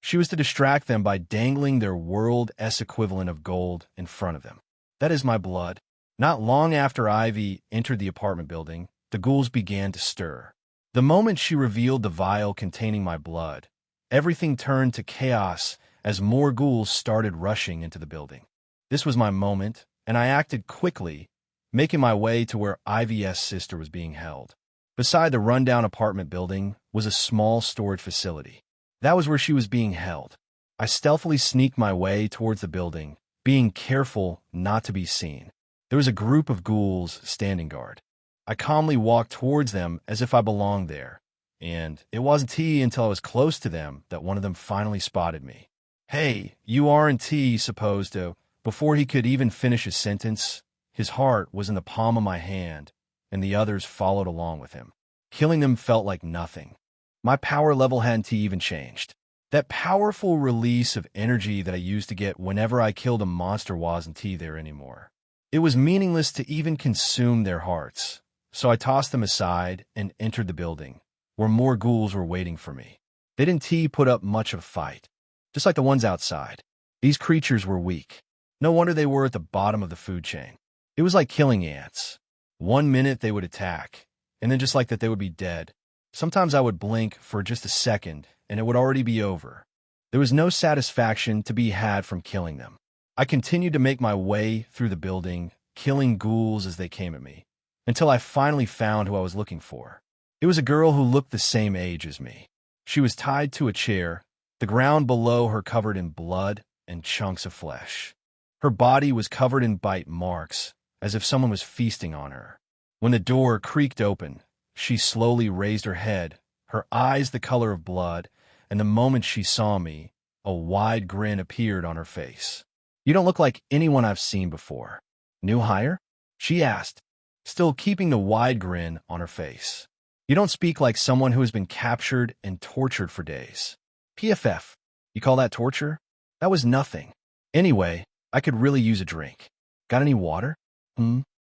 She was to distract them by dangling their World S equivalent of gold in front of them. That is my blood. Not long after Ivy entered the apartment building, the ghouls began to stir. The moment she revealed the vial containing my blood, everything turned to chaos as more ghouls started rushing into the building. This was my moment, and I acted quickly, making my way to where Ivy's sister was being held. Beside the rundown apartment building was a small storage facility. That was where she was being held. I stealthily sneaked my way towards the building, being careful not to be seen. There was a group of ghouls standing guard. I calmly walked towards them as if I belonged there, and it wasn't until I was close to them that one of them finally spotted me. "Hey, you aren't supposed to..." Before he could even finish his sentence, his heart was in the palm of my hand, and the others followed along with him. Killing them felt like nothing. My power level hadn't even changed. That powerful release of energy that I used to get whenever I killed a monster wasn't there anymore. It was meaningless to even consume their hearts, so I tossed them aside and entered the building, where more ghouls were waiting for me. They didn't put up much of a fight, just like the ones outside. These creatures were weak. No wonder they were at the bottom of the food chain. It was like killing ants. One minute they would attack, and then just like that they would be dead. Sometimes I would blink for just a second, and it would already be over. There was no satisfaction to be had from killing them. I continued to make my way through the building, killing ghouls as they came at me, until I finally found who I was looking for. It was a girl who looked the same age as me. She was tied to a chair, the ground below her covered in blood and chunks of flesh. Her body was covered in bite marks, as if someone was feasting on her. When the door creaked open, she slowly raised her head, her eyes the color of blood, and the moment she saw me, a wide grin appeared on her face. "You don't look like anyone I've seen before. New hire?" she asked, still keeping the wide grin on her face. "You don't speak like someone who has been captured and tortured for days." "PFF, you call that torture? That was nothing. Anyway, I could really use a drink. Got any water?"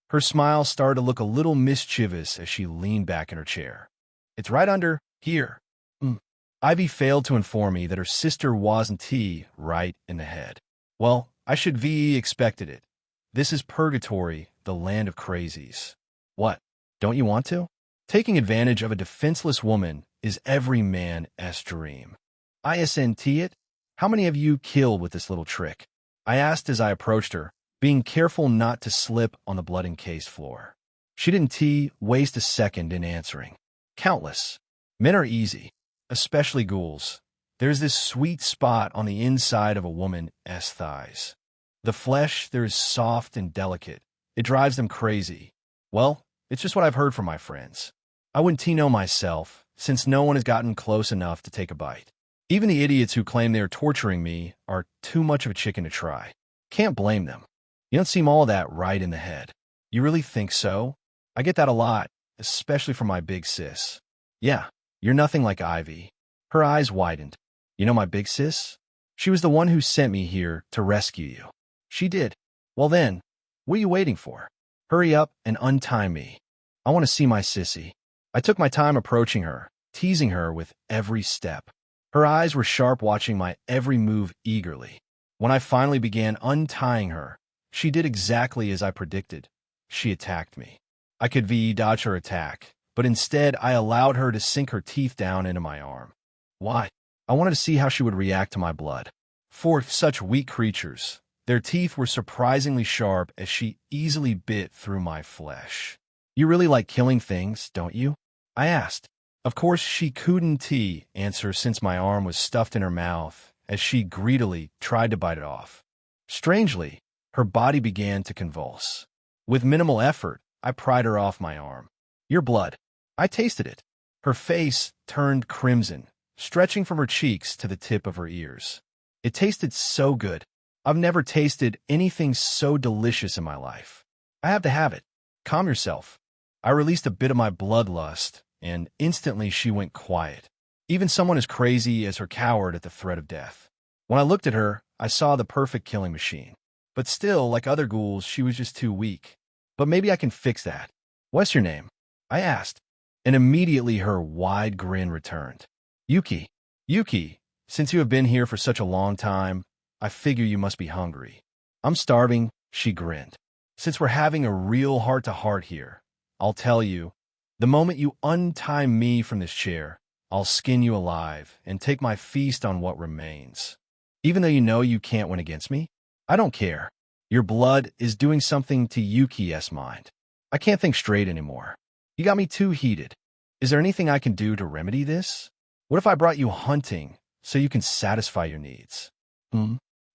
Her smile started to look a little mischievous as she leaned back in her chair. "It's right under here." Ivy failed to inform me that her sister wasn't right in the head. Well, I should have expected it. This is purgatory, the land of crazies. What, don't you want to? Taking advantage of a defenseless woman is every man's dream. Isn't it? How many of you killed with this little trick? I asked as I approached her, being careful not to slip on the blood-encased floor. She didn't waste a second in answering. "Countless. Men are easy, especially ghouls. There's this sweet spot on the inside of a woman's thighs. The flesh there is soft and delicate. It drives them crazy. Well, it's just what I've heard from my friends. I wouldn't know myself, since no one has gotten close enough to take a bite. Even the idiots who claim they are torturing me are too much of a chicken to try. Can't blame them. You don't seem all that right in the head." "You really think so?" "I get that a lot, especially from my big sis." "Yeah, you're nothing like Ivy." Her eyes widened. "You know my big sis? She was the one who sent me here to rescue you." "She did? Well then, what are you waiting for? Hurry up and untie me. I want to see my sissy." I took my time approaching her, teasing her with every step. Her eyes were sharp, watching my every move eagerly. When I finally began untying her, she did exactly as I predicted. She attacked me. I could dodge her attack, but instead I allowed her to sink her teeth down into my arm. Why? I wanted to see how she would react to my blood. For such weak creatures, their teeth were surprisingly sharp as she easily bit through my flesh. "You really like killing things, don't you?" I asked. Of course, she couldn't answer since my arm was stuffed in her mouth as she greedily tried to bite it off. Strangely, her body began to convulse. With minimal effort, I pried her off my arm. "Your blood." I tasted it. Her face turned crimson, stretching from her cheeks to the tip of her ears. It tasted so good. I've never tasted anything so delicious in my life. "I have to have it. Calm yourself." I released a bit of my bloodlust, and instantly she went quiet. Even someone as crazy as her cowered at the threat of death. When I looked at her, I saw the perfect killing machine. But still, like other ghouls, she was just too weak. But maybe I can fix that. "What's your name?" I asked, and immediately her wide grin returned. "Yuki." "Yuki, Since you have been here for such a long time, I figure you must be hungry. I'm starving, she grinned. Since we're having a real heart-to-heart here, I'll tell you, the moment you untie me from this chair, I'll skin you alive and take my feast on what remains. Even though you know you can't win against me, I don't care. Your blood is doing something to Yuki's mind. I can't think straight anymore. You got me too heated. Is there anything I can do to remedy this? What if I brought you hunting so you can satisfy your needs?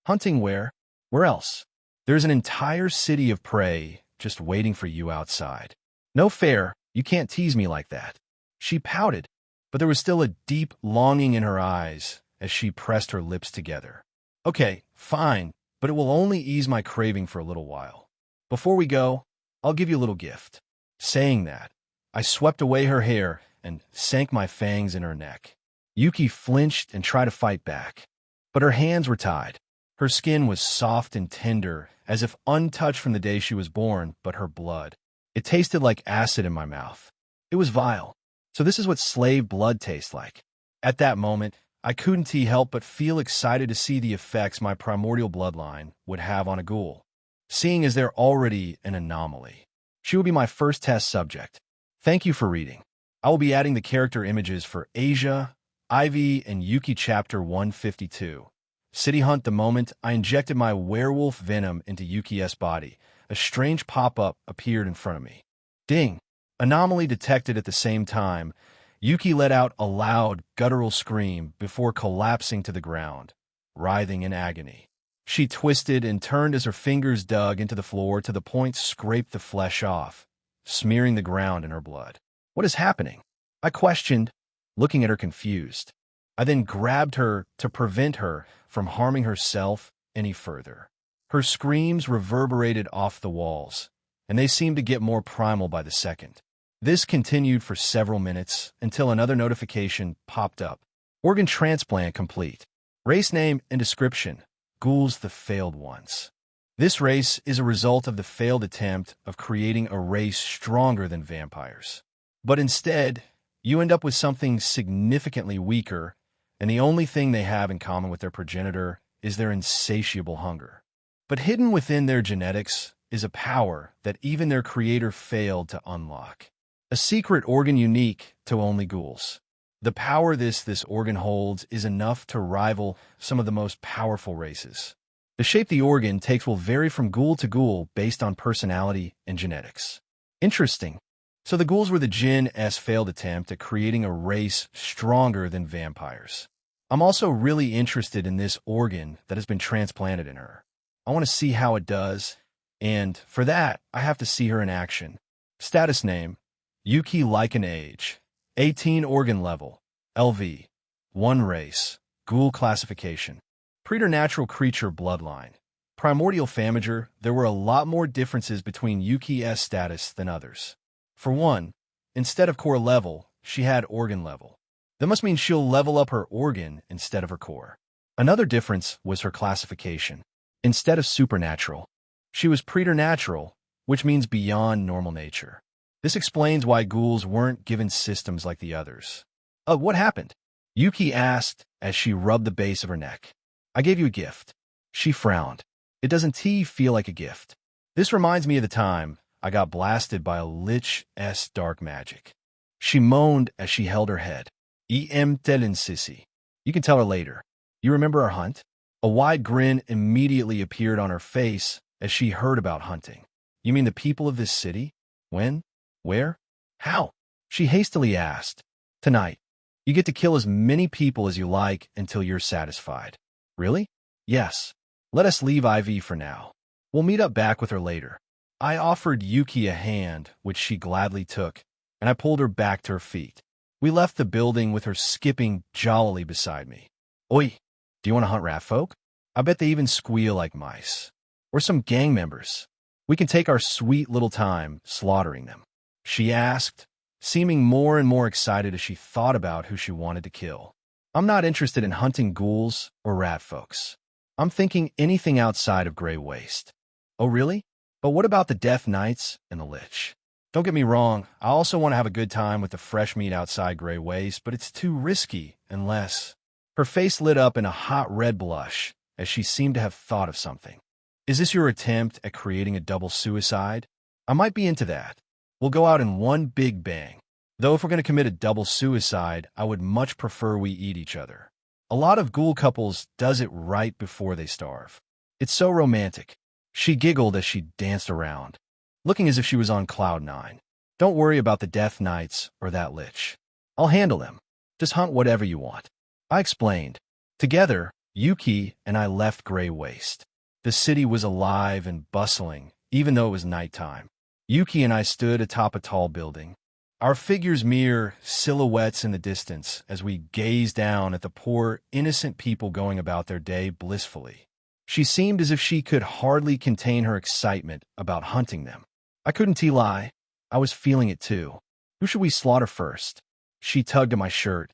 Hunting where? Where else? There's an entire city of prey just waiting for you outside. No fair, you can't tease me like that. She pouted, but there was still a deep longing in her eyes as she pressed her lips together. Okay, fine, but it will only ease my craving for a little while. Before we go, I'll give you a little gift. Saying that, I swept away her hair and sank my fangs in her neck. Yuki flinched and tried to fight back, but her hands were tied. Her skin was soft and tender, as if untouched from the day she was born, but her blood. It tasted like acid in my mouth. It was vile. So this is what slave blood tastes like. At that moment, I couldn't help but feel excited to see the effects my primordial bloodline would have on a ghoul. Seeing as they're already an anomaly, she will be my first test subject. Thank you for reading. I will be adding the character images for Asia, Ivy, and Yuki Chapter 152. City Hunt. The moment I injected my werewolf venom into Yuki's body, a strange pop-up appeared in front of me. Ding! Anomaly detected. At the same time, Yuki let out a loud, guttural scream before collapsing to the ground, writhing in agony. She twisted and turned as her fingers dug into the floor to the point scraped the flesh off, smearing the ground in her blood. What is happening? I questioned, looking at her confused. I then grabbed her to prevent her from harming herself any further. Her screams reverberated off the walls, and they seemed to get more primal by the second. This continued for several minutes until another notification popped up. Organ transplant complete. Race name and description: Ghouls the Failed Ones. This race is a result of the failed attempt of creating a race stronger than vampires. But instead, you end up with something significantly weaker, and the only thing they have in common with their progenitor is their insatiable hunger. But hidden within their genetics is a power that even their creator failed to unlock. A secret organ unique to only ghouls. The power this organ holds is enough to rival some of the most powerful races. The shape the organ takes will vary from ghoul to ghoul based on personality and genetics. Interesting. So the ghouls were the Jin's failed attempt at creating a race stronger than vampires. I'm also really interested in this organ that has been transplanted in her. I want to see how it does, and for that, I have to see her in action. Status name: Yuki Lycan. Age: 18. Organ level: LV. 1. Race: Ghoul. Classification: Preternatural creature. Bloodline: Primordial Famager. There were a lot more differences between Yuki's status than others. For one, instead of core level, she had organ level. That must mean she'll level up her organ instead of her core. Another difference was her classification. Instead of supernatural, she was preternatural, which means beyond normal nature. This explains why ghouls weren't given systems like the others. What happened? Yuki asked as she rubbed the base of her neck. I gave you a gift. She frowned. It doesn't feel like a gift. This reminds me of the time I got blasted by a lich's dark magic. She moaned as she held her head. Telling sissy. You can tell her later. You remember our hunt? A wide grin immediately appeared on her face as she heard about hunting. You mean the people of this city? When? Where? How? She hastily asked. Tonight. You get to kill as many people as you like until you're satisfied. Really? Yes. Let us leave Ivy for now. We'll meet up back with her later. I offered Yuki a hand, which she gladly took, and I pulled her back to her feet. We left the building with her skipping jollily beside me. Oi, do you want to hunt rat folk? I bet they even squeal like mice. Or some gang members. We can take our sweet little time slaughtering them. She asked, seeming more and more excited as she thought about who she wanted to kill. I'm not interested in hunting ghouls or rat folks. I'm thinking anything outside of Grey Waste. Oh, really? But what about the Death Knights and the Lich? Don't get me wrong, I also want to have a good time with the fresh meat outside Grey Waste, but it's too risky unless... Her face lit up in a hot red blush as she seemed to have thought of something. Is this your attempt at creating a double suicide? I might be into that. We'll go out in one big bang. Though if we're going to commit a double suicide, I would much prefer we eat each other. A lot of ghoul couples does it right before they starve. It's so romantic. She giggled as she danced around, looking as if she was on cloud nine. Don't worry about the Death Knights or that lich. I'll handle them. Just hunt whatever you want. I explained. Together, Yuki and I left Grey Waste. The city was alive and bustling, even though it was nighttime. Yuki and I stood atop a tall building, our figures mere silhouettes in the distance as we gazed down at the poor, innocent people going about their day blissfully. She seemed as if she could hardly contain her excitement about hunting them. I couldn't lie. I was feeling it too. Who should we slaughter first? She tugged at my shirt,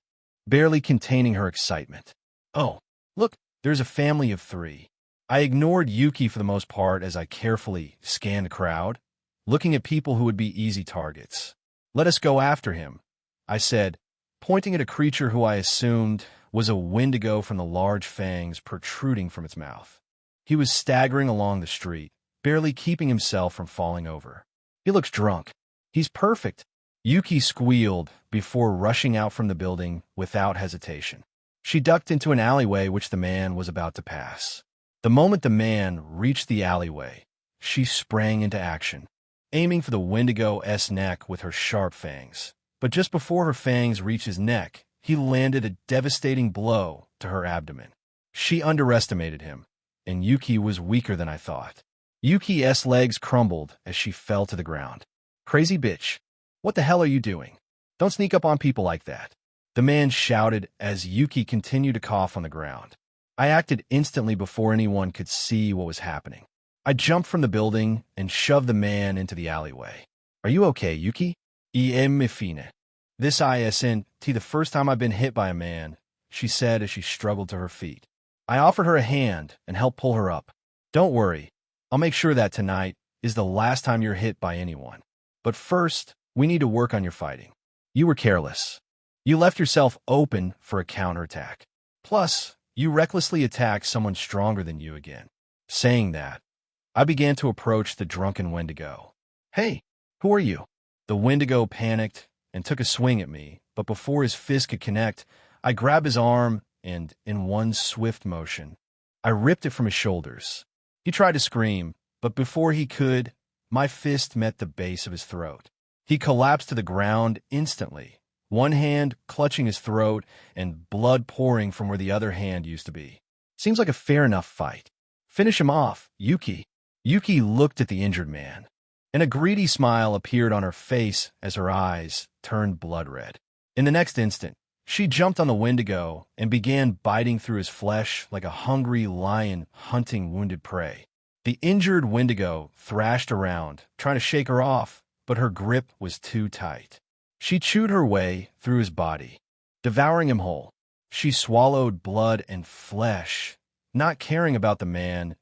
barely containing her excitement. Oh, look, there's a family of 3. I ignored Yuki for the most part as I carefully scanned the crowd, looking at people who would be easy targets. Let us go after him, I said, pointing at a creature who I assumed was a Wendigo from the large fangs protruding from its mouth. He was staggering along the street, barely keeping himself from falling over. He looks drunk. He's perfect. Yuki squealed before rushing out from the building without hesitation. She ducked into an alleyway which the man was about to pass. The moment the man reached the alleyway, she sprang into action, aiming for the Wendigo's neck with her sharp fangs. But just before her fangs reached his neck, he landed a devastating blow to her abdomen. She underestimated him, and Yuki was weaker than I thought. Yuki's legs crumbled as she fell to the ground. Crazy bitch. What the hell are you doing? Don't sneak up on people like that. The man shouted as Yuki continued to cough on the ground. I acted instantly before anyone could see what was happening. I jumped from the building and shoved the man into the alleyway. Are you okay, Yuki? Mi fine. This isn't the first time I've been hit by a man, she said as she struggled to her feet. I offered her a hand and helped pull her up. Don't worry. I'll make sure that tonight is the last time you're hit by anyone. But first, we need to work on your fighting. You were careless. You left yourself open for a counterattack. Plus, you recklessly attacked someone stronger than you again. Saying that, I began to approach the drunken Wendigo. Hey, who are you? The Wendigo panicked and took a swing at me, but before his fist could connect, I grabbed his arm and, in one swift motion, I ripped it from his shoulders. He tried to scream, but before he could, my fist met the base of his throat. He collapsed to the ground instantly, one hand clutching his throat and blood pouring from where the other hand used to be. Seems like a fair enough fight. Finish him off, Yuki. Yuki looked at the injured man, and a greedy smile appeared on her face as her eyes turned blood red. In the next instant, she jumped on the Wendigo and began biting through his flesh like a hungry lion hunting wounded prey. The injured Wendigo thrashed around, trying to shake her off, but her grip was too tight. She chewed her way through his body, devouring him whole. She swallowed blood and flesh, not caring about the man's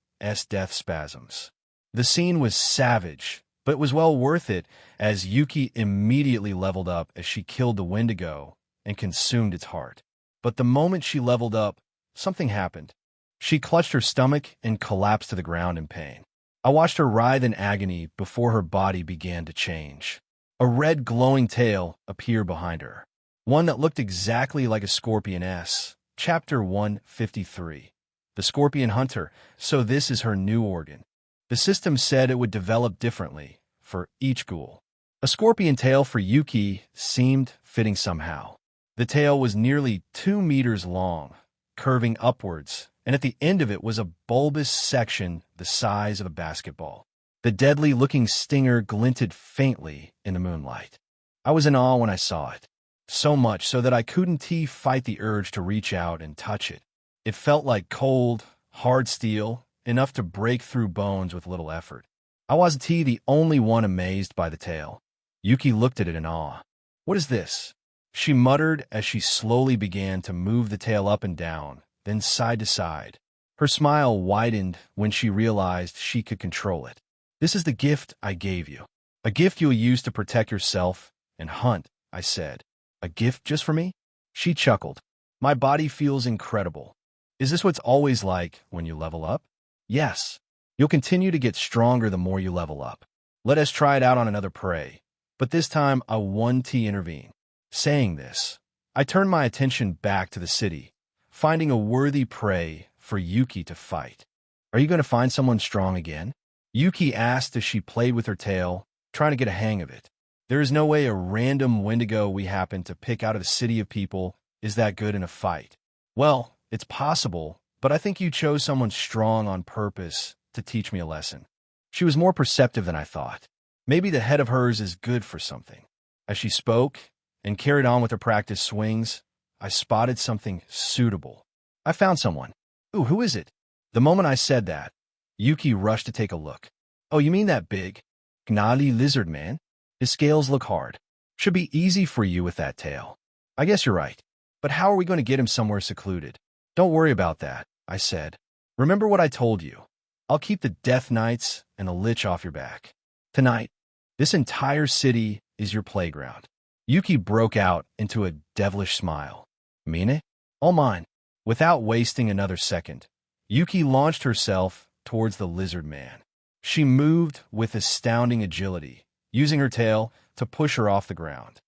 death spasms. The scene was savage, but it was well worth it as Yuki immediately leveled up as she killed the Wendigo and consumed its heart. But the moment she leveled up, something happened. She clutched her stomach and collapsed to the ground in pain. I watched her writhe in agony before her body began to change. A red glowing tail appeared behind her, one that looked exactly like a scorpion's. Chapter 153. The Scorpion Hunter, so this is her new organ. The system said it would develop differently for each ghoul. A scorpion tail for Yuki seemed fitting somehow. The tail was nearly 2 meters long, curving upwards, and at the end of it was a bulbous section the size of a basketball. The deadly-looking stinger glinted faintly in the moonlight. I was in awe when I saw it, so much so that I couldn't fight the urge to reach out and touch it. It felt like cold, hard steel, enough to break through bones with little effort. I wasn't the only one amazed by the tail. Yuki looked at it in awe. What is this? She muttered as she slowly began to move the tail up and down, then side to side. Her smile widened when she realized she could control it. This is the gift I gave you. A gift you'll use to protect yourself and hunt, I said. A gift just for me? She chuckled. My body feels incredible. Is this what's always like when you level up? Yes. You'll continue to get stronger the more you level up. Let us try it out on another prey. But this time, a 1T intervene. Saying this, I turned my attention back to the city, finding a worthy prey for Yuki to fight. Are you going to find someone strong again? Yuki asked as she played with her tail, trying to get a hang of it. There is no way a random Wendigo we happen to pick out of a city of people is that good in a fight. Well, it's possible, but I think you chose someone strong on purpose to teach me a lesson. She was more perceptive than I thought. Maybe the head of hers is good for something. As she spoke and carried on with her practice swings, I spotted something suitable. I found someone. Ooh, who is it? The moment I said that, Yuki rushed to take a look. Oh, you mean that big, gnarly lizard man? His scales look hard. Should be easy for you with that tail. I guess you're right. But how are we going to get him somewhere secluded? Don't worry about that, I said. Remember what I told you. I'll keep the Death Knights and the Lich off your back. Tonight, this entire city is your playground. Yuki broke out into a devilish smile. Mean it? All mine. Without wasting another second, Yuki launched herself towards the lizard man. She moved with astounding agility, using her tail to push her off the ground.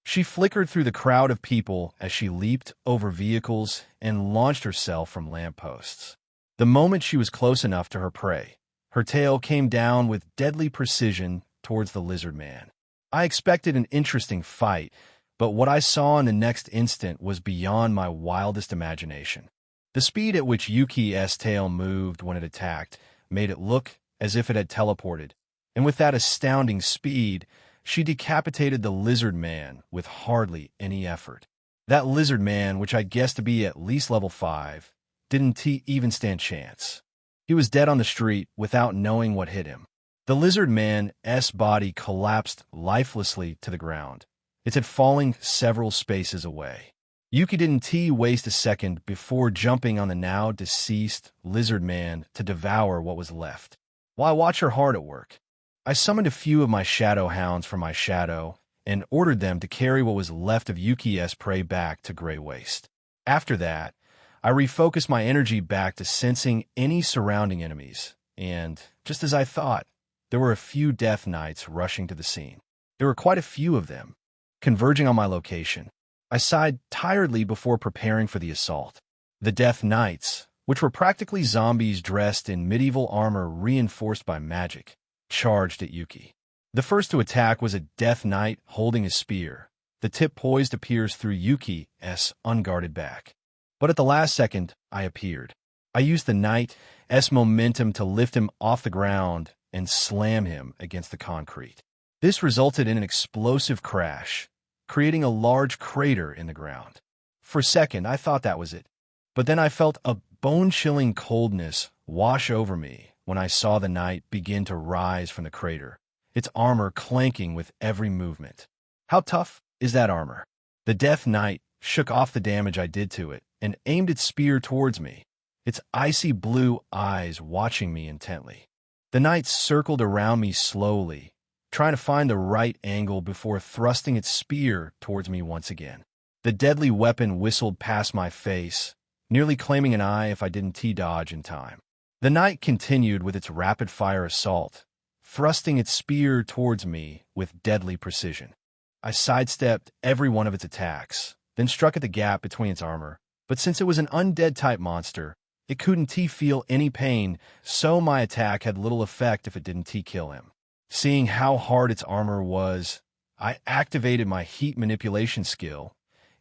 She flickered through the crowd of people as she leaped over vehicles and launched herself from lampposts. The moment she was close enough to her prey, her tail came down with deadly precision towards the lizard man. I expected an interesting fight, but what I saw in the next instant was beyond my wildest imagination. The speed at which Yuki's tail moved when it attacked made it look as if it had teleported, and with that astounding speed, she decapitated the lizard man with hardly any effort. That lizard man, which I guessed to be at least level 5, didn't even stand chance. He was dead on the street without knowing what hit him. The lizard man's body collapsed lifelessly to the ground, its head falling several spaces away. Yuki didn't waste a second before jumping on the now deceased lizard man to devour what was left. While I watched her hard at work, I summoned a few of my shadow hounds from my shadow and ordered them to carry what was left of Yuki's prey back to Grey Waste. After that, I refocused my energy back to sensing any surrounding enemies, and, just as I thought, there were a few Death Knights rushing to the scene. There were quite a few of them, converging on my location. I sighed tiredly before preparing for the assault. The Death Knights, which were practically zombies dressed in medieval armor reinforced by magic, charged at Yuki. The first to attack was a Death Knight holding a spear, the tip poised to pierce through Yuki's unguarded back. But at the last second, I appeared. I used the Knight's momentum to lift him off the ground and slam him against the concrete. This resulted in an explosive crash, creating a large crater in the ground. For a second, I thought that was it. But then I felt a bone-chilling coldness wash over me when I saw the Knight begin to rise from the crater, its armor clanking with every movement. How tough is that armor? The Death Knight shook off the damage I did to it and aimed its spear towards me, its icy blue eyes watching me intently. The Knight circled around me slowly, trying to find the right angle before thrusting its spear towards me once again. The deadly weapon whistled past my face, nearly claiming an eye if I didn't T-dodge in time. The Knight continued with its rapid-fire assault, thrusting its spear towards me with deadly precision. I sidestepped every one of its attacks, then struck at the gap between its armor, but since it was an undead-type monster, it couldn't feel any pain, so my attack had little effect if it didn't kill him. Seeing how hard its armor was, I activated my heat manipulation skill,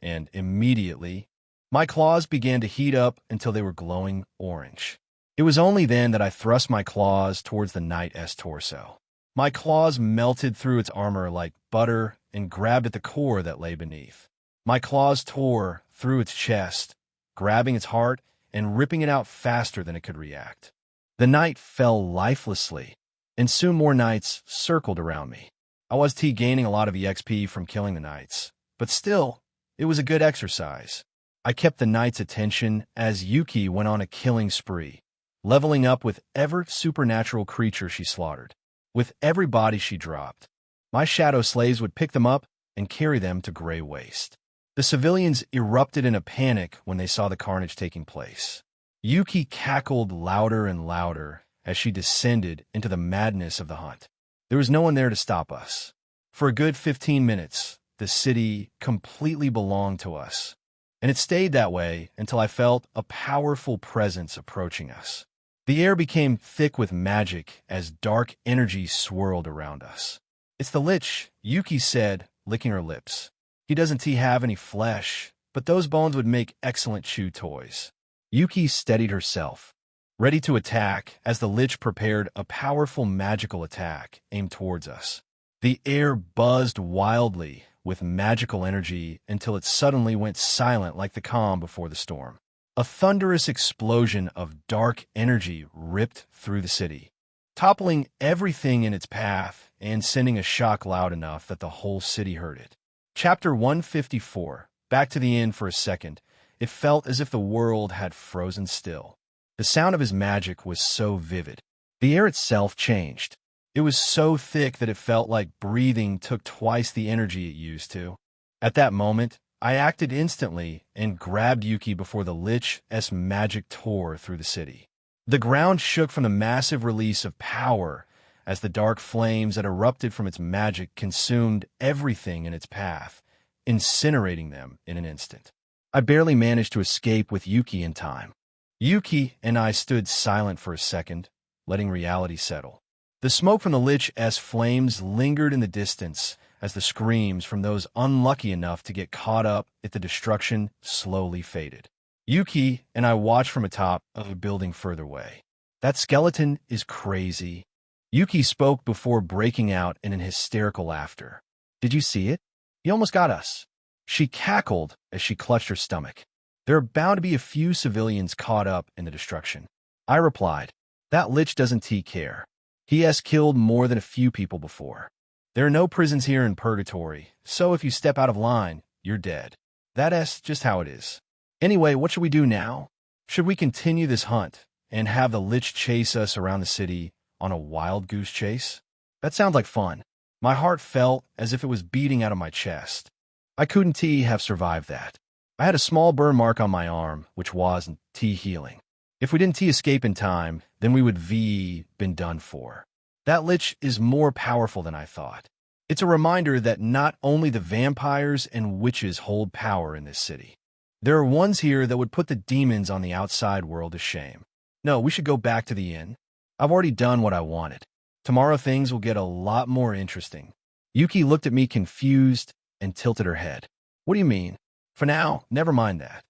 and immediately, my claws began to heat up until they were glowing orange. It was only then that I thrust my claws towards the Knight's torso. My claws melted through its armor like butter and grabbed at the core that lay beneath. My claws tore through its chest, grabbing its heart and ripping it out faster than it could react. The Knight fell lifelessly, and soon more Knights circled around me. I was gaining a lot of EXP from killing the Knights, but still, it was a good exercise. I kept the Knight's attention as Yuki went on a killing spree, leveling up with every supernatural creature she slaughtered. With every body she dropped, my shadow slaves would pick them up and carry them to Grey Waste. The civilians erupted in a panic when they saw the carnage taking place. Yuki cackled louder and louder as she descended into the madness of the hunt. There was no one there to stop us. For a good 15 minutes, the city completely belonged to us, and it stayed that way until I felt a powerful presence approaching us. The air became thick with magic as dark energy swirled around us. "It's the Lich," Yuki said, licking her lips. "He doesn't have any flesh, but those bones would make excellent chew toys." Yuki steadied herself, ready to attack as the Lich prepared a powerful magical attack aimed towards us. The air buzzed wildly with magical energy until it suddenly went silent like the calm before the storm. A thunderous explosion of dark energy ripped through the city, toppling everything in its path and sending a shock loud enough that the whole city heard it. Chapter 154. Back to the inn for a second. It felt as if the world had frozen still. The sound of his magic was so vivid. The air itself changed. It was so thick that it felt like breathing took twice the energy it used to. At that moment, I acted instantly and grabbed Yuki before the Lich's magic tore through the city. The ground shook from the massive release of power as the dark flames that erupted from its magic consumed everything in its path, incinerating them in an instant. I barely managed to escape with Yuki in time. Yuki and I stood silent for a second, letting reality settle. The smoke from the Lich's flames lingered in the distance as the screams from those unlucky enough to get caught up at the destruction slowly faded. Yuki and I watched from atop of a building further away. "That skeleton is crazy." Yuki spoke before breaking out in an hysterical laughter. "Did you see it? He almost got us." She cackled as she clutched her stomach. "There are bound to be a few civilians caught up in the destruction." I replied, "That Lich doesn't care. He has killed more than a few people before. There are no prisons here in Purgatory, so if you step out of line, you're dead. That's just how it is. Anyway, what should we do now? Should we continue this hunt and have the Lich chase us around the city on a wild goose chase?" That sounds like fun. My heart felt as if it was beating out of my chest. I couldn't have survived that. I had a small burn mark on my arm, which wasn't healing. If we didn't escape in time, then we would been done for. That Lich is more powerful than I thought. It's a reminder that not only the vampires and witches hold power in this city. There are ones here that would put the demons on the outside world to shame. No, we should go back to the inn. I've already done what I wanted. Tomorrow things will get a lot more interesting. Yuki looked at me confused and tilted her head. "What do you mean?" "For now, never mind that.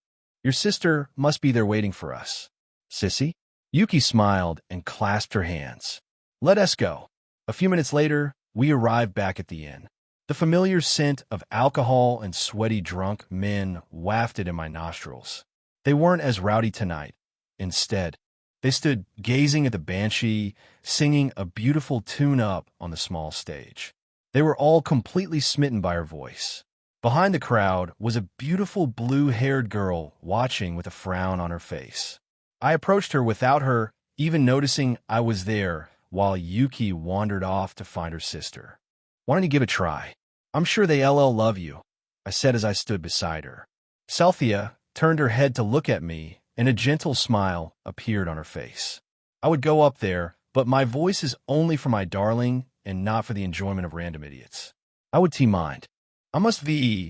Your sister must be there waiting for us." "Sissy?" Yuki smiled and clasped her hands. "Let us go." A few minutes later, we arrived back at the inn. The familiar scent of alcohol and sweaty drunk men wafted in my nostrils. They weren't as rowdy tonight. Instead, they stood gazing at the Banshee, singing a beautiful tune up on the small stage. They were all completely smitten by her voice. Behind the crowd was a beautiful blue-haired girl watching with a frown on her face. I approached her without her even noticing I was there while Yuki wandered off to find her sister. "Why don't you give it a try? I'm sure they love you," I said as I stood beside her. Celthea turned her head to look at me, and a gentle smile appeared on her face. "I would go up there, but my voice is only for my darling and not for the enjoyment of random idiots. I would mind." I must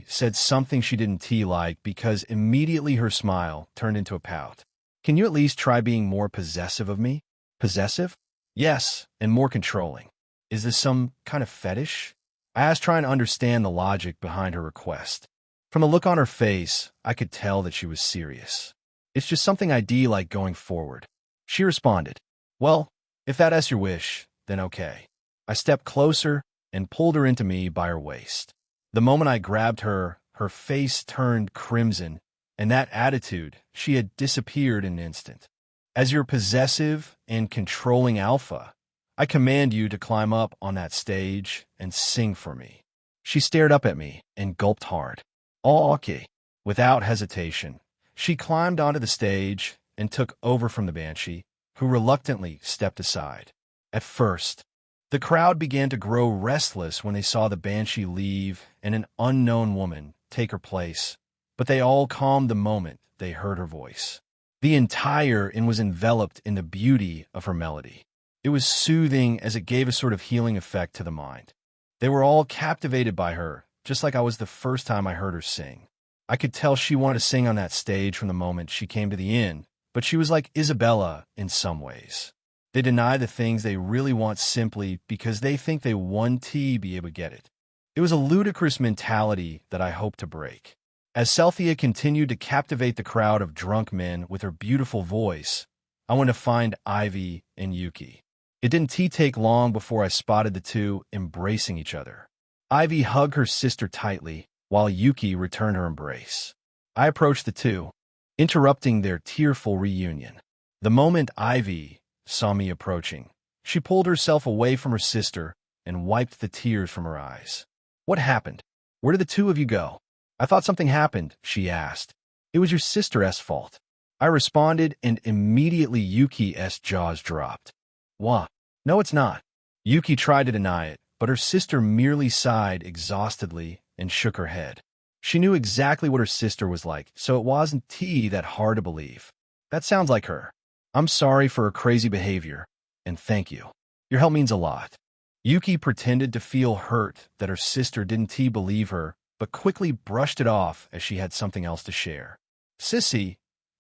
said something she didn't like because immediately her smile turned into a pout. "Can you at least try being more possessive of me?" "Possessive?" "Yes, and more controlling." "Is this some kind of fetish?" I asked, trying to understand the logic behind her request. From the look on her face, I could tell that she was serious. "It's just something I like going forward." She responded, "Well, if that's your wish, then okay." I stepped closer and pulled her into me by her waist. The moment I grabbed her, her face turned crimson, and that attitude, she had disappeared in an instant. "As your possessive and controlling alpha, I command you to climb up on that stage and sing for me." She stared up at me and gulped hard. "Oh, okay." Without hesitation, she climbed onto the stage and took over from the Banshee, who reluctantly stepped aside. At first, the crowd began to grow restless when they saw the Banshee leave and an unknown woman take her place but they all calmed the moment they heard her voice. The entire inn was enveloped in the beauty of her melody. It was soothing as it gave a sort of healing effect to the mind. They were all captivated by her, just like I was the first time I heard her sing. I could tell she wanted to sing on that stage from the moment she came to the inn, but she was like Isabella in some ways. They deny the things they really want simply because they think they one be able to get it. It was a ludicrous mentality that I hoped to break. As Cynthia continued to captivate the crowd of drunk men with her beautiful voice, I went to find Ivy and Yuki. It didn't take long before I spotted the two embracing each other. Ivy hugged her sister tightly, while Yuki returned her embrace. I approached the two, interrupting their tearful reunion. The moment Ivy saw me approaching, she pulled herself away from her sister and wiped the tears from her eyes. "What happened? Where did the two of you go?" "I thought something happened," she asked. "It was your sister's fault." I responded, and immediately Yuki's jaws dropped. "What? No, it's not." Yuki tried to deny it, but her sister merely sighed exhaustedly and shook her head. She knew exactly what her sister was like, so it wasn't that hard to believe. "That sounds like her. I'm sorry for her crazy behavior, and thank you. Your help means a lot." Yuki pretended to feel hurt that her sister didn't believe her, but quickly brushed it off as she had something else to share. "Sissy,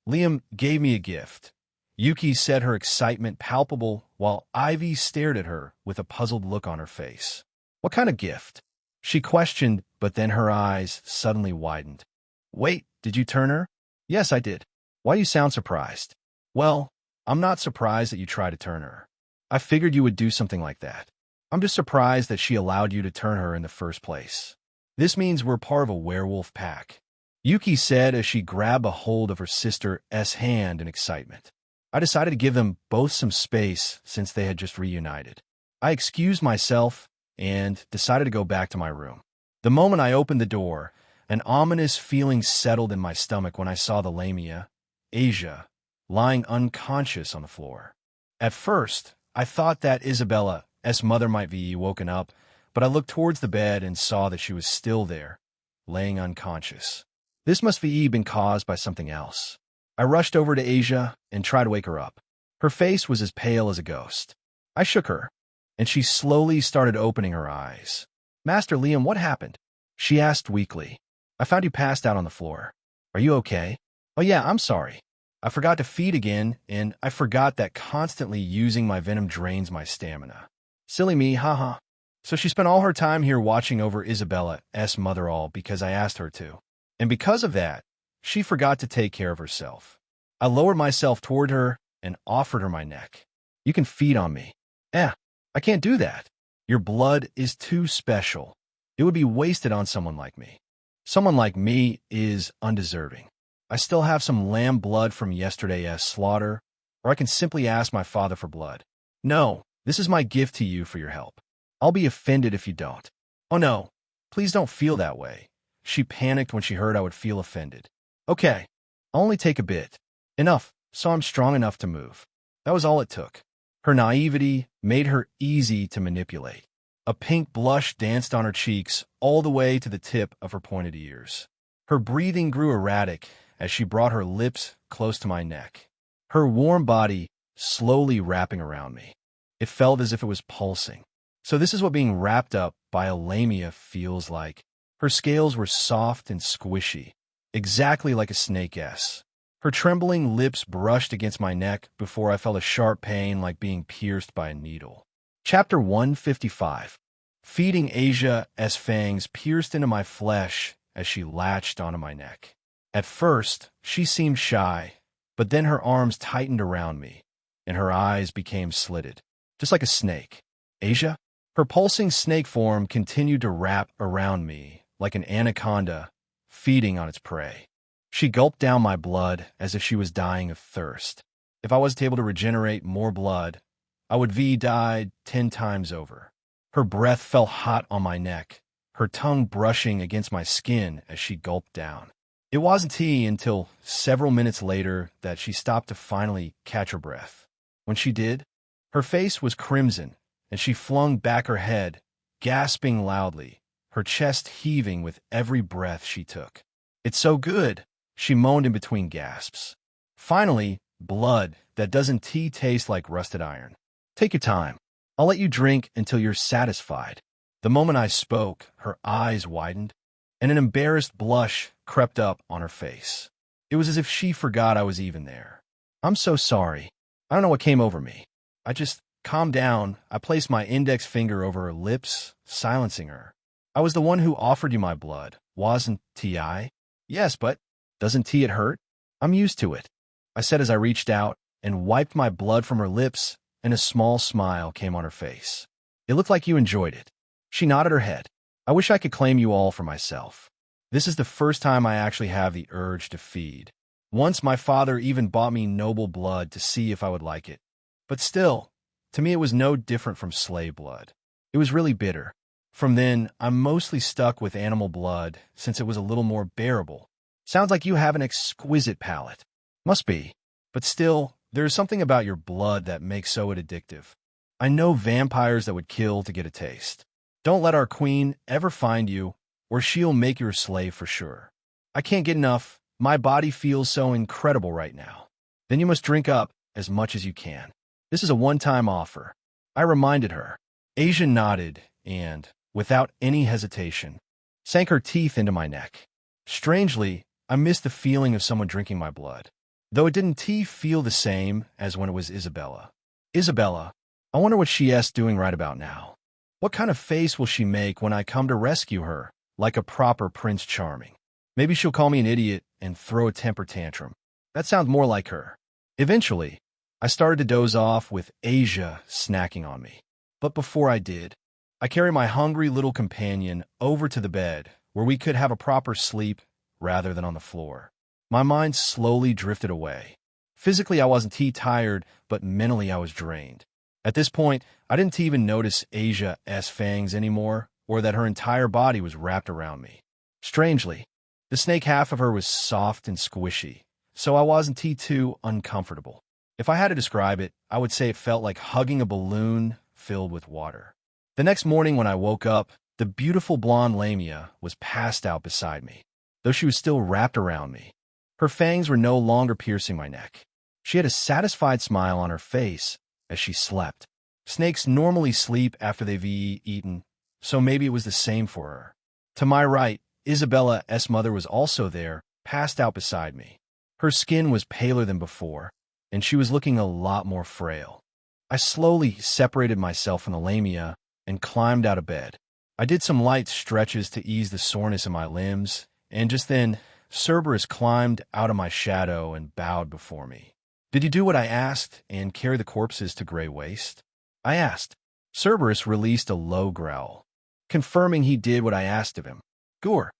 Liam gave me a gift." Yuki said, her excitement palpable, while Ivy stared at her with a puzzled look on her face. "What kind of gift?" she questioned, but then her eyes suddenly widened. "Wait, did you turn her?" "Yes, I did." "Why you sound surprised?" "Well, I'm not surprised that you tried to turn her. I figured you would do something like that. I'm just surprised that she allowed you to turn her in the first place. This means we're part of a werewolf pack," Yuki said as she grabbed a hold of her sister's hand in excitement. I decided to give them both some space since they had just reunited. I excused myself and decided to go back to my room. The moment I opened the door, an ominous feeling settled in my stomach when I saw the Lamia, Asia, lying unconscious on the floor. At first, I thought that Isabella's mother might be woken up, but I looked towards the bed and saw that she was still there, laying unconscious. This must be been caused by something else. I rushed over to Asia and tried to wake her up. Her face was as pale as a ghost. I shook her, and she slowly started opening her eyes. "Master Liam, what happened?" she asked weakly. "I found you passed out on the floor. Are you okay?" "Oh yeah, I'm sorry. I forgot to feed again, and I forgot that constantly using my venom drains my stamina. Silly me, haha." So she spent all her time here watching over Isabella's mother all because I asked her to. And because of that, she forgot to take care of herself. I lowered myself toward her and offered her my neck. "You can feed on me." I can't do that. Your blood is too special. It would be wasted on someone like me. Someone like me is undeserving. I still have some lamb blood from yesterday's slaughter, or I can simply ask my father for blood. No, this is my gift to you for your help. I'll be offended if you don't." "Oh no, please don't feel that way." She panicked when she heard I would feel offended. "Okay, I'll only take a bit. Enough, so I'm strong enough to move." That was all it took. Her naivety made her easy to manipulate. A pink blush danced on her cheeks all the way to the tip of her pointed ears. Her breathing grew erratic as she brought her lips close to my neck, her warm body slowly wrapping around me. It felt as if it was pulsing. So this is what being wrapped up by a lamia feels like. Her scales were soft and squishy, exactly like a snake's. Her trembling lips brushed against my neck before I felt a sharp pain like being pierced by a needle. Chapter 155. Feeding Asia's fangs pierced into my flesh as she latched onto my neck. At first, she seemed shy, but then her arms tightened around me, and her eyes became slitted, just like a snake. "Asia?" Her pulsing snake form continued to wrap around me like an anaconda feeding on its prey. She gulped down my blood as if she was dying of thirst. If I wasn't able to regenerate more blood, I would die 10 times over. Her breath felt hot on my neck, her tongue brushing against my skin as she gulped down. It wasn't until several minutes later that she stopped to finally catch her breath. When she did, her face was crimson, and she flung back her head, gasping loudly, her chest heaving with every breath she took. It's so good, she moaned in between gasps. Finally, blood that doesn't taste like rusted iron. Take your time. I'll let you drink until you're satisfied. The moment I spoke, her eyes widened, and an embarrassed blush crept up on her face. It was as if she forgot I was even there. I'm so sorry. I don't know what came over me. I just calmed down. I placed my index finger over her lips, silencing her. I was the one who offered you my blood, wasn't I? Yes, but doesn't it hurt? I'm used to it, I said as I reached out and wiped my blood from her lips, and a small smile came on her face. It looked like you enjoyed it. She nodded her head. I wish I could claim you all for myself. This is the first time I actually have the urge to feed. Once my father even bought me noble blood to see if I would like it. But still, to me it was no different from slave blood. It was really bitter. From then, I'm mostly stuck with animal blood since it was a little more bearable. Sounds like you have an exquisite palate. Must be. But still, there's something about your blood that makes so addictive. I know vampires that would kill to get a taste. Don't let our queen ever find you, or she'll make you a slave for sure. I can't get enough. My body feels so incredible right now. Then you must drink up as much as you can. This is a one-time offer. I reminded her. Asia nodded and, without any hesitation, sank her teeth into my neck. Strangely, I missed the feeling of someone drinking my blood, though it didn't feel the same as when it was Isabella. Isabella, I wonder what she's doing right about now. What kind of face will she make when I come to rescue her, like a proper Prince Charming? Maybe she'll call me an idiot and throw a temper tantrum. That sounds more like her. Eventually, I started to doze off with Asia snacking on me. But before I did, I carried my hungry little companion over to the bed where we could have a proper sleep rather than on the floor. My mind slowly drifted away. Physically, I wasn't tired, but mentally I was drained. At this point, I didn't even notice Asia's fangs anymore, or that her entire body was wrapped around me. Strangely, the snake half of her was soft and squishy, so I wasn't too uncomfortable. If I had to describe it, I would say it felt like hugging a balloon filled with water. The next morning when I woke up, the beautiful blonde Lamia was passed out beside me, though she was still wrapped around me. Her fangs were no longer piercing my neck. She had a satisfied smile on her face as she slept. Snakes normally sleep after they've eaten, so maybe it was the same for her. To my right, Isabella's mother was also there, passed out beside me. Her skin was paler than before, and she was looking a lot more frail. I slowly separated myself from the Lamia and climbed out of bed. I did some light stretches to ease the soreness in my limbs, and just then, Cerberus climbed out of my shadow and bowed before me. Did you do what I asked and carry the corpses to Grey Waste? I asked. Cerberus released a low growl, confirming he did what I asked of him. Gur,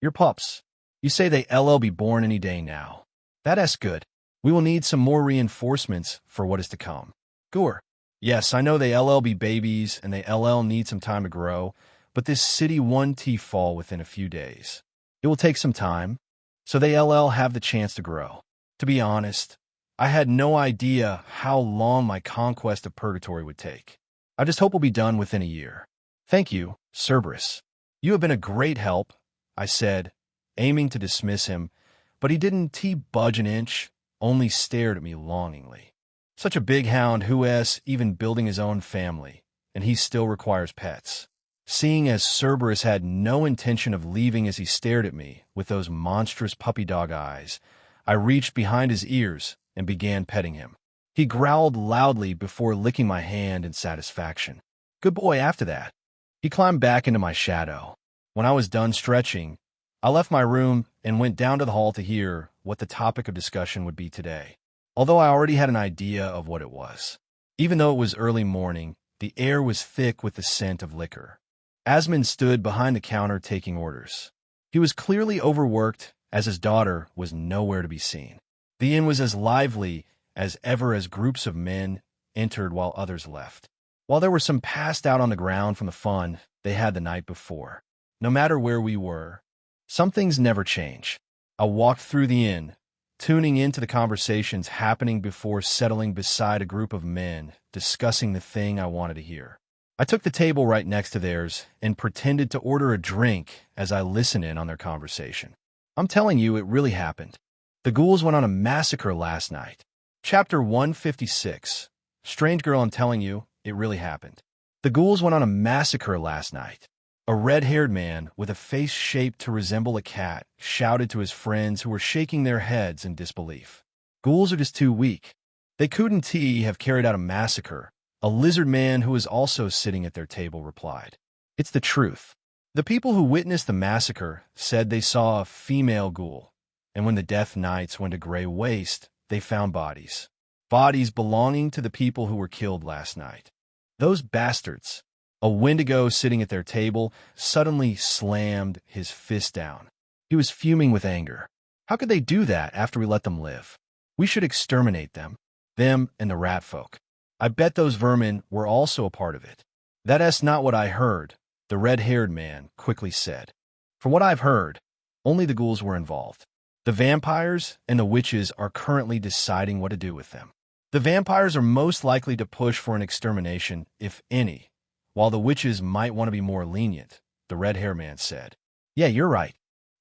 your pups. You say they'll be born any day now. That's good. We will need some more reinforcements for what is to come. Gur. Yes, I know they'll be babies and they'll need some time to grow, but this city won't fall within a few days. It will take some time, so they'll have the chance to grow. To be honest, I had no idea how long my conquest of Purgatory would take. I just hope we'll be done within a year. Thank you, Cerberus. You have been a great help, I said, aiming to dismiss him, but he didn't budge an inch, only stared at me longingly. Such a big hound who's even building his own family, and he still requires pets. Seeing as Cerberus had no intention of leaving as he stared at me with those monstrous puppy dog eyes, I reached behind his ears and began petting him. He growled loudly before licking my hand in satisfaction. Good boy after that. He climbed back into my shadow. When I was done stretching, I left my room and went down to the hall to hear what the topic of discussion would be today, although I already had an idea of what it was. Even though it was early morning, the air was thick with the scent of liquor. Asmund stood behind the counter taking orders. He was clearly overworked, as his daughter was nowhere to be seen. The inn was as lively as ever as groups of men entered while others left. While there were some passed out on the ground from the fun they had the night before. No matter where we were, some things never change. I walked through the inn, tuning into the conversations happening before settling beside a group of men discussing the thing I wanted to hear. I took the table right next to theirs and pretended to order a drink as I listened in on their conversation. I'm telling you, it really happened. The ghouls went on a massacre last night. Chapter 156. Strange girl, I'm telling you, it really happened. The ghouls went on a massacre last night. A red-haired man with a face shaped to resemble a cat shouted to his friends who were shaking their heads in disbelief. Ghouls are just too weak. They couldn't have carried out a massacre. A lizard man who was also sitting at their table replied. It's the truth. The people who witnessed the massacre said they saw a female ghoul, and when the Death Knights went to Grey Waste, they found bodies. Bodies belonging to the people who were killed last night. Those bastards. A Wendigo sitting at their table suddenly slammed his fist down. He was fuming with anger. How could they do that after we let them live? We should exterminate them. Them and the rat folk. I bet those vermin were also a part of it. That's not what I heard, the red-haired man quickly said. From what I've heard, only the ghouls were involved. The vampires and the witches are currently deciding what to do with them. The vampires are most likely to push for an extermination, if any, while the witches might want to be more lenient, the red-haired man said. Yeah, you're right.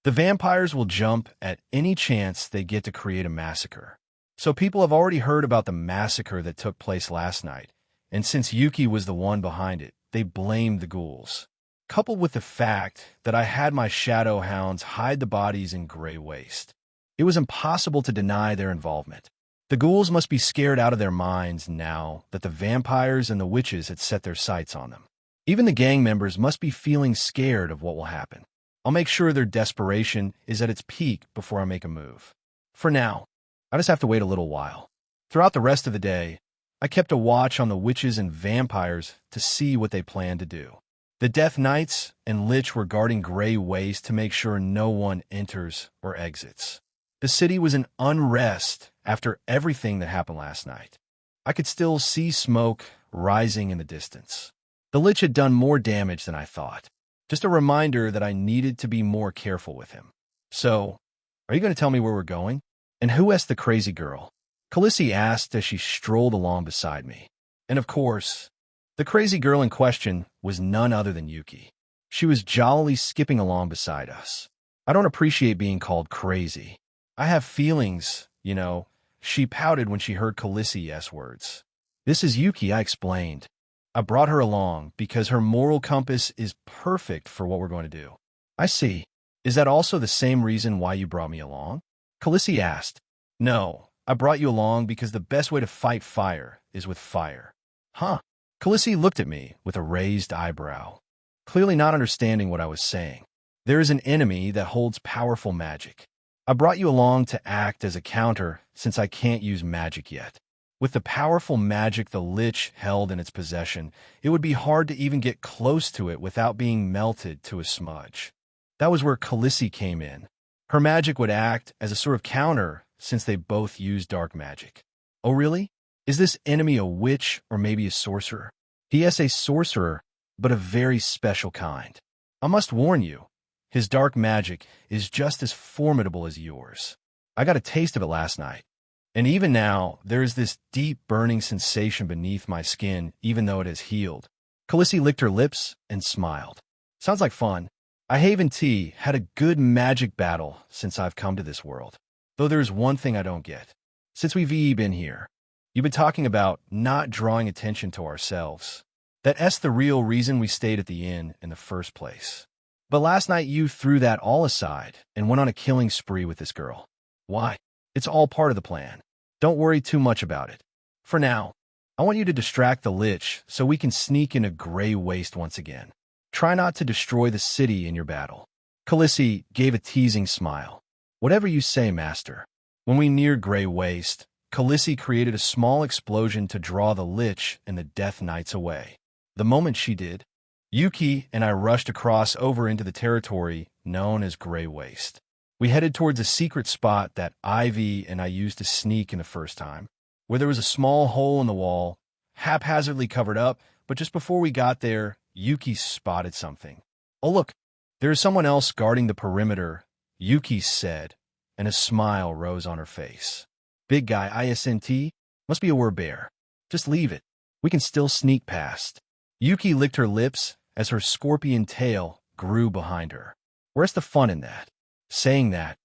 The vampires will jump at any chance they get to create a massacre. So people have already heard about the massacre that took place last night, and since Yuki was the one behind it, they blamed the ghouls. Coupled with the fact that I had my shadow hounds hide the bodies in Grey Waste, it was impossible to deny their involvement. The ghouls must be scared out of their minds now that the vampires and the witches had set their sights on them. Even the gang members must be feeling scared of what will happen. I'll make sure their desperation is at its peak before I make a move. For now, I just have to wait a little while. Throughout the rest of the day, I kept a watch on the witches and vampires to see what they planned to do. The Death Knights and Lich were guarding Grey Waste to make sure no one enters or exits. The city was in unrest after everything that happened last night. I could still see smoke rising in the distance. The Lich had done more damage than I thought. Just a reminder that I needed to be more careful with him. So, are you going to tell me where we're going? And who asked the crazy girl? Khaleesi asked as she strolled along beside me. And of course, the crazy girl in question was none other than Yuki. She was jollily skipping along beside us. I don't appreciate being called crazy. I have feelings, you know. She pouted when she heard Khaleesi's words. This is Yuki, I explained. I brought her along because her moral compass is perfect for what we're going to do. I see. Is that also the same reason why you brought me along? Khaleesi asked. No, I brought you along because the best way to fight fire is with fire. Huh? Khaleesi looked at me with a raised eyebrow, clearly not understanding what I was saying. There is an enemy that holds powerful magic. I brought you along to act as a counter since I can't use magic yet. With the powerful magic the Lich held in its possession, it would be hard to even get close to it without being melted to a smudge. That was where Khaleesi came in. Her magic would act as a sort of counter since they both use dark magic. Oh really? Is this enemy a witch or maybe a sorcerer? He is a sorcerer, but a very special kind. I must warn you, his dark magic is just as formidable as yours. I got a taste of it last night. And even now, there is this deep burning sensation beneath my skin, even though it has healed. Khaleesi licked her lips and smiled. Sounds like fun. I haven't had a good magic battle since I've come to this world. Though there's one thing I don't get. Since we've been here, you've been talking about not drawing attention to ourselves. That's the real reason we stayed at the inn in the first place. But last night you threw that all aside and went on a killing spree with this girl. Why? It's all part of the plan. Don't worry too much about it. For now, I want you to distract the Lich so we can sneak into Grey Waste once again. Try not to destroy the city in your battle. Khaleesi gave a teasing smile. Whatever you say, Master. When we neared Grey Waste, Khaleesi created a small explosion to draw the Lich and the Death Knights away. The moment she did, Yuki and I rushed across over into the territory known as Grey Waste. We headed towards a secret spot that Ivy and I used to sneak in the first time, where there was a small hole in the wall, haphazardly covered up, but just before we got there, Yuki spotted something. Oh look, there is someone else guarding the perimeter, Yuki said, and a smile rose on her face. Big guy ISNT? Must be a werebear. Just leave it. We can still sneak past. Yuki licked her lips as her scorpion tail grew behind her. Where's the fun in that? Saying that,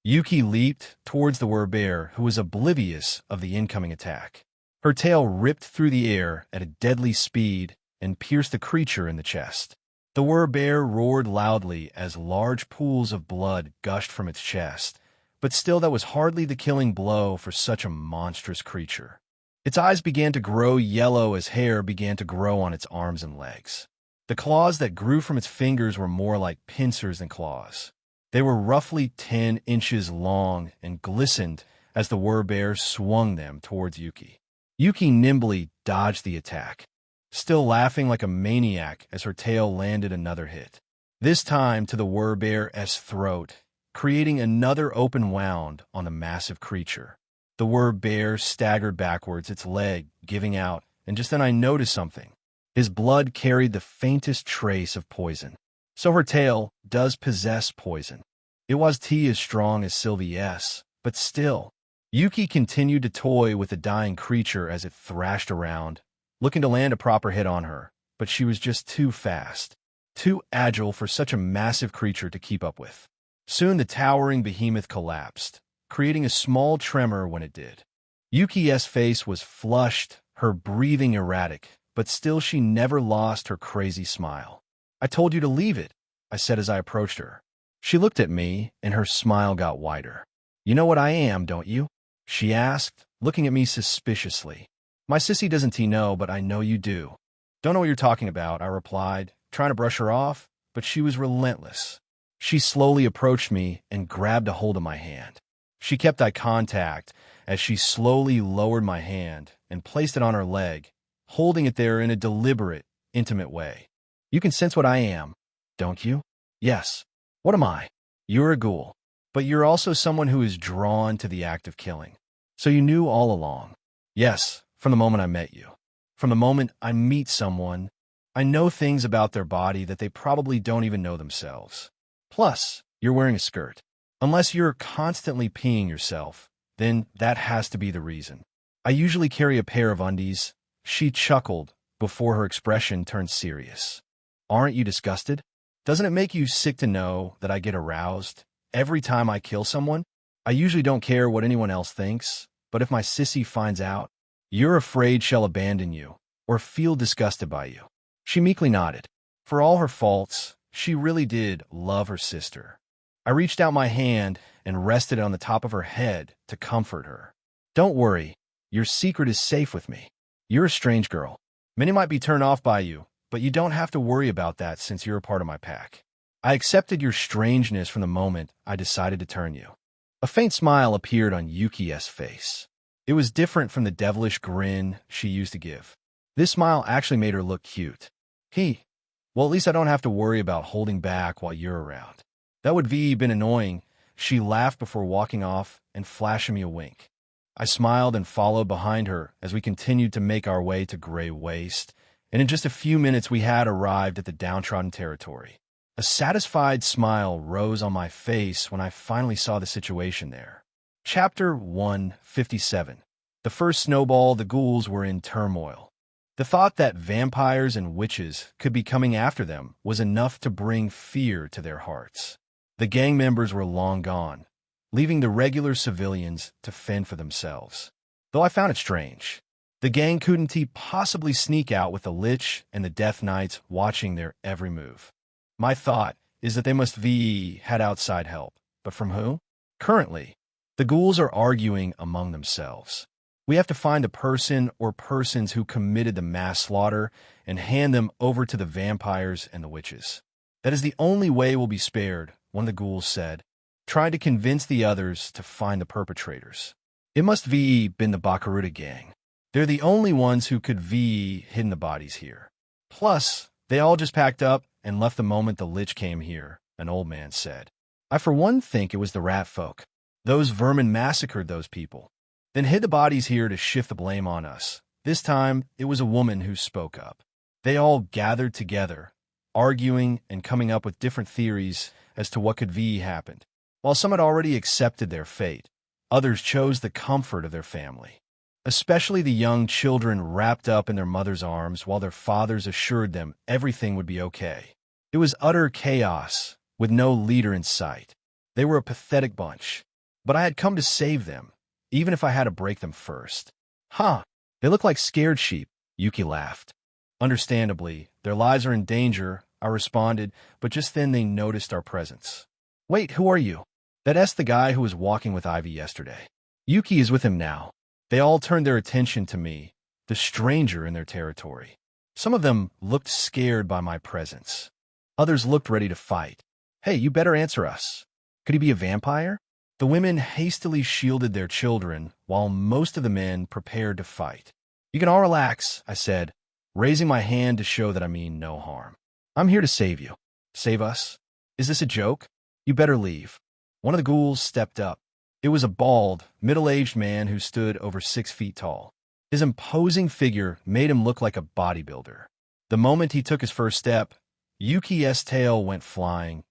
Yuki leaped towards the werbear, who was oblivious of the incoming attack. Her tail ripped through the air at a deadly speed and pierced the creature in the chest. The werbear roared loudly as large pools of blood gushed from its chest, but still that was hardly the killing blow for such a monstrous creature. Its eyes began to grow yellow as hair began to grow on its arms and legs. The claws that grew from its fingers were more like pincers than claws. They were roughly 10 inches long and glistened as the werbear swung them towards Yuki. Yuki nimbly dodged the attack, still laughing like a maniac as her tail landed another hit, this time to the werbear's throat, creating another open wound on the massive creature. The werbear staggered backwards, its leg giving out, and just then I noticed something. His blood carried the faintest trace of poison. So her tail does possess poison. It wasn't as strong as Sylvie's, but still. Yuki continued to toy with the dying creature as it thrashed around, looking to land a proper hit on her, but she was just too fast, too agile for such a massive creature to keep up with. Soon the towering behemoth collapsed, creating a small tremor when it did. Yuki's face was flushed, her breathing erratic, but still she never lost her crazy smile. "I told you to leave it," I said as I approached her. She looked at me, and her smile got wider. "You know what I am, don't you?" she asked, looking at me suspiciously. "My sissy doesn't know, but I know you do." "Don't know what you're talking about," I replied, trying to brush her off, but she was relentless. She slowly approached me and grabbed a hold of my hand. She kept eye contact as she slowly lowered my hand and placed it on her leg, holding it there in a deliberate, intimate way. "You can sense what I am, don't you?" "Yes." "What am I?" "You're a ghoul, but you're also someone who is drawn to the act of killing. So you knew all along." "Yes, from the moment I met you. From the moment I meet someone, I know things about their body that they probably don't even know themselves. Plus, you're wearing a skirt. Unless you're constantly peeing yourself, then that has to be the reason. I usually carry a pair of undies." She chuckled before her expression turned serious. "Aren't you disgusted? Doesn't it make you sick to know that I get aroused every time I kill someone? I usually don't care what anyone else thinks, but if my sissy finds out, you're afraid she'll abandon you or feel disgusted by you." She meekly nodded. For all her faults, she really did love her sister. I reached out my hand and rested it on the top of her head to comfort her. "Don't worry, your secret is safe with me. You're a strange girl. Many might be turned off by you, but you don't have to worry about that since you're a part of my pack. I accepted your strangeness from the moment I decided to turn you." A faint smile appeared on Yuki's face. It was different from the devilish grin she used to give. This smile actually made her look cute. Well, at least I don't have to worry about holding back while you're around." "That would been annoying." She laughed before walking off and flashing me a wink. I smiled and followed behind her as we continued to make our way to Grey Waste, and in just a few minutes we had arrived at the downtrodden territory. A satisfied smile rose on my face when I finally saw the situation there. Chapter 157. The first snowball, the ghouls were in turmoil. The thought that vampires and witches could be coming after them was enough to bring fear to their hearts. The gang members were long gone, leaving the regular civilians to fend for themselves. Though I found it strange. The gang couldn't possibly sneak out with the Lich and the Death Knights watching their every move. My thought is that they must had outside help. But from who? Currently, the ghouls are arguing among themselves. We have to find the person or persons who committed the mass slaughter and hand them over to the vampires and the witches. That is the only way we'll be spared, one of the ghouls said, trying to convince the others to find the perpetrators. It must been the Bakaruta gang. They're the only ones who could hidden the bodies here. Plus, they all just packed up and left the moment the Lich came here, an old man said. I for one think it was the rat folk. Those vermin massacred those people, then hid the bodies here to shift the blame on us. This time, it was a woman who spoke up. They all gathered together, arguing and coming up with different theories as to what could happened. While some had already accepted their fate, others chose the comfort of their family. Especially the young children wrapped up in their mother's arms while their fathers assured them everything would be okay. It was utter chaos, with no leader in sight. They were a pathetic bunch. But I had come to save them, even if I had to break them first. Huh, they look like scared sheep, Yuki laughed. Understandably, their lives are in danger, I responded, but just then they noticed our presence. Wait, who are you? That's the guy who was walking with Ivy yesterday. Yuki is with him now. They all turned their attention to me, the stranger in their territory. Some of them looked scared by my presence. Others looked ready to fight. Hey, you better answer us. Could he be a vampire? The women hastily shielded their children, while most of the men prepared to fight. You can all relax, I said, raising my hand to show that I mean no harm. I'm here to save you. Save us? Is this a joke? You better leave. One of the ghouls stepped up. It was a bald, middle-aged man who stood over 6 feet tall. His imposing figure made him look like a bodybuilder. The moment he took his first step, Yuki's tail went flying,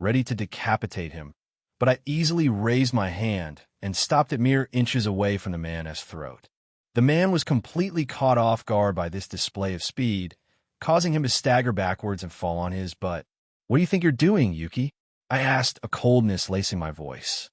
ready to decapitate him, but I easily raised my hand and stopped it mere inches away from the man's throat. The man was completely caught off guard by this display of speed, causing him to stagger backwards and fall on his butt. What do you think you're doing, Yuki? I asked, a coldness lacing my voice.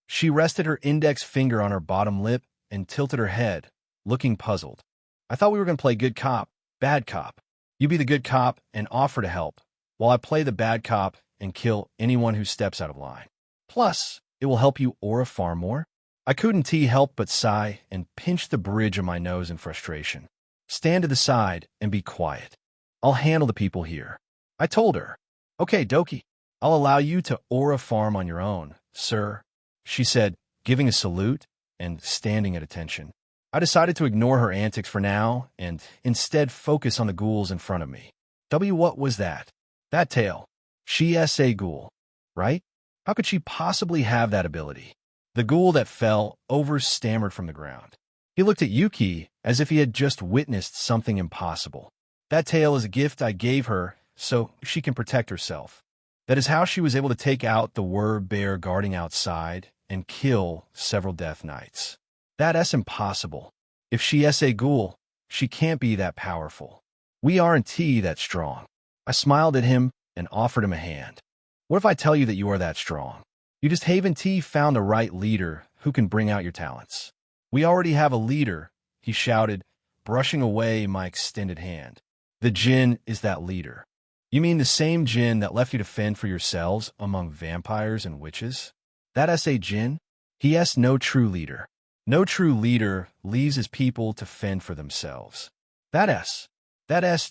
She rested her index finger on her bottom lip and tilted her head, looking puzzled. I thought we were going to play good cop, bad cop. You be the good cop and offer to help, while I play the bad cop and kill anyone who steps out of line. Plus, it will help you aura far more. I couldn't help but sigh and pinch the bridge of my nose in frustration. Stand to the side and be quiet. I'll handle the people here. I told her. Okay, Doki, I'll allow you to aura farm on your own, sir, she said, giving a salute and standing at attention. I decided to ignore her antics for now and instead focus on the ghouls in front of me. What was that? That tail. She's a ghoul, right? How could she possibly have that ability? The ghoul that fell over stammered from the ground. He looked at Yuki as if he had just witnessed something impossible. That tail is a gift I gave her so she can protect herself. That is how she was able to take out the word bear guarding outside and kill several death knights. That's impossible. If she's a ghoul, she can't be that powerful. We aren't that strong. I smiled at him and offered him a hand. What if I tell you that you are that strong? You just haven't found the right leader who can bring out your talents. We already have a leader, he shouted, brushing away my extended hand. The Jinn is that leader. You mean the same Jinn that left you to fend for yourselves among vampires and witches? That's a Jinn? He has no true leader. No true leader leaves his people to fend for themselves. That's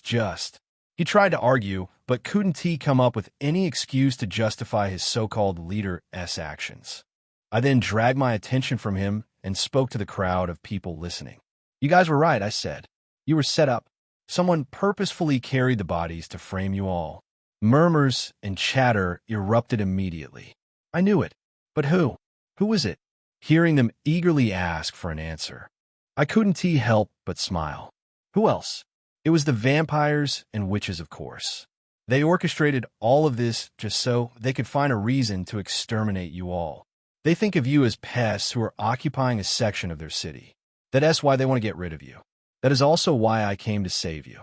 just. He tried to argue, but couldn't come up with any excuse to justify his so-called leader's actions. I then dragged my attention from him and spoke to the crowd of people listening. You guys were right, I said. You were set up. Someone purposefully carried the bodies to frame you all. Murmurs and chatter erupted immediately. I knew it. But who? Who was it? Hearing them eagerly ask for an answer. I couldn't help but smile. Who else? It was the vampires and witches, of course. They orchestrated all of this just so they could find a reason to exterminate you all. They think of you as pests who are occupying a section of their city. That's why they want to get rid of you. That is also why I came to save you.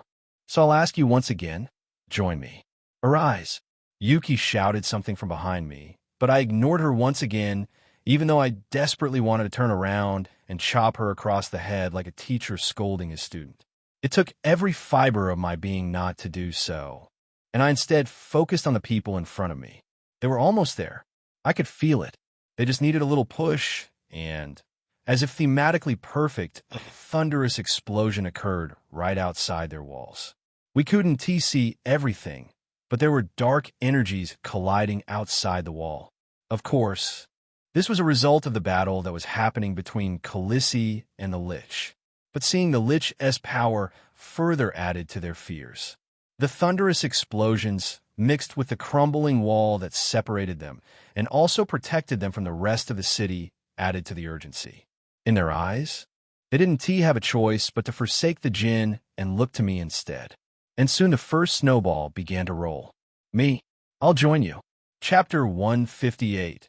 So I'll ask you once again, join me. Arise. Yuki shouted something from behind me, but I ignored her once again, even though I desperately wanted to turn around and chop her across the head like a teacher scolding his student. It took every fiber of my being not to do so, and I instead focused on the people in front of me. They were almost there. I could feel it. They just needed a little push, and, as if thematically perfect, a thunderous explosion occurred right outside their walls. We couldn't see everything, but there were dark energies colliding outside the wall. Of course, this was a result of the battle that was happening between Khaleesi and the Lich, but seeing the Lich's power further added to their fears. The thunderous explosions mixed with the crumbling wall that separated them and also protected them from the rest of the city added to the urgency. In their eyes, they didn't have a choice but to forsake the Jinn and look to me instead. And soon the first snowball began to roll. Me, I'll join you. Chapter 158.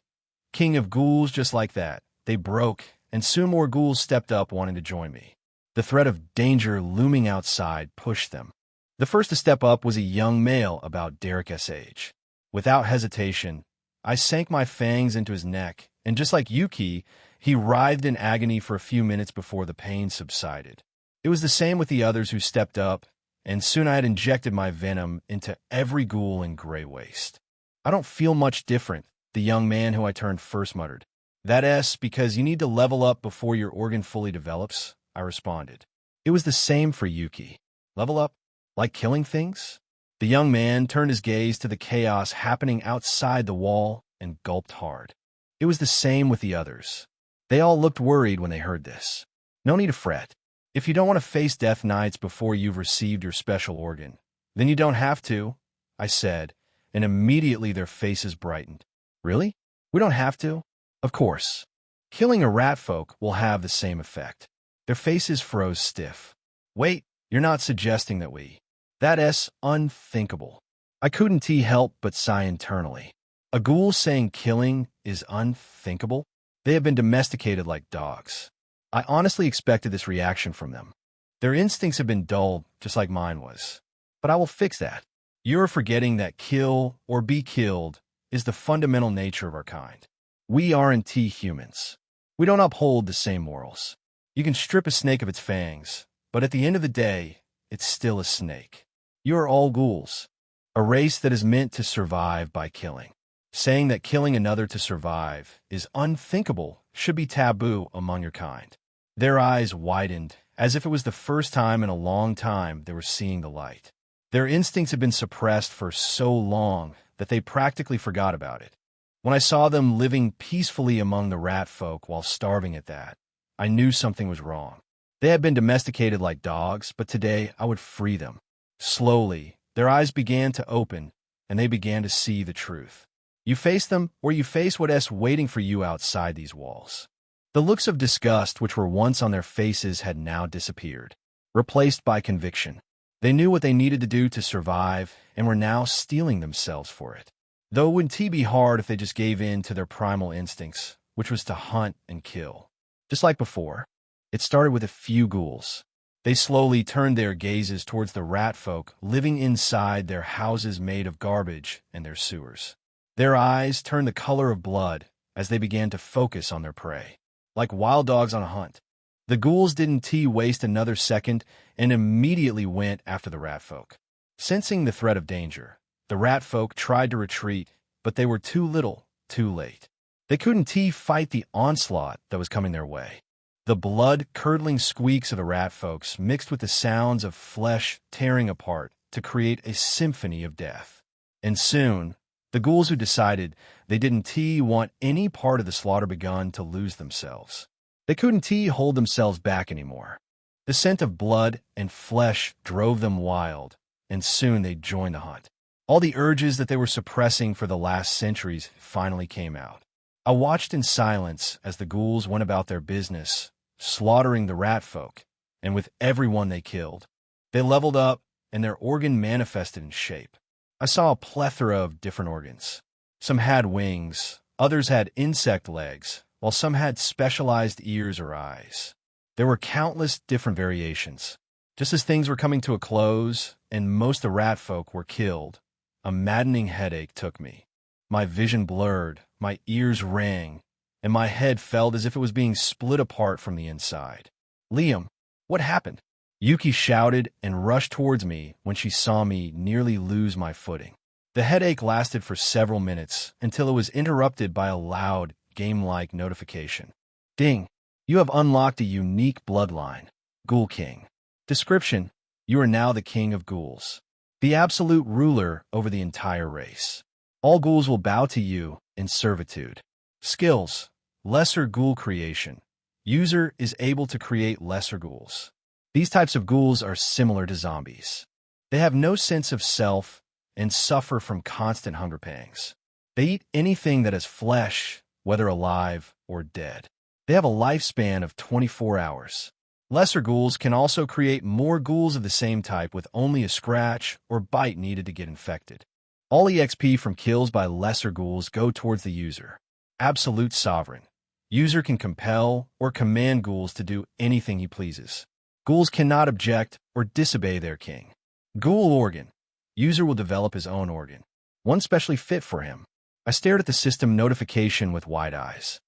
King of ghouls. Just like that, they broke, and soon more ghouls stepped up wanting to join me. The threat of danger looming outside pushed them. The first to step up was a young male about Derek's age. Without hesitation, I sank my fangs into his neck and just like Yuki, he writhed in agony for a few minutes before the pain subsided. It was the same with the others who stepped up, and soon I had injected my venom into every ghoul in Grey Waste. "I don't feel much different," the young man who I turned first muttered. "That's because you need to level up before your organ fully develops," I responded. It was the same for Yuki. Level up? Like killing things? The young man turned his gaze to the chaos happening outside the wall and gulped hard. It was the same with the others. They all looked worried when they heard this. "No need to fret. If you don't want to face Death Knights before you've received your special organ, then you don't have to," I said, and immediately their faces brightened. "Really? We don't have to?" "Of course. Killing a rat folk will have the same effect." Their faces froze stiff. "Wait, you're not suggesting that we—" "That's unthinkable." I couldn't help but sigh internally. A ghoul saying killing is unthinkable? They have been domesticated like dogs. I honestly expected this reaction from them. Their instincts have been dulled, just like mine was. But I will fix that. You're forgetting that kill or be killed is the fundamental nature of our kind. We aren't humans. We don't uphold the same morals. You can strip a snake of its fangs, but at the end of the day, it's still a snake. You are all ghouls, a race that is meant to survive by killing. Saying that killing another to survive is unthinkable should be taboo among your kind. Their eyes widened, as if it was the first time in a long time they were seeing the light. Their instincts had been suppressed for so long that they practically forgot about it. When I saw them living peacefully among the rat folk while starving at that, I knew something was wrong. They had been domesticated like dogs, but today I would free them. Slowly, their eyes began to open, and they began to see the truth. You face them, or you face what's waiting for you outside these walls. The looks of disgust which were once on their faces had now disappeared, replaced by conviction. They knew what they needed to do to survive, and were now steeling themselves for it. Though it wouldn't be hard if they just gave in to their primal instincts, which was to hunt and kill. Just like before, it started with a few ghouls. They slowly turned their gazes towards the rat folk living inside their houses made of garbage and their sewers. Their eyes turned the color of blood as they began to focus on their prey. Like wild dogs on a hunt, the ghouls didn't waste another second and immediately went after the rat folk. Sensing the threat of danger, the rat folk tried to retreat, but they were too little, too late. They couldn't fight the onslaught that was coming their way. The blood-curdling squeaks of the rat folks mixed with the sounds of flesh tearing apart to create a symphony of death. And soon, the ghouls who decided they didn't want any part of the slaughter begun to lose themselves. They couldn't hold themselves back anymore. The scent of blood and flesh drove them wild, and soon they joined the hunt. All the urges that they were suppressing for the last centuries finally came out. I watched in silence as the ghouls went about their business, slaughtering the rat folk, and with everyone they killed. They leveled up, and their organ manifested in shape. I saw a plethora of different organs. Some had wings, others had insect legs, while some had specialized ears or eyes. There were countless different variations. Just as things were coming to a close, and most of the rat folk were killed, a maddening headache took me. My vision blurred, my ears rang, and my head felt as if it was being split apart from the inside. "Liam, what happened?" Yuki shouted and rushed towards me when she saw me nearly lose my footing. The headache lasted for several minutes until it was interrupted by a loud, game-like notification. "Ding! You have unlocked a unique bloodline, Ghoul King. Description: you are now the king of ghouls, the absolute ruler over the entire race. All ghouls will bow to you in servitude." Skills: lesser ghoul creation. User is able to create lesser ghouls. These types of ghouls are similar to zombies. They have no sense of self and suffer from constant hunger pangs. They eat anything that is flesh, whether alive or dead. They have a lifespan of 24 hours. Lesser ghouls can also create more ghouls of the same type with only a scratch or bite needed to get infected. All EXP from kills by lesser ghouls go towards the user. Absolute sovereign. User can compel or command ghouls to do anything he pleases. Ghouls cannot object or disobey their king. Ghoul organ. User will develop his own organ, one specially fit for him. I stared at the system notification with wide eyes.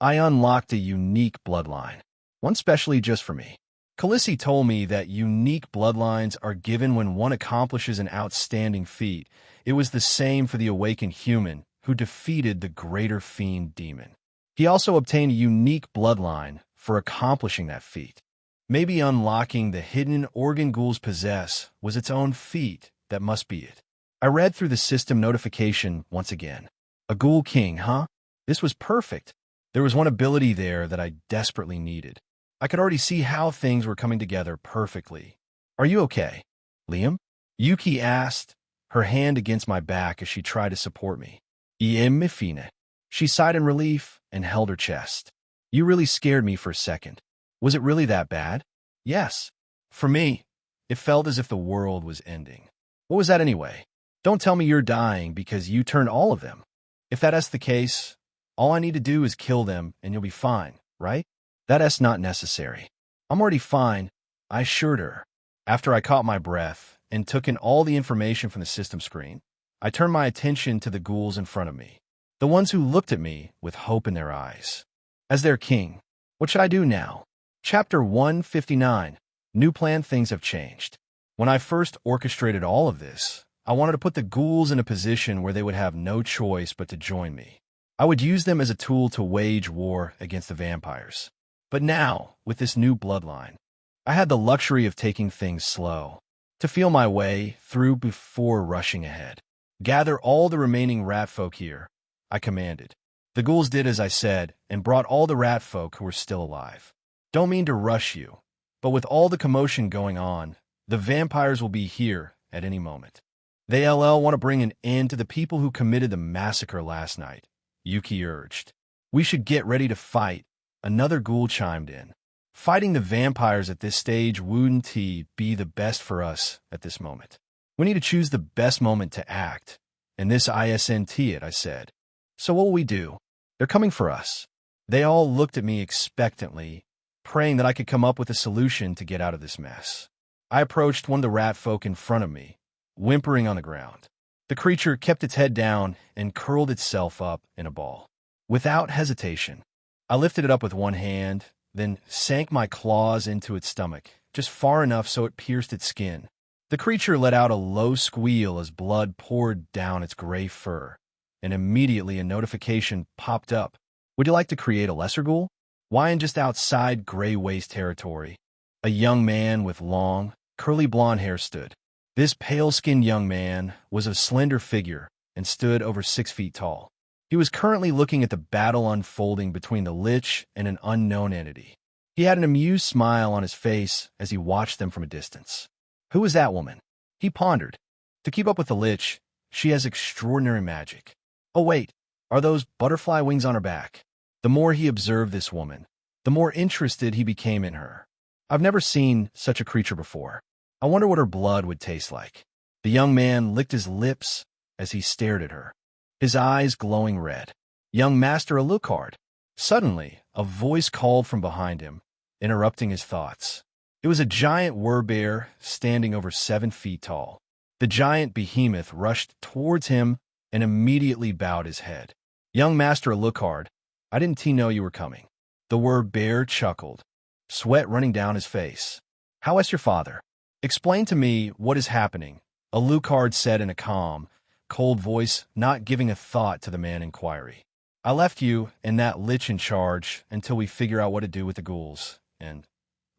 I unlocked a unique bloodline, one specially just for me. Khaleesi told me that unique bloodlines are given when one accomplishes an outstanding feat. It was the same for the awakened human who defeated the greater fiend demon. He also obtained a unique bloodline for accomplishing that feat. Maybe unlocking the hidden organ ghouls possess was its own feat. That must be it. I read through the system notification once again. A ghoul king, huh? This was perfect. There was one ability there that I desperately needed. I could already see how things were coming together perfectly. Are you okay, Liam? Yuki asked, her hand against my back as she tried to support me. Iem fine. She sighed in relief and held her chest. You really scared me for a second. Was it really that bad? Yes. For me, it felt as if the world was ending. What was that anyway? Don't tell me you're dying because you turned all of them. If that's the case, all I need to do is kill them and you'll be fine, right? That's not necessary. I'm already fine, I assured her. After I caught my breath and took in all the information from the system screen, I turned my attention to the ghouls in front of me, the ones who looked at me with hope in their eyes. As their king, what should I do now? Chapter 159. New plan. Things have changed. When I first orchestrated all of this, I wanted to put the ghouls in a position where they would have no choice but to join me. I would use them as a tool to wage war against the vampires. But now, with this new bloodline, I had the luxury of taking things slow, to feel my way through before rushing ahead. Gather all the remaining rat folk here, I commanded. The ghouls did as I said and brought all the rat folk who were still alive. Don't mean to rush you, but with all the commotion going on, the vampires will be here at any moment. They want to bring an end to the people who committed the massacre last night, Yuki urged. We should get ready to fight, another ghoul chimed in. Fighting the vampires at this stage wouldn't be the best for us at this moment. We need to choose the best moment to act, and this isn't it, I said. So what will we do? They're coming for us. They all looked at me expectantly, praying that I could come up with a solution to get out of this mess. I approached one of the rat folk in front of me, whimpering on the ground. The creature kept its head down and curled itself up in a ball. Without hesitation, I lifted it up with one hand, then sank my claws into its stomach, just far enough so it pierced its skin. The creature let out a low squeal as blood poured down its gray fur, and immediately a notification popped up. Would you like to create a lesser ghoul? Wying just outside Gray Waste territory. A young man with long, curly blonde hair stood. This pale-skinned young man was a slender figure and stood over 6 feet tall. He was currently looking at the battle unfolding between the Lich and an unknown entity. He had an amused smile on his face as he watched them from a distance. Who is that woman? He pondered. To keep up with the Lich, she has extraordinary magic. Oh wait, are those butterfly wings on her back? The more he observed this woman, the more interested he became in her. I've never seen such a creature before. I wonder what her blood would taste like. The young man licked his lips as he stared at her, his eyes glowing red. Young Master Alucard. Suddenly, a voice called from behind him, interrupting his thoughts. It was a giant werbear standing over 7 feet tall. The giant behemoth rushed towards him and immediately bowed his head. Young Master Alucard, I didn't know you were coming. The werbear chuckled, sweat running down his face. How is your father? Explain to me what is happening, Alucard said in a calm, cold voice, not giving a thought to the man's inquiry. I left you and that Lich in charge until we figure out what to do with the ghouls, and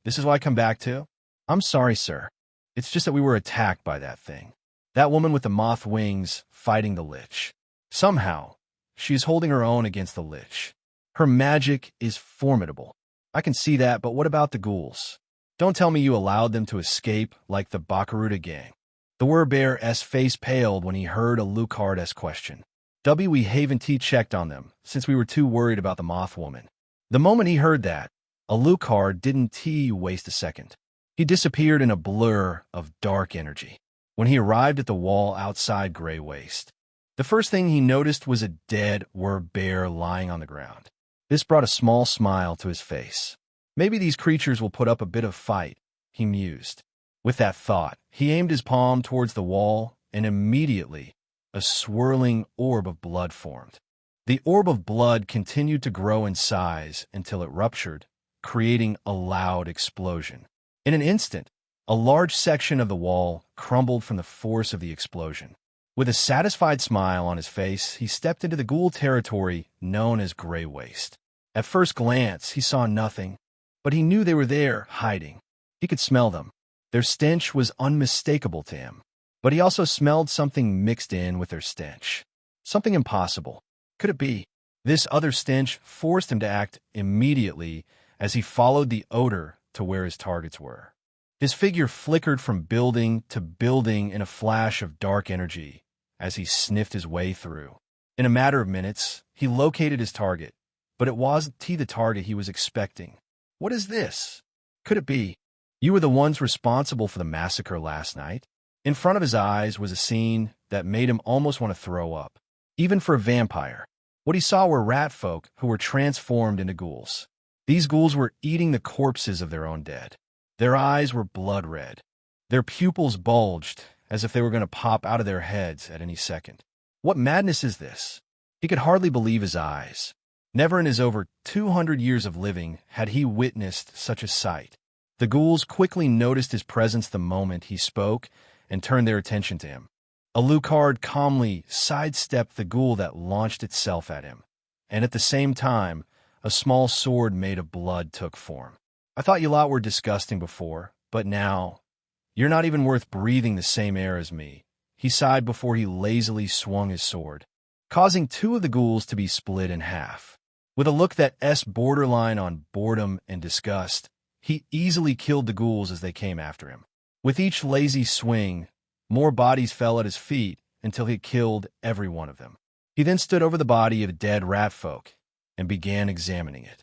this is what I come back to? I'm sorry, sir. It's just that we were attacked by that thing. That woman with the moth wings fighting the Lich. Somehow, she is holding her own against the Lich. Her magic is formidable. I can see that, but what about the ghouls? Don't tell me you allowed them to escape like the Bakaruda gang. The werbear's face paled when he heard Alucard's question. We haven't checked on them, since we were too worried about the moth woman. The moment he heard that, Alucard didn't waste a second. He disappeared in a blur of dark energy. When he arrived at the wall outside Grey Waste, the first thing he noticed was a dead werbear lying on the ground. This brought a small smile to his face. Maybe these creatures will put up a bit of fight, he mused. With that thought, he aimed his palm towards the wall, and immediately, a swirling orb of blood formed. The orb of blood continued to grow in size until it ruptured, creating a loud explosion. In an instant, a large section of the wall crumbled from the force of the explosion. With a satisfied smile on his face, he stepped into the ghoul territory known as Grey Waste. At first glance, he saw nothing, but he knew they were there, hiding. He could smell them. Their stench was unmistakable to him, but he also smelled something mixed in with their stench. Something impossible. Could it be? This other stench forced him to act immediately as he followed the odor to where his targets were. His figure flickered from building to building in a flash of dark energy as he sniffed his way through. In a matter of minutes, he located his target, but it wasn't the target he was expecting. What is this? Could it be? You were the ones responsible for the massacre last night? In front of his eyes was a scene that made him almost want to throw up. Even for a vampire, what he saw were rat folk who were transformed into ghouls. These ghouls were eating the corpses of their own dead. Their eyes were blood red. Their pupils bulged as if they were going to pop out of their heads at any second. What madness is this? He could hardly believe his eyes. Never in his over 200 years of living had he witnessed such a sight. The ghouls quickly noticed his presence the moment he spoke and turned their attention to him. Alucard calmly sidestepped the ghoul that launched itself at him, and at the same time, a small sword made of blood took form. I thought you lot were disgusting before, but now, you're not even worth breathing the same air as me. He sighed before he lazily swung his sword, causing two of the ghouls to be split in half. With a look that's borderline on boredom and disgust, he easily killed the ghouls as they came after him. With each lazy swing, more bodies fell at his feet until he killed every one of them. He then stood over the body of a dead rat folk and began examining it.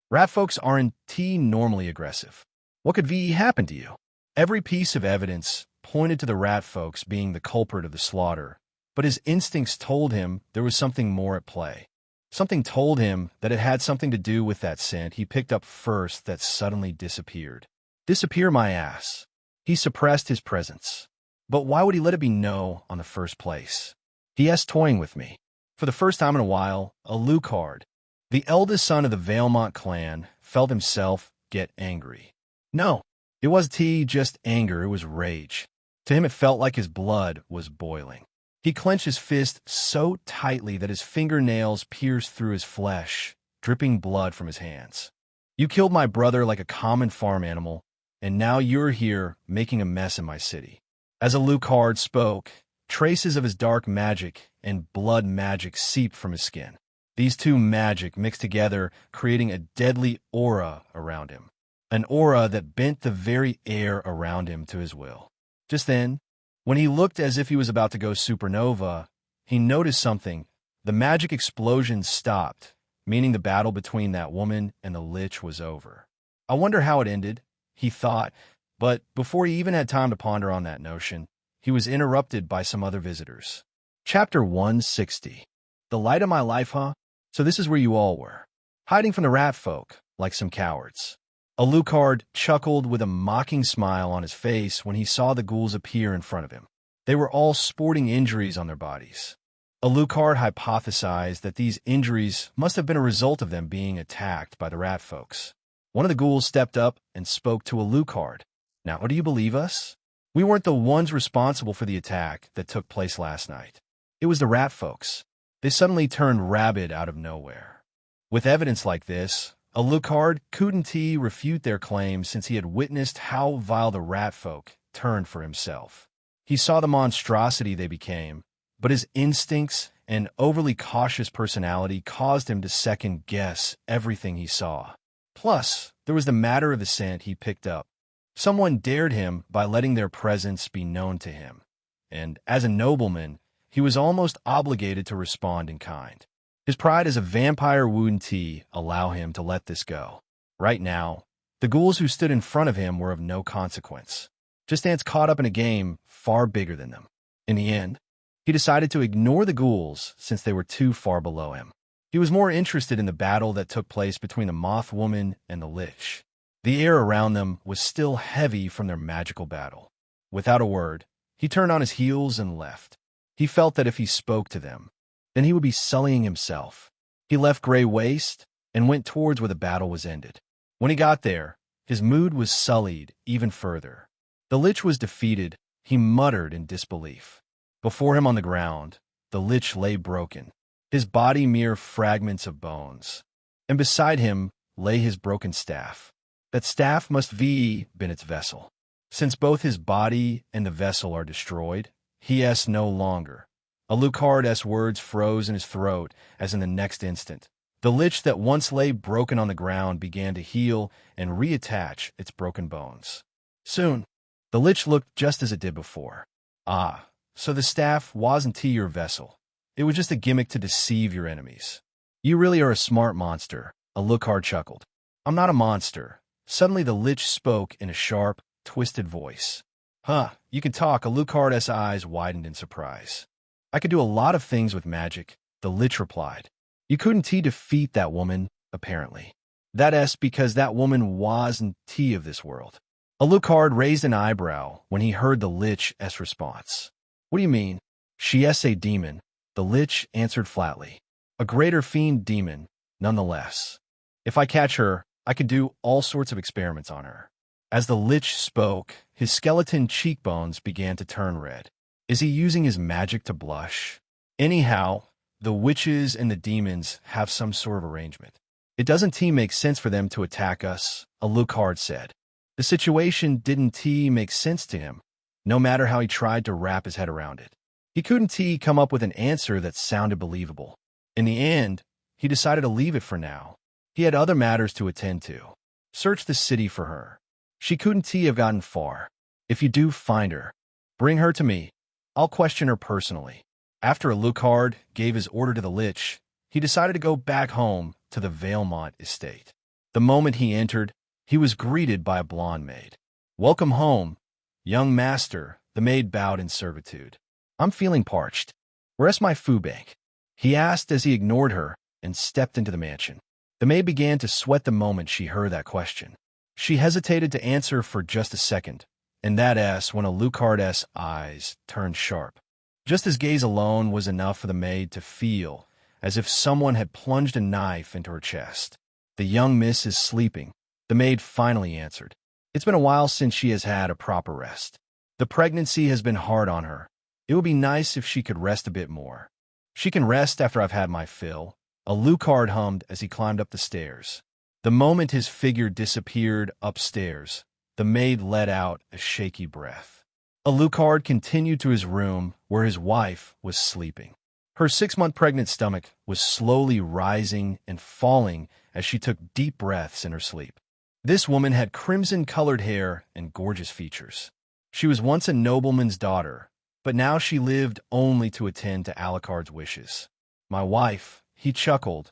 Rat folks aren't normally aggressive. What could happen to you? Every piece of evidence pointed to the rat folks being the culprit of the slaughter, but his instincts told him there was something more at play. Something told him that it had something to do with that scent he picked up first that suddenly disappeared. Disappear my ass. He suppressed his presence. But why would he let it be known on the first place? He is toying with me. For the first time in a while, Alucard, the eldest son of the Valemont clan, felt himself get angry. No, it wasn't just anger, it was rage. To him it felt like his blood was boiling. He clenched his fist so tightly that his fingernails pierced through his flesh, dripping blood from his hands. You killed my brother like a common farm animal, and now you're here making a mess in my city. As Alucard spoke, traces of his dark magic and blood magic seeped from his skin. These two magic mixed together, creating a deadly aura around him. An aura that bent the very air around him to his will. Just then, when he looked as if he was about to go supernova, he noticed something. The magic explosion stopped, meaning the battle between that woman and the Lich was over. I wonder how it ended, he thought, but before he even had time to ponder on that notion, he was interrupted by some other visitors. Chapter 160. The light of my life, huh? So this is where you all were. Hiding from the rat folk, like some cowards. Alucard chuckled with a mocking smile on his face when he saw the ghouls appear in front of him. They were all sporting injuries on their bodies. Alucard hypothesized that these injuries must have been a result of them being attacked by the rat folks. One of the ghouls stepped up and spoke to Alucard. Now, do you believe us? We weren't the ones responsible for the attack that took place last night. It was the rat folks. They suddenly turned rabid out of nowhere. With evidence like this, Alucard couldn't refute their claims since he had witnessed how vile the rat folk turned for himself. He saw the monstrosity they became, but his instincts and overly cautious personality caused him to second-guess everything he saw. Plus, there was the matter of the scent he picked up. Someone dared him by letting their presence be known to him, and as a nobleman, he was almost obligated to respond in kind. His pride as a vampire wouldn't allow him to let this go. Right now, the ghouls who stood in front of him were of no consequence, just ants caught up in a game far bigger than them. In the end, he decided to ignore the ghouls since they were too far below him. He was more interested in the battle that took place between the Moth Woman and the Lich. The air around them was still heavy from their magical battle. Without a word, he turned on his heels and left. He felt that if he spoke to them, then he would be sullying himself. He left Grey Waste and went towards where the battle was ended. When he got there, his mood was sullied even further. The Lich was defeated, he muttered in disbelief. Before him on the ground, the Lich lay broken, his body mere fragments of bones. And beside him lay his broken staff. That staff must have been its vessel. Since both his body and the vessel are destroyed, he is no longer. Alucard's words froze in his throat as in the next instant, the Lich that once lay broken on the ground began to heal and reattach its broken bones. Soon, the Lich looked just as it did before. Ah, so the staff wasn't your vessel. It was just a gimmick to deceive your enemies. You really are a smart monster, Alucard chuckled. I'm not a monster. Suddenly the Lich spoke in a sharp, twisted voice. Huh, you can talk. Alucard's eyes widened in surprise. I could do a lot of things with magic, the Lich replied. You couldn't defeat that woman, apparently. That's because that woman wasn't of this world. Alucard raised an eyebrow when he heard the Lich's response. What do you mean? She is a demon, the Lich answered flatly. A greater fiend demon, nonetheless. If I catch her, I could do all sorts of experiments on her. As the Lich spoke, his skeleton cheekbones began to turn red. Is he using his magic to blush? Anyhow, the witches and the demons have some sort of arrangement. It doesn't make sense for them to attack us, Alucard said. The situation didn't make sense to him, no matter how he tried to wrap his head around it. He couldn't come up with an answer that sounded believable. In the end, he decided to leave it for now. He had other matters to attend to. Search the city for her. She couldn't have gotten far. If you do find her, bring her to me. I'll question her personally. After Alucard gave his order to the Lich, he decided to go back home to the Valemont estate. The moment he entered, he was greeted by a blonde maid. Welcome home, young master, the maid bowed in servitude. I'm feeling parched. Where's my food bank? He asked as he ignored her and stepped into the mansion. The maid began to sweat the moment she heard that question. She hesitated to answer for just a second, and that's when Alucard's eyes turned sharp. Just his gaze alone was enough for the maid to feel as if someone had plunged a knife into her chest. The young miss is sleeping, the maid finally answered. It's been a while since she has had a proper rest. The pregnancy has been hard on her. It would be nice if she could rest a bit more. She can rest after I've had my fill, Alucard hummed as he climbed up the stairs. The moment his figure disappeared upstairs, the maid let out a shaky breath. Alucard continued to his room where his wife was sleeping. Her 6-month pregnant stomach was slowly rising and falling as she took deep breaths in her sleep. This woman had crimson-colored hair and gorgeous features. She was once a nobleman's daughter, but now she lived only to attend to Alucard's wishes. My wife, he chuckled,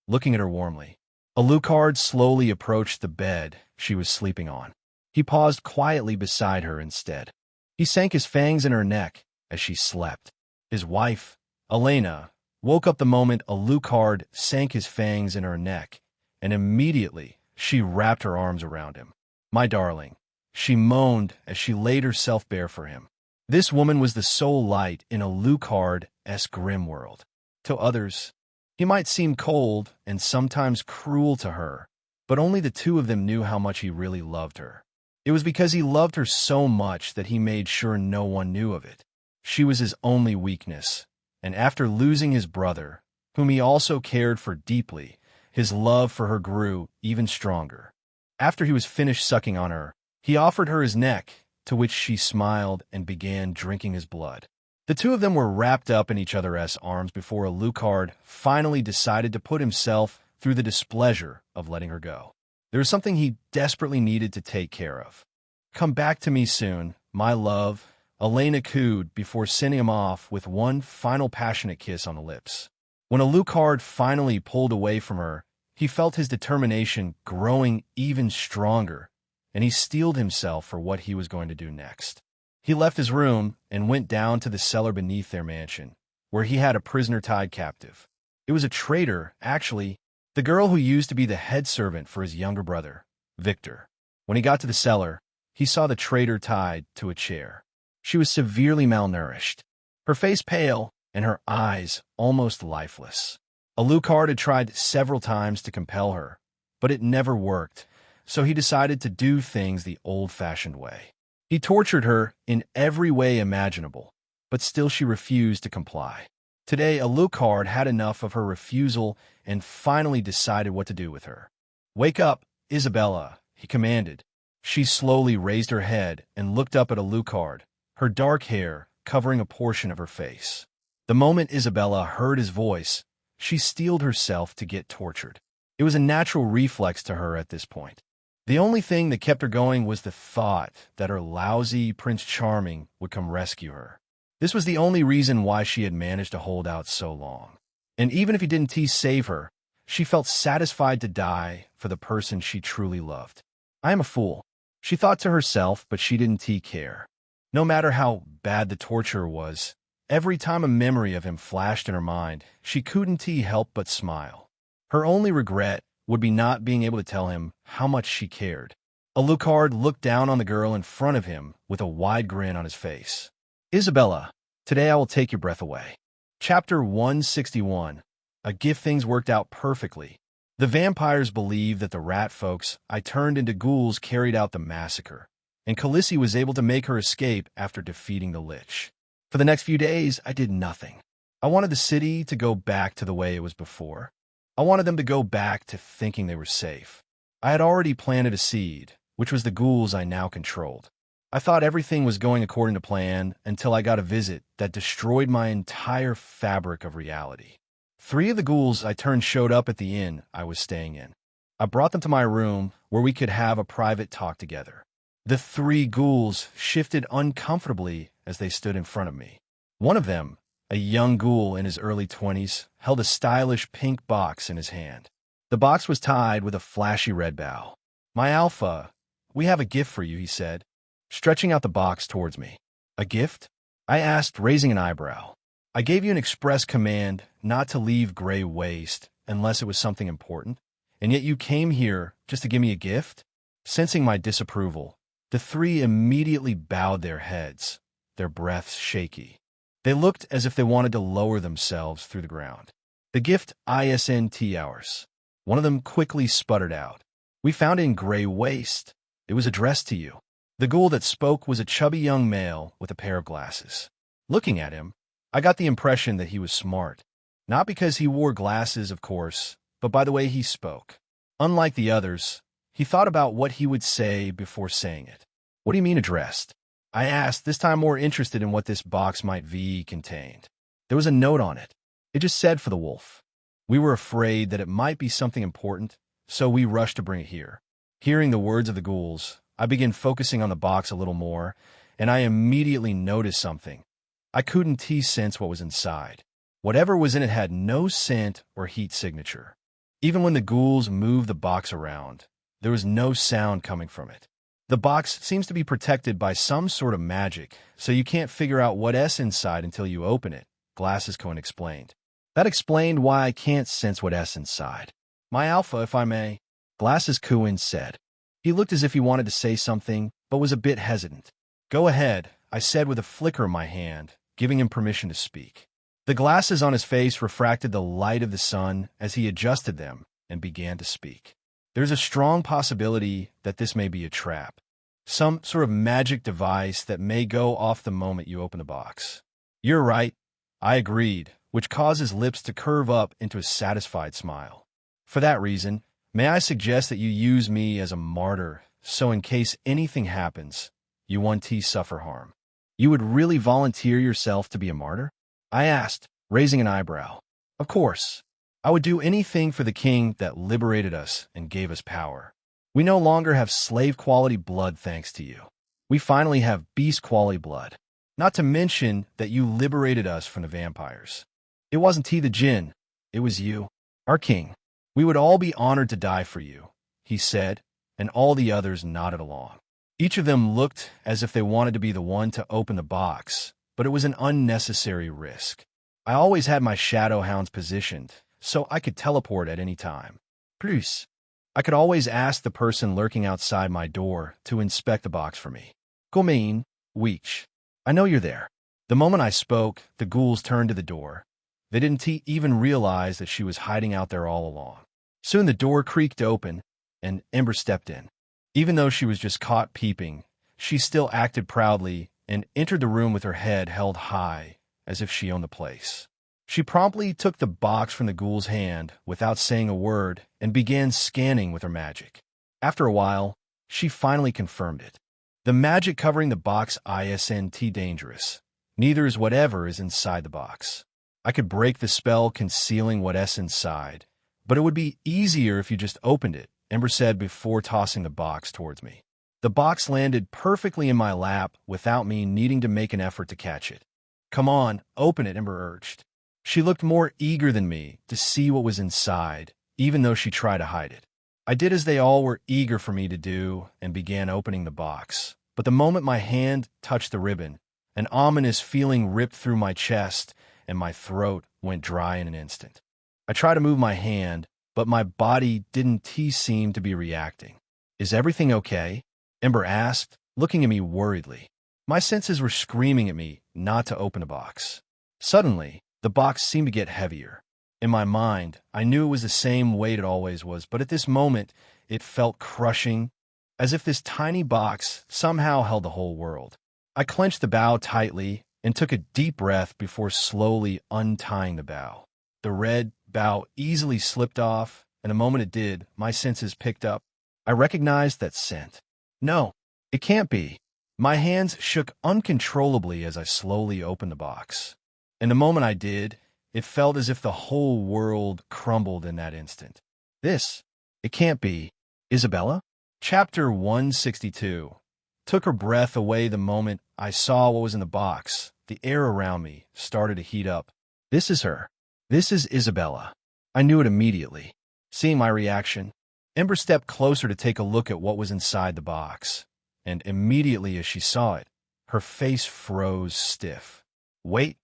looking at her warmly. Alucard slowly approached the bed she was sleeping on. He paused quietly beside her instead. He sank his fangs in her neck as she slept. His wife, Elena, woke up the moment Alucard sank his fangs in her neck, and immediately she wrapped her arms around him. My darling, she moaned as she laid herself bare for him. This woman was the sole light in Alucard's grim world. To others, he might seem cold and sometimes cruel to her, but only the two of them knew how much he really loved her. It was because he loved her so much that he made sure no one knew of it. She was his only weakness, and after losing his brother, whom he also cared for deeply, his love for her grew even stronger. After he was finished sucking on her, he offered her his neck, to which she smiled and began drinking his blood. The two of them were wrapped up in each other's arms before Alucard finally decided to put himself through the displeasure of letting her go. There was something he desperately needed to take care of. Come back to me soon, my love, Elena cooed before sending him off with one final passionate kiss on the lips. When Alucard finally pulled away from her, he felt his determination growing even stronger, and he steeled himself for what he was going to do next. He left his room and went down to the cellar beneath their mansion, where he had a prisoner tied captive. It was a traitor, actually, the girl who used to be the head servant for his younger brother, Victor. When he got to the cellar, he saw the traitor tied to a chair. She was severely malnourished, her face pale and her eyes almost lifeless. Alucard had tried several times to compel her, but it never worked, so he decided to do things the old-fashioned way. He tortured her in every way imaginable, but still she refused to comply. Today, Alucard had enough of her refusal and finally decided what to do with her. "Wake up, Isabella," he commanded. She slowly raised her head and looked up at Alucard, her dark hair covering a portion of her face. The moment Isabella heard his voice, she steeled herself to get tortured. It was a natural reflex to her at this point. The only thing that kept her going was the thought that her lousy Prince Charming would come rescue her. This was the only reason why she had managed to hold out so long. And even if he didn't save her, she felt satisfied to die for the person she truly loved. "I am a fool," she thought to herself, but she didn't care. No matter how bad the torture was, every time a memory of him flashed in her mind, she couldn't help but smile. Her only regret would be not being able to tell him how much she cared. Alucard looked down on the girl in front of him with a wide grin on his face. "Isabella, today I will take your breath away." Chapter 161. A gift. Things worked out perfectly. The vampires believed that the rat folks I turned into ghouls carried out the massacre, and Khaleesi was able to make her escape after defeating the Lich. For the next few days, I did nothing. I wanted the city to go back to the way it was before. I wanted them to go back to thinking they were safe. I had already planted a seed, which was the ghouls I now controlled. I thought everything was going according to plan until I got a visit that destroyed my entire fabric of reality. 3 of the ghouls I turned showed up at the inn I was staying in. I brought them to my room where we could have a private talk together. The 3 ghouls shifted uncomfortably as they stood in front of me. One of them, a young ghoul in his early 20s, held a stylish pink box in his hand. The box was tied with a flashy red bow. "My Alpha, we have a gift for you," he said, stretching out the box towards me. "A gift?" I asked, raising an eyebrow. "I gave you an express command not to leave Grey Waste unless it was something important, and yet you came here just to give me a gift?" Sensing my disapproval, the 3 immediately bowed their heads, their breaths shaky. They looked as if they wanted to lower themselves through the ground. "The gift isn't ours." One of them quickly sputtered out. "We found it in Grey Waste. It was addressed to you." The ghoul that spoke was a chubby young male with a pair of glasses. Looking at him, I got the impression that he was smart. Not because he wore glasses, of course, but by the way he spoke. Unlike the others, he thought about what he would say before saying it. "What do you mean addressed?" I asked, this time more interested in what this box might be contained. There was a note on it. It just said for the wolf. We were afraid that it might be something important, so we rushed to bring it here. Hearing the words of the ghouls, I began focusing on the box a little more, and I immediately noticed something. I couldn't sense what was inside. Whatever was in it had no scent or heat signature. Even when the ghouls moved the box around, there was no sound coming from it. The box seems to be protected by some sort of magic, so you can't figure out what's inside until you open it, Glasses Cohen explained. That explained why I can't sense what's inside. "My Alpha, if I may," Glasses Cohen said. He looked as if he wanted to say something, but was a bit hesitant. "Go ahead," I said with a flicker in my hand, giving him permission to speak. The glasses on his face refracted the light of the sun as he adjusted them and began to speak. "There's a strong possibility that this may be a trap. Some sort of magic device that may go off the moment you open the box." "You're right," I agreed, which caused his lips to curve up into a satisfied smile. "For that reason, may I suggest that you use me as a martyr, so in case anything happens, you won't suffer harm." "You would really volunteer yourself to be a martyr?" I asked, raising an eyebrow. "Of course. I would do anything for the king that liberated us and gave us power. We no longer have slave-quality blood thanks to you. We finally have beast-quality blood. Not to mention that you liberated us from the vampires. It wasn't the Jinn, it was you, our king. We would all be honored to die for you," he said, and all the others nodded along. Each of them looked as if they wanted to be the one to open the box, but it was an unnecessary risk. I always had my shadow hounds positioned, so I could teleport at any time. Plus, I could always ask the person lurking outside my door to inspect the box for me. "Come in, Weech. I know you're there." The moment I spoke, the ghouls turned to the door. They didn't even realize that she was hiding out there all along. Soon the door creaked open, and Ember stepped in. Even though she was just caught peeping, she still acted proudly and entered the room with her head held high, as if she owned the place. She promptly took the box from the ghoul's hand without saying a word and began scanning with her magic. After a while, she finally confirmed it. The magic covering the box isn't dangerous. Neither is whatever is inside the box. I could break the spell concealing what's inside, but it would be easier if you just opened it, Ember said before tossing the box towards me. The box landed perfectly in my lap without me needing to make an effort to catch it. Come on, open it, Ember urged. She looked more eager than me to see what was inside, even though she tried to hide it. I did as they all were eager for me to do and began opening the box. But the moment my hand touched the ribbon, an ominous feeling ripped through my chest and my throat went dry in an instant. I tried to move my hand, but my body didn't seem to be reacting. Is everything okay? Ember asked, looking at me worriedly. My senses were screaming at me not to open the box. Suddenly, the box seemed to get heavier. In my mind, I knew it was the same weight it always was, but at this moment, it felt crushing, as if this tiny box somehow held the whole world. I clenched the bow tightly and took a deep breath before slowly untying the bow. The red bow easily slipped off, and the moment it did, my senses picked up. I recognized that scent. No, it can't be. My hands shook uncontrollably as I slowly opened the box. And the moment I did, it felt as if the whole world crumbled in that instant. It can't be. Isabella? Chapter 162. Took her breath away the moment I saw what was in the box. The air around me started to heat up. This is her. This is Isabella. I knew it immediately. Seeing my reaction, Ember stepped closer to take a look at what was inside the box. And immediately as she saw it, her face froze stiff. Wait,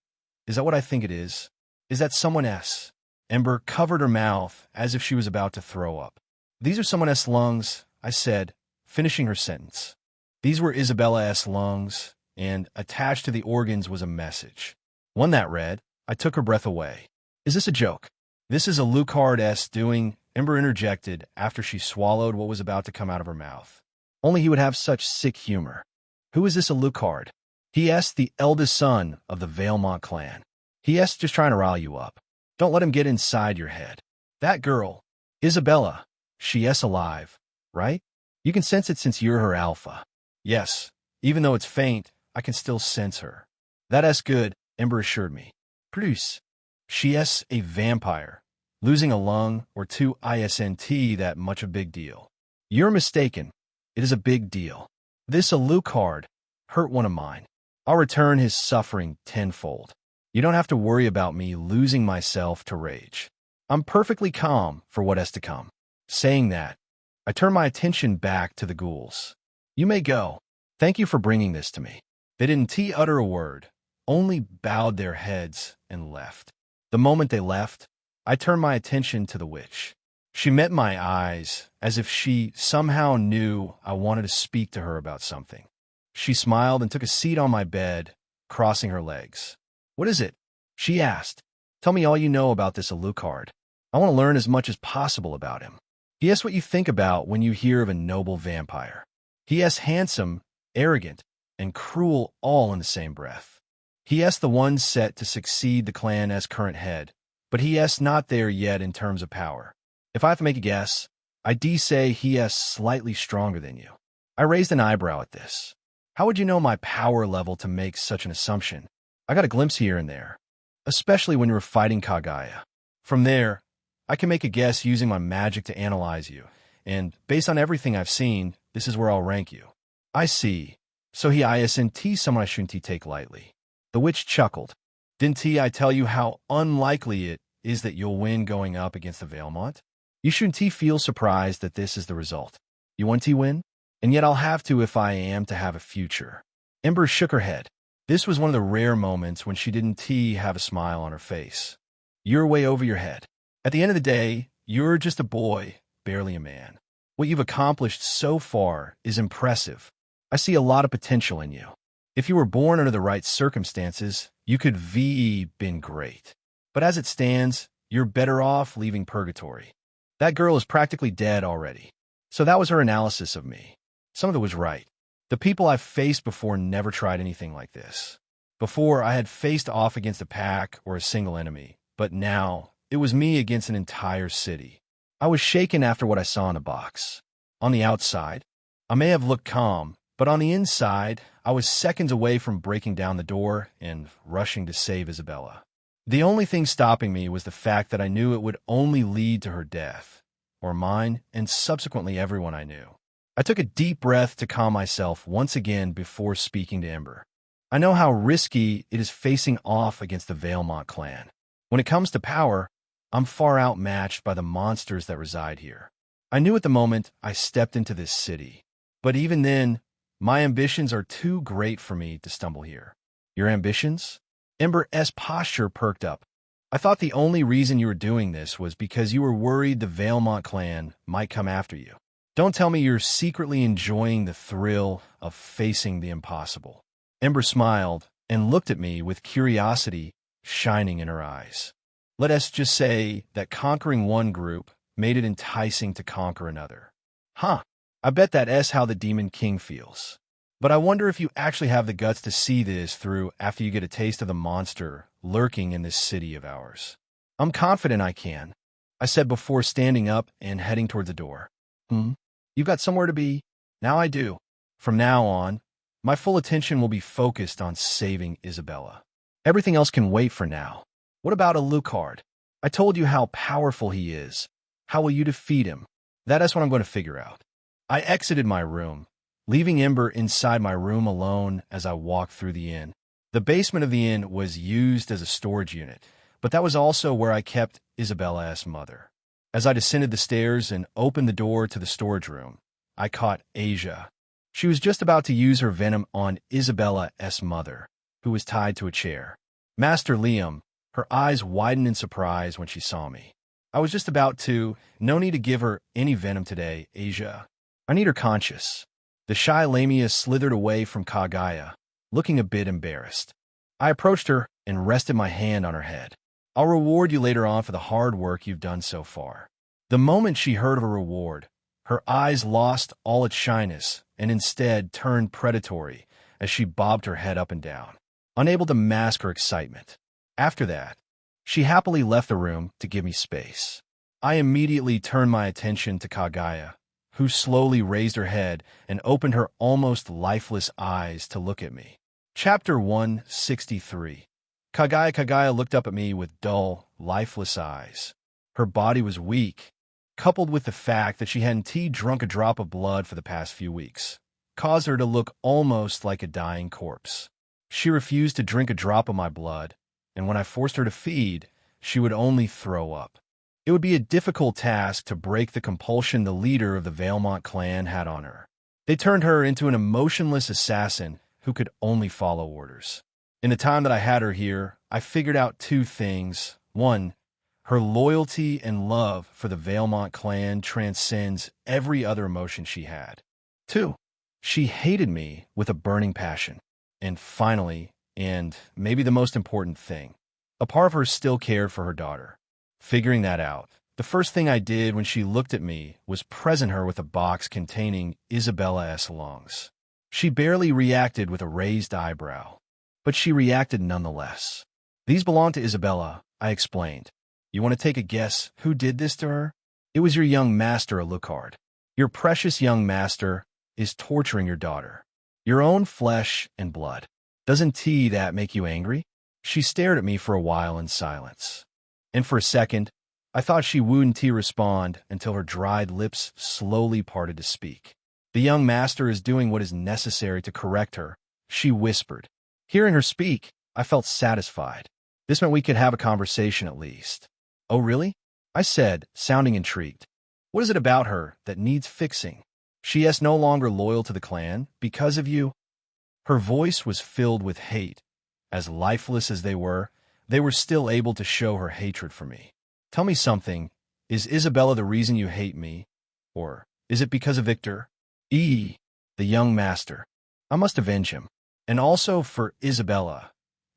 is that what I think it is? Is that someone else? Ember covered her mouth as if she was about to throw up. These are someone else's lungs, I said, finishing her sentence. These were Isabella's lungs, and attached to the organs was a message. One that read, I took her breath away. Is this a joke? This is Alucard's doing, Ember interjected after she swallowed what was about to come out of her mouth. Only he would have such sick humor. Who is this Alucard? He asked the eldest son of the Valemont clan. He asked just trying to rile you up. Don't let him get inside your head. That girl, Isabella, she is alive, right? You can sense it since you're her alpha. Yes, even though it's faint, I can still sense her. That's good, Ember assured me. Plus, she is a vampire. Losing a lung or two isn't that much a big deal. You're mistaken. It is a big deal. This Alucard hurt one of mine. I'll return his suffering tenfold. You don't have to worry about me losing myself to rage. I'm perfectly calm for what has to come. Saying that, I turn my attention back to the ghouls. You may go. Thank you for bringing this to me. They didn't utter a word, only bowed their heads and left. The moment they left, I turned my attention to the witch. She met my eyes as if she somehow knew I wanted to speak to her about something. She smiled and took a seat on my bed, crossing her legs. What is it? She asked. Tell me all you know about this Alucard. I want to learn as much as possible about him. He asks what you think about when you hear of a noble vampire. He asks handsome, arrogant, and cruel all in the same breath. He asks the one set to succeed the clan as current head, but he asks not there yet in terms of power. If I have to make a guess, I'd say he asks slightly stronger than you. I raised an eyebrow at this. How would you know my power level to make such an assumption? I got a glimpse here and there, especially when you were fighting Kagaya. From there, I can make a guess using my magic to analyze you, and based on everything I've seen, this is where I'll rank you. I see. So he isn't someone I shouldn't take lightly. The witch chuckled. Didn't I tell you how unlikely it is that you'll win going up against the Valemont? You shouldn't feel surprised that this is the result. You want to win? And yet I'll have to if I am to have a future. Ember shook her head. This was one of the rare moments when she didn't have a smile on her face. You're way over your head. At the end of the day, you're just a boy, barely a man. What you've accomplished so far is impressive. I see a lot of potential in you. If you were born under the right circumstances, you could been great. But as it stands, you're better off leaving purgatory. That girl is practically dead already. So that was her analysis of me. Some of it was right. The people I've faced before never tried anything like this. Before, I had faced off against a pack or a single enemy, but now, it was me against an entire city. I was shaken after what I saw in the box. On the outside, I may have looked calm, but on the inside, I was seconds away from breaking down the door and rushing to save Isabella. The only thing stopping me was the fact that I knew it would only lead to her death, or mine, and subsequently everyone I knew. I took a deep breath to calm myself once again before speaking to Ember. I know how risky it is facing off against the Valemont clan. When it comes to power, I'm far outmatched by the monsters that reside here. I knew at the moment I stepped into this city. But even then, my ambitions are too great for me to stumble here. Your ambitions? Ember's posture perked up. I thought the only reason you were doing this was because you were worried the Valemont clan might come after you. Don't tell me you're secretly enjoying the thrill of facing the impossible. Ember smiled and looked at me with curiosity shining in her eyes. Let us just say that conquering one group made it enticing to conquer another. Huh, I bet that's how the Demon King feels. But I wonder if you actually have the guts to see this through after you get a taste of the monster lurking in this city of ours. I'm confident I can, I said before standing up and heading toward the door. You've got somewhere to be? Now I do. From now on, my full attention will be focused on saving Isabella. Everything else can wait for now. What about Alucard? I told you how powerful he is. How will you defeat him? That is what I'm going to figure out. I exited my room, leaving Ember inside my room alone as I walked through the inn. The basement of the inn was used as a storage unit, but that was also where I kept Isabella's mother. As I descended the stairs and opened the door to the storage room, I caught Asia. She was just about to use her venom on Isabella's mother, who was tied to a chair. Master Liam, her eyes widened in surprise when she saw me. I was just about to. No need to give her any venom today, Asia. I need her conscious. The shy Lamia slithered away from Kaguya, looking a bit embarrassed. I approached her and rested my hand on her head. I'll reward you later on for the hard work you've done so far. The moment she heard of a reward, her eyes lost all its shyness and instead turned predatory as she bobbed her head up and down, unable to mask her excitement. After that, she happily left the room to give me space. I immediately turned my attention to Kaguya, who slowly raised her head and opened her almost lifeless eyes to look at me. Chapter 163. Kaguya looked up at me with dull, lifeless eyes. Her body was weak, coupled with the fact that she hadn't drunk a drop of blood for the past few weeks, caused her to look almost like a dying corpse. She refused to drink a drop of my blood, and when I forced her to feed, she would only throw up. It would be a difficult task to break the compulsion the leader of the Valemont clan had on her. They turned her into an emotionless assassin who could only follow orders. In the time that I had her here, I figured out two things. One, her loyalty and love for the Valemont clan transcends every other emotion she had. Two, she hated me with a burning passion. And finally, and maybe the most important thing, a part of her still cared for her daughter. Figuring that out, the first thing I did when she looked at me was present her with a box containing Isabella's lungs. She barely reacted with a raised eyebrow, but she reacted nonetheless. These belong to Isabella, I explained. You want to take a guess who did this to her? It was your young master, Alucard. Your precious young master is torturing your daughter. Your own flesh and blood. Doesn't that make you angry? She stared at me for a while in silence. And for a second, I thought she wouldn't respond until her dried lips slowly parted to speak. The young master is doing what is necessary to correct her, she whispered. Hearing her speak, I felt satisfied. This meant we could have a conversation at least. Oh, really? I said, sounding intrigued. What is it about her that needs fixing? She is no longer loyal to the clan because of you? Her voice was filled with hate. As lifeless as they were still able to show her hatred for me. Tell me something. Is Isabella the reason you hate me? Or is it because of Victor? The young master. I must avenge him. And also for Isabella,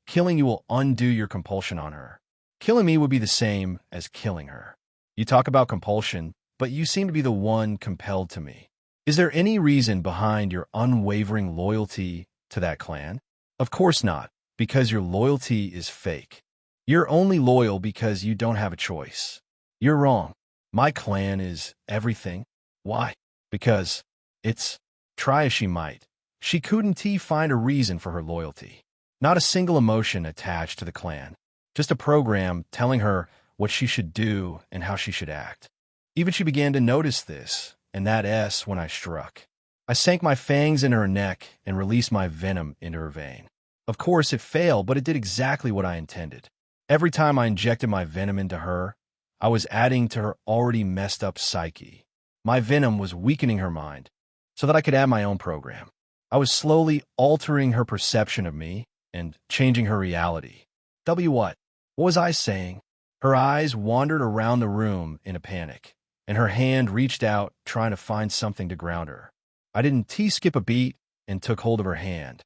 killing you will undo your compulsion on her. Killing me would be the same as killing her. You talk about compulsion, but you seem to be the one compelled to me. Is there any reason behind your unwavering loyalty to that clan? Of course not, because your loyalty is fake. You're only loyal because you don't have a choice. You're wrong. My clan is everything. Why? Because it's, try as she might, she couldn't find a reason for her loyalty. Not a single emotion attached to the clan. Just a program telling her what she should do and how she should act. Even she began to notice this, and that S when I struck. I sank my fangs into her neck and released my venom into her vein. Of course, it failed, but it did exactly what I intended. Every time I injected my venom into her, I was adding to her already messed up psyche. My venom was weakening her mind so that I could add my own program. I was slowly altering her perception of me and changing her reality. What? What was I saying? Her eyes wandered around the room in a panic, and her hand reached out, trying to find something to ground her. I didn't skip a beat and took hold of her hand,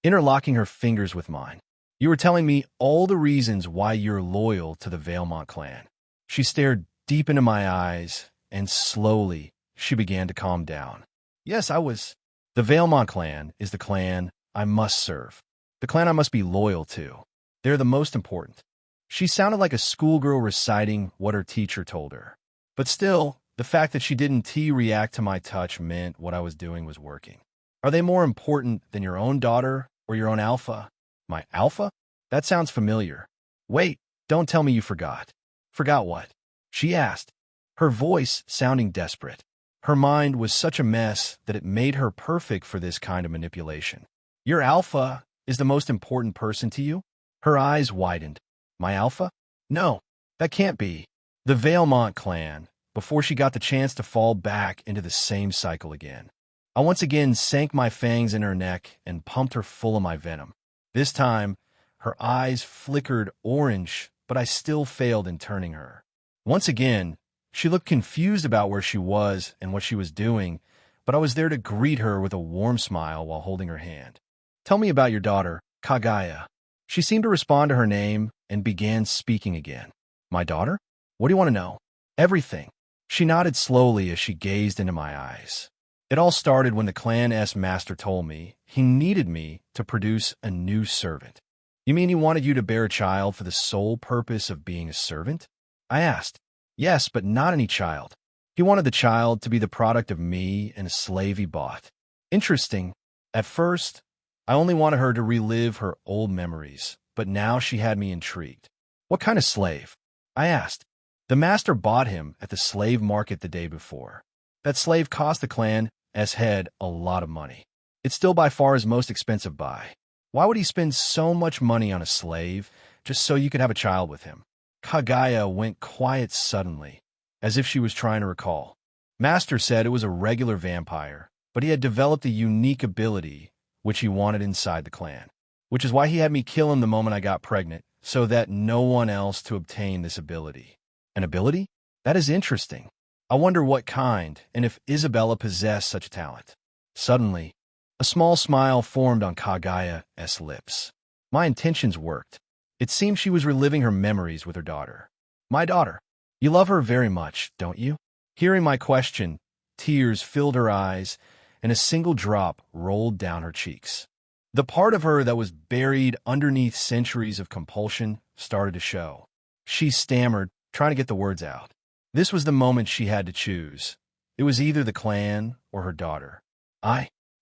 interlocking her fingers with mine. You were telling me all the reasons why you're loyal to the Valemont clan. She stared deep into my eyes, and slowly she began to calm down. Yes, I was. The Valemont clan is the clan I must serve, the clan I must be loyal to. They're the most important. She sounded like a schoolgirl reciting what her teacher told her. But still, the fact that she didn't react to my touch meant what I was doing was working. Are they more important than your own daughter or your own alpha? My alpha? That sounds familiar. Wait, don't tell me you forgot. Forgot what? She asked, her voice sounding desperate. Her mind was such a mess that it made her perfect for this kind of manipulation. Your alpha is the most important person to you? Her eyes widened. My alpha? No, that can't be. The Valemont clan, before she got the chance to fall back into the same cycle again. I once again sank my fangs in her neck and pumped her full of my venom. This time, her eyes flickered orange, but I still failed in turning her. Once again, she looked confused about where she was and what she was doing, but I was there to greet her with a warm smile while holding her hand. Tell me about your daughter, Kaguya. She seemed to respond to her name and began speaking again. My daughter? What do you want to know? Everything. She nodded slowly as she gazed into my eyes. It all started when the Clan S master told me he needed me to produce a new servant. You mean he wanted you to bear a child for the sole purpose of being a servant? I asked. Yes, but not any child. He wanted the child to be the product of me and a slave he bought. Interesting. At first, I only wanted her to relive her old memories, but now she had me intrigued. What kind of slave? I asked. The master bought him at the slave market the day before. That slave cost the Clan S head a lot of money. It's still by far his most expensive buy. Why would he spend so much money on a slave just so you could have a child with him? Kaguya went quiet suddenly, as if she was trying to recall. Master said it was a regular vampire, but he had developed a unique ability which he wanted inside the clan, which is why he had me kill him the moment I got pregnant, so that no one else to obtain this ability. An ability? That is interesting. I wonder what kind, and if Isabella possessed such a talent. Suddenly, a small smile formed on Kaguya's lips. My intentions worked. It seemed she was reliving her memories with her daughter. My daughter. You love her very much, don't you? Hearing my question, tears filled her eyes, and a single drop rolled down her cheeks. The part of her that was buried underneath centuries of compulsion started to show. She stammered, trying to get the words out. This was the moment she had to choose. It was either the clan or her daughter.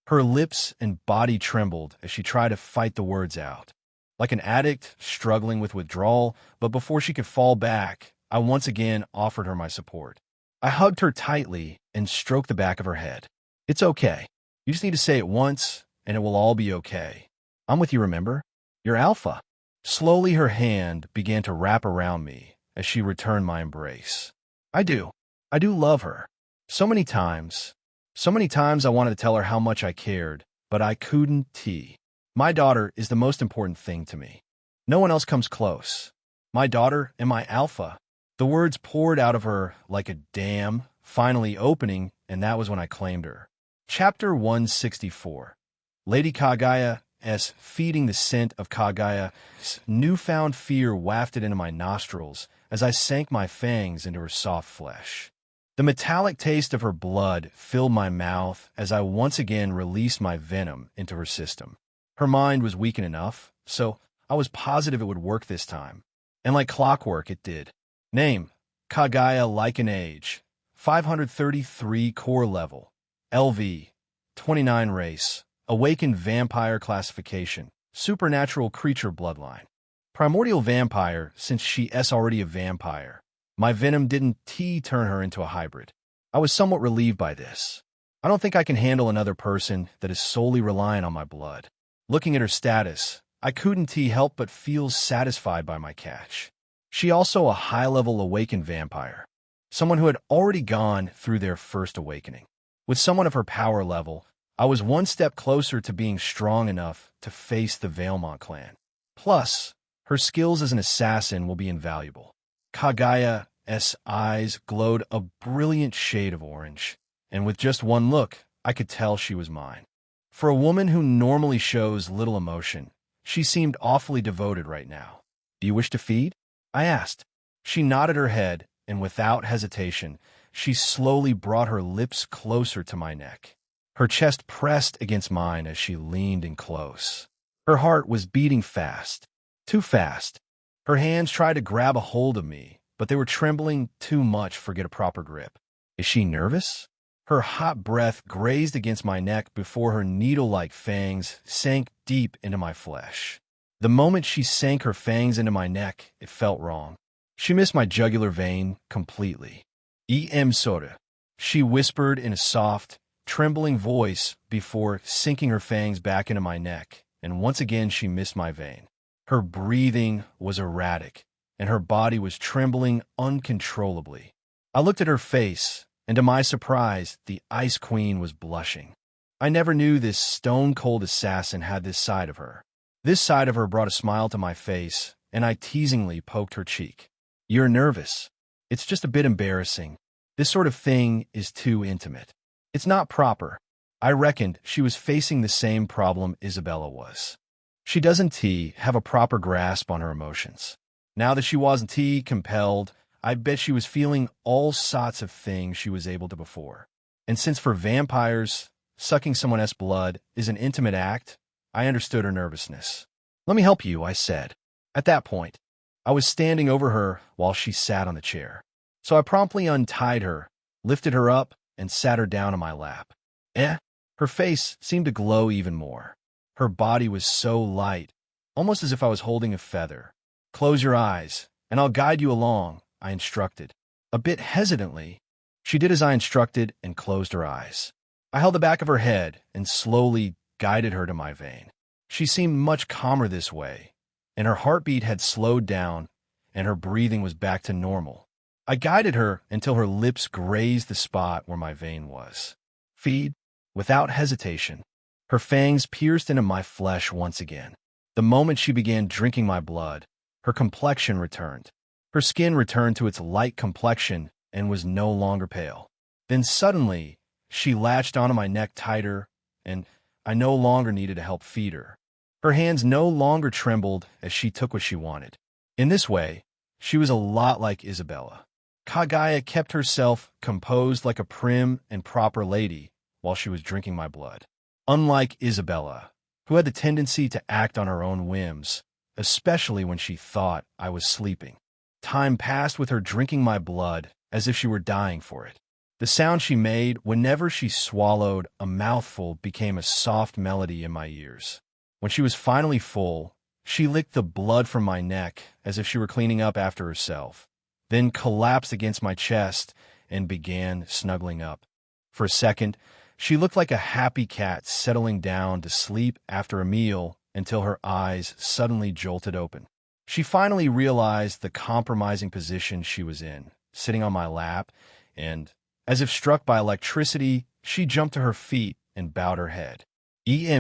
Her lips and body trembled as she tried to fight the words out. Like an addict struggling with withdrawal, but before she could fall back, I once again offered her my support. I hugged her tightly and stroked the back of her head. It's okay. You just need to say it once, and it will all be okay. I'm with you, remember? You're Alpha. Slowly her hand began to wrap around me as she returned my embrace. I do love her. So many times I wanted to tell her how much I cared, but I couldn't. My daughter is the most important thing to me. No one else comes close. My daughter and my Alpha. The words poured out of her like a dam, finally opening, and that was when I claimed her. Chapter 164. Lady Kaguya as feeding the scent of Kagaya's newfound fear wafted into my nostrils as I sank my fangs into her soft flesh. The metallic taste of her blood filled my mouth as I once again released my venom into her system. Her mind was weakened enough, so I was positive it would work this time. And like clockwork, it did. Name: Kagaya Lycan Age, 533 core level, LV, 29 race, awakened vampire classification, supernatural creature bloodline. Primordial vampire, since she's already a vampire. My venom didn't turn her into a hybrid. I was somewhat relieved by this. I don't think I can handle another person that is solely reliant on my blood. Looking at her status, I couldn't help but feel satisfied by my catch. She also a high-level awakened vampire, someone who had already gone through their first awakening. With someone of her power level, I was one step closer to being strong enough to face the Valemont clan. Plus, her skills as an assassin will be invaluable. Kagaya's eyes glowed a brilliant shade of orange, and with just one look, I could tell she was mine. For a woman who normally shows little emotion, she seemed awfully devoted right now. "Do you wish to feed?" I asked. She nodded her head, and without hesitation, she slowly brought her lips closer to my neck. Her chest pressed against mine as she leaned in close. Her heart was beating fast. Too fast. Her hands tried to grab a hold of me, but they were trembling too much for get a proper grip. Is she nervous? Her hot breath grazed against my neck before her needle-like fangs sank deep into my flesh. The moment she sank her fangs into my neck, it felt wrong. She missed my jugular vein completely. Soda, she whispered in a soft, trembling voice before sinking her fangs back into my neck, and once again she missed my vein. Her breathing was erratic, and her body was trembling uncontrollably. I looked at her face, and to my surprise, the Ice Queen was blushing. I never knew this stone-cold assassin had this side of her. This side of her brought a smile to my face, and I teasingly poked her cheek. "You're nervous. It's just a bit embarrassing. This sort of thing is too intimate. It's not proper." I reckoned she was facing the same problem Isabella was. She doesn't have a proper grasp on her emotions. Now that she wasn't compelled, I bet she was feeling all sorts of things she was able to before. And since for vampires, sucking someone else's blood is an intimate act, I understood her nervousness. "Let me help you," I said. At that point, I was standing over her while she sat on the chair. So I promptly untied her, lifted her up, and sat her down on my lap. Her face seemed to glow even more. Her body was so light, almost as if I was holding a feather. "Close your eyes, and I'll guide you along," I instructed. A bit hesitantly, she did as I instructed and closed her eyes. I held the back of her head and slowly guided her to my vein. She seemed much calmer this way, and her heartbeat had slowed down, and her breathing was back to normal. I guided her until her lips grazed the spot where my vein was. Feed, without hesitation. Her fangs pierced into my flesh once again. The moment she began drinking my blood, her complexion returned. Her skin returned to its light complexion and was no longer pale. Then suddenly, she latched onto my neck tighter, and I no longer needed to help feed her. Her hands no longer trembled as she took what she wanted. In this way, she was a lot like Isabella. Kagaya kept herself composed like a prim and proper lady while she was drinking my blood. Unlike Isabella, who had the tendency to act on her own whims, especially when she thought I was sleeping. Time passed with her drinking my blood as if she were dying for it. The sound she made whenever she swallowed a mouthful became a soft melody in my ears. When she was finally full, she licked the blood from my neck as if she were cleaning up after herself, then collapsed against my chest and began snuggling up. For a second, she looked like a happy cat settling down to sleep after a meal until her eyes suddenly jolted open. She finally realized the compromising position she was in, sitting on my lap, and, as if struck by electricity, she jumped to her feet and bowed her head.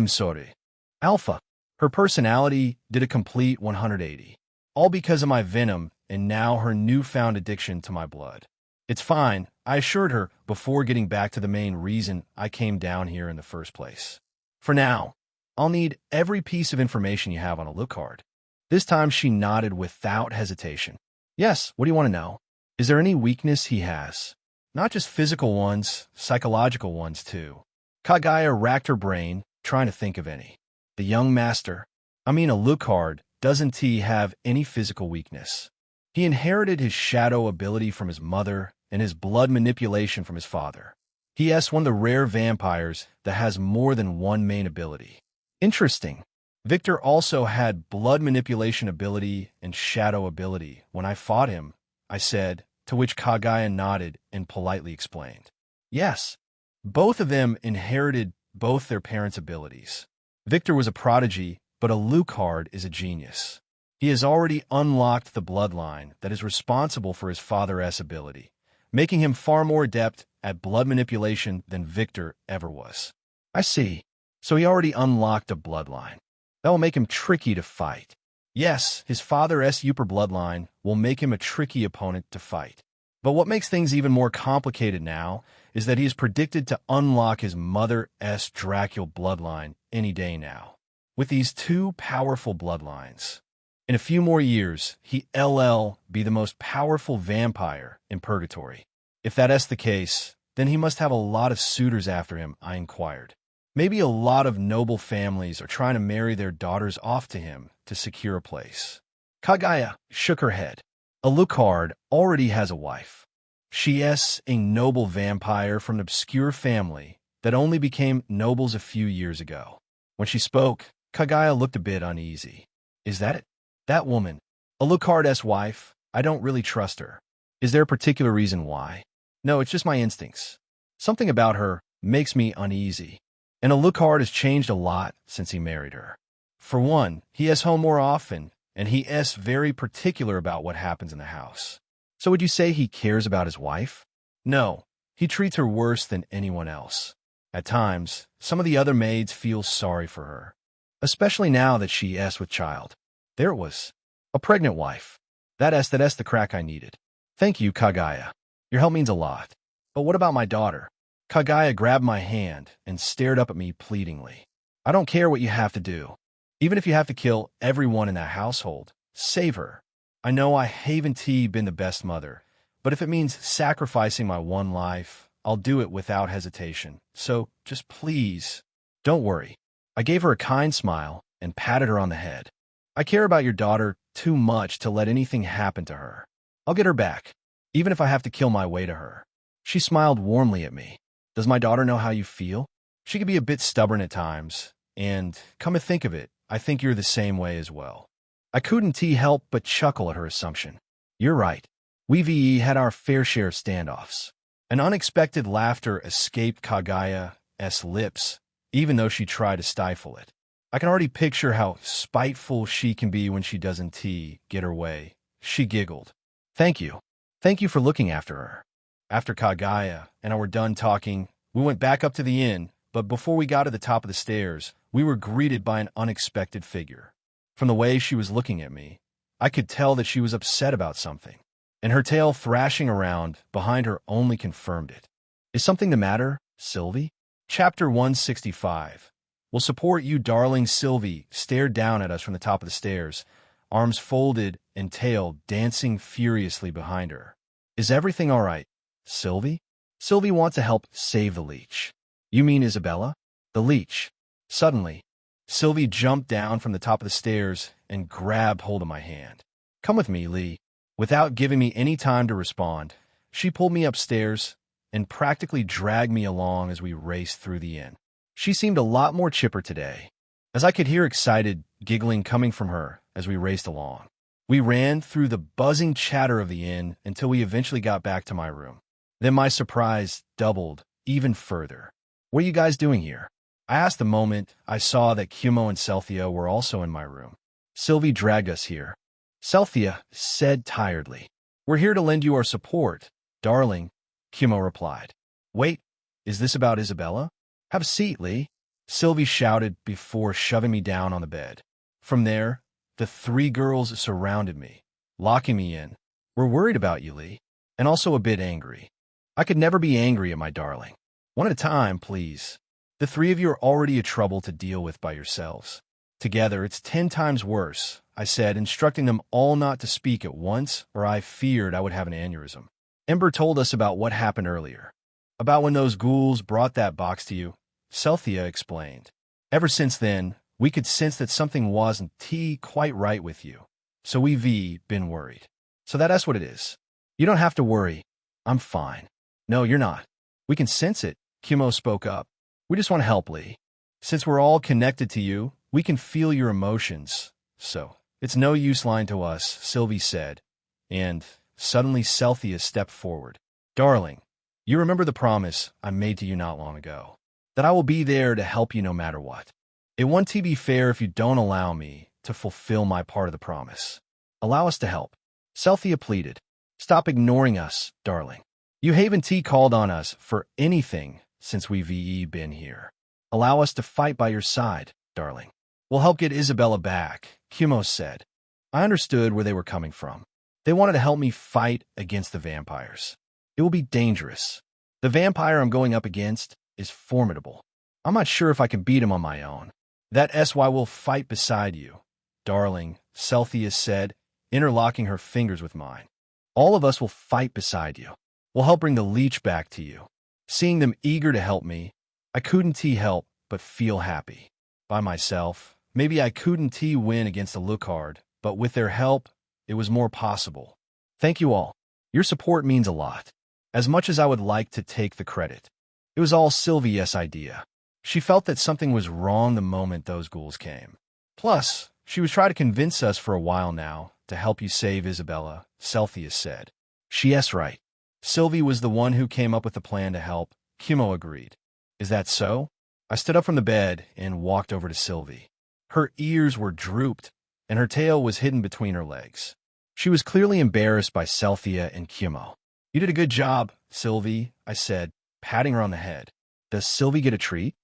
Sorry. Alpha. Her personality did a complete 180, all because of my venom and now her newfound addiction to my blood. "It's fine," I assured her before getting back to the main reason I came down here in the first place. "For now, I'll need every piece of information you have on Alucard. This time she nodded without hesitation. Yes, what do you want to know? Is there any weakness he has? Not just physical ones, psychological ones too. Kagaya racked her brain, trying to think of any. The young master, Alucard, doesn't he have any physical weakness? He inherited his shadow ability from his mother and his blood manipulation from his father. He is one of the rare vampires that has more than one main ability. Interesting. Victor also had blood manipulation ability and shadow ability. When I fought him, I said, to which Kagaya nodded and politely explained. Yes, both of them inherited both their parents' abilities. Victor was a prodigy, but Alucard is a genius. He has already unlocked the bloodline that is responsible for his father's ability, making him far more adept at blood manipulation than Victor ever was. I see. So he already unlocked a bloodline. That will make him tricky to fight. Yes, his father's Uper bloodline will make him a tricky opponent to fight. But what makes things even more complicated now is that he is predicted to unlock his mother's Dracul bloodline any day now. With these two powerful bloodlines, in a few more years, he'll be the most powerful vampire in Purgatory. If that is the case, then he must have a lot of suitors after him, I inquired. Maybe a lot of noble families are trying to marry their daughters off to him to secure a place. Kagaya shook her head. Alucard already has a wife. She is a noble vampire from an obscure family that only became nobles a few years ago. When she spoke, Kagaya looked a bit uneasy. Is that it? That woman, Alucard's wife, I don't really trust her. Is there a particular reason why? No, it's just my instincts. Something about her makes me uneasy. And Alucard has changed a lot since he married her. For one, he is home more often, and he is very particular about what happens in the house. So would you say he cares about his wife? No, he treats her worse than anyone else. At times, some of the other maids feel sorry for her, especially now that she is with child. There it was. A pregnant wife. That's the crack I needed. Thank you, Kagaya. Your help means a lot. But what about my daughter? Kagaya grabbed my hand and stared up at me pleadingly. I don't care what you have to do. Even if you have to kill everyone in that household, save her. I know I haven't been the best mother, but if it means sacrificing my one life, I'll do it without hesitation. So just please, don't worry. I gave her a kind smile and patted her on the head. I care about your daughter too much to let anything happen to her. I'll get her back, even if I have to kill my way to her. She smiled warmly at me. Does my daughter know how you feel? She can be a bit stubborn at times, and, come to think of it, I think you're the same way as well. I couldn't help but chuckle at her assumption. You're right. We've had our fair share of standoffs. An unexpected laughter escaped Kagaya's lips, even though she tried to stifle it. I can already picture how spiteful she can be when she doesn't get her way. She giggled. Thank you. Thank you for looking after her. After Kagaya and I were done talking, we went back up to the inn, but before we got to the top of the stairs, we were greeted by an unexpected figure. From the way she was looking at me, I could tell that she was upset about something, and her tail thrashing around behind her only confirmed it. Is something the matter, Sylvie? Chapter 165. Will support you, darling. Sylvie stared down at us from the top of the stairs, arms folded and tail dancing furiously behind her. Is everything all right, Sylvie? Sylvie wants to help save the leech. You mean Isabella? The leech. Suddenly, Sylvie jumped down from the top of the stairs and grabbed hold of my hand. Come with me, Lee. Without giving me any time to respond, she pulled me upstairs and practically dragged me along as we raced through the inn. She seemed a lot more chipper today, as I could hear excited giggling coming from her as we raced along. We ran through the buzzing chatter of the inn until we eventually got back to my room. Then my surprise doubled even further. What are you guys doing here? I asked the moment I saw that Kumo and Celthia were also in my room. Sylvie dragged us here. Celthia said tiredly. We're here to lend you our support, darling, Kumo replied. Wait, is this about Isabella? Have a seat, Lee, Sylvie shouted before shoving me down on the bed. From there, the three girls surrounded me, locking me in. We're worried about you, Lee, and also a bit angry. I could never be angry at my darling. One at a time, please. The three of you are already a trouble to deal with by yourselves. Together, it's 10 times worse, I said, instructing them all not to speak at once, or I feared I would have an aneurysm. Ember told us about what happened earlier. About when those ghouls brought that box to you, Celthia explained. Ever since then, we could sense that something wasn't quite right with you. So we've been worried. So that's what it is. You don't have to worry. I'm fine. No, you're not. We can sense it, Kumo spoke up. We just want to help, Lee. Since we're all connected to you, we can feel your emotions. So, it's no use lying to us, Sylvie said. And suddenly Celthia stepped forward. Darling, you remember the promise I made to you not long ago. That I will be there to help you no matter what. It won't be fair if you don't allow me to fulfill my part of the promise. Allow us to help. Celthia pleaded. Stop ignoring us, darling. You haven't called on us for anything since we've been here. Allow us to fight by your side, darling. We'll help get Isabella back, Kumo said. I understood where they were coming from. They wanted to help me fight against the vampires. It will be dangerous. The vampire I'm going up against is formidable. I'm not sure if I can beat him on my own. That's why we'll fight beside you, darling, Celthia said, interlocking her fingers with mine. All of us will fight beside you. We'll help bring the leech back to you. Seeing them eager to help me, I couldn't help but feel happy. By myself, maybe I couldn't win against the Lucard, but with their help, it was more possible. Thank you all. Your support means a lot. As much as I would like to take the credit. It was all Sylvia's idea. She felt that something was wrong the moment those ghouls came. Plus, she was trying to convince us for a while now to help you save Isabella, Celthia said. She's right. Sylvie was the one who came up with the plan to help, Kumo agreed. Is that so? I stood up from the bed and walked over to Sylvie. Her ears were drooped, and her tail was hidden between her legs. She was clearly embarrassed by Celthia and Kumo. You did a good job, Sylvie, I said, patting her on the head. Does Sylvie get a treat?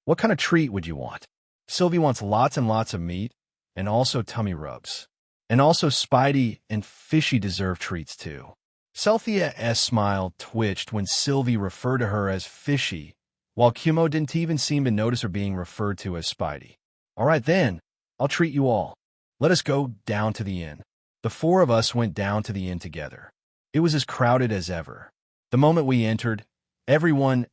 What kind of treat would you want? Sylvie wants lots and lots of meat, and also tummy rubs. And also Spidey and Fishy deserve treats too. Celthia's smile twitched when Sylvie referred to her as Fishy, while Kumo didn't even seem to notice her being referred to as Spidey. All right then, I'll treat you all. Let us go down to the inn. The four of us went down to the inn together. It was as crowded as ever. The moment we entered, everyone's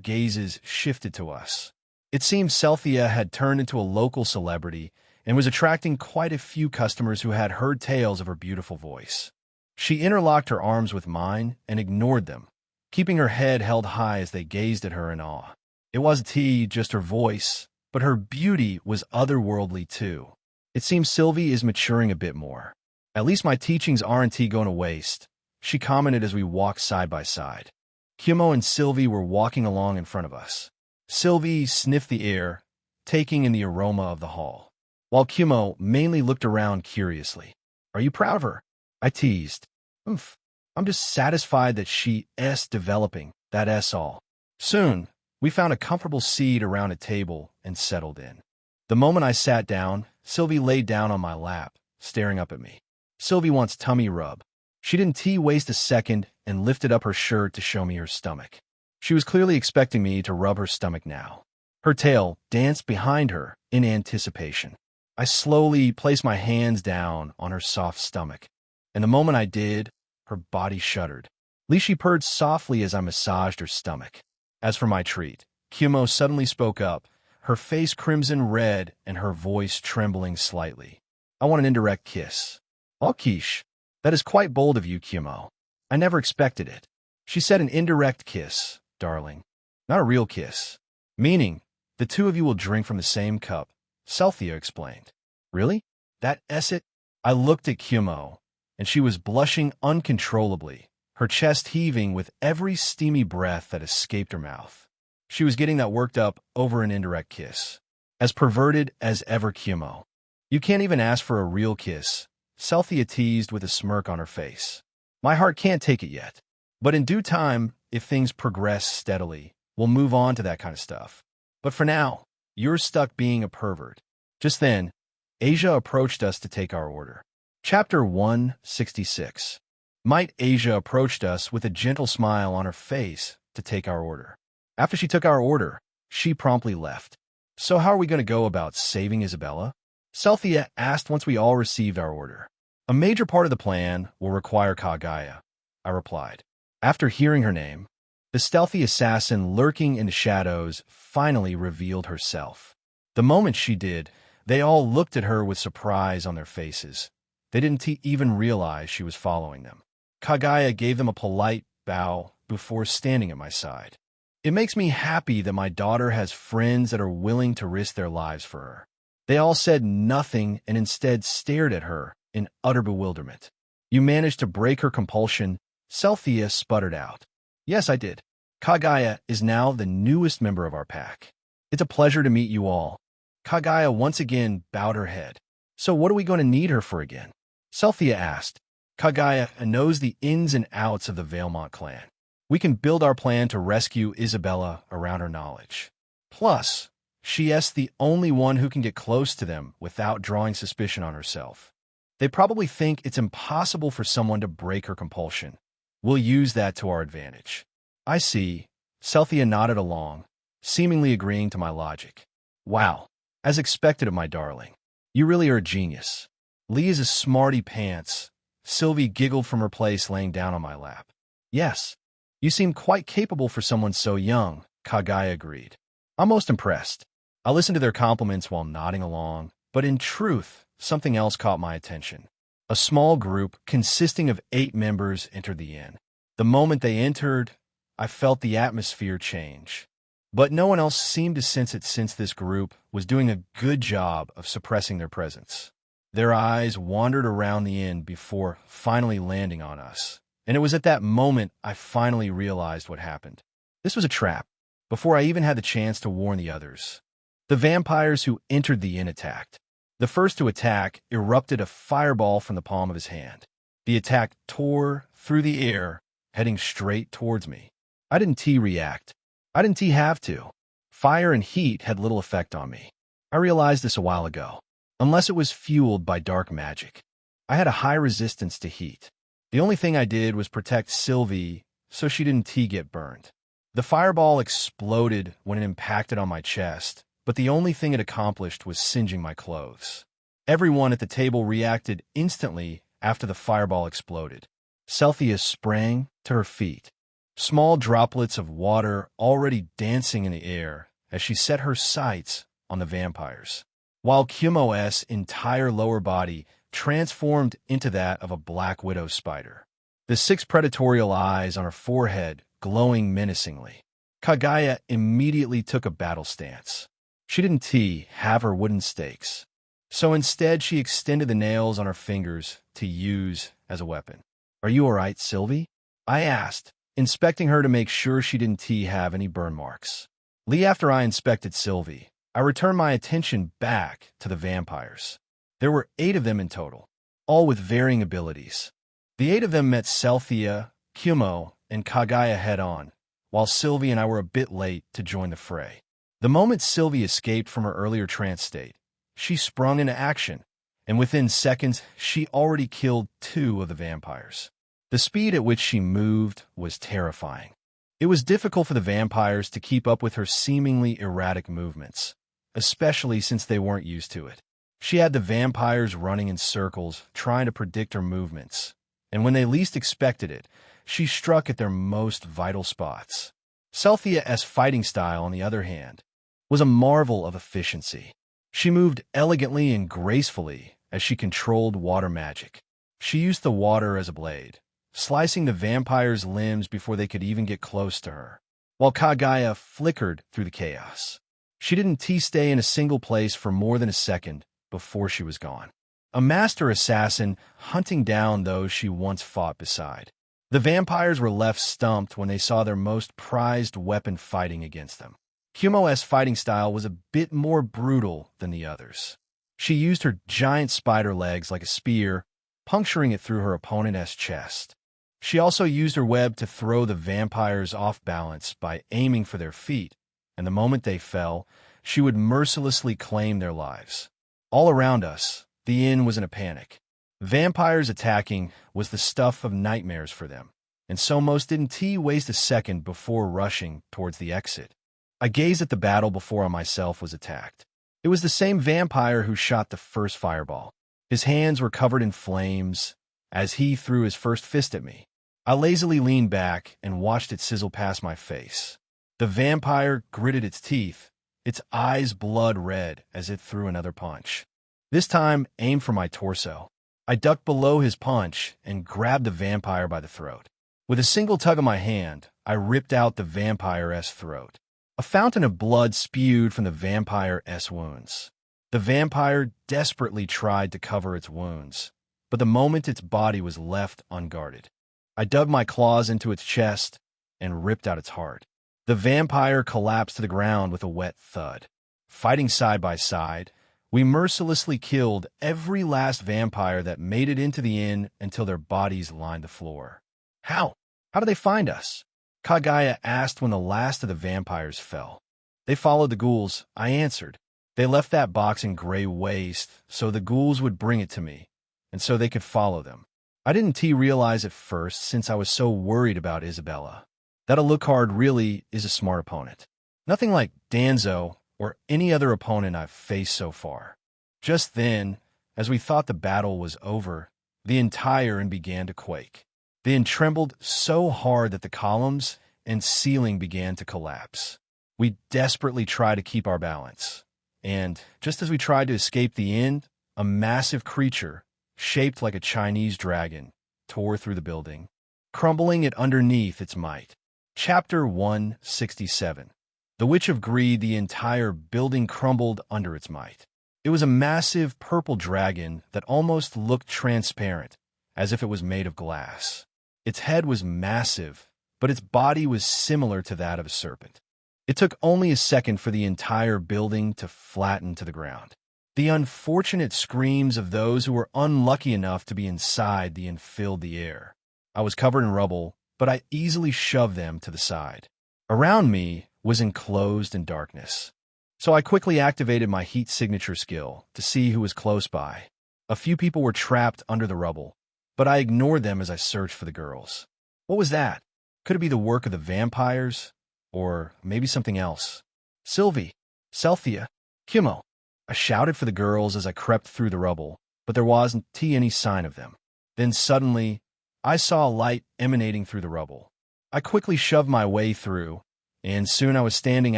gazes shifted to us. It seemed Celthia had turned into a local celebrity and was attracting quite a few customers who had heard tales of her beautiful voice. She interlocked her arms with mine and ignored them, keeping her head held high as they gazed at her in awe. It wasn't just her voice, but her beauty was otherworldly too. It seems Sylvie is maturing a bit more. At least my teachings aren't going to waste, she commented as we walked side by side. Kumo and Sylvie were walking along in front of us. Sylvie sniffed the air, taking in the aroma of the hall, while Kumo mainly looked around curiously. Are you proud of her? I teased. I'm just satisfied that she's developing, that's all. Soon, we found a comfortable seat around a table and settled in. The moment I sat down, Sylvie laid down on my lap, staring up at me. Sylvie wants tummy rub. She didn't waste a second and lifted up her shirt to show me her stomach. She was clearly expecting me to rub her stomach now. Her tail danced behind her in anticipation. I slowly placed my hands down on her soft stomach, and the moment I did, her body shuddered. She purred softly as I massaged her stomach. As for my treat, Kumo suddenly spoke up, her face crimson red and her voice trembling slightly. I want an indirect kiss. Oh, quiche. That is quite bold of you, Kumo. I never expected it. She said an indirect kiss, darling. Not a real kiss. Meaning, the two of you will drink from the same cup, Celthia explained. Really? That's it? I looked at Kumo, and she was blushing uncontrollably, her chest heaving with every steamy breath that escaped her mouth. She was getting that worked up over an indirect kiss. As perverted as ever, Kumo. You can't even ask for a real kiss, Celthia teased with a smirk on her face. My heart can't take it yet. But in due time, if things progress steadily, we'll move on to that kind of stuff. But for now, you're stuck being a pervert. Just then, Asia approached us to take our order. Chapter 166. Might Asia approached us with a gentle smile on her face to take our order. After she took our order, She promptly left. So how are we going to go about saving Isabella? Cynthia asked once we all received our order. A major part of the plan will require Kagaya, I replied. After hearing her name, the stealthy assassin lurking in the shadows finally revealed herself. The moment she did, they all looked at her with surprise on their faces. They didn't even realize she was following them. Kagaya gave them a polite bow before standing at my side. It makes me happy that my daughter has friends that are willing to risk their lives for her. They all said nothing and instead stared at her in utter bewilderment. You managed to break her compulsion, Cynthia sputtered out. Yes, I did. Kagaya is now the newest member of our pack. It's a pleasure to meet you all. Kagaya once again bowed her head. So what are we going to need her for again? Cynthia asked. Kagaya knows the ins and outs of the Valemont clan. We can build our plan to rescue Isabella around her knowledge. Plus, she is the only one who can get close to them without drawing suspicion on herself. They probably think it's impossible for someone to break her compulsion. We'll use that to our advantage. I see. Cynthia nodded along, seemingly agreeing to my logic. Wow, as expected of my darling. You really are a genius. Lee is a smarty pants. Sylvie giggled from her place laying down on my lap. Yes, you seem quite capable for someone so young, Kagaya agreed. I'm most impressed. I listened to their compliments while nodding along, but in truth, something else caught my attention. A small group consisting of 8 members entered the inn. The moment they entered, I felt the atmosphere change. But no one else seemed to sense it since this group was doing a good job of suppressing their presence. Their eyes wandered around the inn before finally landing on us. And it was at that moment I finally realized what happened. This was a trap, before I even had the chance to warn the others. The vampires who entered the inn attacked. The first to attack erupted a fireball from the palm of his hand. The attack tore through the air, heading straight towards me. I didn't react. I didn't have to. Fire and heat had little effect on me. I realized this a while ago. Unless it was fueled by dark magic. I had a high resistance to heat. The only thing I did was protect Sylvie so she didn't get burned. The fireball exploded when it impacted on my chest, but the only thing it accomplished was singeing my clothes. Everyone at the table reacted instantly after the fireball exploded. Cynthia sprang to her feet, small droplets of water already dancing in the air as she set her sights on the vampires, while Kumo's entire lower body transformed into that of a black widow spider, the 6 predatory eyes on her forehead glowing menacingly. Kagaya immediately took a battle stance. She didn't have her wooden stakes, so instead she extended the nails on her fingers to use as a weapon. Are you all right, Sylvie? I asked, inspecting her to make sure she didn't have any burn marks. After I inspected Sylvie, I returned my attention back to the vampires. There were 8 of them in total, all with varying abilities. The 8 of them met Cynthia, Kumo, and Kagaya head-on, while Sylvie and I were a bit late to join the fray. The moment Sylvie escaped from her earlier trance state, she sprung into action, and within seconds, she already killed 2 of the vampires. The speed at which she moved was terrifying. It was difficult for the vampires to keep up with her seemingly erratic movements, especially since they weren't used to it. She had the vampires running in circles, trying to predict her movements, and when they least expected it, she struck at their most vital spots. Cynthia's fighting style, on the other hand, was a marvel of efficiency. She moved elegantly and gracefully as she controlled water magic. She used the water as a blade, slicing the vampires' limbs before they could even get close to her, while Kagaya flickered through the chaos. She didn't stay in a single place for more than a second before she was gone. A master assassin hunting down those she once fought beside. The vampires were left stumped when they saw their most prized weapon fighting against them. Kumo's fighting style was a bit more brutal than the others. She used her giant spider legs like a spear, puncturing it through her opponent's chest. She also used her web to throw the vampires off balance by aiming for their feet, and the moment they fell, she would mercilessly claim their lives. All around us, the inn was in a panic. Vampires attacking was the stuff of nightmares for them, and so most didn't waste a second before rushing towards the exit. I gazed at the battle before I myself was attacked. It was the same vampire who shot the first fireball. His hands were covered in flames as he threw his first fist at me. I lazily leaned back and watched it sizzle past my face. The vampire gritted its teeth, its eyes blood red as it threw another punch. This time, aimed for my torso. I ducked below his punch and grabbed the vampire by the throat. With a single tug of my hand, I ripped out the vampire's throat. A fountain of blood spewed from the vampire's wounds. The vampire desperately tried to cover its wounds, but the moment its body was left unguarded, I dug my claws into its chest and ripped out its heart. The vampire collapsed to the ground with a wet thud. Fighting side by side, we mercilessly killed every last vampire that made it into the inn until their bodies lined the floor. How? How did they find us? Kagaya asked when the last of the vampires fell. They followed the ghouls, I answered. They left that box in gray waste so the ghouls would bring it to me, and so they could follow them. I didn't realize at first since I was so worried about Isabella. That Alucard really is a smart opponent. Nothing like Danzo or any other opponent I've faced so far. Just then, as we thought the battle was over, the entire inn began to quake. The inn trembled so hard that the columns and ceiling began to collapse. We desperately tried to keep our balance. And just as we tried to escape the inn, a massive creature, shaped like a Chinese dragon, tore through the building, crumbling it underneath its might. Chapter 167. The Witch of Greed. The entire building crumbled under its might. It was a massive purple dragon that almost looked transparent, as if it was made of glass. Its head was massive, but its body was similar to that of a serpent. It took only a second for the entire building to flatten to the ground. The unfortunate screams of those who were unlucky enough to be inside the inn filled the air. I was covered in rubble, but I easily shoved them to the side. Around me was enclosed in darkness. So I quickly activated my heat signature skill to see who was close by. A few people were trapped under the rubble, but I ignored them as I searched for the girls. What was that? Could it be the work of the vampires? Or maybe something else? Sylvie, Celthia, Kimo. I shouted for the girls as I crept through the rubble, but there wasn't any sign of them. Then suddenly, I saw a light emanating through the rubble. I quickly shoved my way through, and soon I was standing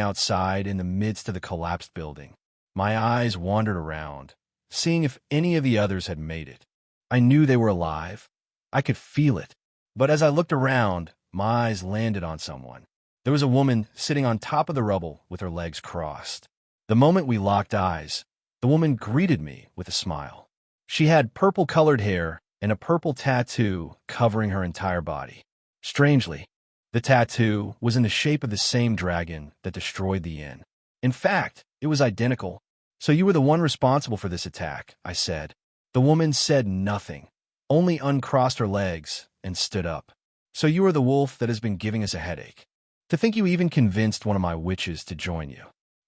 outside in the midst of the collapsed building. My eyes wandered around, seeing if any of the others had made it. I knew they were alive. I could feel it. But as I looked around, my eyes landed on someone. There was a woman sitting on top of the rubble with her legs crossed. The moment we locked eyes, the woman greeted me with a smile. She had purple-colored hair and a purple tattoo covering her entire body. Strangely, the tattoo was in the shape of the same dragon that destroyed the inn. In fact, it was identical. So you were the one responsible for this attack, I said. The woman said nothing, only uncrossed her legs and stood up. So you are the wolf that has been giving us a headache. To think you even convinced one of my witches to join you.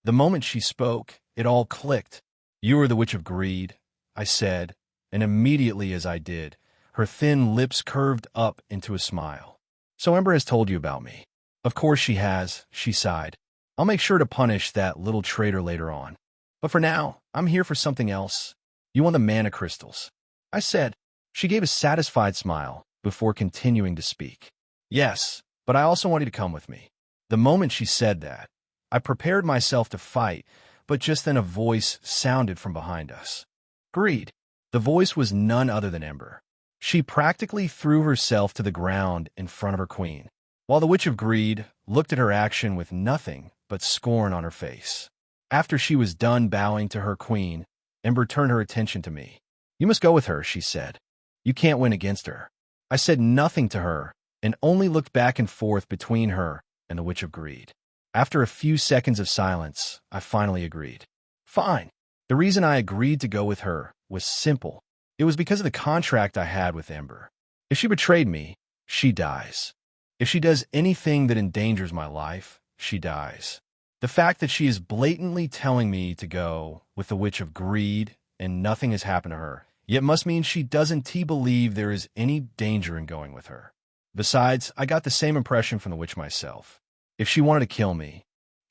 The moment she spoke, it all clicked. You are the Witch of Greed, I said, and immediately as I did, her thin lips curved up into a smile. So Ember has told you about me. Of course she has, she sighed. I'll make sure to punish that little traitor later on. But for now, I'm here for something else. You want the mana crystals, I said. She gave a satisfied smile before continuing to speak. Yes, but I also want you to come with me. The moment she said that, I prepared myself to fight, but just then a voice sounded from behind us. Greed. The voice was none other than Ember. She practically threw herself to the ground in front of her queen, while the Witch of Greed looked at her action with nothing but scorn on her face. After she was done bowing to her queen, Ember turned her attention to me. You must go with her, she said. You can't win against her. I said nothing to her and only looked back and forth between her and the Witch of Greed. After a few seconds of silence, I finally agreed. Fine. The reason I agreed to go with her was simple. It was because of the contract I had with Ember. If she betrayed me, she dies. If she does anything that endangers my life, she dies. The fact that she is blatantly telling me to go with the Witch of Greed and nothing has happened to her, yet must mean she doesn't believe there is any danger in going with her. Besides, I got the same impression from the witch myself. If she wanted to kill me,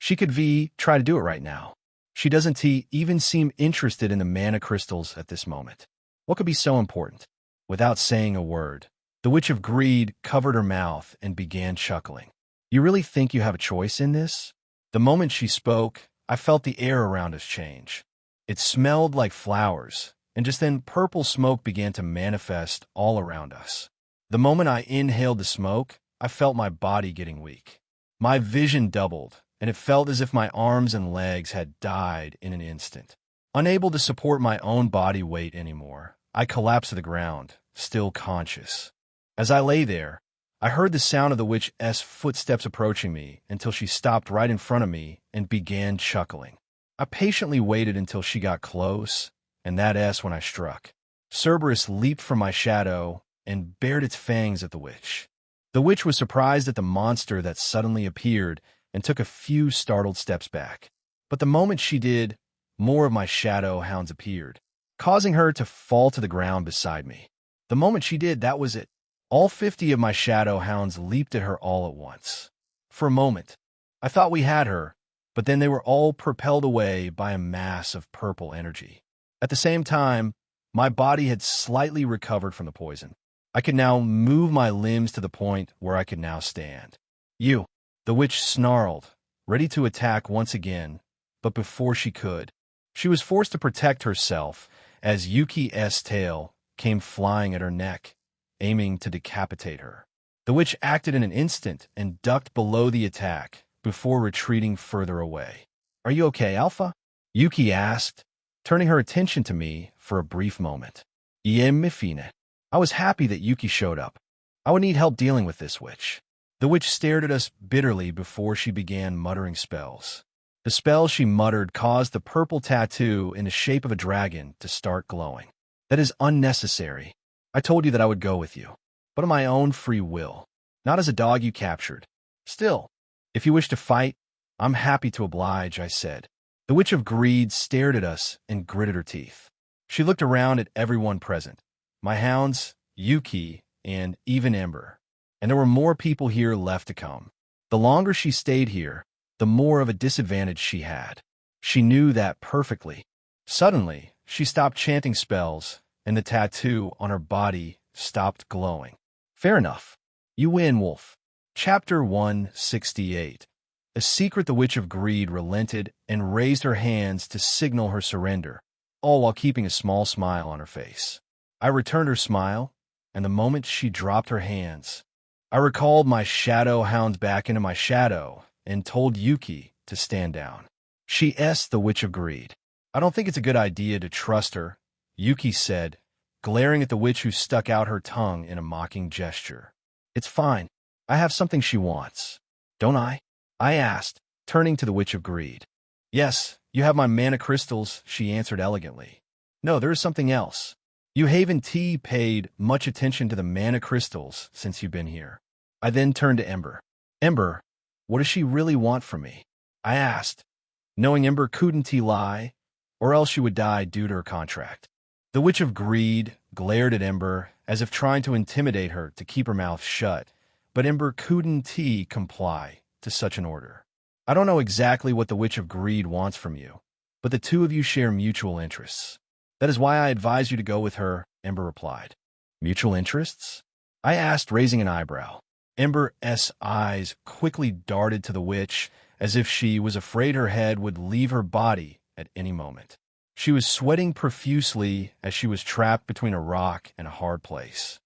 She could try to do it right now. She doesn't even seem interested in the mana crystals at this moment. What could be so important? Without saying a word, the Witch of Greed covered her mouth and began chuckling. You really think you have a choice in this? The moment she spoke, I felt the air around us change. It smelled like flowers, and just then purple smoke began to manifest all around us. The moment I inhaled the smoke, I felt my body getting weak. My vision doubled, and it felt as if my arms and legs had died in an instant. Unable to support my own body weight anymore, I collapsed to the ground, still conscious. As I lay there, I heard the sound of the witch's footsteps approaching me until she stopped right in front of me and began chuckling. I patiently waited until she got close, and that's when I struck. Cerberus leaped from my shadow and bared its fangs at the witch. The witch was surprised at the monster that suddenly appeared and took a few startled steps back. But the moment she did, more of my shadow hounds appeared, causing her to fall to the ground beside me. The moment she did, that was it. All 50 of my shadow hounds leaped at her all at once. For a moment, I thought we had her, but then they were all propelled away by a mass of purple energy. At the same time, my body had slightly recovered from the poison. I could now move my limbs to the point where I could now stand. You, the witch snarled, ready to attack once again, but before she could, she was forced to protect herself as Yuki's tail came flying at her neck, aiming to decapitate her. The witch acted in an instant and ducked below the attack before retreating further away. Are you okay, Alpha? Yuki asked, turning her attention to me for a brief moment. Mifine. I was happy that Yuki showed up. I would need help dealing with this witch. The witch stared at us bitterly before she began muttering spells. The spell she muttered caused the purple tattoo in the shape of a dragon to start glowing. That is unnecessary. I told you that I would go with you, but of my own free will, not as a dog you captured. Still, if you wish to fight, I'm happy to oblige, I said. The Witch of Greed stared at us and gritted her teeth. She looked around at everyone present, my hounds, Yuki, and even Ember. And there were more people here left to come. The longer she stayed here, the more of a disadvantage she had. She knew that perfectly. Suddenly, she stopped chanting spells, and the tattoo on her body stopped glowing. Fair enough. You win, Wolf. Chapter 168. A secret the Witch of Greed relented and raised her hands to signal her surrender, all while keeping a small smile on her face. I returned her smile, and the moment she dropped her hands, I recalled my shadow hounds back into my shadow and told Yuki to stand down. She asked the Witch of Greed. I don't think it's a good idea to trust her, Yuki said, glaring at the witch who stuck out her tongue in a mocking gesture. It's fine. I have something she wants. Don't I? I asked, turning to the Witch of Greed. Yes, you have my mana crystals, she answered elegantly. No, there is something else. You haven't paid much attention to the mana crystals since you've been here. I then turned to Ember. Ember, what does she really want from me? I asked, knowing Ember couldn't lie, or else she would die due to her contract. The Witch of Greed glared at Ember as if trying to intimidate her to keep her mouth shut, but Ember couldn't comply to such an order. I don't know exactly what the Witch of Greed wants from you, but the two of you share mutual interests. That is why I advise you to go with her, Ember replied. Mutual interests? I asked, raising an eyebrow. Ember's eyes quickly darted to the witch, as if she was afraid her head would leave her body at any moment. She was sweating profusely as she was trapped between a rock and a hard place.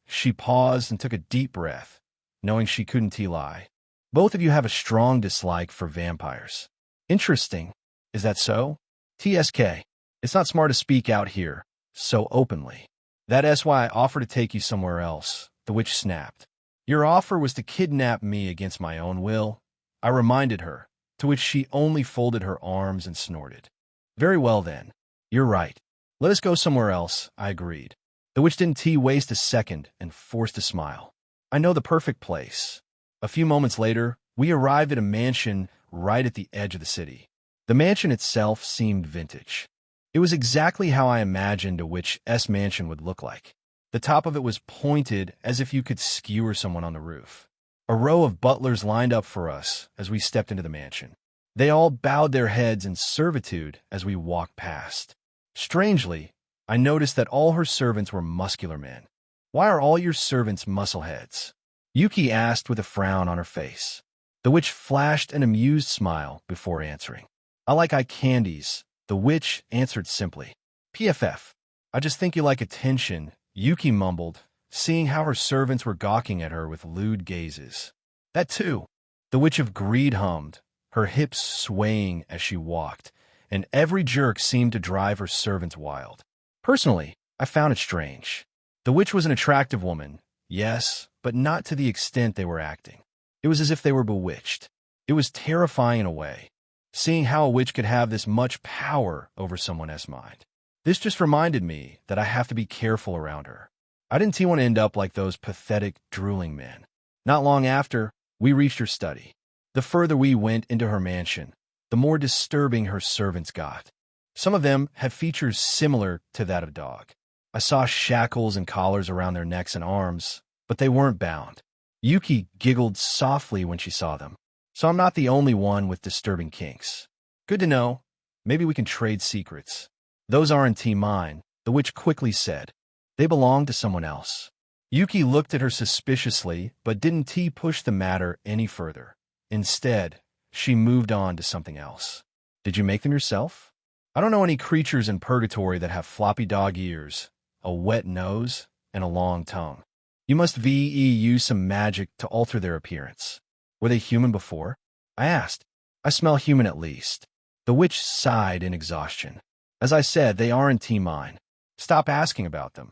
She paused and took a deep breath, knowing she couldn't lie. Both of you have a strong dislike for vampires. Interesting. Is that so? TSK. It's not smart to speak out here so openly. That's why I offer to take you somewhere else, the witch snapped. Your offer was to kidnap me against my own will, I reminded her, to which she only folded her arms and snorted. Very well then. You're right. Let us go somewhere else, I agreed. The witch didn't waste a second and forced a smile. I know the perfect place. A few moments later, we arrived at a mansion right at the edge of the city. The mansion itself seemed vintage. It was exactly how I imagined a witch's mansion would look like. The top of it was pointed as if you could skewer someone on the roof. A row of butlers lined up for us as we stepped into the mansion. They all bowed their heads in servitude as we walked past. Strangely, I noticed that all her servants were muscular men. "Why are all your servants muscleheads?" Yuki asked with a frown on her face. The witch flashed an amused smile before answering. "I like eye candies," the witch answered simply. "PFF. I just think you like attention," Yuki mumbled, seeing how her servants were gawking at her with lewd gazes. "That too," the Witch of Greed hummed, her hips swaying as she walked, and every jerk seemed to drive her servants wild. Personally, I found it strange. The witch was an attractive woman, yes, but not to the extent they were acting. It was as if they were bewitched. It was terrifying in a way, seeing how a witch could have this much power over someone else's mind. This just reminded me that I have to be careful around her. I didn't want to end up like those pathetic, drooling men. Not long after, we reached her study. The further we went into her mansion, the more disturbing her servants got. Some of them had features similar to that of a dog. I saw shackles and collars around their necks and arms, but they weren't bound. Yuki giggled softly when she saw them. So I'm not the only one with disturbing kinks. Good to know. Maybe we can trade secrets. "Those aren't mine," the witch quickly said. "They belong to someone else." Yuki looked at her suspiciously, but didn't push the matter any further. Instead, she moved on to something else. "Did you make them yourself?" "I don't know any creatures in purgatory that have floppy dog ears, a wet nose, and a long tongue. You must use some magic to alter their appearance." "Were they human before?" I asked. "I smell human at least." The witch sighed in exhaustion. "As I said, they aren't mine. Stop asking about them."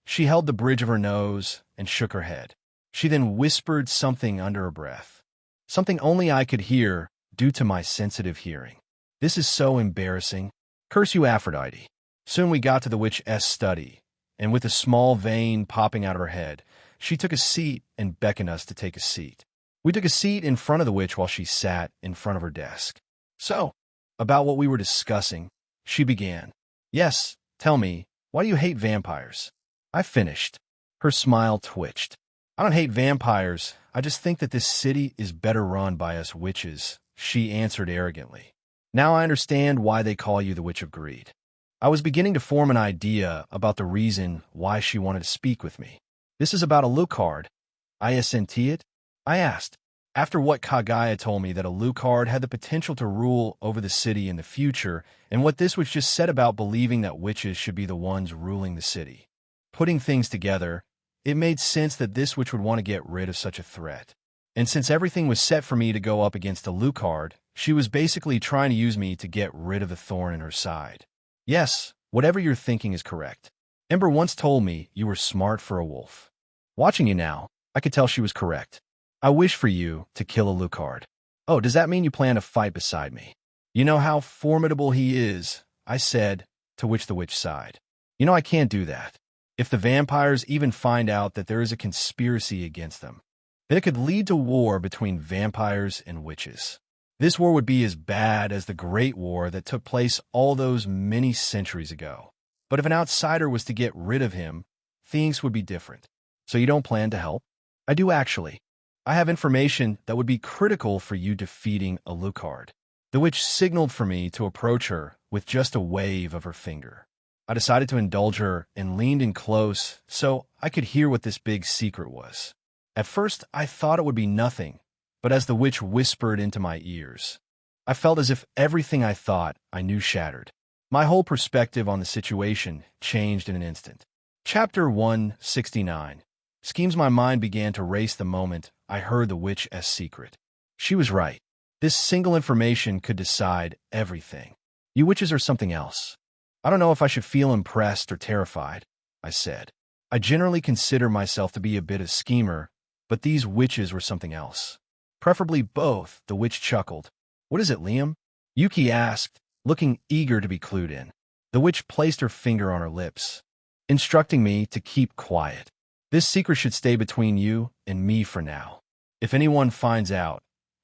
She held the bridge of her nose and shook her head. She then whispered something under her breath. Something only I could hear due to my sensitive hearing. This is so embarrassing. Curse you, Aphrodite. Soon we got to the witch's study, and with a small vein popping out of her head, she took a seat and beckoned us to take a seat. We took a seat in front of the witch while she sat in front of her desk. "So, about what we were discussing," she began. "Yes, tell me, why do you hate vampires?" I finished. Her smile twitched. "I don't hate vampires. I just think that this city is better run by us witches," she answered arrogantly. "Now I understand why they call you the Witch of Greed." I was beginning to form an idea about the reason why she wanted to speak with me. "This is about Alucard. Isn't it?" I asked. After what Kagaya told me that Alucard had the potential to rule over the city in the future, and what this was just said about believing that witches should be the ones ruling the city. Putting things together, it made sense that this witch would want to get rid of such a threat. And since everything was set for me to go up against Alucard, she was basically trying to use me to get rid of the thorn in her side. Yes, whatever you're thinking is correct. Ember once told me you were smart for a wolf. Watching you now, I could tell she was correct. I wish for you to kill Alucard. "Oh, does that mean you plan to fight beside me?" "You know how formidable he is," I said, to which the witch sighed. "You know I can't do that. If the vampires even find out that there is a conspiracy against them, then it could lead to war between vampires and witches. This war would be as bad as the Great War that took place all those many centuries ago. But if an outsider was to get rid of him, things would be different. So you don't plan to help?" "I do actually. I have information that would be critical for you defeating Alucard." The witch signaled for me to approach her with just a wave of her finger. I decided to indulge her and leaned in close so I could hear what this big secret was. At first, I thought it would be nothing, but as the witch whispered into my ears, I felt as if everything I thought I knew shattered. My whole perspective on the situation changed in an instant. Chapter 169. Schemes. My mind began to race the moment I heard the witch's secret. She was right. This single information could decide everything. "You witches are something else. I don't know if I should feel impressed or terrified," I said. "I generally consider myself to be a bit of a schemer, but these witches were something else. Preferably both," the witch chuckled. "What is it, Liam?" Yuki asked, looking eager to be clued in. The witch placed her finger on her lips, instructing me to keep quiet. "This secret should stay between you and me for now. If anyone finds out,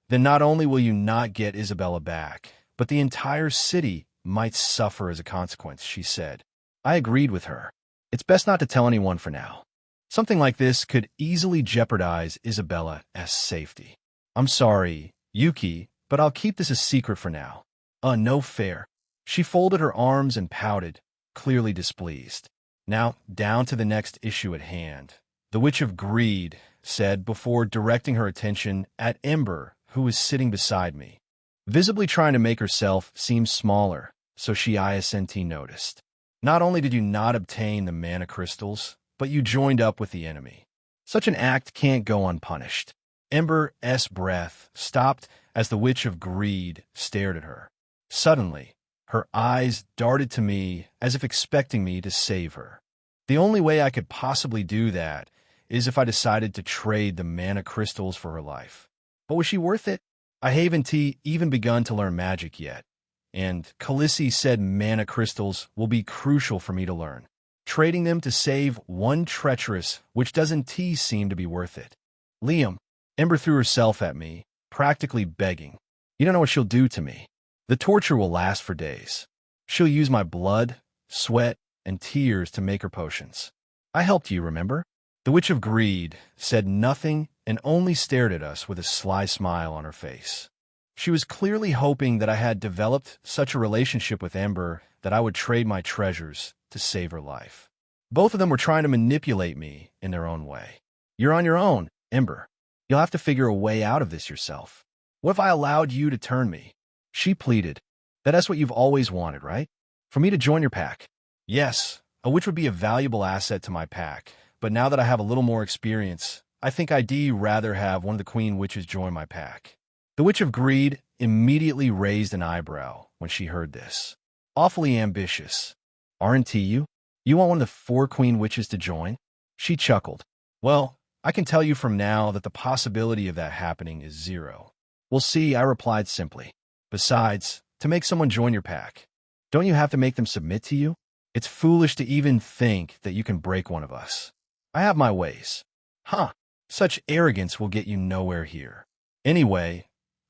then not only will you not get Isabella back, but the entire city might suffer as a consequence," she said. I agreed with her. "It's best not to tell anyone for now." Something like this could easily jeopardize Isabella's safety. I'm sorry, Yuki, but I'll keep this a secret for now. No fair. She folded her arms and pouted, clearly displeased. Now, down to the next issue at hand. The Witch of Greed said before directing her attention at Ember, who was sitting beside me, visibly trying to make herself seem smaller, so she isn't noticed. Not only did you not obtain the mana crystals, but you joined up with the enemy. Such an act can't go unpunished. Ember's breath stopped as the Witch of Greed stared at her. Suddenly, her eyes darted to me as if expecting me to save her. The only way I could possibly do that is if I decided to trade the mana crystals for her life. But was she worth it? I haven't even begun to learn magic yet, and Khaleesi said mana crystals will be crucial for me to learn. Trading them to save one treacherous, which doesn't seem to be worth it. Liam, Ember threw herself at me, practically begging. You don't know what she'll do to me. The torture will last for days. She'll use my blood, sweat, and tears to make her potions. I helped you, remember? The Witch of Greed said nothing and only stared at us with a sly smile on her face. She was clearly hoping that I had developed such a relationship with Ember that I would trade my treasures to save her life. Both of them were trying to manipulate me in their own way. You're on your own, Ember. You'll have to figure a way out of this yourself. What if I allowed you to turn me? She pleaded. That's what you've always wanted, right? For me to join your pack. Yes, a witch would be a valuable asset to my pack, but now that I have a little more experience, I think I'd rather have one of the Queen Witches join my pack. The Witch of Greed immediately raised an eyebrow when she heard this. Awfully ambitious. Aren't you? You want one of the 4 Queen Witches to join? She chuckled. Well, I can tell you from now that the possibility of that happening is 0. We'll see, I replied simply. Besides, to make someone join your pack, don't you have to make them submit to you? It's foolish to even think that you can break one of us. I have my ways. Huh, such arrogance will get you nowhere here. Anyway,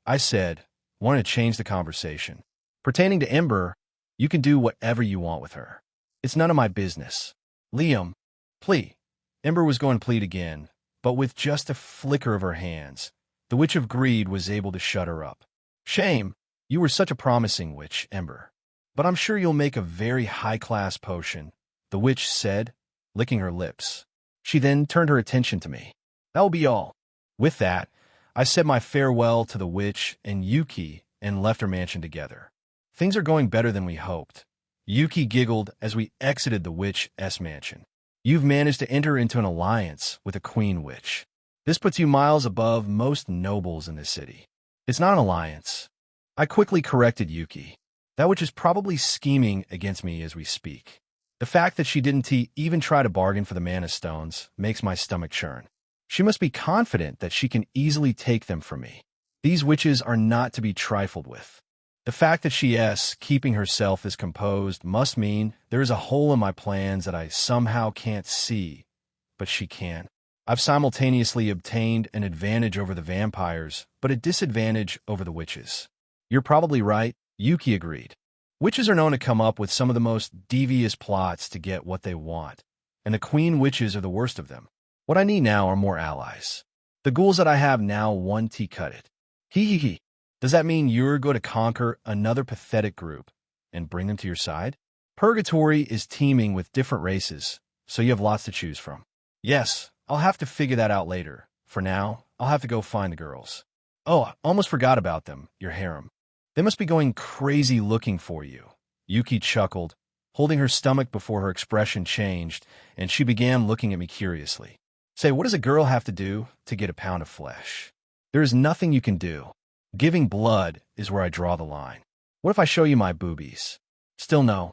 I said, wanting to change the conversation. Pertaining to Ember, you can do whatever you want with her. It's none of my business. Liam, please. Ember was going to plead again, but with just a flicker of her hands, the Witch of Greed was able to shut her up. Shame, you were such a promising witch, Ember. But I'm sure you'll make a very high-class potion, the witch said, licking her lips. She then turned her attention to me. That will be all. With that, I said my farewell to the witch and Yuki and left her mansion together. Things are going better than we hoped. Yuki giggled as we exited the witch's mansion. You've managed to enter into an alliance with a queen witch. This puts you miles above most nobles in the city. It's not an alliance. I quickly corrected Yuki. That witch is probably scheming against me as we speak. The fact that she didn't even try to bargain for the mana stones makes my stomach churn. She must be confident that she can easily take them from me. These witches are not to be trifled with. The fact that she is keeping herself as composed must mean there is a hole in my plans that I somehow can't see, but she can. I've simultaneously obtained an advantage over the vampires, but a disadvantage over the witches. You're probably right, Yuki agreed. Witches are known to come up with some of the most devious plots to get what they want, and the queen witches are the worst of them. What I need now are more allies. The ghouls that I have now want to cut it. Hee. Does that mean you're going to conquer another pathetic group and bring them to your side? Purgatory is teeming with different races, so you have lots to choose from. Yes, I'll have to figure that out later. For now, I'll have to go find the girls. Oh, I almost forgot about them, your harem. They must be going crazy looking for you. Yuki chuckled, holding her stomach before her expression changed, and she began looking at me curiously. Say, what does a girl have to do to get a pound of flesh? There is nothing you can do. Giving blood is where I draw the line. What if I show you my boobies? Still no.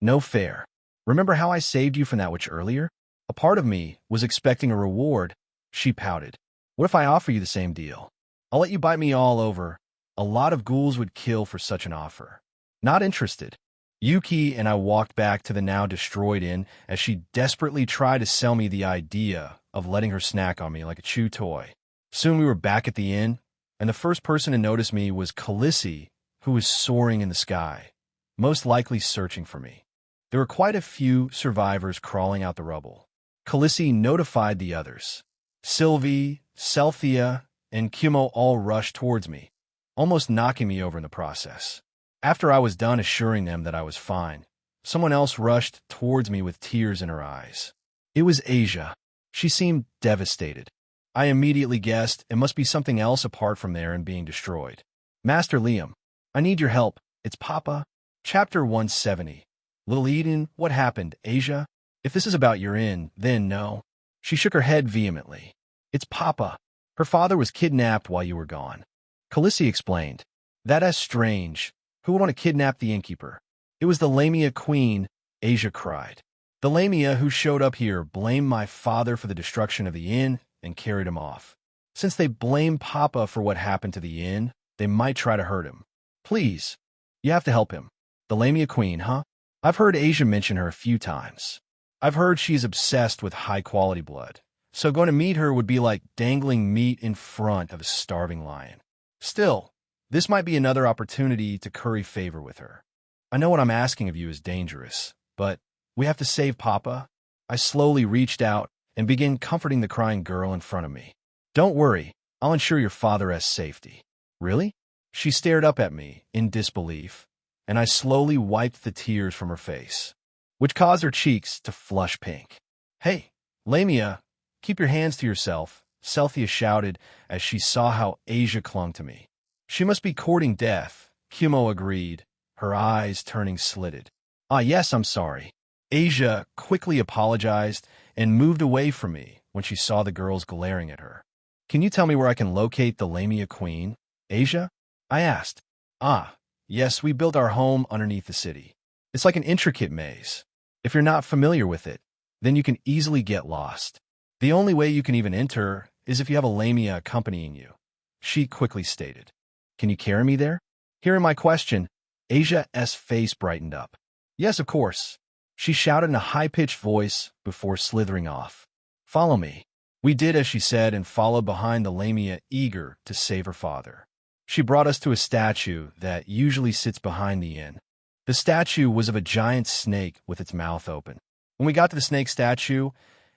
No fair. Remember how I saved you from that witch earlier? A part of me was expecting a reward. She pouted. What if I offer you the same deal? I'll let you bite me all over. A lot of ghouls would kill for such an offer. Not interested. Yuki and I walked back to the now destroyed inn as she desperately tried to sell me the idea of letting her snack on me like a chew toy. Soon we were back at the inn, and the first person to notice me was Khaleesi, who was soaring in the sky, most likely searching for me. There were quite a few survivors crawling out the rubble. Khaleesi notified the others. Sylvie, Celthia, and Kumo all rushed towards me, almost knocking me over in the process. After I was done assuring them that I was fine, someone else rushed towards me with tears in her eyes. It was Asia. She seemed devastated. I immediately guessed it must be something else apart from there and being destroyed. Master Liam, I need your help. It's Papa. Chapter 170. Little Eden, what happened, Asia? If this is about your inn, then no. She shook her head vehemently. It's Papa. Her father was kidnapped while you were gone. Khaleesi explained. That's strange. Who would want to kidnap the innkeeper? It was the Lamia Queen, Asia cried. The Lamia who showed up here blamed my father for the destruction of the inn and carried him off. Since they blame Papa for what happened to the inn, they might try to hurt him. Please, you have to help him. The Lamia Queen, huh? I've heard Asia mention her a few times. I've heard she's obsessed with high-quality blood, so going to meet her would be like dangling meat in front of a starving lion. Still, this might be another opportunity to curry favor with her. I know what I'm asking of you is dangerous, but we have to save Papa. I slowly reached out and began comforting the crying girl in front of me. Don't worry, I'll ensure your father has safety. Really? She stared up at me in disbelief, and I slowly wiped the tears from her face, which caused her cheeks to flush pink. Hey, Lamia, keep your hands to yourself, Celthia shouted as she saw how Asia clung to me. She must be courting death, Kumo agreed, her eyes turning slitted. Ah, yes, I'm sorry. Asia quickly apologized and moved away from me when she saw the girls glaring at her. Can you tell me where I can locate the Lamia Queen, Asia? I asked. Ah, yes, we built our home underneath the city. It's like an intricate maze. If you're not familiar with it, then you can easily get lost. The only way you can even enter is if you have a Lamia accompanying you, she quickly stated. Can you carry me there? Hearing my question, Asia's face brightened up. Yes, of course. She shouted in a high-pitched voice before slithering off. Follow me. We did as she said and followed behind the Lamia, eager to save her father. She brought us to a statue that usually sits behind the inn. The statue was of a giant snake with its mouth open. When we got to the snake statue,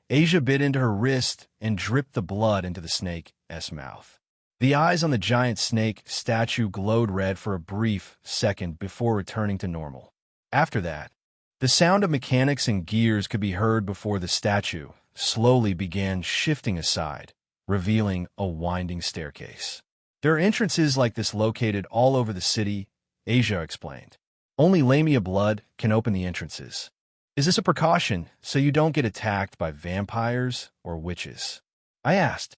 Asia bit into her wrist and dripped the blood into the snake's mouth. The eyes on the giant snake statue glowed red for a brief second before returning to normal. After that, the sound of mechanics and gears could be heard before the statue slowly began shifting aside, revealing a winding staircase. There are entrances like this located all over the city, Asia explained. Only Lamia blood can open the entrances. Is this a precaution so you don't get attacked by vampires or witches? I asked.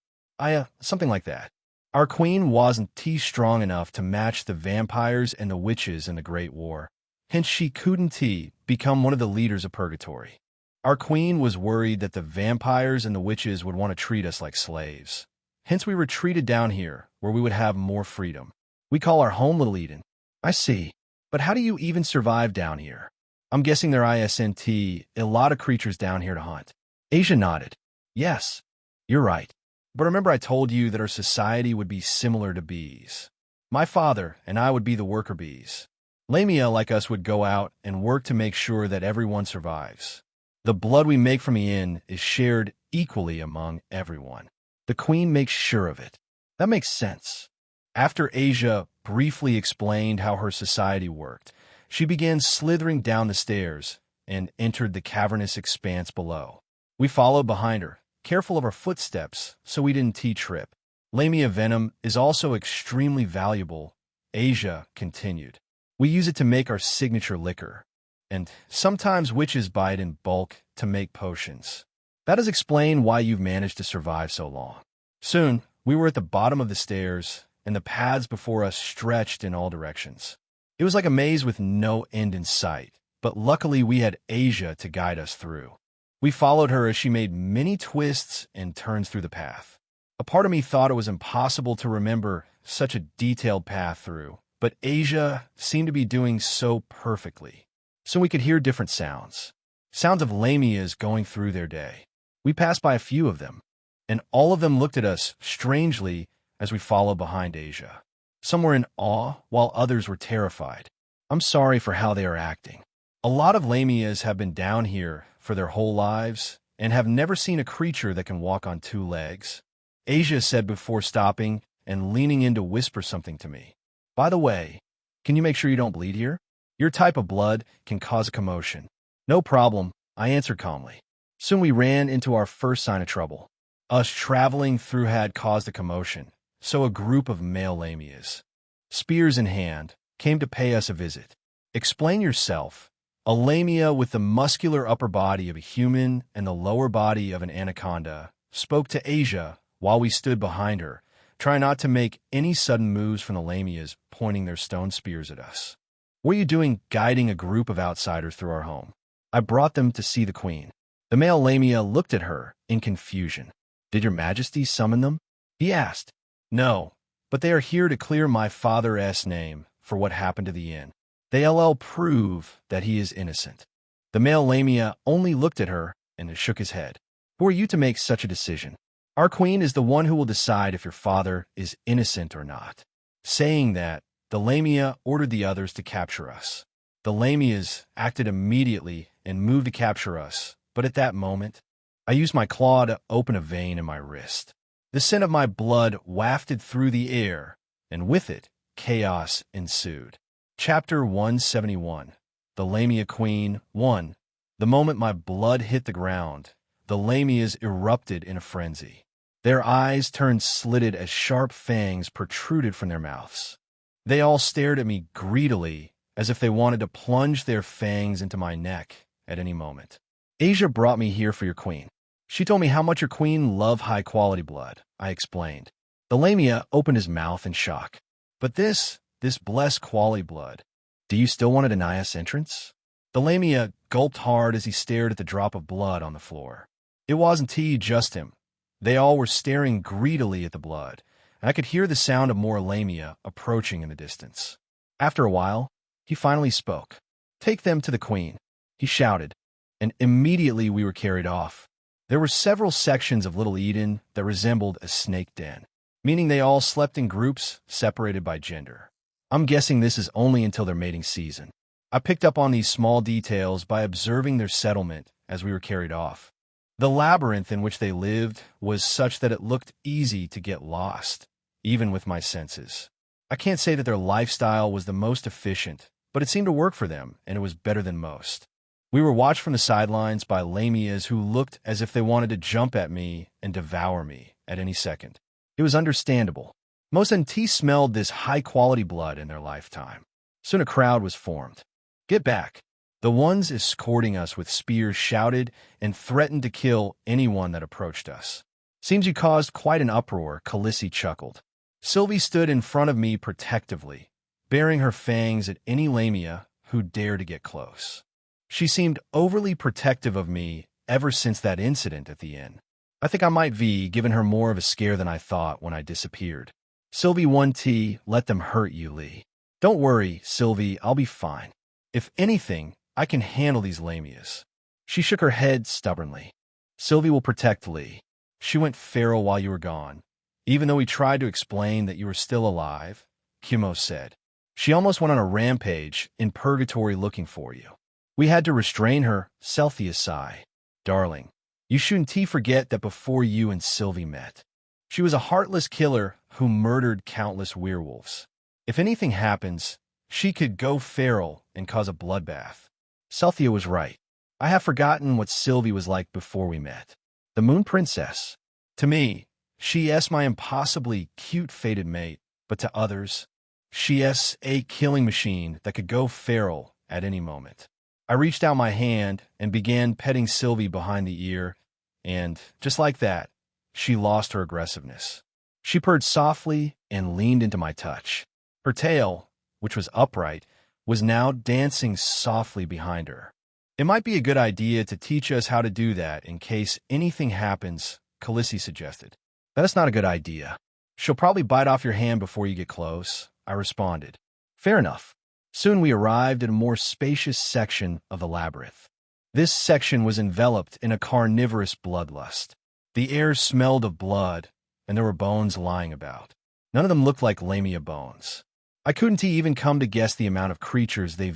Something like that. Our queen wasn't strong enough to match the vampires and the witches in the Great War. Hence she couldn't become one of the leaders of Purgatory. Our queen was worried that the vampires and the witches would want to treat us like slaves. Hence we retreated down here, where we would have more freedom. We call our home Little Eden. I see. But how do you even survive down here? I'm guessing there isn't a lot of creatures down here to hunt. Asia nodded. Yes, you're right. But remember I told you that our society would be similar to bees. My father and I would be the worker bees. Lamia, like us, would go out and work to make sure that everyone survives. The blood we make from the inn is shared equally among everyone. The queen makes sure of it. That makes sense. After Asia briefly explained how her society worked, she began slithering down the stairs and entered the cavernous expanse below. We followed behind her, careful of our footsteps so we didn't trip. Lamia venom is also extremely valuable, Asia continued. We use it to make our signature liquor, and sometimes witches buy it in bulk to make potions. That does explain why you've managed to survive so long. Soon, we were at the bottom of the stairs, and the paths before us stretched in all directions. It was like a maze with no end in sight, but luckily we had Asia to guide us through. We followed her as she made many twists and turns through the path. A part of me thought it was impossible to remember such a detailed path through, but Asia seemed to be doing so perfectly. So we could hear different sounds. Sounds of Lamias going through their day. We passed by a few of them, and all of them looked at us strangely as we followed behind Asia. Some were in awe, while others were terrified. I'm sorry for how they are acting. A lot of Lamias have been down here for their whole lives, and have never seen a creature that can walk on two legs. Asia said before stopping and leaning in to whisper something to me. By the way, can you make sure you don't bleed here? Your type of blood can cause a commotion. No problem, I answered calmly. Soon we ran into our first sign of trouble. Us traveling through had caused a commotion, so a group of male lamias, spears in hand, came to pay us a visit. Explain yourself. A lamia with the muscular upper body of a human and the lower body of an anaconda spoke to Asia while we stood behind her, trying not to make any sudden moves from the lamias pointing their stone spears at us. What are you doing guiding a group of outsiders through our home? I brought them to see the queen. The male lamia looked at her in confusion. Did your majesty summon them? He asked. No, but they are here to clear my father's name for what happened to the inn. They prove that he is innocent. The male lamia only looked at her and shook his head. Who are you to make such a decision? Our queen is the one who will decide if your father is innocent or not. Saying that, the lamia ordered the others to capture us. The lamias acted immediately and moved to capture us, but at that moment, I used my claw to open a vein in my wrist. The scent of my blood wafted through the air, and with it, chaos ensued. Chapter 171. The Lamia Queen 1. The moment my blood hit the ground, the lamias erupted in a frenzy. Their eyes turned slitted as sharp fangs protruded from their mouths. They all stared at me greedily, as if they wanted to plunge their fangs into my neck at any moment. Asia brought me here for your queen. She told me how much your queen loved high-quality blood, I explained. The lamia opened his mouth in shock. But this blessed quality blood, do you still want to deny us entrance? The lamia gulped hard as he stared at the drop of blood on the floor. It wasn't just him. They all were staring greedily at the blood, and I could hear the sound of more lamia approaching in the distance. After a while, he finally spoke. Take them to the queen, he shouted, and immediately we were carried off. There were several sections of Little Eden that resembled a snake den, meaning they all slept in groups separated by gender. I'm guessing this is only until their mating season. I picked up on these small details by observing their settlement as we were carried off. The labyrinth in which they lived was such that it looked easy to get lost, even with my senses. I can't say that their lifestyle was the most efficient, but it seemed to work for them, and it was better than most. We were watched from the sidelines by lamias who looked as if they wanted to jump at me and devour me at any second. It was understandable. Most NT smelled this high-quality blood in their lifetime. Soon a crowd was formed. Get back! The ones escorting us with spears shouted and threatened to kill anyone that approached us. Seems you caused quite an uproar, Khaleesi chuckled. Sylvie stood in front of me protectively, baring her fangs at any lamia who dared to get close. She seemed overly protective of me ever since that incident at the inn. I think I might be given her more of a scare than I thought when I disappeared. Sylvie 1T, let them hurt you, Lee. Don't worry, Sylvie, I'll be fine. If anything, I can handle these lamias. She shook her head stubbornly. Sylvie will protect Lee. She went feral while you were gone. Even though we tried to explain that you were still alive, Kimo said. She almost went on a rampage in purgatory looking for you. We had to restrain her, Celthea sighed. Darling, you shouldn't forget that before you and Sylvie met, she was a heartless killer who murdered countless werewolves. If anything happens, she could go feral and cause a bloodbath. Celthea was right. I have forgotten what Sylvie was like before we met. The Moon Princess. To me, she is my impossibly cute fated mate, but to others, she is a killing machine that could go feral at any moment. I reached out my hand and began petting Sylvie behind the ear, and, just like that, she lost her aggressiveness. She purred softly and leaned into my touch. Her tail, which was upright, was now dancing softly behind her. It might be a good idea to teach us how to do that in case anything happens, Khaleesi suggested. That's not a good idea. She'll probably bite off your hand before you get close, I responded. Fair enough. Soon we arrived at a more spacious section of the labyrinth. This section was enveloped in a carnivorous bloodlust. The air smelled of blood, and there were bones lying about. None of them looked like lamia bones. I couldn't even come to guess the amount of creatures they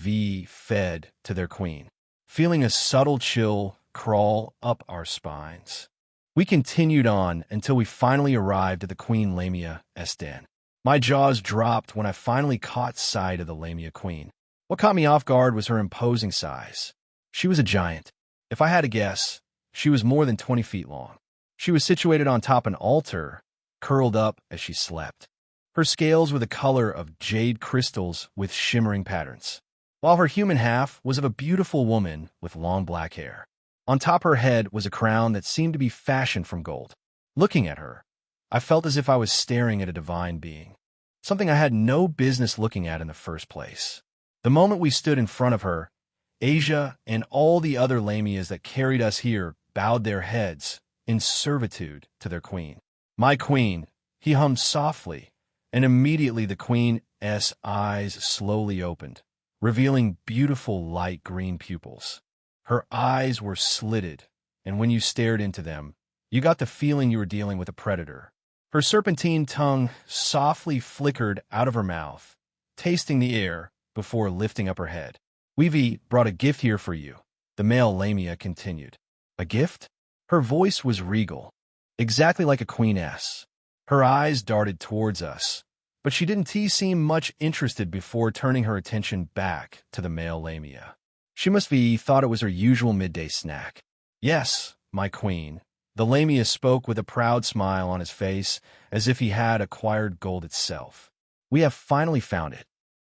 fed to their queen. Feeling a subtle chill crawl up our spines. We continued on until we finally arrived at the Queen Lamia's den. My jaws dropped when I finally caught sight of the Lamia Queen. What caught me off guard was her imposing size. She was a giant. If I had to guess, she was more than 20 feet long. She was situated on top of an altar, curled up as she slept. Her scales were the color of jade crystals with shimmering patterns, while her human half was of a beautiful woman with long black hair. On top of her head was a crown that seemed to be fashioned from gold. Looking at her, I felt as if I was staring at a divine being, something I had no business looking at in the first place. The moment we stood in front of her, Asia and all the other Lamias that carried us here bowed their heads in servitude to their queen. "My queen," he hummed softly, and immediately the queen's eyes slowly opened, revealing beautiful light green pupils. Her eyes were slitted, and when you stared into them, you got the feeling you were dealing with a predator. Her serpentine tongue softly flickered out of her mouth, tasting the air before lifting up her head. "We've brought a gift here for you," the male Lamia continued. "A gift?" Her voice was regal, exactly like a queeness. Her eyes darted towards us, but she didn't seem much interested before turning her attention back to the male Lamia. She must have thought it was her usual midday snack. "Yes, my queen." The Lamia spoke with a proud smile on his face, as if he had acquired gold itself. "We have finally found it.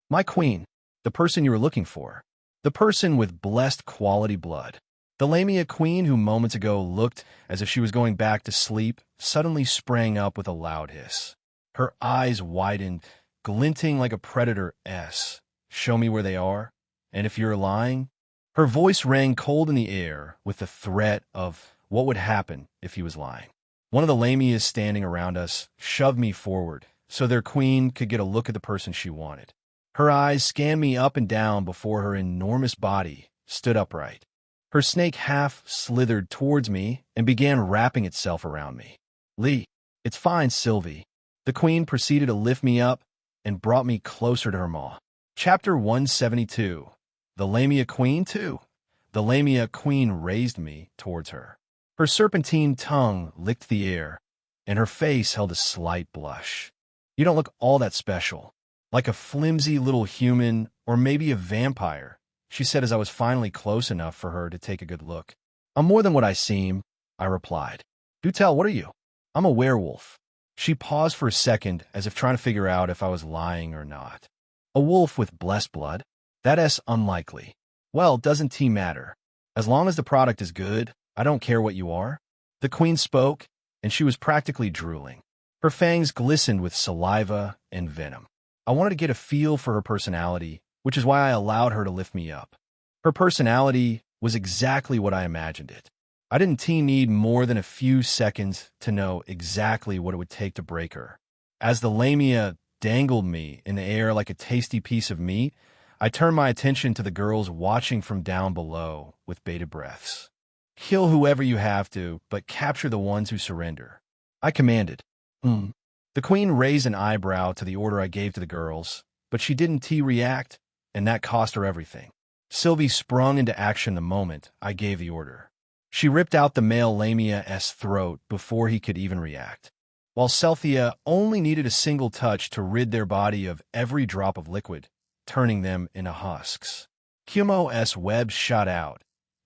My queen, the person you were looking for. The person with blessed quality blood." The Lamia queen, who moments ago looked as if she was going back to sleep, suddenly sprang up with a loud hiss. Her eyes widened, glinting like a predator's. "Show me where they are, and if you're lying." Her voice rang cold in the air with the threat of what would happen if he was lying. One of the Lamias standing around us shoved me forward so their queen could get a look at the person she wanted. Her eyes scanned me up and down before her enormous body stood upright. Her snake half slithered towards me and began wrapping itself around me. "Lee, it's fine, Sylvie." The queen proceeded to lift me up and brought me closer to her maw. Chapter 172. The Lamia Queen too. The Lamia Queen raised me towards her. Her serpentine tongue licked the air, and her face held a slight blush. "You don't look all that special. Like a flimsy little human, or maybe a vampire," she said as I was finally close enough for her to take a good look. "I'm more than what I seem," I replied. "Do tell, what are you?" "I'm a werewolf." She paused for a second as if trying to figure out if I was lying or not. "A wolf with blessed blood? That's unlikely." "Well, doesn't matter. As long as the product is good, I don't care what you are." The queen spoke, and she was practically drooling. Her fangs glistened with saliva and venom. I wanted to get a feel for her personality, which is why I allowed her to lift me up. Her personality was exactly what I imagined it. I didn't need more than a few seconds to know exactly what it would take to break her. As the Lamia dangled me in the air like a tasty piece of meat, I turned my attention to the girls watching from down below with bated breaths. "Kill whoever you have to, but capture the ones who surrender," I commanded. The queen raised an eyebrow to the order I gave to the girls, but she didn't react, and that cost her everything. Sylvie sprung into action the moment I gave the order. She ripped out the male Lamia's throat before he could even react, while Cynthia only needed a single touch to rid their body of every drop of liquid, turning them into husks. Kumo's webs shot out,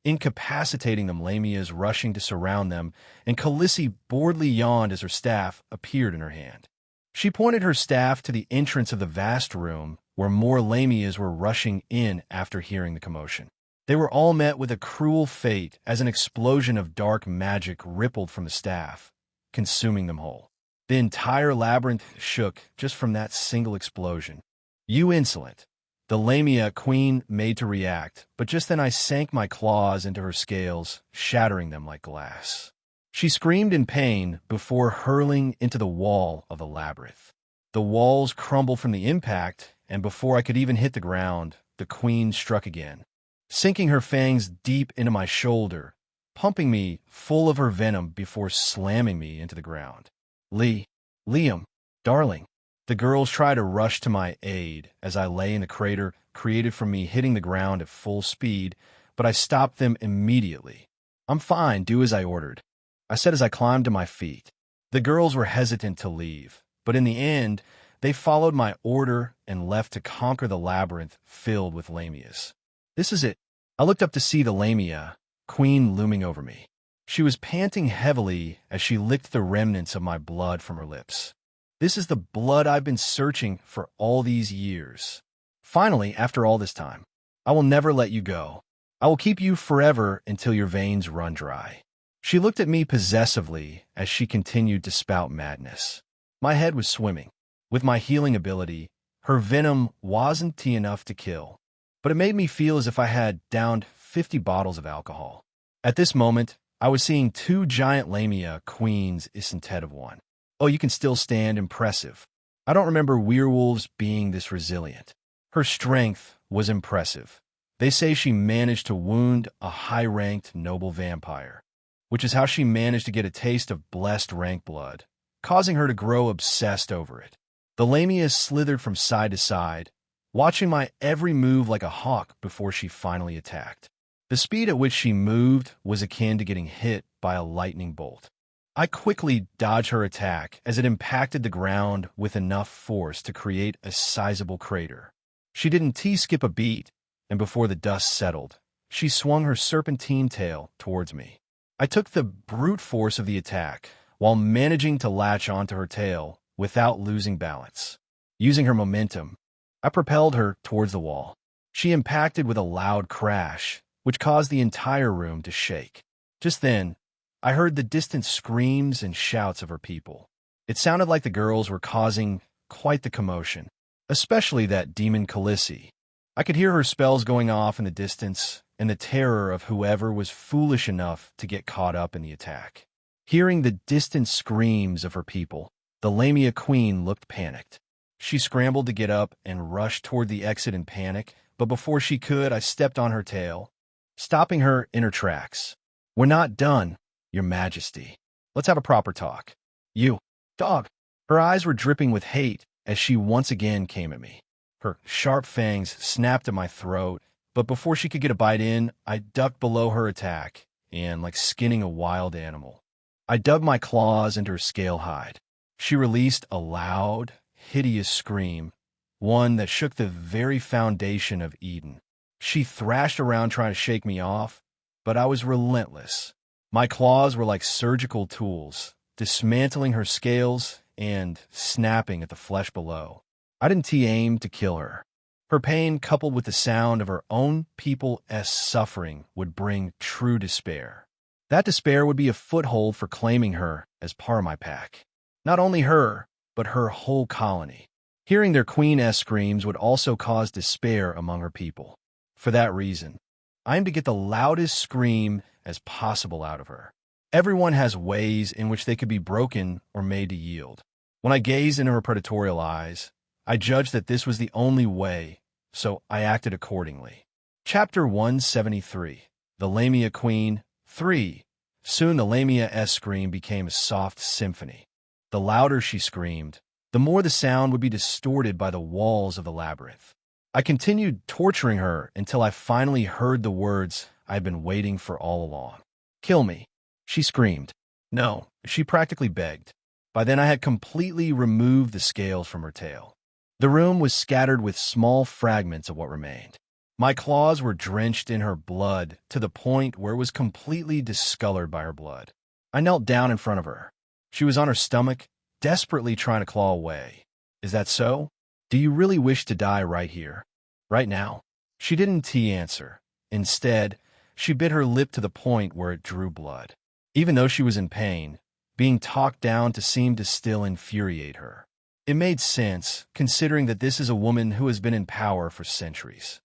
incapacitating the Lamias rushing to surround them, and Khaleesi boredly yawned as her staff appeared in her hand. She pointed her staff to the entrance of the vast room where more Lamias were rushing in after hearing the commotion. They were all met with a cruel fate as an explosion of dark magic rippled from the staff, consuming them whole. The entire labyrinth shook just from that single explosion. "You insolent!" The Lamia queen made to react, but just then I sank my claws into her scales, shattering them like glass. She screamed in pain before hurling into the wall of the labyrinth. The walls crumbled from the impact, and before I could even hit the ground, the queen struck again, sinking her fangs deep into my shoulder, pumping me full of her venom before slamming me into the ground. Liam, darling." The girls tried to rush to my aid as I lay in the crater created from me hitting the ground at full speed, but I stopped them immediately. I'm fine, do as I ordered, I said as I climbed to my feet. The girls were hesitant to leave, but in the end, they followed my order and left to conquer the labyrinth filled with lamias. This is it. I looked up to see the lamia queen looming over me. She was panting heavily as she licked the remnants of my blood from her lips. This is the blood I've been searching for all these years. Finally, after all this time, I will never let you go. I will keep you forever until your veins run dry. She looked at me possessively as she continued to spout madness. My head was swimming. With my healing ability, her venom wasn't tea enough to kill, but it made me feel as if I had downed 50 bottles of alcohol. At this moment, I was seeing two giant lamia queens instead of one. Oh, you can still stand impressive. I don't remember werewolves being this resilient. Her strength was impressive. They say she managed to wound a high-ranked noble vampire, which is how she managed to get a taste of blessed rank blood, causing her to grow obsessed over it. The lamia slithered from side to side, watching my every move like a hawk before she finally attacked. The speed at which she moved was akin to getting hit by a lightning bolt. I quickly dodged her attack as it impacted the ground with enough force to create a sizable crater. She didn't skip a beat, and before the dust settled, she swung her serpentine tail towards me. I took the brute force of the attack while managing to latch onto her tail without losing balance. Using her momentum, I propelled her towards the wall. She impacted with a loud crash, which caused the entire room to shake. Just then, I heard the distant screams and shouts of her people. It sounded like the girls were causing quite the commotion, especially that demon Khaleesi. I could hear her spells going off in the distance and the terror of whoever was foolish enough to get caught up in the attack. Hearing the distant screams of her people, the Lamia queen looked panicked. She scrambled to get up and rushed toward the exit in panic, but before she could, I stepped on her tail, stopping her in her tracks. "We're not done, Your Majesty. Let's have a proper talk. You, dog." Her eyes were dripping with hate as she once again came at me. Her sharp fangs snapped at my throat, but before she could get a bite in, I ducked below her attack, and like skinning a wild animal, I dug my claws into her scale hide. She released a loud, hideous scream, one that shook the very foundation of Eden. She thrashed around trying to shake me off, but I was relentless. My claws were like surgical tools, dismantling her scales and snapping at the flesh below. I didn't aim to kill her. Her pain, coupled with the sound of her own people's suffering, would bring true despair. That despair would be a foothold for claiming her as part of my pack. Not only her, but her whole colony. Hearing their queen-esque screams would also cause despair among her people. For that reason, I aim to get the loudest scream as possible out of her. Everyone has ways in which they could be broken or made to yield. When I gazed into her predatorial eyes, I judged that this was the only way, so I acted accordingly. Chapter 173. The Lamia Queen 3. Soon the Lamia-esque scream became a soft symphony. The louder she screamed, the more the sound would be distorted by the walls of the labyrinth. I continued torturing her until I finally heard the words I had been waiting for all along. "Kill me," she screamed. No, she practically begged. By then I had completely removed the scales from her tail. The room was scattered with small fragments of what remained. My claws were drenched in her blood to the point where it was completely discolored by her blood. I knelt down in front of her. She was on her stomach, desperately trying to claw away. "Is that so? Do you really wish to die right here? Right now?" She didn't answer. Instead, she bit her lip to the point where it drew blood. Even though she was in pain, being talked down to seem to still infuriate her. It made sense, considering that this is a woman who has been in power for centuries.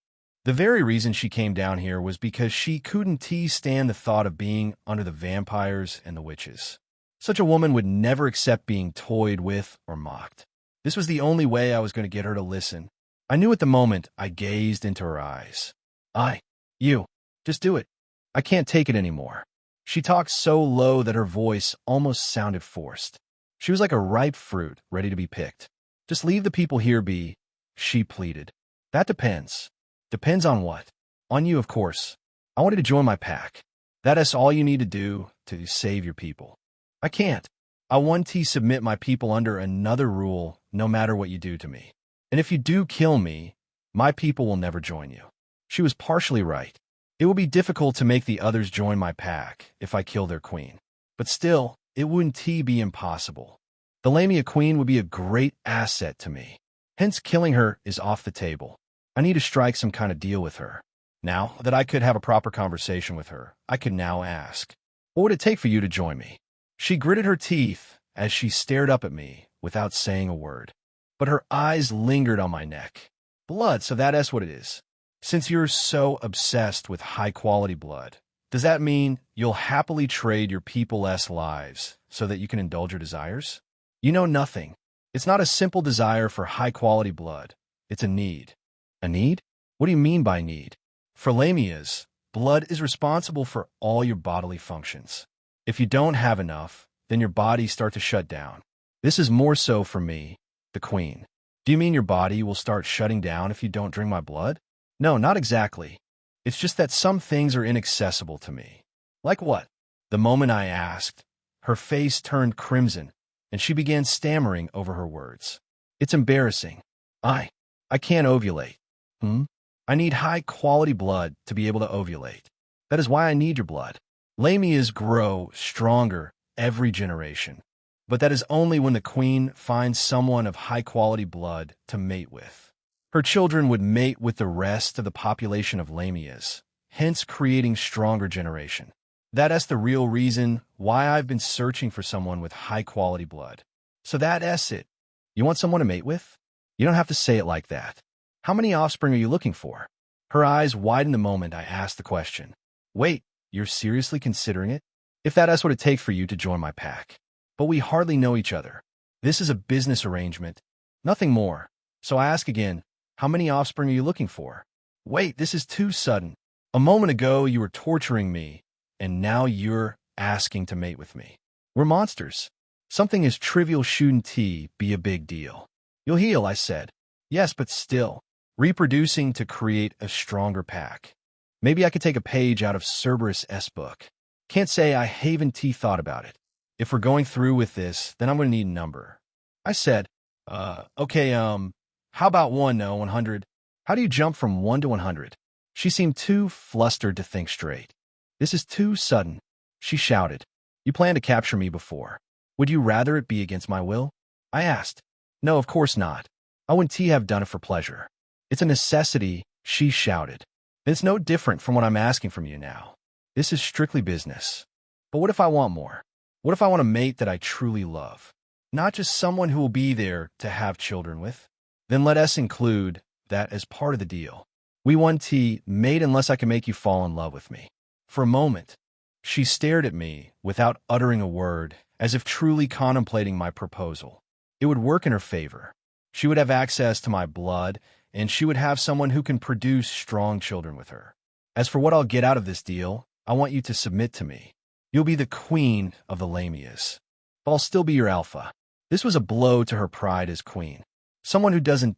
The very reason she came down here was because she couldn't stand the thought of being under the vampires and the witches. Such a woman would never accept being toyed with or mocked. This was the only way I was going to get her to listen. I knew at the moment I gazed into her eyes. You, just do it. I can't take it anymore." She talked so low that her voice almost sounded forced. She was like a ripe fruit ready to be picked. "Just leave the people here be," she pleaded. "That depends." "Depends on what?" "On you, of course. I wanted to join my pack." That is all you need to do to save your people. I can't. I want to submit my people under another rule no matter what you do to me. And if you do kill me, my people will never join you. She was partially right. It will be difficult to make the others join my pack if I kill their queen. But still, it wouldn't be impossible. The Lamia queen would be a great asset to me. Hence, killing her is off the table. I need to strike some kind of deal with her. Now that I could have a proper conversation with her, I could now ask, what would it take for you to join me? She gritted her teeth as she stared up at me without saying a word. But her eyes lingered on my neck. Blood, so that's what it is. Since you're so obsessed with high-quality blood, does that mean you'll happily trade your people's lives so that you can indulge your desires? You know nothing. It's not a simple desire for high-quality blood. It's a need. A need? What do you mean by need? For Lamias, blood is responsible for all your bodily functions. If you don't have enough, then your body starts to shut down. This is more so for me, the queen. Do you mean your body will start shutting down if you don't drink my blood? No, not exactly. It's just that some things are inaccessible to me. Like what? The moment I asked, her face turned crimson, and she began stammering over her words. It's embarrassing. I can't ovulate. I need high-quality blood to be able to ovulate. That is why I need your blood. Lamias grow stronger every generation. But that is only when the queen finds someone of high-quality blood to mate with. Her children would mate with the rest of the population of Lamias, hence creating stronger generation. That's the real reason why I've been searching for someone with high-quality blood. So that's it. You want someone to mate with? You don't have to say it like that. How many offspring are you looking for? Her eyes widened the moment I asked the question. Wait, you're seriously considering it? If that's what it takes for you to join my pack. But we hardly know each other. This is a business arrangement. Nothing more. So I ask again, how many offspring are you looking for? Wait, this is too sudden. A moment ago you were torturing me, and now you're asking to mate with me. We're monsters. Something as trivial shouldn't be a big deal. You'll heal, I said. Yes, but still. Reproducing to create a stronger pack. Maybe I could take a page out of Cerberus' book. Can't say I haven't thought about it. If we're going through with this, then I'm going to need a number. I said, okay, how about 100? How do you jump from 1 to 100? She seemed too flustered to think straight. This is too sudden, she shouted. You planned to capture me before. Would you rather it be against my will? I asked. No, of course not. I wouldn't have done it for pleasure. It's a necessity, she shouted. It's no different from what I'm asking from you now. This is strictly business. But what if I want more? What if I want a mate that I truly love? Not just someone who will be there to have children with? Then let us include that as part of the deal. We want mate unless I can make you fall in love with me. For a moment, she stared at me without uttering a word, as if truly contemplating my proposal. It would work in her favor. She would have access to my blood, and she would have someone who can produce strong children with her. As for what I'll get out of this deal, I want you to submit to me. You'll be the queen of the Lamias, but I'll still be your alpha. This was a blow to her pride as queen. Someone who doesn't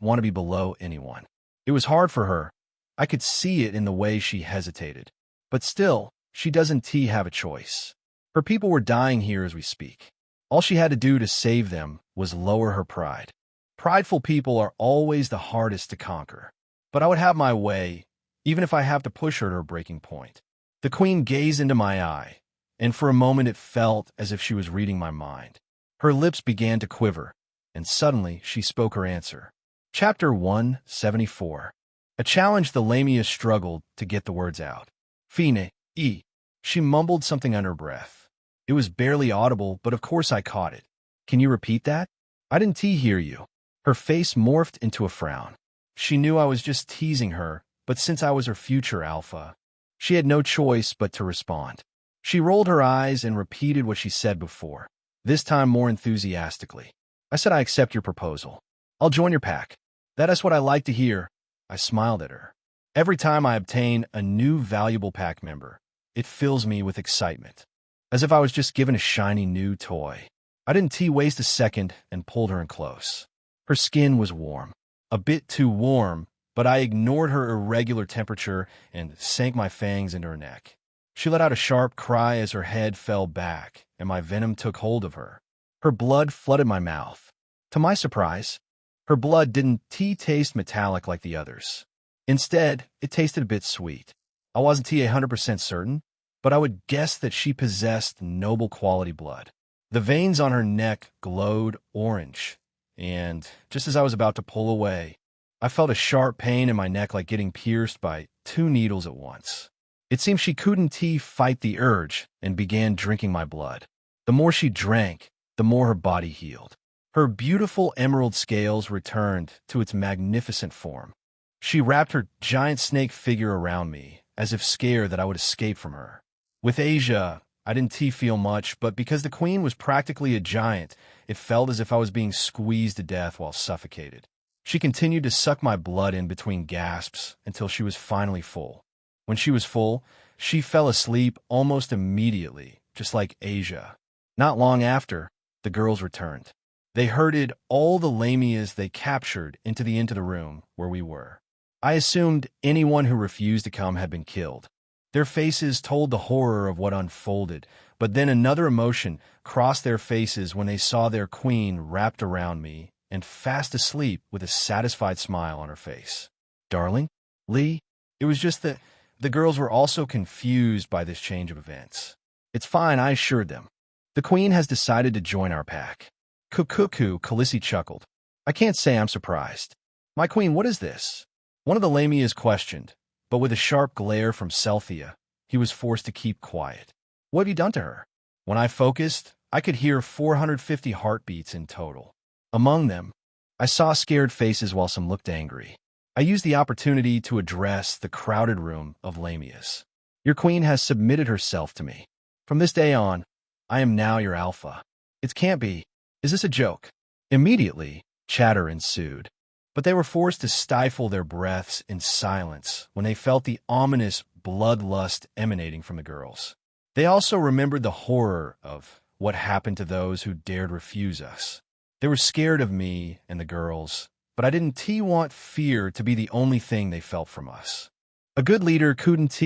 want to be below anyone. It was hard for her. I could see it in the way she hesitated. But still, she doesn't have a choice. Her people were dying here as we speak. All she had to do to save them was lower her pride. Prideful people are always the hardest to conquer. But I would have my way, even if I have to push her to her breaking point. The queen gazed into my eye, and for a moment it felt as if she was reading my mind. Her lips began to quiver, and suddenly she spoke her answer. Chapter 174. A challenge the Lamia struggled to get the words out. Fine, e. She mumbled something under her breath. It was barely audible, but of course I caught it. Can you repeat that? I didn't hear you. Her face morphed into a frown. She knew I was just teasing her, but since I was her future alpha, she had no choice but to respond. She rolled her eyes and repeated what she said before, this time more enthusiastically. I said I accept your proposal. I'll join your pack. That is what I like to hear. I smiled at her. Every time I obtain a new valuable pack member, it fills me with excitement, as if I was just given a shiny new toy. I didn't waste a second and pulled her in close. Her skin was warm, a bit too warm, but I ignored her irregular temperature and sank my fangs into her neck. She let out a sharp cry as her head fell back, and my venom took hold of her. Her blood flooded my mouth. To my surprise, her blood didn't taste metallic like the others. Instead, it tasted a bit sweet. I wasn't 100% certain, but I would guess that she possessed noble quality blood. The veins on her neck glowed orange, and just as I was about to pull away, I felt a sharp pain in my neck like getting pierced by 2 needles at once. It seemed she couldn't fight the urge and began drinking my blood. The more she drank, the more her body healed. Her beautiful emerald scales returned to its magnificent form. She wrapped her giant snake figure around me, as if scared that I would escape from her. With Asia, I didn't feel much, but because the queen was practically a giant, it felt as if I was being squeezed to death while suffocated. She continued to suck my blood in between gasps until she was finally full. When she was full, she fell asleep almost immediately, just like Asia. Not long after, the girls returned. They herded all the lamias they captured into the room where we were. I assumed anyone who refused to come had been killed. Their faces told the horror of what unfolded, but then another emotion crossed their faces when they saw their queen wrapped around me and fast asleep with a satisfied smile on her face. Darling, Lee, it was just that the girls were also confused by this change of events. It's fine, I assured them. The queen has decided to join our pack. Kukuku, Khaleesi chuckled. I can't say I'm surprised. My queen, what is this? One of the lamias questioned, but with a sharp glare from Selthia, he was forced to keep quiet. What have you done to her? When I focused, I could hear 450 heartbeats in total. Among them, I saw scared faces while some looked angry. I used the opportunity to address the crowded room of lamias. Your queen has submitted herself to me. From this day on, I am now your alpha. It can't be. Is this a joke? Immediately, chatter ensued, but they were forced to stifle their breaths in silence when they felt the ominous bloodlust emanating from the girls. They also remembered the horror of what happened to those who dared refuse us. They were scared of me and the girls, but I didn't want fear to be the only thing they felt from us. A good leader couldn't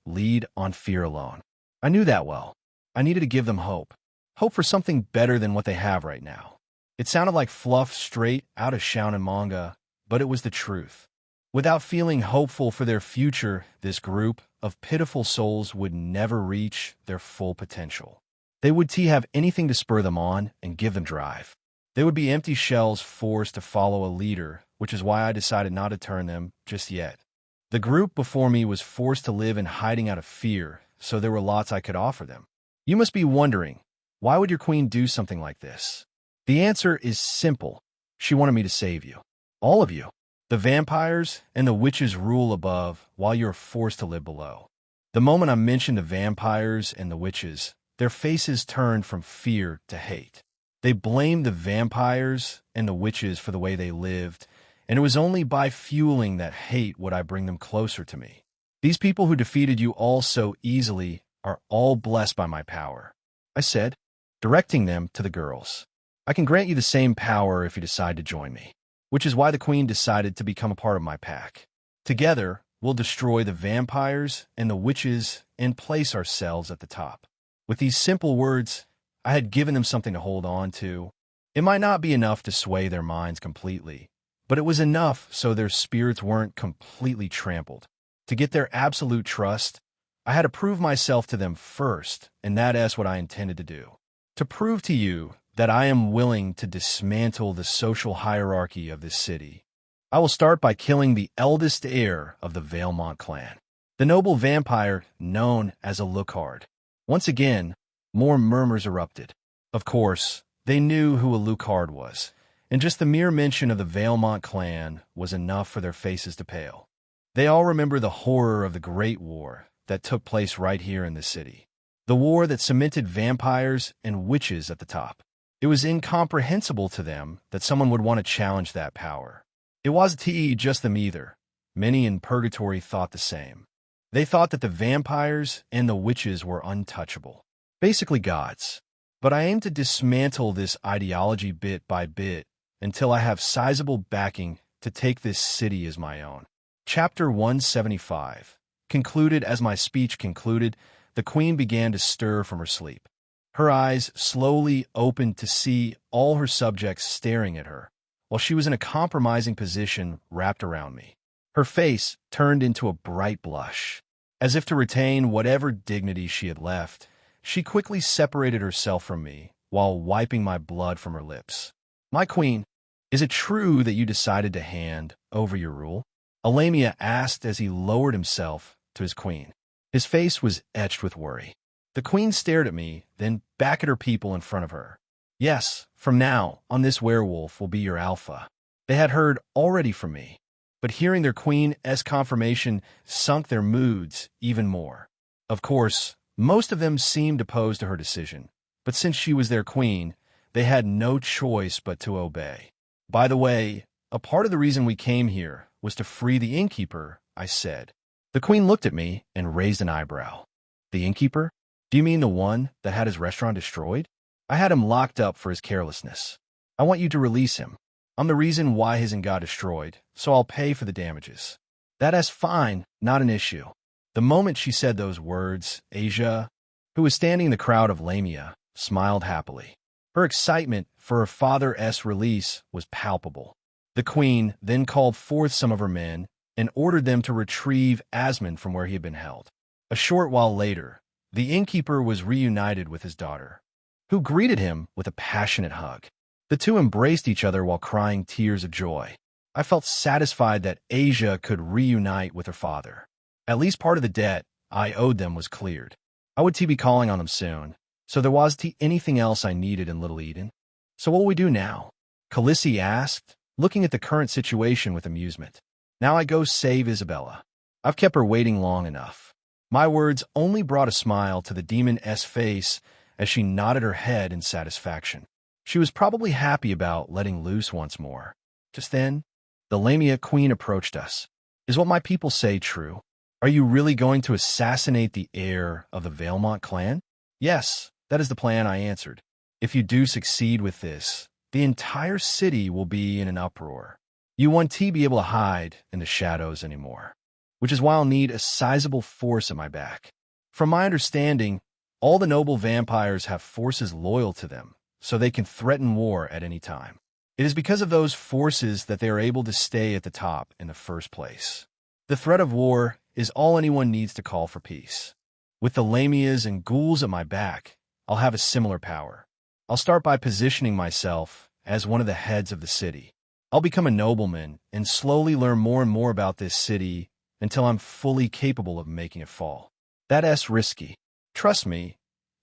lead on fear alone. I knew that well. I needed to give them hope. Hope for something better than what they have right now. It sounded like fluff straight out of shounen manga, but it was the truth. Without feeling hopeful for their future, this group of pitiful souls would never reach their full potential. They would have anything to spur them on and give them drive. They would be empty shells forced to follow a leader, which is why I decided not to turn them just yet. The group before me was forced to live in hiding out of fear, so there were lots I could offer them. You must be wondering, why would your queen do something like this? The answer is simple. She wanted me to save you. All of you. The vampires and the witches rule above while you're forced to live below. The moment I mentioned the vampires and the witches, their faces turned from fear to hate. They blamed the vampires and the witches for the way they lived, and it was only by fueling that hate would I bring them closer to me. These people who defeated you all so easily are all blessed by my power, I said, directing them to the girls. I can grant you the same power if you decide to join me, which is why the queen decided to become a part of my pack. Together, we'll destroy the vampires and the witches and place ourselves at the top. With these simple words, I had given them something to hold on to. It might not be enough to sway their minds completely, but it was enough so their spirits weren't completely trampled. To get their absolute trust, I had to prove myself to them first, and that is what I intended to do. To prove to you that I am willing to dismantle the social hierarchy of this city. I will start by killing the eldest heir of the Valemont clan, the noble vampire known as Alucard. Once again, more murmurs erupted. Of course, they knew who Alucard was, and just the mere mention of the Valemont clan was enough for their faces to pale. They all remember the horror of the Great War that took place right here in the city. The war that cemented vampires and witches at the top. It was incomprehensible to them that someone would want to challenge that power. It wasn't just them either. Many in Purgatory thought the same. They thought that the vampires and the witches were untouchable. Basically gods. But I aim to dismantle this ideology bit by bit until I have sizable backing to take this city as my own. Chapter 175 concluded as my speech concluded, the queen began to stir from her sleep. Her eyes slowly opened to see all her subjects staring at her, while she was in a compromising position wrapped around me. Her face turned into a bright blush. As if to retain whatever dignity she had left, she quickly separated herself from me while wiping my blood from her lips. "My queen, is it true that you decided to hand over your rule?" Alamia asked as he lowered himself to his queen. His face was etched with worry. The queen stared at me, then back at her people in front of her. "Yes, from now on this werewolf will be your alpha." They had heard already from me, but hearing their queen's confirmation sunk their moods even more. Of course, most of them seemed opposed to her decision, but since she was their queen, they had no choice but to obey. "By the way, a part of the reason we came here was to free the innkeeper," I said. The queen looked at me and raised an eyebrow. "The innkeeper? Do you mean the one that had his restaurant destroyed? I had him locked up for his carelessness. I want you to release him. I'm the reason why his inn got destroyed, so I'll pay for the damages." "That's fine, not an issue." The moment she said those words, Asia, who was standing in the crowd of Lamia, smiled happily. Her excitement for her father's release was palpable. The queen then called forth some of her men and ordered them to retrieve Asmund from where he had been held. A short while later, the innkeeper was reunited with his daughter, who greeted him with a passionate hug. The two embraced each other while crying tears of joy. I felt satisfied that Asia could reunite with her father. At least part of the debt I owed them was cleared. I would be calling on them soon, so there wasn't anything else I needed in Little Eden. "So what will we do now?" Khaleesi asked, looking at the current situation with amusement. "Now I go save Isabella. I've kept her waiting long enough." My words only brought a smile to the demon's face as she nodded her head in satisfaction. She was probably happy about letting loose once more. Just then, the Lamia queen approached us. "Is what my people say true? Are you really going to assassinate the heir of the Valemont clan?" "Yes, that is the plan," I answered. "If you do succeed with this, the entire city will be in an uproar. You won't be able to hide in the shadows anymore, which is why I'll need a sizable force at my back. From my understanding, all the noble vampires have forces loyal to them, so they can threaten war at any time. It is because of those forces that they are able to stay at the top in the first place. The threat of war is all anyone needs to call for peace. With the Lamias and ghouls at my back, I'll have a similar power. I'll start by positioning myself as one of the heads of the city. I'll become a nobleman and slowly learn more and more about this city until I'm fully capable of making it fall. That's risky. Trust me,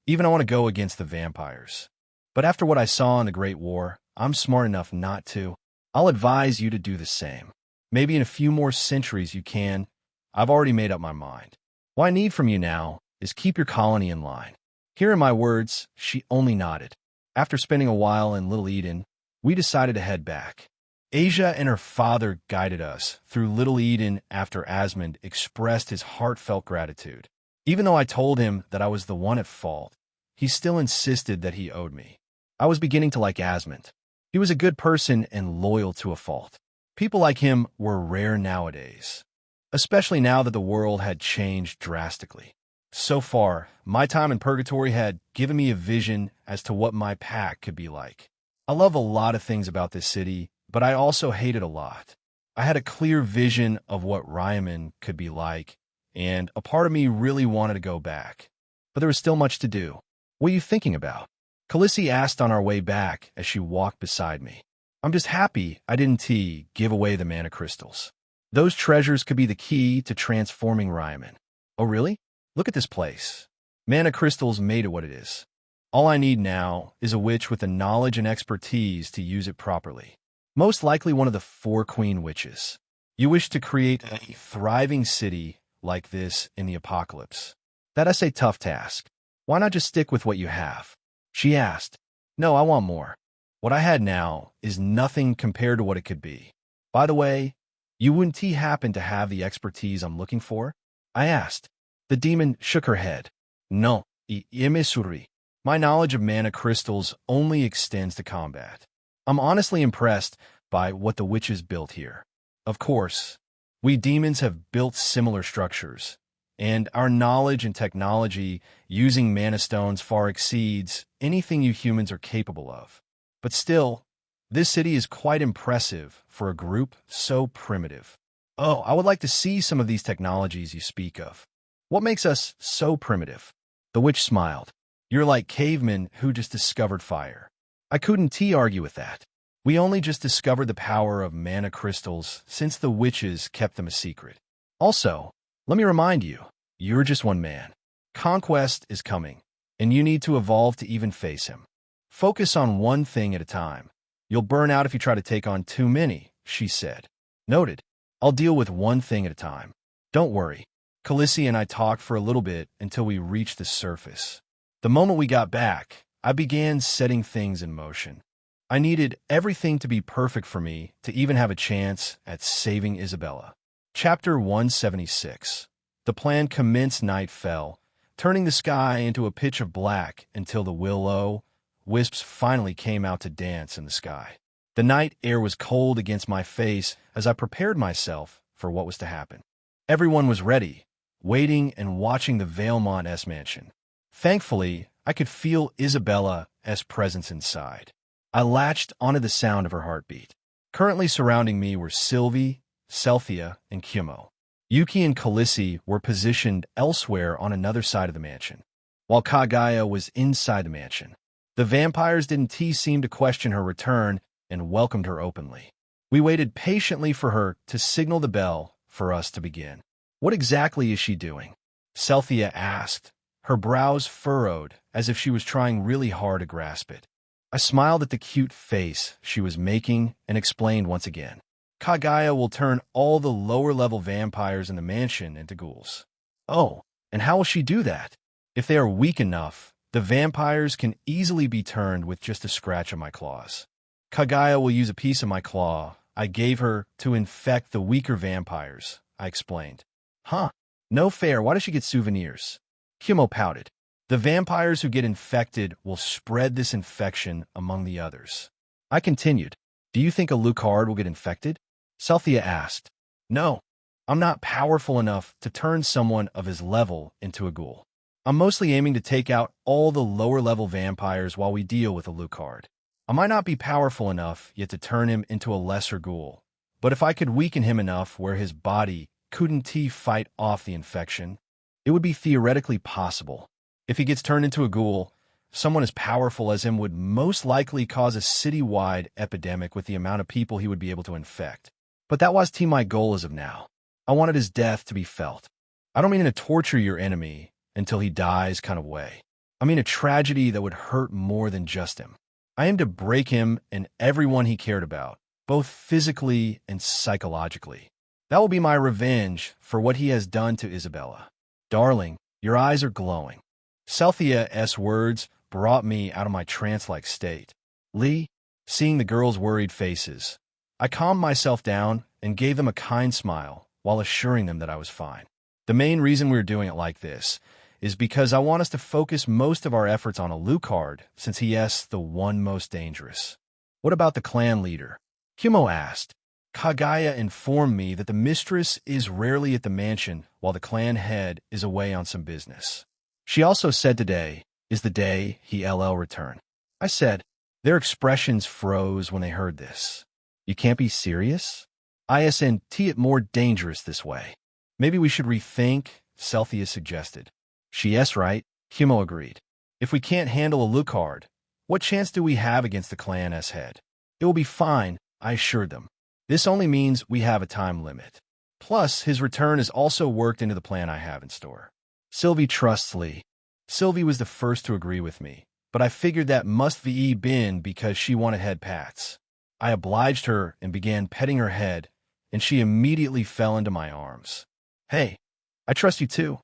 even I want to go against the vampires. But after what I saw in the Great War, I'm smart enough not to. I'll advise you to do the same. Maybe in a few more centuries you can. I've already made up my mind. What I need from you now is keep your colony in line." Hearing my words, she only nodded. After spending a while in Little Eden, we decided to head back. Asia and her father guided us through Little Eden after Asmund expressed his heartfelt gratitude. Even though I told him that I was the one at fault, he still insisted that he owed me. I was beginning to like Asmund. He was a good person and loyal to a fault. People like him were rare nowadays, especially now that the world had changed drastically. So far, my time in Purgatory had given me a vision as to what my pack could be like. I love a lot of things about this city, but I also hate it a lot. I had a clear vision of what Ryman could be like, and a part of me really wanted to go back. But there was still much to do. "What are you thinking about?" Khaleesi asked on our way back as she walked beside me. "I'm just happy I didn't give away the mana crystals. Those treasures could be the key to transforming Ryman." "Oh really? Look at this place. Mana crystals made it what it is. All I need now is a witch with the knowledge and expertise to use it properly. Most likely one of the 4 queen witches. You wish to create a thriving city like this in the apocalypse. That's a tough task. Why not just stick with what you have?" She asked. "No, I want more. What I had now is nothing compared to what it could be. By the way, you wouldn't happen to have the expertise I'm looking for?" I asked. The demon shook her head. "No, imisuri. My knowledge of mana crystals only extends to combat. I'm honestly impressed by what the witches built here. Of course, we demons have built similar structures, and our knowledge and technology using mana stones far exceeds anything you humans are capable of. But still, this city is quite impressive for a group so primitive. Oh, I would like to see some of these technologies you speak of. What makes us so primitive? The witch smiled. You're like cavemen who just discovered fire. I couldn't argue with that. We only just discovered the power of mana crystals since the witches kept them a secret. Also, let me remind you, you're just one man. Conquest is coming, and you need to evolve to even face him. Focus on one thing at a time. You'll burn out if you try to take on too many, she said. Noted. I'll deal with one thing at a time. Don't worry. Khaleesi and I talked for a little bit until we reached the surface. The moment we got back, I began setting things in motion. I needed everything to be perfect for me to even have a chance at saving Isabella. Chapter 176. The plan commenced. Night fell, turning the sky into a pitch of black until the will-o'-wisps finally came out to dance in the sky. The night air was cold against my face as I prepared myself for what was to happen. Everyone was ready, waiting and watching the Valemont mansion. Thankfully, I could feel Isabella's presence inside. I latched onto the sound of her heartbeat. Currently surrounding me were Sylvie, Selphia, and Kimo. Yuki and Khaleesi were positioned elsewhere on another side of the mansion, while Kagaya was inside the mansion. The vampires didn't seem to question her return and welcomed her openly. We waited patiently for her to signal the bell for us to begin. What exactly is she doing? Selphia asked, her brows furrowed as if she was trying really hard to grasp it. I smiled at the cute face she was making and explained once again. Kagaya will turn all the lower-level vampires in the mansion into ghouls. Oh, and how will she do that? If they are weak enough, the vampires can easily be turned with just a scratch of my claws. Kagaya will use a piece of my claw I gave her to infect the weaker vampires, I explained. Huh? No fair. Why does she get souvenirs? Kimo pouted. The vampires who get infected will spread this infection among the others. I continued. Do you think Alucard will get infected? Selphia asked. No, I'm not powerful enough to turn someone of his level into a ghoul. I'm mostly aiming to take out all the lower-level vampires while we deal with Alucard. I might not be powerful enough yet to turn him into a lesser ghoul, but if I could weaken him enough where his body couldn't fight off the infection, it would be theoretically possible. If he gets turned into a ghoul, someone as powerful as him would most likely cause a city-wide epidemic with the amount of people he would be able to infect. But that was my goal as of now. I wanted his death to be felt. I don't mean in a torture your enemy until he dies kind of way. I mean a tragedy that would hurt more than just him. I aim to break him and everyone he cared about, both physically and psychologically. That will be my revenge for what he has done to Isabella. Darling, your eyes are glowing. Selthia's words brought me out of my trance-like state. Lee, seeing the girls' worried faces, I calmed myself down and gave them a kind smile while assuring them that I was fine. The main reason we're doing it like this is because I want us to focus most of our efforts on Alucard, since he is the one most dangerous. What about the clan leader? Kimo asked. Kagaya informed me that the mistress is rarely at the mansion while the clan head is away on some business. She also said today is the day he'll return. I said. Their expressions froze when they heard this. You can't be serious? Isn't it more dangerous this way? Maybe we should rethink, Selphia suggested. She's right, Kimo agreed. If we can't handle Alucard, what chance do we have against the clan's head? It will be fine, I assured them. This only means we have a time limit. Plus, his return is also worked into the plan I have in store. Sylvie trusts Lee. Sylvie was the first to agree with me, but I figured that must be been because she wanted head pats. I obliged her and began petting her head, and she immediately fell into my arms. Hey, I trust you too.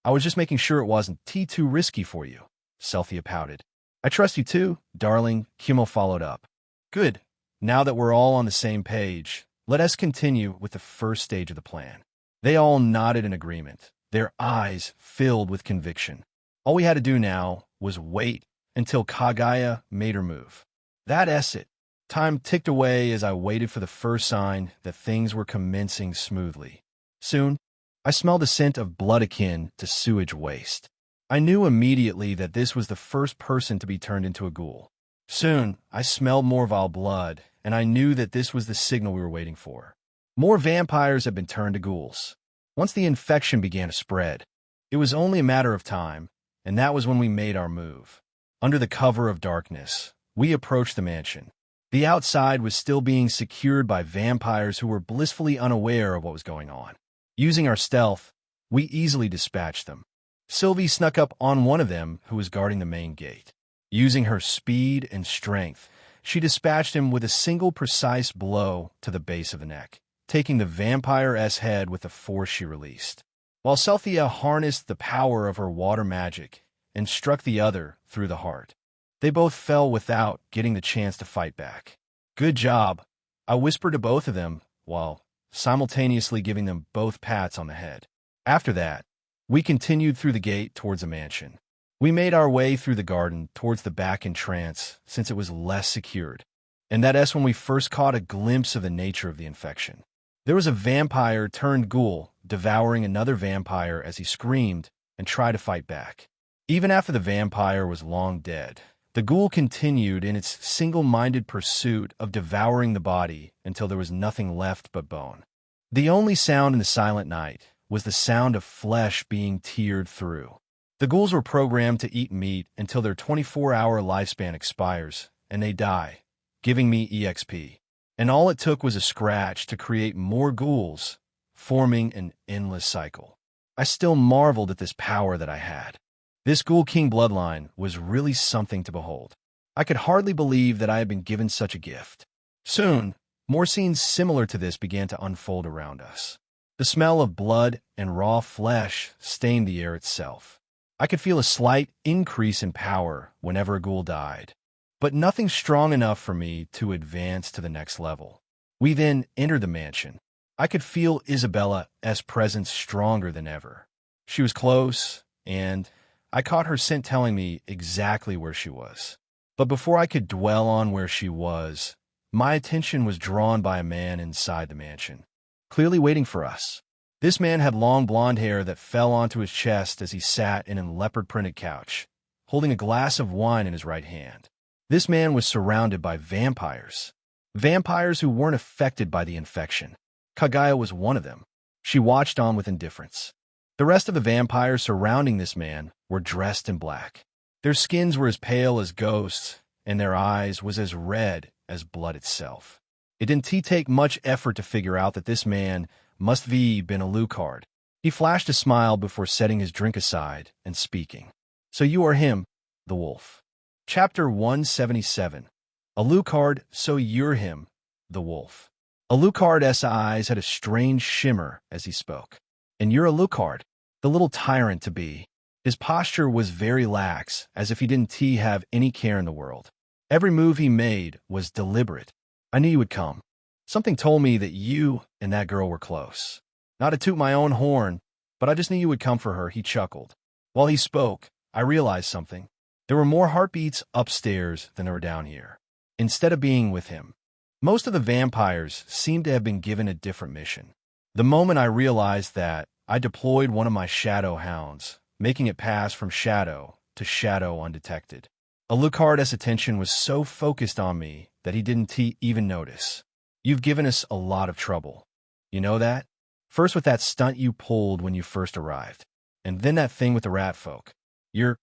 I was just making sure it wasn't too risky for you, Selphia pouted. I trust you too, darling, Kimo followed up. Good. Now that we're all on the same page, let us continue with the first stage of the plan. They all nodded in agreement, their eyes filled with conviction. All we had to do now was wait until Kagaya made her move. That's it. Time ticked away as I waited for the first sign that things were commencing smoothly. Soon, I smelled a scent of blood akin to sewage waste. I knew immediately that this was the first person to be turned into a ghoul. Soon, I smelled more vile blood, and I knew that this was the signal we were waiting for. More vampires had been turned to ghouls. Once the infection began to spread, it was only a matter of time, and that was when we made our move. Under the cover of darkness, we approached the mansion. The outside was still being secured by vampires who were blissfully unaware of what was going on. Using our stealth, we easily dispatched them. Sylvie snuck up on one of them who was guarding the main gate. Using her speed and strength, she dispatched him with a single precise blow to the base of the neck, taking the vampire's head with the force she released, while Cynthia harnessed the power of her water magic and struck the other through the heart. They both fell without getting the chance to fight back. "Good job," I whispered to both of them while simultaneously giving them both pats on the head. After that, we continued through the gate towards the mansion. We made our way through the garden towards the back entrance since it was less secured, and that's when we first caught a glimpse of the nature of the infection. There was a vampire turned ghoul devouring another vampire as he screamed and tried to fight back. Even after the vampire was long dead, the ghoul continued in its single-minded pursuit of devouring the body until there was nothing left but bone. The only sound in the silent night was the sound of flesh being teared through. The ghouls were programmed to eat meat until their 24-hour lifespan expires, and they die, giving me EXP. And all it took was a scratch to create more ghouls, forming an endless cycle. I still marveled at this power that I had. This Ghoul King bloodline was really something to behold. I could hardly believe that I had been given such a gift. Soon, more scenes similar to this began to unfold around us. The smell of blood and raw flesh stained the air itself. I could feel a slight increase in power whenever a ghoul died, but nothing strong enough for me to advance to the next level. We then entered the mansion. I could feel Isabella's presence stronger than ever. She was close, and I caught her scent telling me exactly where she was. But before I could dwell on where she was, my attention was drawn by a man inside the mansion, clearly waiting for us. This man had long blonde hair that fell onto his chest as he sat in a leopard-printed couch, holding a glass of wine in his right hand. This man was surrounded by vampires. Vampires who weren't affected by the infection. Kaguya was one of them. She watched on with indifference. The rest of the vampires surrounding this man were dressed in black. Their skins were as pale as ghosts, and their eyes was as red as blood itself. It didn't take much effort to figure out that this man must have been Alucard. He flashed a smile before setting his drink aside and speaking. "So you are him, the wolf." Chapter 177. Alucard, so you're him, the wolf. Alucard's eyes had a strange shimmer as he spoke. "And you're Alucard, the little tyrant to be." His posture was very lax, as if he didn't have any care in the world. Every move he made was deliberate. "I knew you would come. Something told me that you and that girl were close. Not to toot my own horn, but I just knew you would come for her," he chuckled. While he spoke, I realized something. There were more heartbeats upstairs than there were down here. Instead of being with him, most of the vampires seemed to have been given a different mission. The moment I realized that, I deployed one of my shadow hounds, making it pass from shadow to shadow undetected. Alucard's attention was so focused on me that he didn't even notice. "You've given us a lot of trouble. You know that? First with that stunt you pulled when you first arrived, and then that thing with the rat folk. You're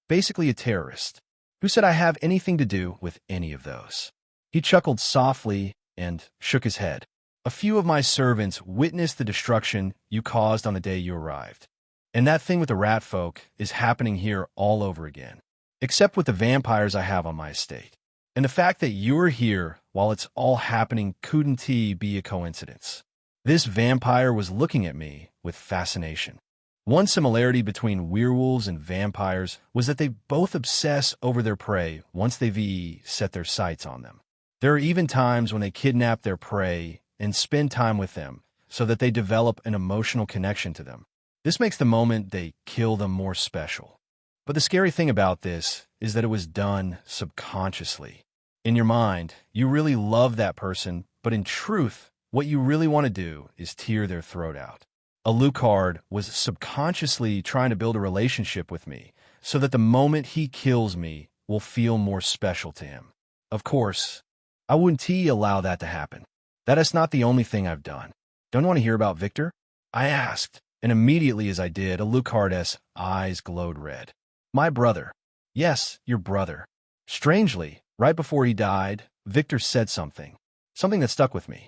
basically a terrorist. Who said I have anything to do with any of those?" He chuckled softly and shook his head. "A few of my servants witnessed the destruction you caused on the day you arrived. And that thing with the rat folk is happening here all over again, except with the vampires I have on my estate. And the fact that you're here while it's all happening couldn't be a coincidence." This vampire was looking at me with fascination. One similarity between werewolves and vampires was that they both obsess over their prey once they've set their sights on them. There are even times when they kidnap their prey and spend time with them so that they develop an emotional connection to them. This makes the moment they kill them more special. But the scary thing about this is that it was done subconsciously. In your mind, you really love that person, but in truth, what you really want to do is tear their throat out. Alucard was subconsciously trying to build a relationship with me so that the moment he kills me will feel more special to him. Of course, I wouldn't allow that to happen. That is not the only thing I've done. Don't you want to hear about Victor? I asked, and immediately as I did, Alucard's eyes glowed red. My brother. Yes, your brother. Strangely, right before he died, Victor said something that stuck with me.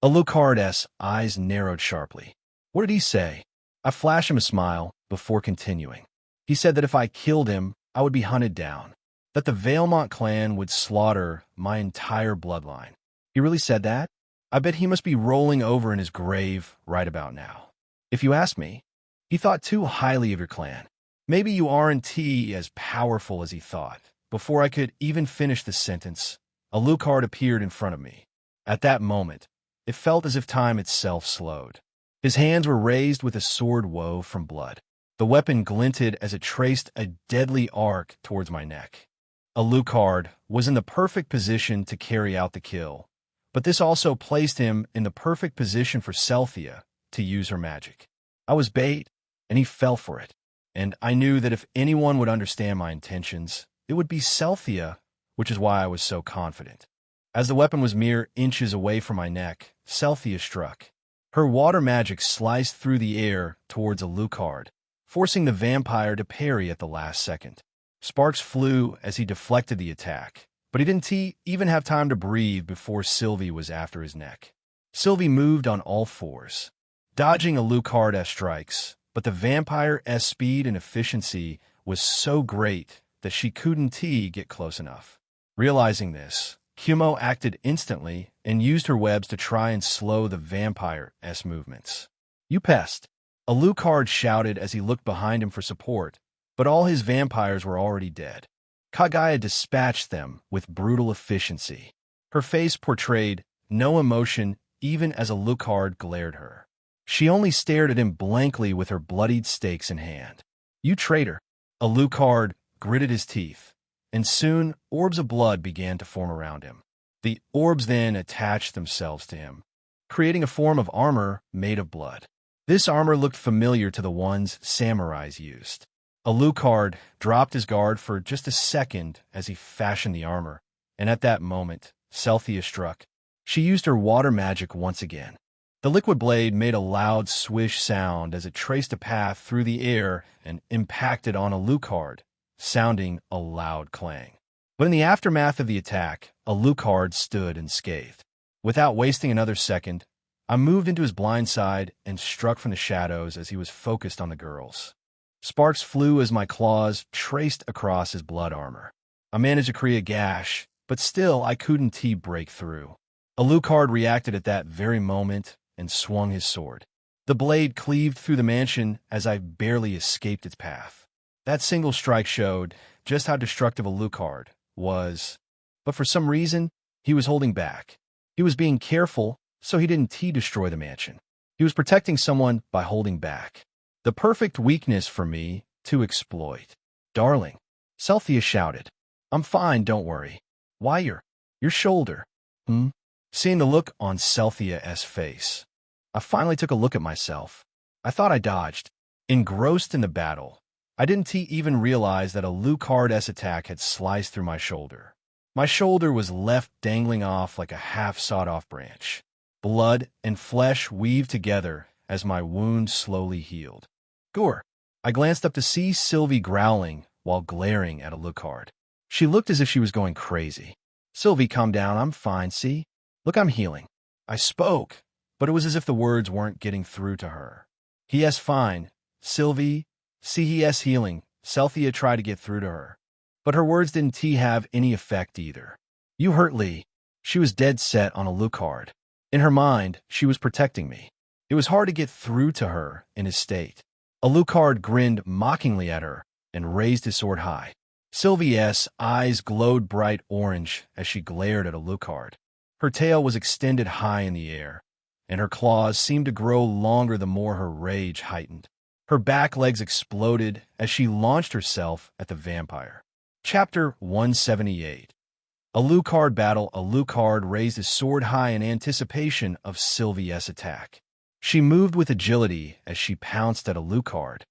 Alucard's eyes narrowed sharply. What did he say? I flashed him a smile before continuing. He said that if I killed him, I would be hunted down, that the Valemont clan would slaughter my entire bloodline. He really said that? I bet he must be rolling over in his grave right about now. If you ask me, he thought too highly of your clan. Maybe you aren't as powerful as he thought. Before I could even finish the sentence, Alucard appeared in front of me. At that moment, it felt as if time itself slowed. His hands were raised with a sword wove from blood. The weapon glinted as it traced a deadly arc towards my neck. Alucard was in the perfect position to carry out the kill, but this also placed him in the perfect position for Cynthia to use her magic. I was bait, and he fell for it. And I knew that if anyone would understand my intentions, it would be Cynthia, which is why I was so confident. As the weapon was mere inches away from my neck, Cynthia struck. Her water magic sliced through the air towards Alucard, forcing the vampire to parry at the last second. Sparks flew as he deflected the attack, but he didn't even have time to breathe before Sylvie was after his neck. Sylvie moved on all fours, dodging Alucard's strikes, but the vampire's speed and efficiency was so great that she couldn't get close enough. Realizing this, Kumo acted instantly and used her webs to try and slow the vampire's movements. You pest! Alucard shouted as he looked behind him for support, but all his vampires were already dead. Kagaya dispatched them with brutal efficiency. Her face portrayed no emotion even as Alucard glared her. She only stared at him blankly with her bloodied stakes in hand. You traitor! Alucard gritted his teeth, and soon orbs of blood began to form around him. The orbs then attached themselves to him, creating a form of armor made of blood. This armor looked familiar to the ones samurais used. Alucard dropped his guard for just a second as he fashioned the armor, and at that moment, Cynthia struck. She used her water magic once again. The liquid blade made a loud swish sound as it traced a path through the air and impacted on Alucard, sounding a loud clang. But in the aftermath of the attack, Alucard stood unscathed. Without wasting another second, I moved into his blind side and struck from the shadows as he was focused on the girls. Sparks flew as my claws traced across his blood armor. I managed to create a gash, but still I couldn't break through. Alucard reacted at that very moment and swung his sword. The blade cleaved through the mansion as I barely escaped its path. That single strike showed just how destructive Alucard was, but for some reason, he was holding back. He was being careful so he didn't destroy the mansion. He was protecting someone by holding back. The perfect weakness for me to exploit. Darling, Cynthia shouted. I'm fine, don't worry. Why, your shoulder? Seeing the look on Cynthia's face, I finally took a look at myself. I thought I dodged. Engrossed in the battle, I didn't even realize that Alucard's attack had sliced through my shoulder. My shoulder was left dangling off like a half-sawed-off branch. Blood and flesh weaved together as my wound slowly healed. Gore! I glanced up to see Sylvie growling while glaring at Alucard. She looked as if she was going crazy. Sylvie, calm down. I'm fine, see? Look, I'm healing. I spoke, but it was as if the words weren't getting through to her. He is fine. Sylvie, see he is healing. Cynthia tried to get through to her, but her words didn't have any effect either. You hurt Lee. She was dead set on Alucard. In her mind, she was protecting me. It was hard to get through to her in his state. Alucard grinned mockingly at her and raised his sword high. Sylvia's eyes glowed bright orange as she glared at Alucard. Her tail was extended high in the air, and her claws seemed to grow longer the more her rage heightened. Her back legs exploded as she launched herself at the vampire. Chapter 178. Alucard battle. Alucard raised his sword high in anticipation of Sylvia's attack. She moved with agility as she pounced at Alucard.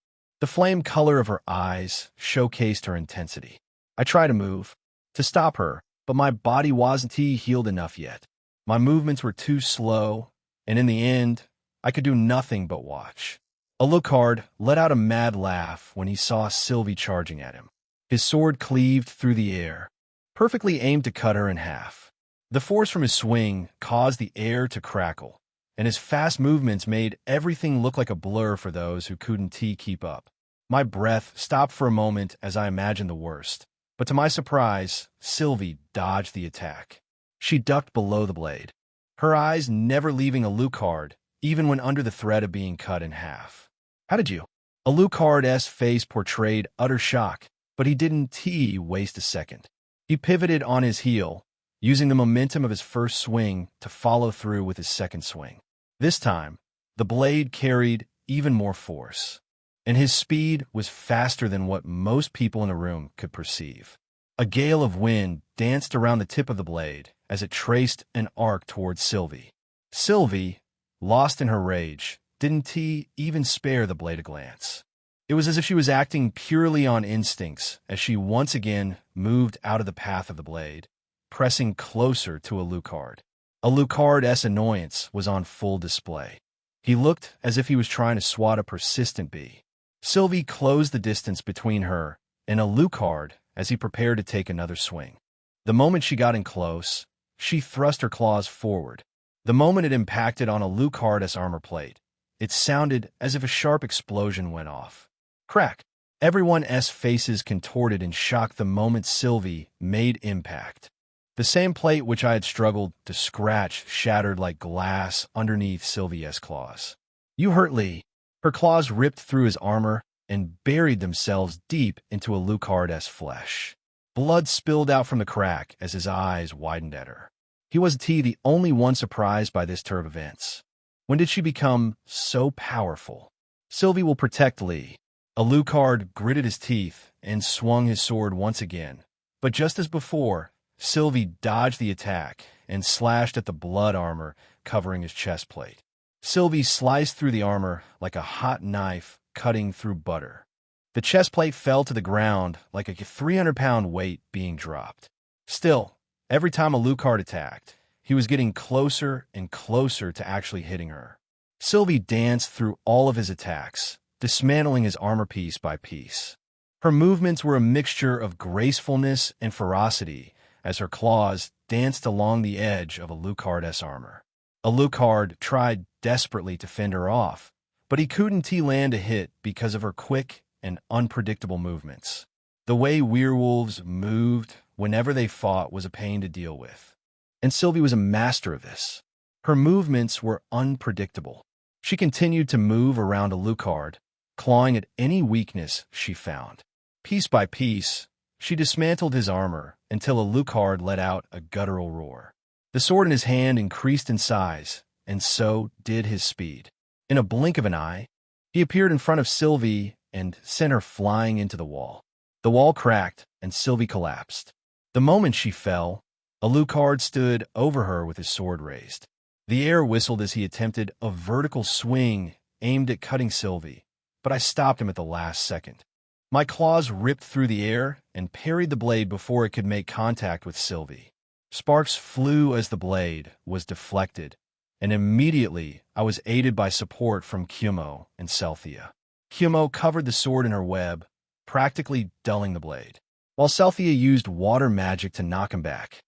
The flame color of her eyes showcased her intensity. I tried to move, to stop her, but my body wasn't healed enough yet. My movements were too slow, and in the end, I could do nothing but watch. Alucard let out a mad laugh when he saw Sylvie charging at him. His sword cleaved through the air, perfectly aimed to cut her in half. The force from his swing caused the air to crackle, and his fast movements made everything look like a blur for those who couldn't keep up. My breath stopped for a moment as I imagined the worst, but to my surprise, Sylvie dodged the attack. She ducked below the blade, her eyes never leaving Alucard, even when under the threat of being cut in half. How did you? Alucard's face portrayed utter shock, but he didn't waste a second. He pivoted on his heel, using the momentum of his first swing to follow through with his second swing. This time, the blade carried even more force, and his speed was faster than what most people in the room could perceive. A gale of wind danced around the tip of the blade as it traced an arc towards Sylvie. Sylvie, lost in her rage, didn't even spare the blade a glance. It was as if she was acting purely on instincts as she once again moved out of the path of the blade, pressing closer to Alucard. Alucard's annoyance was on full display. He looked as if he was trying to swat a persistent bee. Sylvie closed the distance between her and Alucard as he prepared to take another swing. The moment she got in close, she thrust her claws forward. The moment it impacted on Alucard's armor plate, it sounded as if a sharp explosion went off. Crack! Everyone's faces contorted in shock the moment Sylvie made impact. The same plate which I had struggled to scratch shattered like glass underneath Sylvie's claws. You hurt Lee. Her claws ripped through his armor and buried themselves deep into Alucard's flesh. Blood spilled out from the crack as his eyes widened at her. He wasn't the only one surprised by this turn of events. When did she become so powerful? Sylvie will protect Lee. Alucard gritted his teeth and swung his sword once again. But just as before, Sylvie dodged the attack and slashed at the blood armor covering his chest plate. Sylvie sliced through the armor like a hot knife cutting through butter. The chest plate fell to the ground like a 300-pound weight being dropped. Still, every time Alucard attacked, he was getting closer and closer to actually hitting her. Sylvie danced through all of his attacks, dismantling his armor piece by piece. Her movements were a mixture of gracefulness and ferocity as her claws danced along the edge of Alucard's armor. Alucard tried desperately to fend her off, but he couldn't land a hit because of her quick and unpredictable movements. The way werewolves moved whenever they fought was a pain to deal with, and Sylvie was a master of this. Her movements were unpredictable. She continued to move around Alucard, clawing at any weakness she found. Piece by piece, she dismantled his armor until Alucard let out a guttural roar. The sword in his hand increased in size, and so did his speed. In a blink of an eye, he appeared in front of Sylvie and sent her flying into the wall. The wall cracked, and Sylvie collapsed. The moment she fell, Alucard stood over her with his sword raised. The air whistled as he attempted a vertical swing aimed at cutting Sylvie, but I stopped him at the last second. My claws ripped through the air and parried the blade before it could make contact with Sylvie. Sparks flew as the blade was deflected, and immediately I was aided by support from Kumo and Cynthia. Kumo covered the sword in her web, practically dulling the blade, while Cynthia used water magic to knock him back.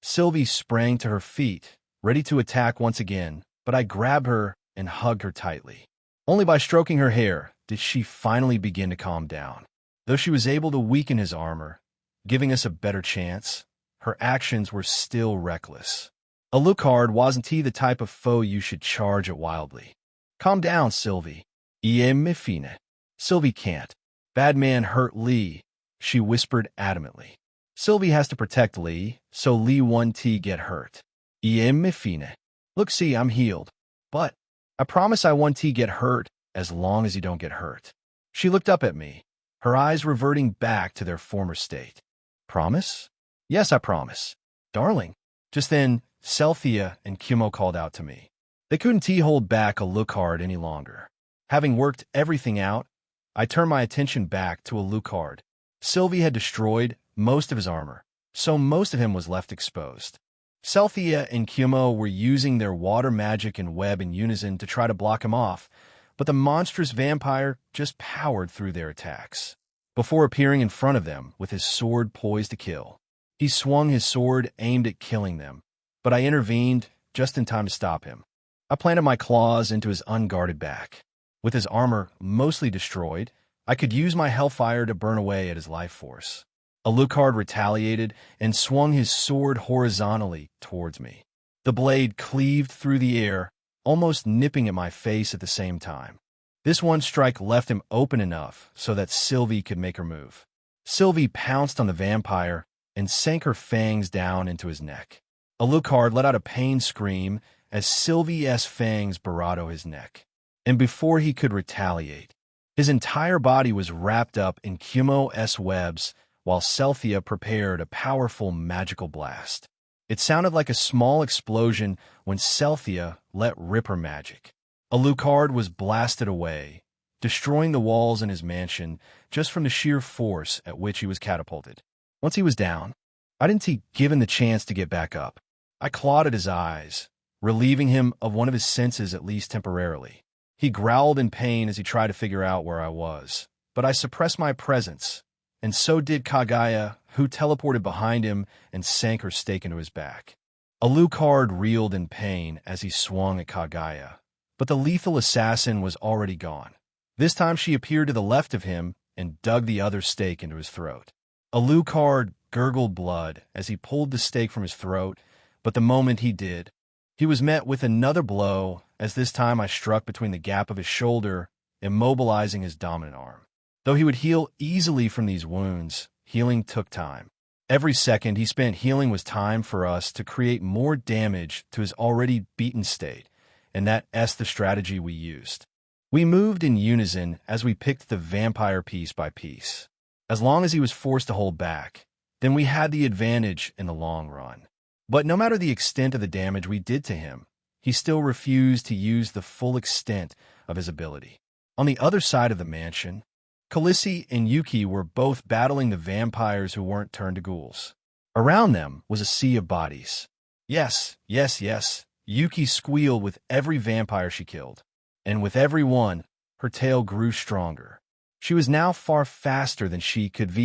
Sylvie sprang to her feet, ready to attack once again, but I grabbed her and hugged her tightly. Only by stroking her hair did she finally begin to calm down. Though she was able to weaken his armor, giving us a better chance, her actions were still reckless. Alucard wasn't he the type of foe you should charge at wildly. Calm down, Sylvie. Me fine. Sylvie can't. Bad man hurt Lee, she whispered adamantly. Sylvie has to protect Lee, so Lee won't get hurt. Me fine. Look, see, I'm healed. But I promise I won't get hurt as long as you don't get hurt. She looked up at me, her eyes reverting back to their former state. Promise? Yes, I promise. Darling. Just then, Cynthia and Kumo called out to me. They couldn't hold back Alucard any longer. Having worked everything out, I turned my attention back to Alucard. Sylvie had destroyed most of his armor, so most of him was left exposed. Celthea and Kumo were using their water magic and web in unison to try to block him off, but the monstrous vampire just powered through their attacks. Before appearing in front of them with his sword poised to kill, he swung his sword aimed at killing them, but I intervened just in time to stop him. I planted my claws into his unguarded back. With his armor mostly destroyed, I could use my hellfire to burn away at his life force. Alucard retaliated and swung his sword horizontally towards me. The blade cleaved through the air, almost nipping at my face at the same time. This one strike left him open enough so that Sylvie could make her move. Sylvie pounced on the vampire and sank her fangs down into his neck. Alucard let out a pained scream as Sylvie's fangs burrowed his neck. And before he could retaliate, his entire body was wrapped up in Kumo's webs while Celthea prepared a powerful magical blast. It sounded like a small explosion when Celthea let rip her magic. Alucard was blasted away, destroying the walls in his mansion just from the sheer force at which he was catapulted. Once he was down, I didn't take given the chance to get back up. I clawed at his eyes, relieving him of one of his senses at least temporarily. He growled in pain as he tried to figure out where I was, but I suppressed my presence, and so did Kaguya, who teleported behind him and sank her stake into his back. Alucard reeled in pain as he swung at Kaguya, but the lethal assassin was already gone. This time she appeared to the left of him and dug the other stake into his throat. Alucard gurgled blood as he pulled the stake from his throat, but the moment he did, he was met with another blow, as this time I struck between the gap of his shoulder, immobilizing his dominant arm. Though he would heal easily from these wounds, healing took time. Every second he spent healing was time for us to create more damage to his already beaten state, and that's the strategy we used. We moved in unison as we picked the vampire piece by piece. As long as he was forced to hold back, then we had the advantage in the long run. But no matter the extent of the damage we did to him, he still refused to use the full extent of his ability. On the other side of the mansion, Khaleesi and Yuki were both battling the vampires who weren't turned to ghouls. Around them was a sea of bodies. Yes, yes, yes, Yuki squealed with every vampire she killed, and with every one, her tail grew stronger. She was now far faster than she could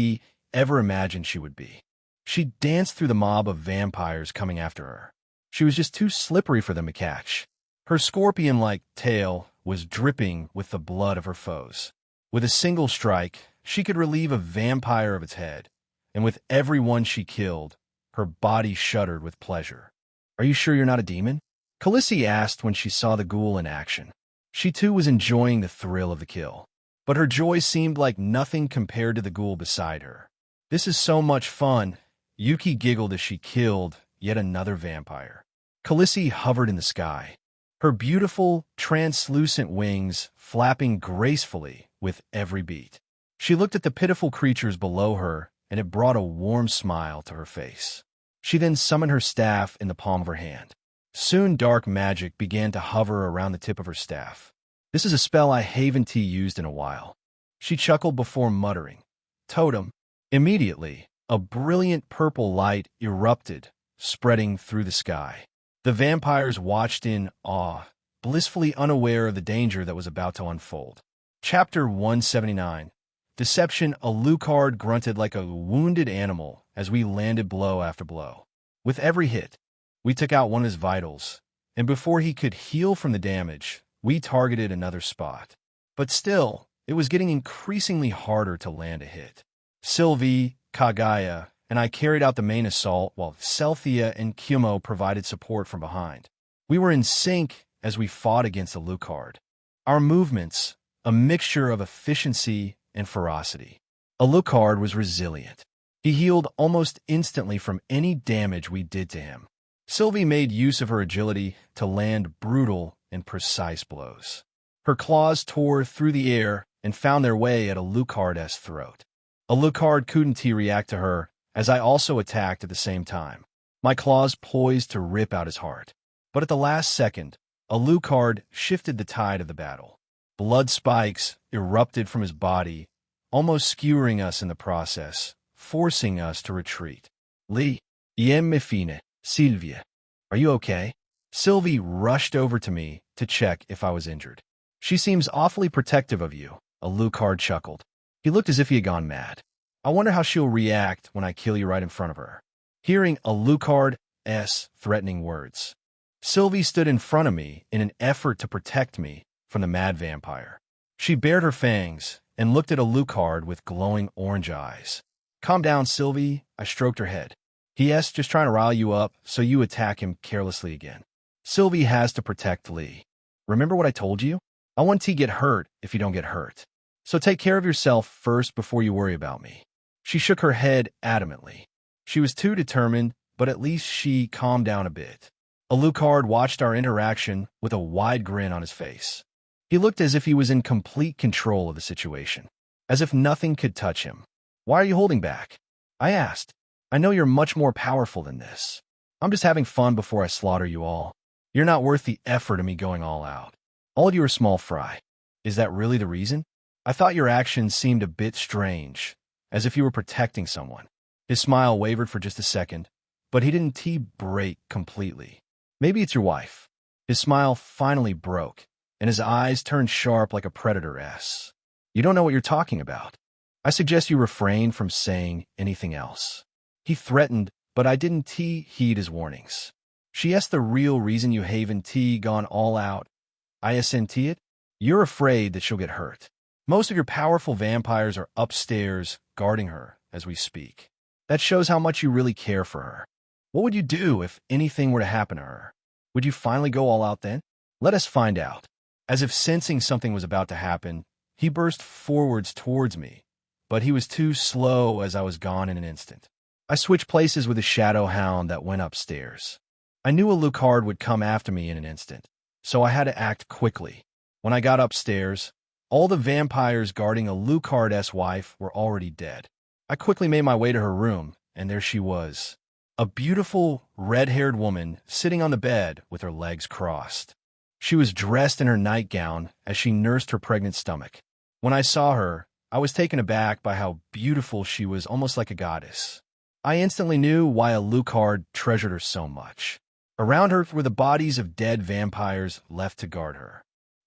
ever imagined she would be. She danced through the mob of vampires coming after her. She was just too slippery for them to catch. Her scorpion-like tail was dripping with the blood of her foes. With a single strike, she could relieve a vampire of its head, and with every one she killed, her body shuddered with pleasure. "Are you sure you're not a demon?" Khaleesi asked when she saw the ghoul in action. She too was enjoying the thrill of the kill, but her joy seemed like nothing compared to the ghoul beside her. "This is so much fun," Yuki giggled as she killed yet another vampire. Khaleesi hovered in the sky, her beautiful, translucent wings flapping gracefully with every beat. She looked at the pitiful creatures below her, and it brought a warm smile to her face. She then summoned her staff in the palm of her hand. Soon dark magic began to hover around the tip of her staff. "This is a spell I haven't used in a while." She chuckled before muttering, "Totem." Immediately, a brilliant purple light erupted, spreading through the sky. The vampires watched in awe, blissfully unaware of the danger that was about to unfold. Chapter 179. Deception. Alucard grunted like a wounded animal as we landed blow after blow. With every hit, we took out one of his vitals, and before he could heal from the damage, we targeted another spot. But still, it was getting increasingly harder to land a hit. Sylvie, Kaguya, and I carried out the main assault while Celthea and Kumo provided support from behind. We were in sync as we fought against Alucard. Our movements, a mixture of efficiency and ferocity. Alucard was resilient. He healed almost instantly from any damage we did to him. Sylvie made use of her agility to land brutal and precise blows. Her claws tore through the air and found their way at Alucard's throat. Alucard couldn't react to her, as I also attacked at the same time. My claws poised to rip out his heart. But at the last second, Alucard shifted the tide of the battle. Blood spikes erupted from his body, almost skewering us in the process, forcing us to retreat. Lee, me fine, Sylvia. Are you okay? Sylvie rushed over to me to check if I was injured. She seems awfully protective of you, Alucard chuckled. He looked as if he had gone mad. I wonder how she'll react when I kill you right in front of her. Hearing Alucard's threatening words, Sylvie stood in front of me in an effort to protect me from the mad vampire. She bared her fangs and looked at Alucard with glowing orange eyes. Calm down, Sylvie, I stroked her head. He,'s just trying to rile you up so you attack him carelessly again. Sylvie has to protect Lee. Remember what I told you? I want T get hurt if you don't get hurt. So take care of yourself first before you worry about me. She shook her head adamantly. She was too determined, but at least she calmed down a bit. Alucard watched our interaction with a wide grin on his face. He looked as if he was in complete control of the situation, as if nothing could touch him. Why are you holding back? I asked. I know you're much more powerful than this. I'm just having fun before I slaughter you all. You're not worth the effort of me going all out. All of you are small fry. Is that really the reason? I thought your actions seemed a bit strange, as if you were protecting someone. His smile wavered for just a second, but he didn't break completely. Maybe it's your wife. His smile finally broke, and his eyes turned sharp like a predator's. You don't know what you're talking about. I suggest you refrain from saying anything else. He threatened, but I didn't heed his warnings. She asked the real reason you haven't gone all out. I assent it. You're afraid that she'll get hurt. Most of your powerful vampires are upstairs guarding her as we speak. That shows how much you really care for her. What would you do if anything were to happen to her? Would you finally go all out then? Let us find out. As if sensing something was about to happen, he burst forwards towards me, but he was too slow as I was gone in an instant. I switched places with the shadow hound that went upstairs. I knew Alucard would come after me in an instant, so I had to act quickly. When I got upstairs, all the vampires guarding Alucard's wife were already dead. I quickly made my way to her room, and there she was. A beautiful, red-haired woman sitting on the bed with her legs crossed. She was dressed in her nightgown as she nursed her pregnant stomach. When I saw her, I was taken aback by how beautiful she was, almost like a goddess. I instantly knew why Alucard treasured her so much. Around her were the bodies of dead vampires left to guard her.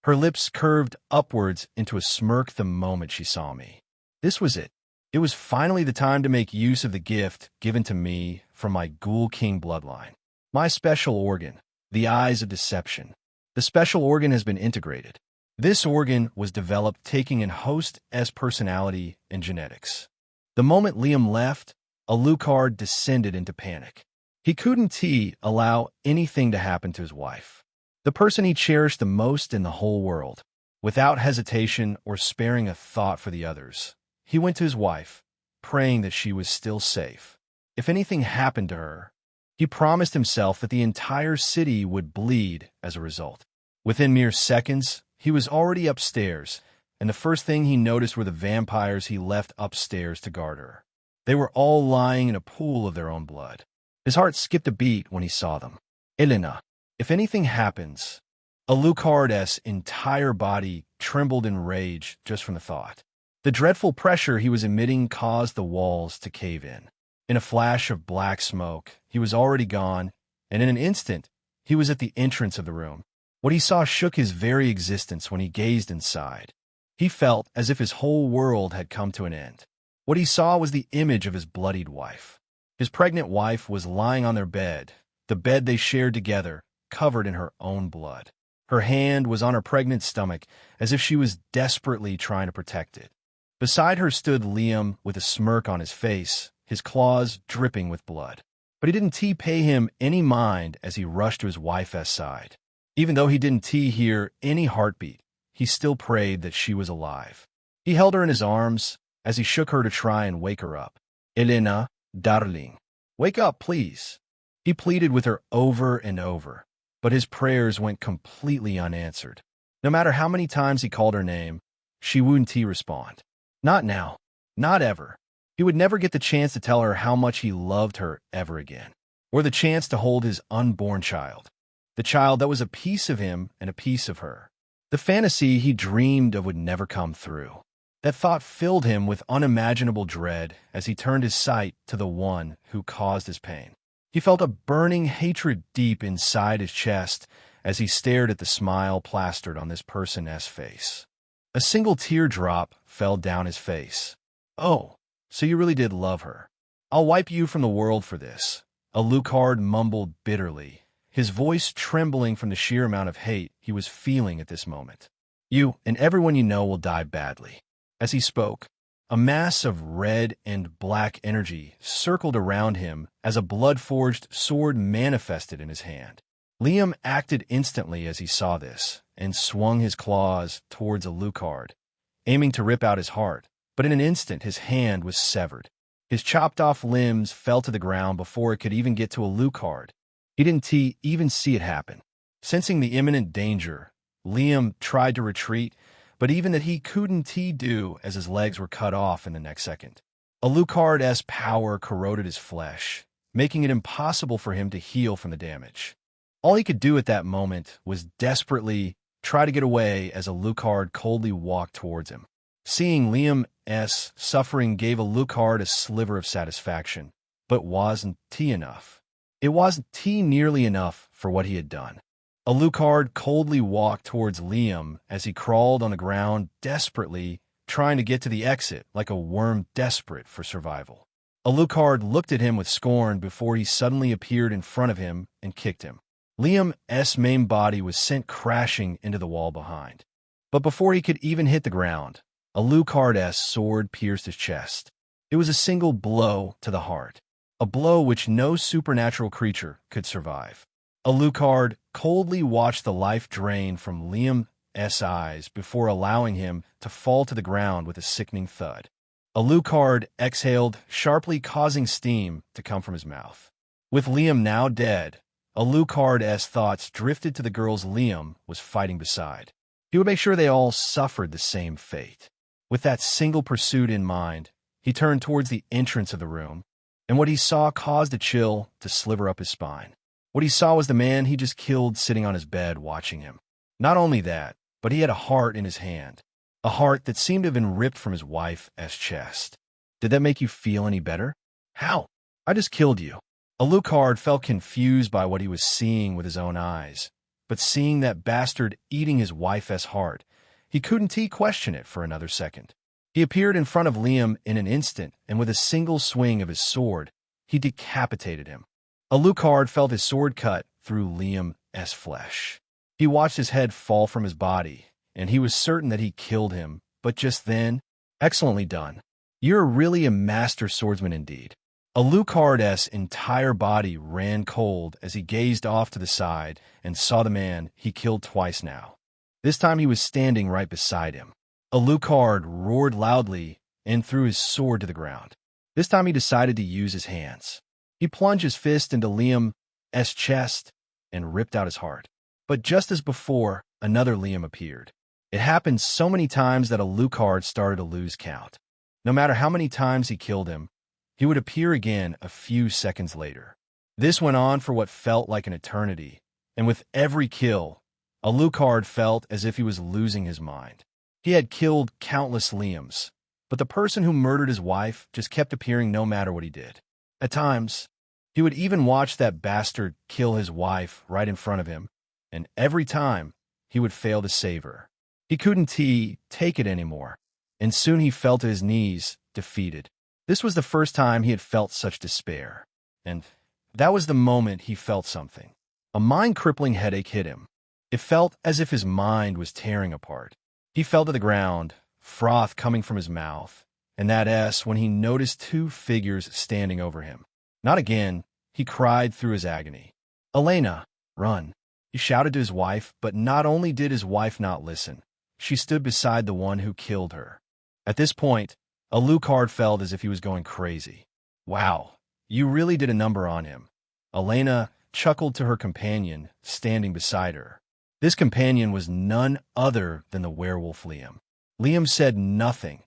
Her lips curved upwards into a smirk the moment she saw me. This was it. It was finally the time to make use of the gift given to me from my Ghoul King bloodline. My special organ, the Eyes of Deception. The special organ has been integrated. This organ was developed taking in host's personality and genetics. The moment Liam left, Alucard descended into panic. He couldn't allow anything to happen to his wife, the person he cherished the most in the whole world. Without hesitation or sparing a thought for the others, he went to his wife, praying that she was still safe. If anything happened to her, he promised himself that the entire city would bleed as a result. Within mere seconds, he was already upstairs, and the first thing he noticed were the vampires he left upstairs to guard her. They were all lying in a pool of their own blood. His heart skipped a beat when he saw them. Elena, if anything happens... Alucard's entire body trembled in rage just from the thought. The dreadful pressure he was emitting caused the walls to cave in. In a flash of black smoke, he was already gone, and in an instant, he was at the entrance of the room. What he saw shook his very existence when he gazed inside. He felt as if his whole world had come to an end. What he saw was the image of his bloodied wife. His pregnant wife was lying on their bed, the bed they shared together, covered in her own blood. Her hand was on her pregnant stomach, as if she was desperately trying to protect it. Beside her stood Liam with a smirk on his face, his claws dripping with blood. But he didn't pay him any mind as he rushed to his wife's side. Even though he didn't hear any heartbeat, he still prayed that she was alive. He held her in his arms as he shook her to try and wake her up. Elena, darling, wake up, please. He pleaded with her over and over, but his prayers went completely unanswered. No matter how many times he called her name, she wouldn't respond. Not now. Not ever. He would never get the chance to tell her how much he loved her ever again, or the chance to hold his unborn child. the child that was a piece of him and a piece of her. The fantasy he dreamed of would never come through. That thought filled him with unimaginable dread as he turned his sight to the one who caused his pain. He felt a burning hatred deep inside his chest as he stared at the smile plastered on this person's face. A single teardrop fell down his face. "Oh, so you really did love her. I'll wipe you from the world for this," Alucard mumbled bitterly, his voice trembling from the sheer amount of hate he was feeling at this moment. "You and everyone you know will die badly." As he spoke, a mass of red and black energy circled around him as a blood-forged sword manifested in his hand. Liam acted instantly as he saw this and swung his claws towards Alucard, aiming to rip out his heart, but in an instant his hand was severed. His chopped-off limbs fell to the ground before it could even get to Alucard. He didn't even see it happen. Sensing the imminent danger, Liam tried to retreat, but even that he couldn't do as his legs were cut off in the next second. Alucard's power corroded his flesh, making it impossible for him to heal from the damage. All he could do at that moment was desperately try to get away as Alucard coldly walked towards him. Seeing Liam's suffering gave Alucard a sliver of satisfaction, but wasn't enough. It wasn't nearly enough for what he had done. Alucard coldly walked towards Liam as he crawled on the ground desperately, trying to get to the exit like a worm desperate for survival. Alucard looked at him with scorn before he suddenly appeared in front of him and kicked him. Liam's main body was sent crashing into the wall behind. But before he could even hit the ground, Alucard's sword pierced his chest. It was a single blow to the heart, a blow which no supernatural creature could survive. Alucard coldly watched the life drain from Liam's eyes before allowing him to fall to the ground with a sickening thud. Alucard exhaled sharply, causing steam to come from his mouth. With Liam now dead, Alucard's thoughts drifted to the girls Liam was fighting beside. He would make sure they all suffered the same fate. With that single pursuit in mind, he turned towards the entrance of the room, and what he saw caused a chill to sliver up his spine. What he saw was the man he just killed sitting on his bed watching him. Not only that, but he had a heart in his hand, a heart that seemed to have been ripped from his wife's chest. "Did that make you feel any better?" "How? I just killed you." Alucard felt confused by what he was seeing with his own eyes, but seeing that bastard eating his wife's heart, he couldn't question it for another second. He appeared in front of Liam in an instant, and with a single swing of his sword, he decapitated him. Alucard felt his sword cut through Liam's flesh. He watched his head fall from his body, and he was certain that he killed him, but just then, "Excellently done. You're really a master swordsman indeed." Alucard's entire body ran cold as he gazed off to the side and saw the man he killed twice now. This time he was standing right beside him. Alucard roared loudly and threw his sword to the ground. This time he decided to use his hands. He plunged his fist into Liam's chest and ripped out his heart. But just as before, another Liam appeared. It happened so many times that Alucard started to lose count. No matter how many times he killed him, he would appear again a few seconds later. This went on for what felt like an eternity, and with every kill, Alucard felt as if he was losing his mind. He had killed countless Liams, but the person who murdered his wife just kept appearing no matter what he did. At times, he would even watch that bastard kill his wife right in front of him, and every time, he would fail to save her. He couldn't take it anymore, and soon he fell to his knees, defeated. This was the first time he had felt such despair, and that was the moment he felt something. A mind-crippling headache hit him. It felt as if his mind was tearing apart. He fell to the ground, froth coming from his mouth, and that's when he noticed two figures standing over him. "Not again," he cried through his agony. "Elena, run," he shouted to his wife, but not only did his wife not listen, she stood beside the one who killed her. At this point, Alucard felt as if he was going crazy. "Wow, you really did a number on him." Elena chuckled to her companion, standing beside her. This companion was none other than the werewolf Liam. Liam said nothing,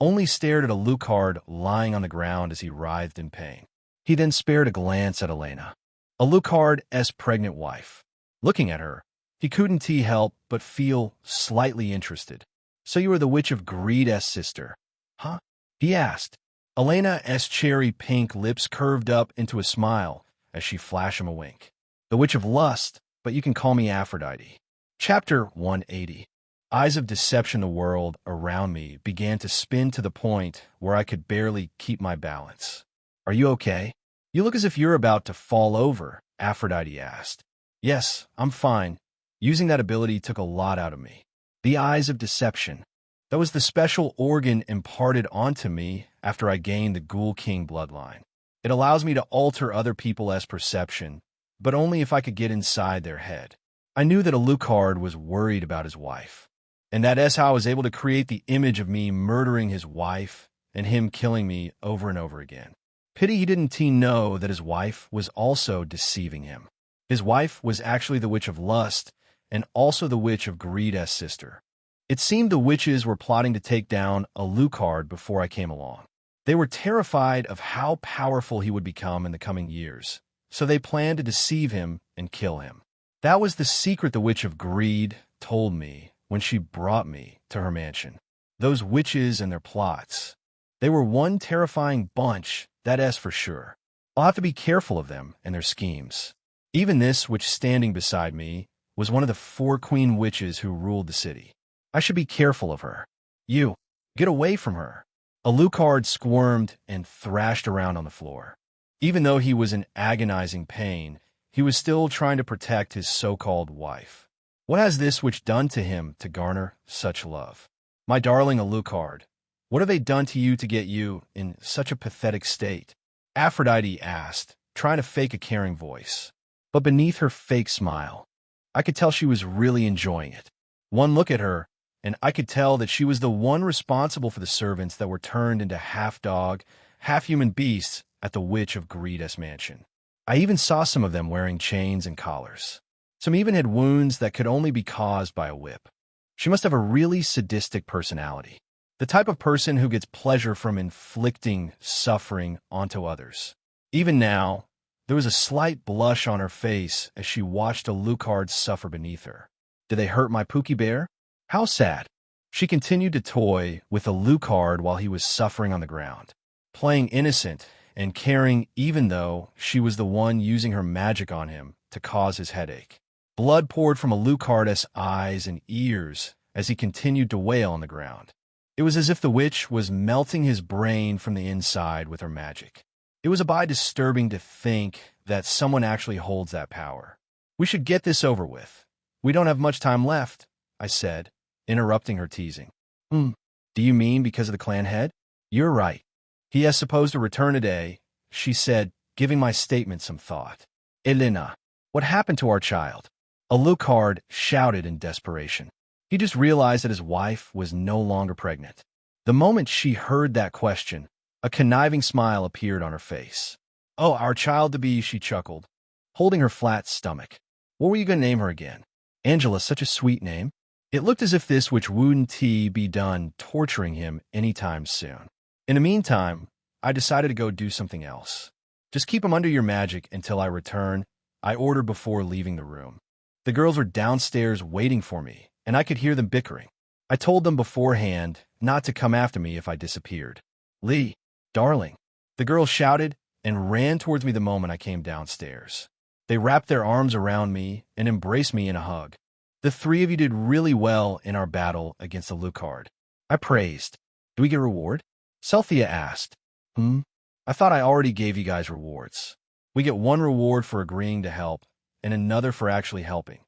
only stared at Alucard lying on the ground as he writhed in pain. He then spared a glance at Elena, Alucard's pregnant wife. Looking at her, he couldn't help but feel slightly interested. So you are the Witch of Greed's sister, huh? He asked. Elena's cherry pink lips curved up into a smile as she flashed him a wink. The Witch of Lust, but you can call me Aphrodite. Chapter 180. Eyes of deception. The world around me began to spin to the point where I could barely keep my balance. Are you okay? You look as if you're about to fall over, Aphrodite asked. Yes, I'm fine. Using that ability took a lot out of me. The eyes of deception. That was the special organ imparted onto me after I gained the Ghoul King bloodline. It allows me to alter other people's perception, but only if I could get inside their head. I knew that Alucard was worried about his wife, and that's how I was able to create the image of me murdering his wife and him killing me over and over again. Pity he didn't know that his wife was also deceiving him. His wife was actually the Witch of Lust and also the Witch of Greed's sister. It seemed the witches were plotting to take down Alucard before I came along. They were terrified of how powerful he would become in the coming years, so they planned to deceive him and kill him. That was the secret the Witch of Greed told me when she brought me to her mansion. Those witches and their plots. They were one terrifying bunch, that's for sure. I'll have to be careful of them and their schemes. Even this witch standing beside me was one of the 4 queen witches who ruled the city. I should be careful of her. You, get away from her. Alucard squirmed and thrashed around on the floor. Even though he was in agonizing pain, he was still trying to protect his so-called wife. What has this witch done to him to garner such love? My darling Alucard, what have they done to you to get you in such a pathetic state? Aphrodite asked, trying to fake a caring voice. But beneath her fake smile, I could tell she was really enjoying it. One look at her, and I could tell that she was the one responsible for the servants that were turned into half-dog, half-human beasts at the Witch of Greed's mansion. I even saw some of them wearing chains and collars. Some even had wounds that could only be caused by a whip. She must have a really sadistic personality, the type of person who gets pleasure from inflicting suffering onto others. Even now, there was a slight blush on her face as she watched Alucard suffer beneath her. Did they hurt my Pookie Bear? How sad. She continued to toy with Alucard while he was suffering on the ground, playing innocent and caring even though she was the one using her magic on him to cause his headache. Blood poured from Alucard's eyes and ears as he continued to wail on the ground. It was as if the witch was melting his brain from the inside with her magic. It was a bit disturbing to think that someone actually holds that power. We should get this over with. We don't have much time left, I said, interrupting her teasing. Do you mean because of the clan head? You're right. He is supposed to return today, she said, giving my statement some thought. Elena, what happened to our child? Alucard shouted in desperation. He just realized that his wife was no longer pregnant. The moment she heard that question, a conniving smile appeared on her face. Oh, our child-to-be, she chuckled, holding her flat stomach. What were you going to name her again? Angela, such a sweet name. It looked as if this witch wouldn't be done torturing him anytime soon. In the meantime, I decided to go do something else. Just keep him under your magic until I return, I ordered before leaving the room. The girls were downstairs waiting for me, and I could hear them bickering. I told them beforehand not to come after me if I disappeared. Lee, darling, the girls shouted and ran towards me the moment I came downstairs. They wrapped their arms around me and embraced me in a hug. The 3 of you did really well in our battle against Alucard. I praised. Do we get a reward? Cynthia asked. I thought I already gave you guys rewards. We get 1 reward for agreeing to help, and another for actually helping.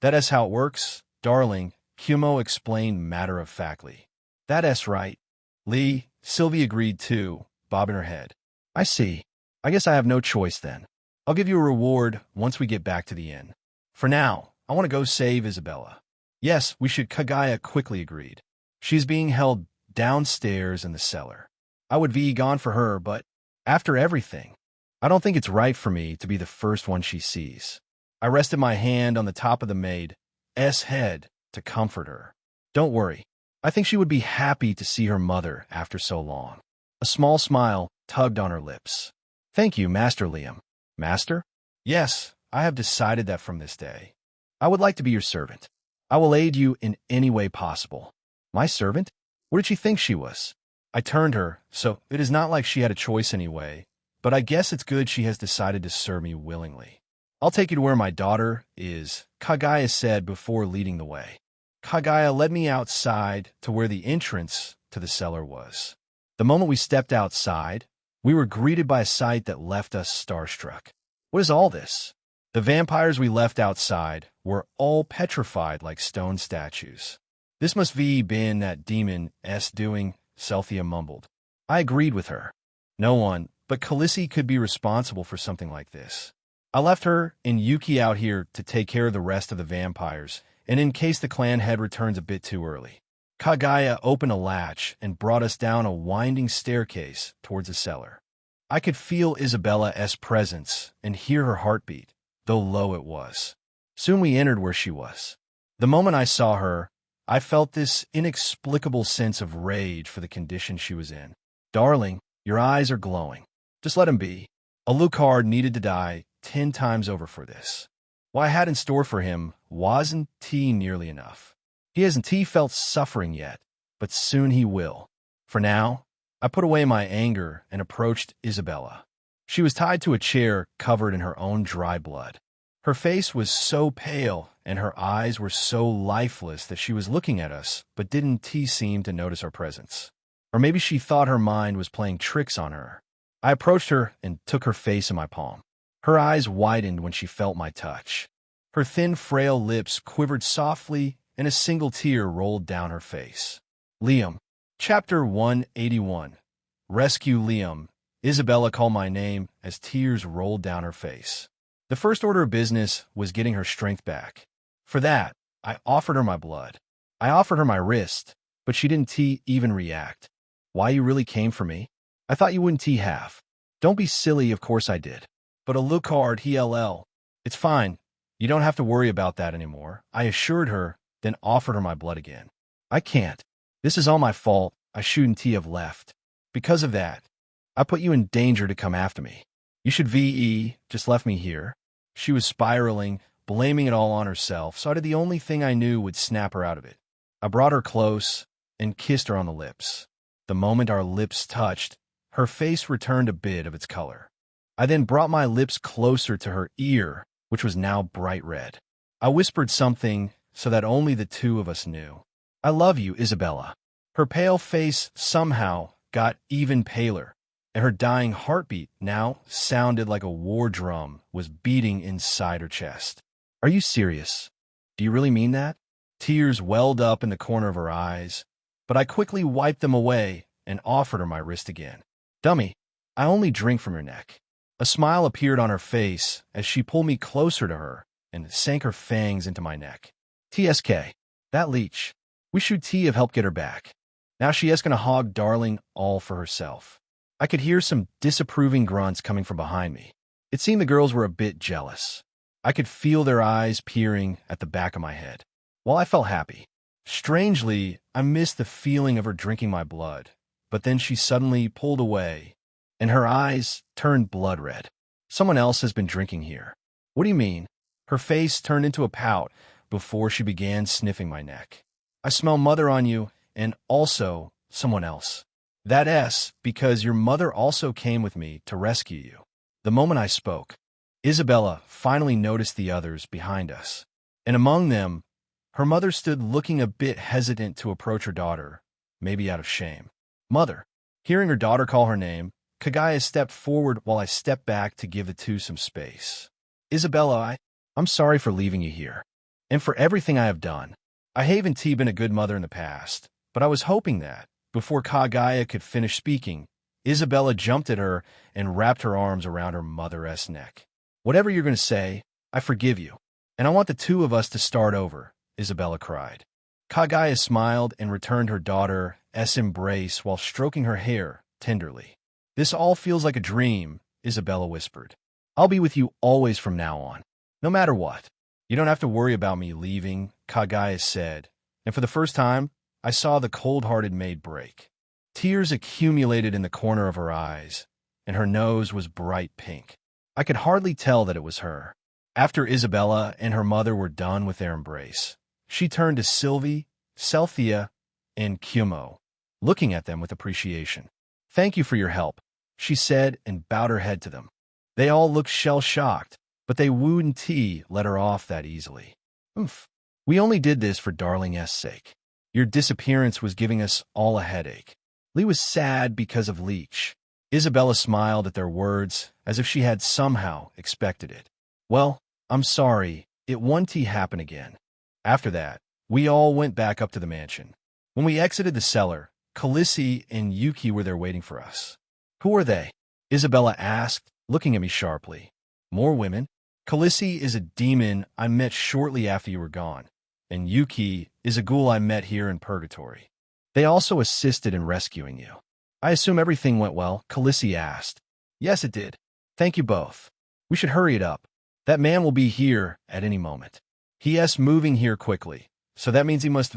That is how it works, darling, Kumo explained matter-of-factly. That's right. Lee, Sylvie agreed too, bobbing her head. I see. I guess I have no choice then. I'll give you a reward once we get back to the inn. For now, I want to go save Isabella. Yes, we should, Kagaya quickly agreed. She's being held downstairs in the cellar. I would be gone for her, but after everything, I don't think it's right for me to be the first one she sees. I rested my hand on the top of the maid's head to comfort her. Don't worry. I think she would be happy to see her mother after so long. A small smile tugged on her lips. Thank you, Master Liam. Master? Yes, I have decided that from this day, I would like to be your servant. I will aid you in any way possible. My servant? What did she think she was? I turned her, so it is not like she had a choice anyway, but I guess it's good she has decided to serve me willingly. I'll take you to where my daughter is, Kagaya said before leading the way. Kagaya led me outside to where the entrance to the cellar was. The moment we stepped outside, we were greeted by a sight that left us starstruck. What is all this? The vampires we left outside were all petrified like stone statues. This must be been that demon's doing, Celthea mumbled. I agreed with her. No one but Khaleesi could be responsible for something like this. I left her and Yuki out here to take care of the rest of the vampires, and in case the clan head returns a bit too early. Kagaya opened a latch and brought us down a winding staircase towards the cellar. I could feel Isabella's presence and hear her heartbeat, though low it was. Soon we entered where she was. The moment I saw her, I felt this inexplicable sense of rage for the condition she was in. Darling, your eyes are glowing. Just let him be. Alucard needed to die 10 times over for this. What I had in store for him wasn't nearly enough. He hasn't felt suffering yet, but soon he will. For now, I put away my anger and approached Isabella. She was tied to a chair covered in her own dry blood. Her face was so pale and her eyes were so lifeless that she was looking at us but didn't seem to notice our presence. Or maybe she thought her mind was playing tricks on her. I approached her and took her face in my palm. Her eyes widened when she felt my touch. Her thin, frail lips quivered softly and a single tear rolled down her face. Liam. Chapter 181. Rescue Liam. Isabella called my name as tears rolled down her face. The first order of business was getting her strength back. For that, I offered her my blood. I offered her my wrist, but she didn't even react. Why you really came for me? I thought you wouldn't have. Don't be silly, of course I did. But Alucard, It's fine. You don't have to worry about that anymore, I assured her, then offered her my blood again. I can't. This is all my fault. I shouldn't have left. Because of that, I put you in danger to come after me. You should just left me here. She was spiraling, blaming it all on herself, so I did the only thing I knew would snap her out of it. I brought her close and kissed her on the lips. The moment our lips touched, her face returned a bit of its color. I then brought my lips closer to her ear, which was now bright red. I whispered something so that only the two of us knew. I love you, Isabella. Her pale face somehow got even paler, and her dying heartbeat now sounded like a war drum was beating inside her chest. Are you serious? Do you really mean that? Tears welled up in the corner of her eyes, but I quickly wiped them away and offered her my wrist again. Dummy, I only drink from your neck. A smile appeared on her face as she pulled me closer to her and sank her fangs into my neck. TSK, that leech. We should have helped get her back. Now she is going to hog Darling all for herself. I could hear some disapproving grunts coming from behind me. It seemed the girls were a bit jealous. I could feel their eyes peering at the back of my head. While I felt happy, strangely, I missed the feeling of her drinking my blood. But then she suddenly pulled away, and her eyes turned blood red. Someone else has been drinking here. What do you mean? Her face turned into a pout before she began sniffing my neck. I smell mother on you, and also someone else. That because your mother also came with me to rescue you. The moment I spoke, Isabella finally noticed the others behind us, and among them, her mother stood looking a bit hesitant to approach her daughter, maybe out of shame. Mother. Hearing her daughter call her name, Kagaya stepped forward while I stepped back to give the two some space. Isabella, I'm sorry for leaving you here, and for everything I have done. I haven't been a good mother in the past, but I was hoping that, before Kagaya could finish speaking, Isabella jumped at her and wrapped her arms around her mother's neck. Whatever you're going to say, I forgive you, and I want the two of us to start over, Isabella cried. Kagaya smiled and returned her daughter's embrace while stroking her hair tenderly. This all feels like a dream, Isabella whispered. I'll be with you always from now on, no matter what. You don't have to worry about me leaving, Kagaya said, and for the first time, I saw the cold-hearted maid break. Tears accumulated in the corner of her eyes, and her nose was bright pink. I could hardly tell that it was her. After Isabella and her mother were done with their embrace, she turned to Sylvie, Celthea, and Cumo, looking at them with appreciation. "Thank you for your help," she said and bowed her head to them. They all looked shell-shocked, but they wouldn't let her off that easily. "Oof. We only did this for Darling S.'s sake. Your disappearance was giving us all a headache." Lee was sad because of Leech. Isabella smiled at their words as if she had somehow expected it. "Well, I'm sorry. It won't happen again." After that, we all went back up to the mansion. When we exited the cellar, Khaleesi and Yuki were there waiting for us. "Who are they?" Isabella asked, looking at me sharply. "More women. Khaleesi is a demon I met shortly after you were gone, and Yuki is a ghoul I met here in Purgatory. They also assisted in rescuing you." "I assume everything went well?" Khaleesi asked. "Yes, it did. Thank you both. We should hurry it up. That man will be here at any moment. He is moving here quickly, so that means he must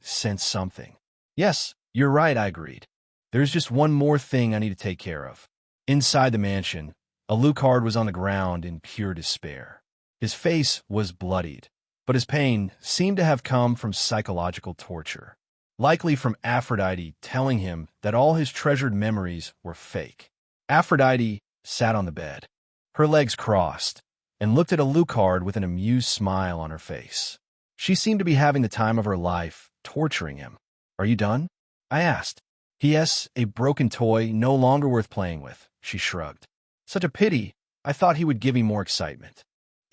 sense something." "Yes, you're right," I agreed. "There's just one more thing I need to take care of." Inside the mansion, Alucard was on the ground in pure despair. His face was bloodied, but his pain seemed to have come from psychological torture, likely from Aphrodite telling him that all his treasured memories were fake. Aphrodite sat on the bed, her legs crossed, and looked at Alucard with an amused smile on her face. She seemed to be having the time of her life, torturing him. "Are you done?" I asked. "Yes, a broken toy, no longer worth playing with," she shrugged. "Such a pity. I thought he would give me more excitement."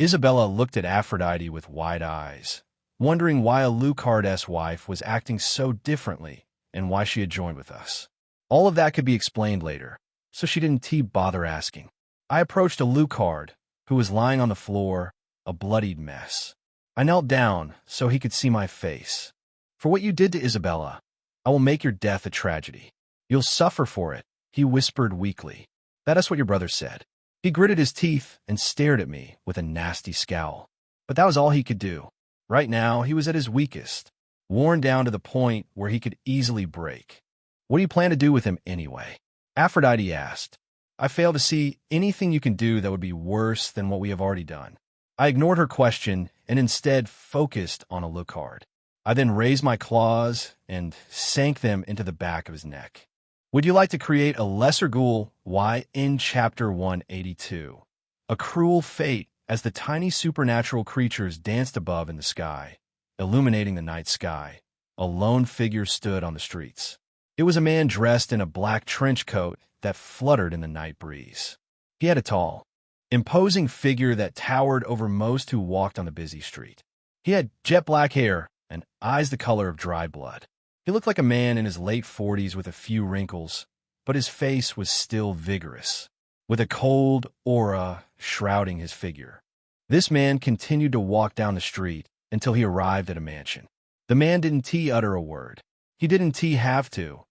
Isabella looked at Aphrodite with wide eyes, wondering why Alucard's wife was acting so differently and why she had joined with us. All of that could be explained later, so she didn't bother asking. I approached Alucard, who was lying on the floor, a bloodied mess. I knelt down so he could see my face. "For what you did to Isabella, I will make your death a tragedy. You'll suffer for it," he whispered weakly. "That is what your brother said." He gritted his teeth and stared at me with a nasty scowl. But that was all he could do. Right now, he was at his weakest, worn down to the point where he could easily break. "What do you plan to do with him anyway?" Aphrodite asked. "I fail to see anything you can do that would be worse than what we have already done." I ignored her question and instead focused on Alucard. I then raised my claws and sank them into the back of his neck. "Would you like to create a lesser ghoul? Why, in Chapter 182, a cruel fate as the tiny supernatural creatures danced above in the sky, illuminating the night sky. A lone figure stood on the streets. It was a man dressed in a black trench coat that fluttered in the night breeze. He had a tall, imposing figure that towered over most who walked on the busy street. He had jet black hair and eyes the color of dried blood. He looked like a man in his late 40s with a few wrinkles, but his face was still vigorous, with a cold aura shrouding his figure. This man continued to walk down the street until he arrived at a mansion. The man didn't utter a word. He didn't have to,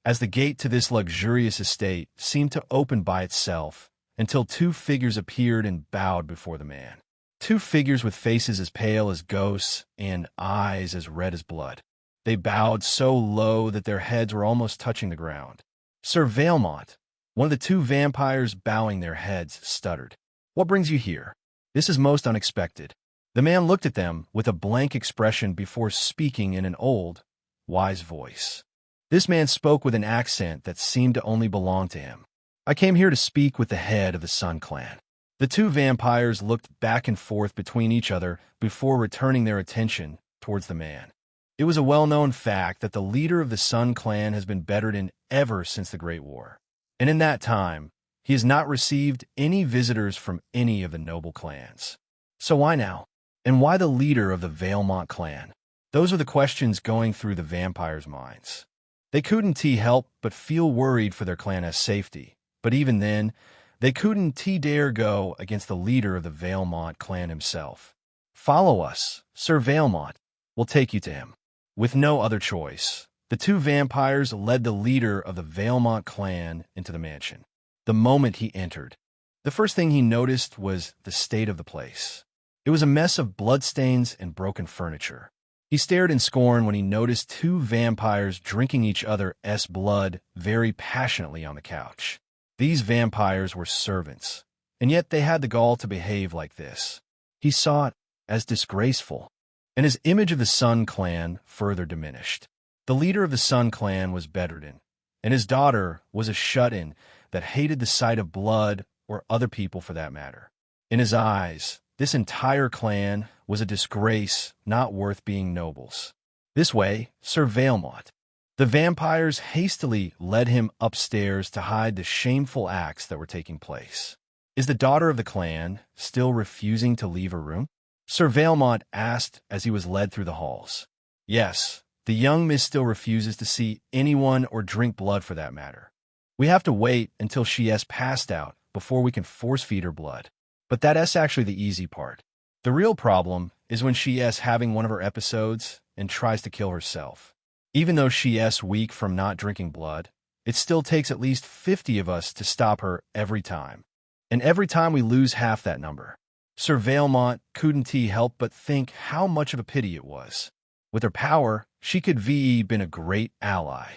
as the gate to this luxurious estate seemed to open by itself until two figures appeared and bowed before the man. Two figures with faces as pale as ghosts and eyes as red as blood. They bowed so low that their heads were almost touching the ground. Sir Valemont, one of the two vampires bowing their heads, stuttered. "What brings you here? This is most unexpected." The man looked at them with a blank expression before speaking in an old, wise voice. This man spoke with an accent that seemed to only belong to him. "I came here to speak with the head of the Sun Clan." The two vampires looked back and forth between each other before returning their attention towards the man. It was a well-known fact that the leader of the Sun Clan has been bedridden ever since the Great War, and in that time, he has not received any visitors from any of the noble clans. So why now? And why the leader of the Valemont clan? Those are the questions going through the vampires' minds. They couldn't help but feel worried for their clan's safety, but even then, they couldn't dare go against the leader of the Valemont clan himself. "Follow us, Sir Valemont. We'll take you to him." With no other choice, the two vampires led the leader of the Valemont clan into the mansion. The moment he entered, the first thing he noticed was the state of the place. It was a mess of bloodstains and broken furniture. He stared in scorn when he noticed two vampires drinking each other's blood very passionately on the couch. These vampires were servants, And yet they had the gall to behave like this. He saw it as disgraceful, and his image of the Sun clan further diminished. The leader of the Sun clan was bedridden, and his daughter was a shut-in that hated the sight of blood or other people for that matter. In his eyes, this entire clan was a disgrace not worth being nobles. This way, Sir Valemont. The vampires hastily led him upstairs to hide the shameful acts that were taking place. Is the daughter of the clan still refusing to leave her room? Sir Valemont asked as he was led through the halls. Yes, the young miss still refuses to see anyone or drink blood for that matter. We have to wait until she has passed out before we can force-feed her blood. But that's actually the easy part. The real problem is when she is having one of her episodes and tries to kill herself. Even though she is weak from not drinking blood, it still takes at least 50 of us to stop her every time. And every time we lose half that number. Sir Valemont couldn't help but think how much of a pity it was. With her power, she could been a great ally.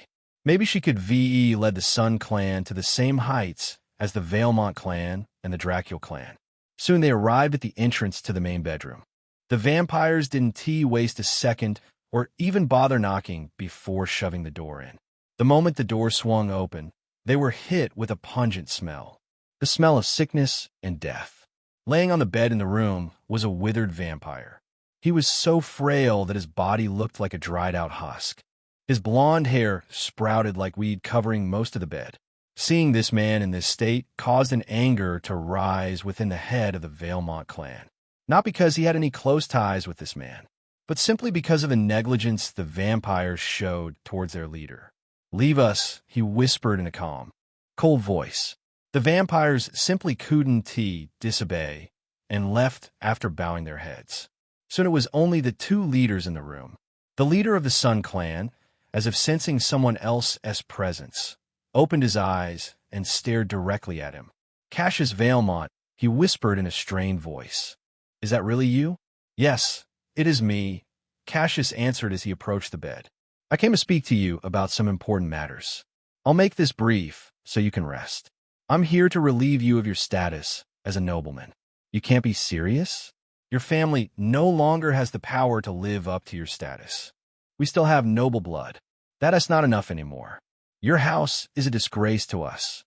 Maybe she could led the Sun clan to the same heights as the Valemont clan and the Dracula clan. Soon they arrived at the entrance to the main bedroom. The vampires didn't waste a second or even bother knocking before shoving the door in. The moment the door swung open, they were hit with a pungent smell. The smell of sickness and death. Laying on the bed in the room was a withered vampire. He was so frail that his body looked like a dried-out husk. His blonde hair sprouted like weed covering most of the bed. Seeing this man in this state caused an anger to rise within the head of the Valemont clan. Not because he had any close ties with this man, but simply because of the negligence the vampires showed towards their leader. Leave us, he whispered in a calm, cold voice. The vampires simply couldn't disobey and left after bowing their heads. Soon it was only the two leaders in the room. The leader of the Sun clan, as if sensing someone else's presence, opened his eyes and stared directly at him. Cassius Valemont, he whispered in a strained voice. Is that really you? Yes, it is me, Cassius answered as he approached the bed. I came to speak to you about some important matters. I'll make this brief so you can rest. I'm here to relieve you of your status as a nobleman. You can't be serious? Your family no longer has the power to live up to your status. We still have noble blood. That is not enough anymore. Your house is a disgrace to us.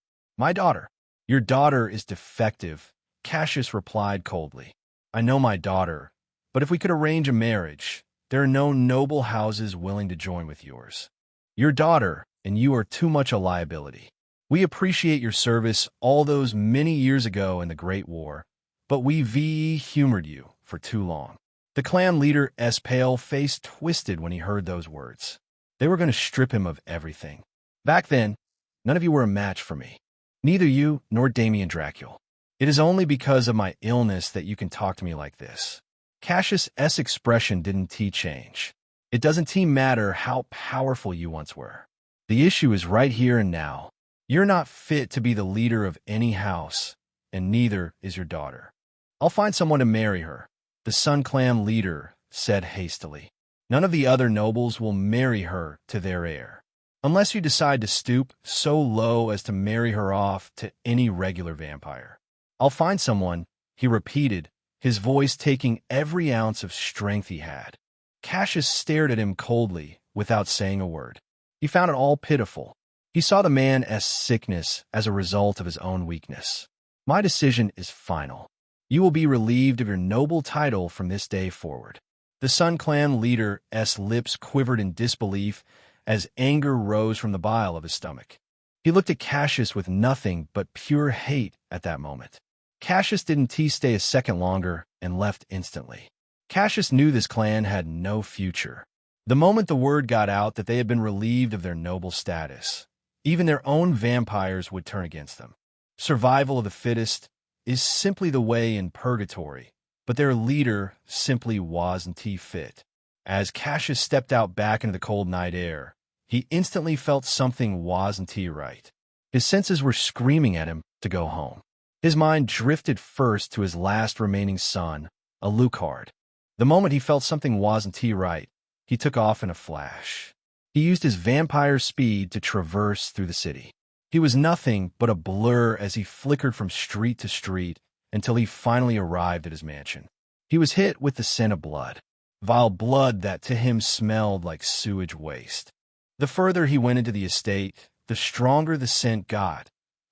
Your daughter is defective, Cassius replied coldly. I know my daughter, but if we could arrange a marriage, there are no noble houses willing to join with yours. Your daughter and you are too much a liability. We appreciate your service all those many years ago in the Great War, but we humored you for too long. The clan leader's pale face twisted when he heard those words. They were going to strip him of everything. Back then, none of you were a match for me. Neither you nor Damien Dracula. It is only because of my illness that you can talk to me like this. Cassius's expression didn't change. It doesn't matter how powerful you once were. The issue is right here and now. You're not fit to be the leader of any house, and neither is your daughter. I'll find someone to marry her, the Sun clan leader said hastily. None of the other nobles will marry her to their heir, unless you decide to stoop so low as to marry her off to any regular vampire. I'll find someone, he repeated, his voice taking every ounce of strength he had. Cassius stared at him coldly, without saying a word. He found it all pitiful. He saw the man's sickness as a result of his own weakness. My decision is final. You will be relieved of your noble title from this day forward. The Sun clan leader's lips quivered in disbelief as anger rose from the bile of his stomach. He looked at Cassius with nothing but pure hate at that moment. Cassius didn't stay a second longer and left instantly. Cassius knew this clan had no future. The moment the word got out that they had been relieved of their noble status, even their own vampires would turn against them. Survival of the fittest is simply the way in purgatory, but their leader simply wasn't fit. As Cassius stepped out back into the cold night air, he instantly felt something wasn't right. His senses were screaming at him to go home. His mind drifted first to his last remaining son, Alucard. The moment he felt something wasn't right, he took off in a flash. He used his vampire speed to traverse through the city. He was nothing but a blur as he flickered from street to street until he finally arrived at his mansion. He was hit with the scent of blood, vile blood that to him smelled like sewage waste. The further he went into the estate, the stronger the scent got,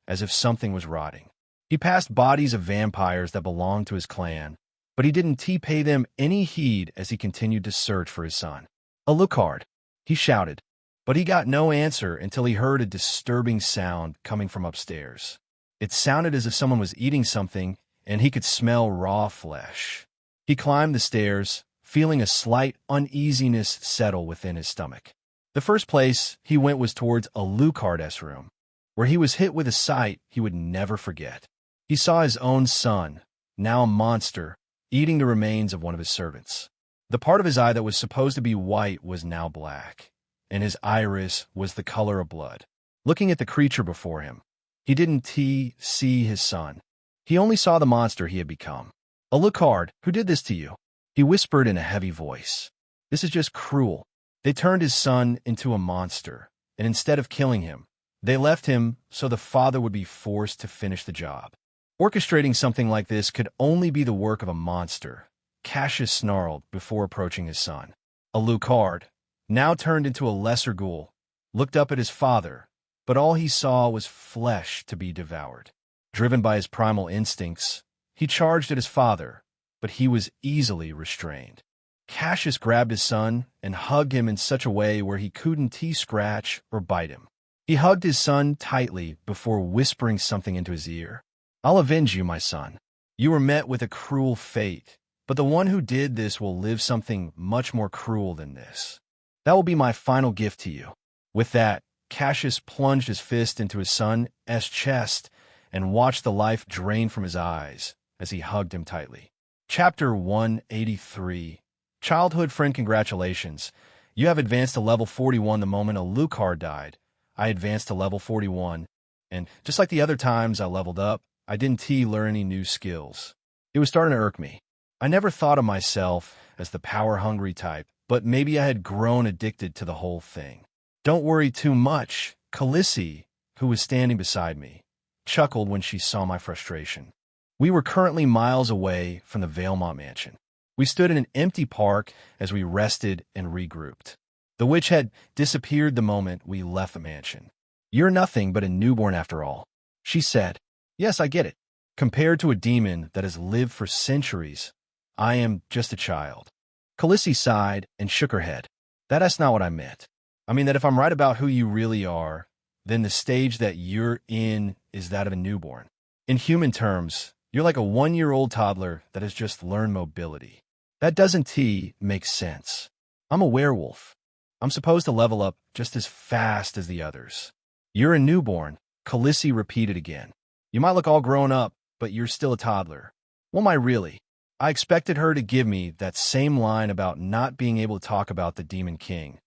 as if something was rotting. He passed bodies of vampires that belonged to his clan, but he didn't pay them any heed as he continued to search for his son. "Alucard," he shouted, but he got no answer until he heard a disturbing sound coming from upstairs. It sounded as if someone was eating something, and he could smell raw flesh. He climbed the stairs, feeling a slight uneasiness settle within his stomach. The first place he went was towards Alucard's room, where he was hit with a sight he would never forget. He saw his own son, now a monster, eating the remains of one of his servants. The part of his eye that was supposed to be white was now black, and his iris was the color of blood. Looking at the creature before him, he didn't see his son. He only saw the monster he had become. "Alucard, who did this to you?" he whispered in a heavy voice. "This is just cruel. They turned his son into a monster, and instead of killing him, they left him so the father would be forced to finish the job." Orchestrating something like this could only be the work of a monster, Cassius snarled before approaching his son. Alucard, now turned into a lesser ghoul, looked up at his father, but all he saw was flesh to be devoured. Driven by his primal instincts, he charged at his father, but he was easily restrained. Cassius grabbed his son and hugged him in such a way where he couldn't scratch or bite him. He hugged his son tightly before whispering something into his ear. "I'll avenge you, my son. You were met with a cruel fate, but the one who did this will live something much more cruel than this. That will be my final gift to you." With that, Cassius plunged his fist into his son's chest and watched the life drain from his eyes as he hugged him tightly. Chapter 183. Childhood friend, congratulations. You have advanced to level 41 the moment Alucard died. I advanced to level 41, and just like the other times I leveled up, I didn't learn any new skills. It was starting to irk me. I never thought of myself as the power-hungry type, but maybe I had grown addicted to the whole thing. "Don't worry too much," Khaleesi, who was standing beside me, chuckled when she saw my frustration. We were currently miles away from the Valemont mansion. We stood in an empty park as we rested and regrouped. The witch had disappeared the moment we left the mansion. "You're nothing but a newborn after all," she said. "Yes, I get it. Compared to a demon that has lived for centuries, I am just a child." Khaleesi sighed and shook her head. "That's not what I meant. I mean that if I'm right about who you really are, then the stage that you're in is that of a newborn. In human terms, you're like a 1-year-old toddler that has just learned mobility. That doesn't make sense. I'm a werewolf. I'm supposed to level up just as fast as the others." "You're a newborn," Khaleesi repeated again. "You might look all grown up, but you're still a toddler." "Well, am I really?" I expected her to give me that same line about not being able to talk about the Demon King,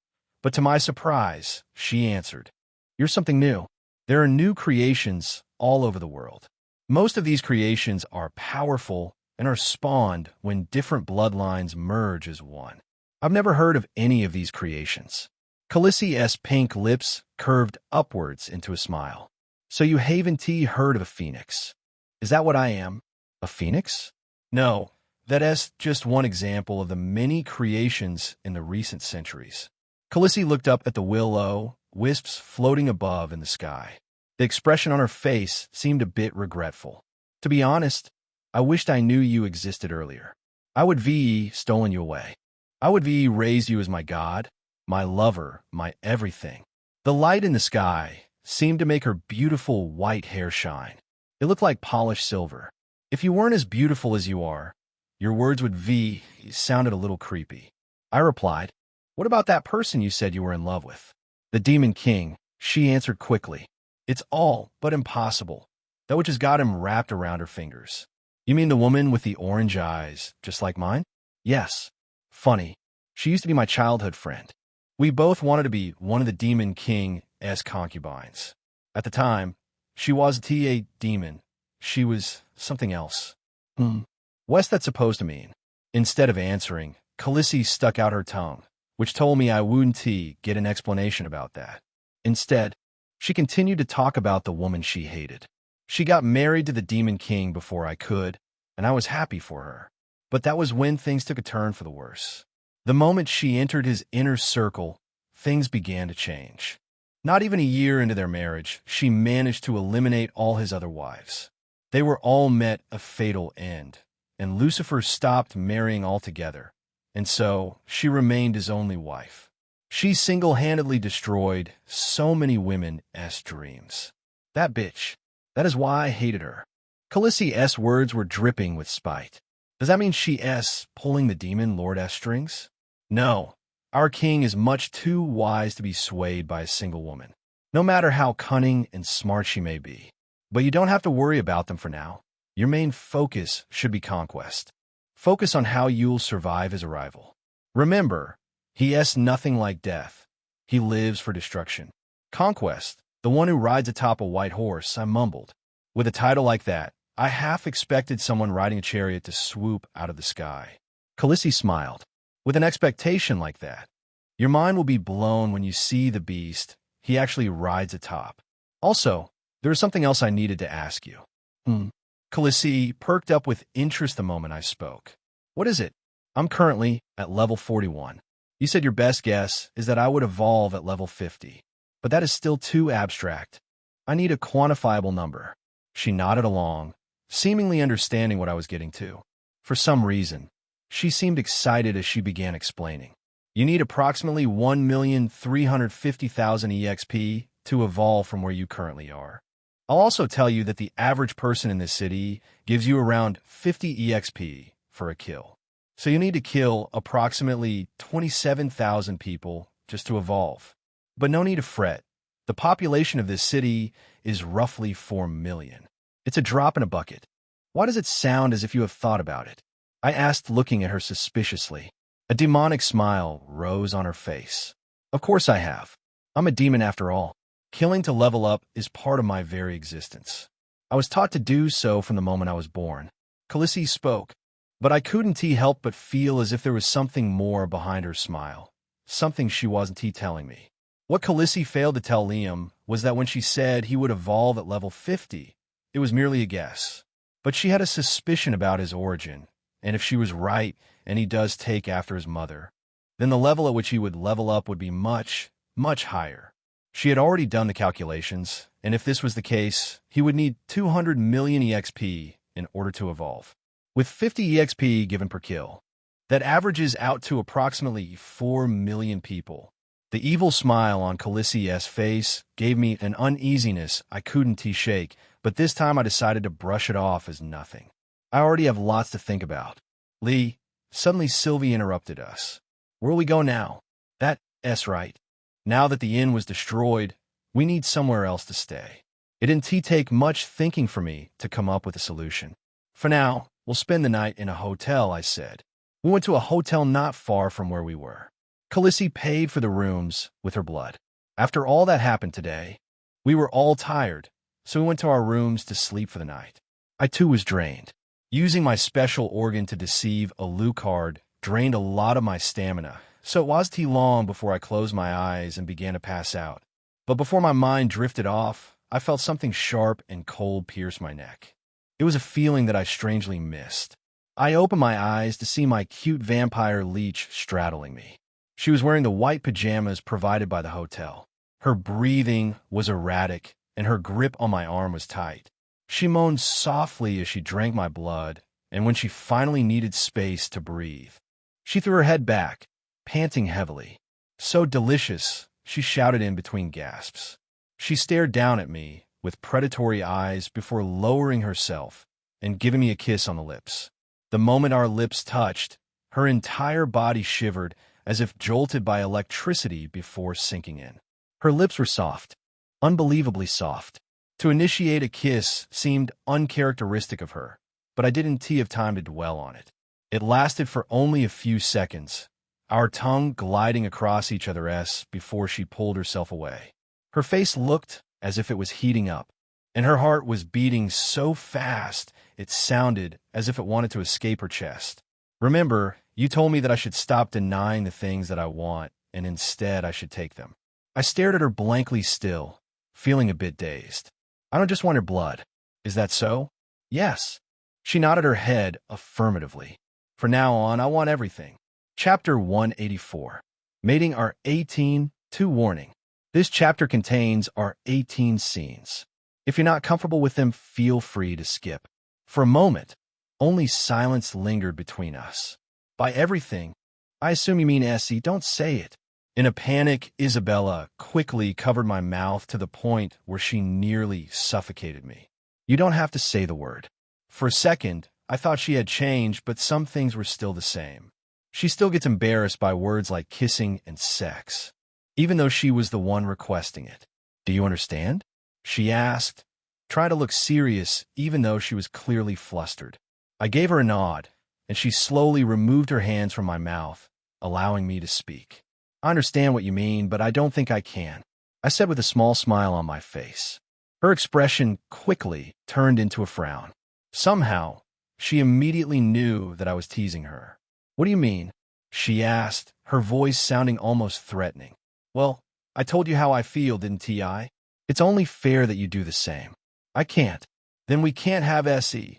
but to my surprise, she answered, "You're something new. There are new creations all over the world. Most of these creations are powerful and are spawned when different bloodlines merge as one. I've never heard of any of these creations." Khaleesi's pink lips curved upwards into a smile. "So you haven't heard of a phoenix? Is that what I am? A phoenix? No, that's just one example of the many creations in the recent centuries." Khaleesi looked up at the will-o-wisps floating above in the sky. The expression on her face seemed a bit regretful. "To be honest, I wished I knew you existed earlier. I would stolen you away. I would raised you as my god, my lover, my everything." The light in the sky seemed to make her beautiful white hair shine. It looked like polished silver. "If you weren't as beautiful as you are, your words would sounded a little creepy." I replied, "What about that person you said you were in love with?" "The Demon King," she answered quickly. "It's all but impossible. That which has got him wrapped around her fingers." "You mean the woman with the orange eyes, just like mine?" "Yes. Funny. She used to be my childhood friend. We both wanted to be one of the Demon King's concubines. At the time, she wasn't a demon. She was something else." "What's that supposed to mean?" Instead of answering, Khaleesi stuck out her tongue, which told me I wouldn't get an explanation about that. Instead, She continued to talk about the woman she hated. She got married to the Demon King before I could, and I was happy for her. But that was when things took a turn for the worse. The moment she entered his inner circle, things began to change. Not even a year into their marriage, she managed to eliminate all his other wives. They were all met a fatal end, and Lucifer stopped marrying altogether, and so she remained his only wife. She single-handedly destroyed so many women's dreams. That bitch. That is why I hated her. Khaleesi's words were dripping with spite. Does that mean she's pulling the demon lord's strings? No. Our king is much too wise to be swayed by a single woman, no matter how cunning and smart she may be. But you don't have to worry about them for now. Your main focus should be conquest. Focus on how you'll survive his arrival. Remember, he is nothing like death. He lives for destruction. Conquest, the one who rides atop a white horse, I mumbled. With a title like that, I half expected someone riding a chariot to swoop out of the sky. Khaleesi smiled. With an expectation like that, your mind will be blown when you see the beast he actually rides atop. Also, there is something else I needed to ask you. Khaleesi perked up with interest the moment I spoke. What is it? I'm currently at level 41. You said your best guess is that I would evolve at level 50, but that is still too abstract. I need a quantifiable number. She nodded along, seemingly understanding what I was getting to. For some reason, she seemed excited as she began explaining. You need approximately 1,350,000 EXP to evolve from where you currently are. I'll also tell you that the average person in this city gives you around 50 EXP for a kill. So you need to kill approximately 27,000 people just to evolve. But no need to fret. The population of this city is roughly 4 million. It's a drop in a bucket. Why does it sound as if you have thought about it? I asked, looking at her suspiciously. A demonic smile rose on her face. Of course I have. I'm a demon after all. Killing to level up is part of my very existence. I was taught to do so from the moment I was born. Khaleesi spoke, but I couldn't help but feel as if there was something more behind her smile. Something she wasn't telling me. What Khaleesi failed to tell Liam was that when she said he would evolve at level 50, it was merely a guess. But she had a suspicion about his origin, and if she was right, and he does take after his mother, then the level at which he would level up would be much, much higher. She had already done the calculations, and if this was the case, he would need 200 million EXP in order to evolve. With 50 EXP given per kill, that averages out to approximately 4 million people. The evil smile on Khaleesi's face gave me an uneasiness I couldn't shake, but this time I decided to brush it off as nothing. I already have lots to think about. Lee, suddenly Sylvie interrupted us. Where'll we go now? That's right. Now that the inn was destroyed, we need somewhere else to stay. It didn't take much thinking for me to come up with a solution. For now, we'll spend the night in a hotel, I said. We went to a hotel not far from where we were. Khaleesi paid for the rooms with her blood. After all that happened today, we were all tired, so we went to our rooms to sleep for the night. I too was drained. Using my special organ to deceive Alucard drained a lot of my stamina, so it wasn't long before I closed my eyes and began to pass out. But before my mind drifted off, I felt something sharp and cold pierce my neck. It was a feeling that I strangely missed. I opened my eyes to see my cute vampire leech straddling me. She was wearing the white pajamas provided by the hotel. Her breathing was erratic, and her grip on my arm was tight. She moaned softly as she drank my blood, and when she finally needed space to breathe, she threw her head back, panting heavily. So delicious, she shouted in between gasps. She stared down at me with predatory eyes before lowering herself and giving me a kiss on the lips. The moment our lips touched, her entire body shivered as if jolted by electricity before sinking in. Her lips were soft, unbelievably soft. To initiate a kiss seemed uncharacteristic of her, but I didn't have time to dwell on it. It lasted for only a few seconds, our tongue gliding across each other's before she pulled herself away. Her face looked as if it was heating up, and her heart was beating so fast it sounded as if it wanted to escape her chest. Remember, you told me that I should stop denying the things that I want, and instead I should take them. I stared at her blankly still, feeling a bit dazed. I don't just want her blood. Is that so? Yes. She nodded her head affirmatively. For now on, I want everything. Chapter 184. Mating our 18 to warning. This chapter contains our 18 scenes. If you're not comfortable with them, feel free to skip. For a moment, only silence lingered between us. By everything, I assume you mean Essie, don't say it. In a panic, Isabella quickly covered my mouth to the point where she nearly suffocated me. You don't have to say the word. For a second, I thought she had changed, but some things were still the same. She still gets embarrassed by words like kissing and sex, even though she was the one requesting it. Do you understand? She asked, trying to look serious even though she was clearly flustered. I gave her a nod, and she slowly removed her hands from my mouth, allowing me to speak. I understand what you mean, but I don't think I can, I said with a small smile on my face. Her expression quickly turned into a frown. Somehow, she immediately knew that I was teasing her. What do you mean? She asked, her voice sounding almost threatening. Well, I told you how I feel, didn't I? It's only fair that you do the same. I can't. Then we can't have Essie.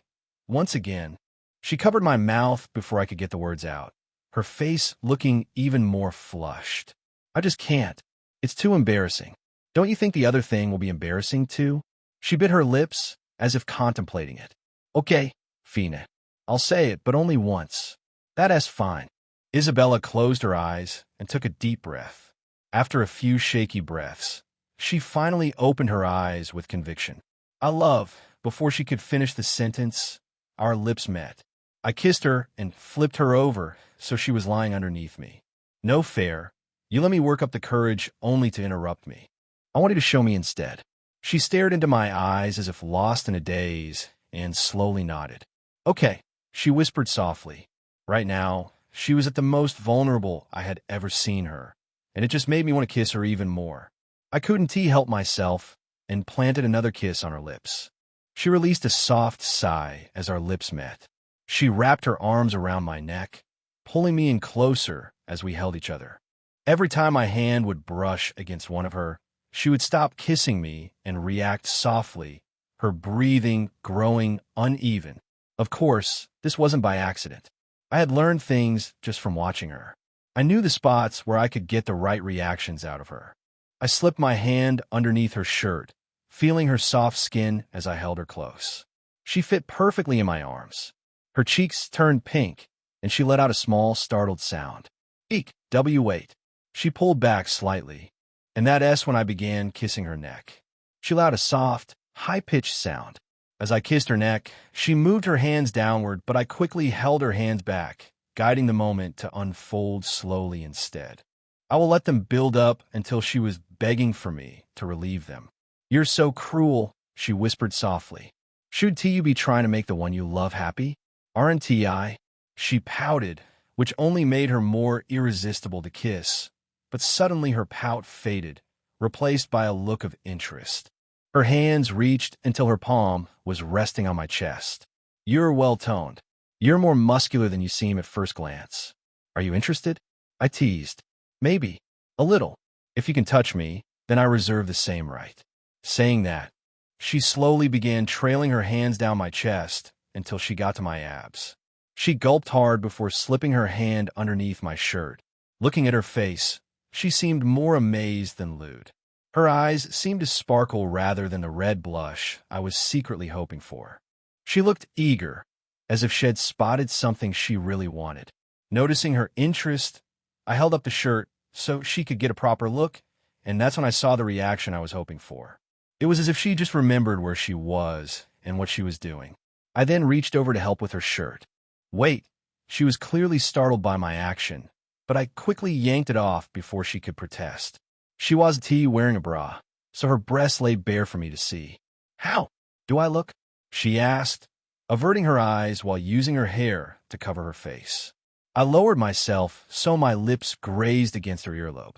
Once again, she covered my mouth before I could get the words out, her face looking even more flushed. I just can't. It's too embarrassing. Don't you think the other thing will be embarrassing too? She bit her lips, as if contemplating it. Okay, Fina. I'll say it, but only once. That's fine. Isabella closed her eyes and took a deep breath. After a few shaky breaths, she finally opened her eyes with conviction. I love. Before she could finish the sentence, our lips met. I kissed her and flipped her over so she was lying underneath me. No fair. You let me work up the courage only to interrupt me. I want you to show me instead. She stared into my eyes as if lost in a daze and slowly nodded. Okay, she whispered softly. Right now, she was at the most vulnerable I had ever seen her, and it just made me want to kiss her even more. I couldn't help myself and planted another kiss on her lips. She released a soft sigh as our lips met. She wrapped her arms around my neck, pulling me in closer as we held each other. Every time my hand would brush against one of her, she would stop kissing me and react softly, her breathing growing uneven. Of course, this wasn't by accident. I had learned things just from watching her. I knew the spots where I could get the right reactions out of her. I slipped my hand underneath her shirt, feeling her soft skin as I held her close. She fit perfectly in my arms. Her cheeks turned pink, and she let out a small, startled sound. Eek, wait. She pulled back slightly, and that S when I began kissing her neck. She let out a soft, high-pitched sound. As I kissed her neck, she moved her hands downward, but I quickly held her hands back, guiding the moment to unfold slowly instead. I will let them build up until she was begging for me to relieve them. You're so cruel, she whispered softly. Should you be trying to make the one you love happy? Aren't I? She pouted, which only made her more irresistible to kiss, but suddenly her pout faded, replaced by a look of interest. Her hands reached until her palm was resting on my chest. You're well-toned. You're more muscular than you seem at first glance. Are you interested? I teased. Maybe. A little. If you can touch me, then I reserve the same right. Saying that, she slowly began trailing her hands down my chest until she got to my abs. She gulped hard before slipping her hand underneath my shirt. Looking at her face, she seemed more amazed than lewd. Her eyes seemed to sparkle rather than the red blush I was secretly hoping for. She looked eager, as if she had spotted something she really wanted. Noticing her interest, I held up the shirt so she could get a proper look, and that's when I saw the reaction I was hoping for. It was as if she just remembered where she was and what she was doing. I then reached over to help with her shirt. Wait, she was clearly startled by my action, but I quickly yanked it off before she could protest. She wasn't wearing a bra, so her breasts lay bare for me to see. How do I look? She asked, averting her eyes while using her hair to cover her face. I lowered myself so my lips grazed against her earlobe.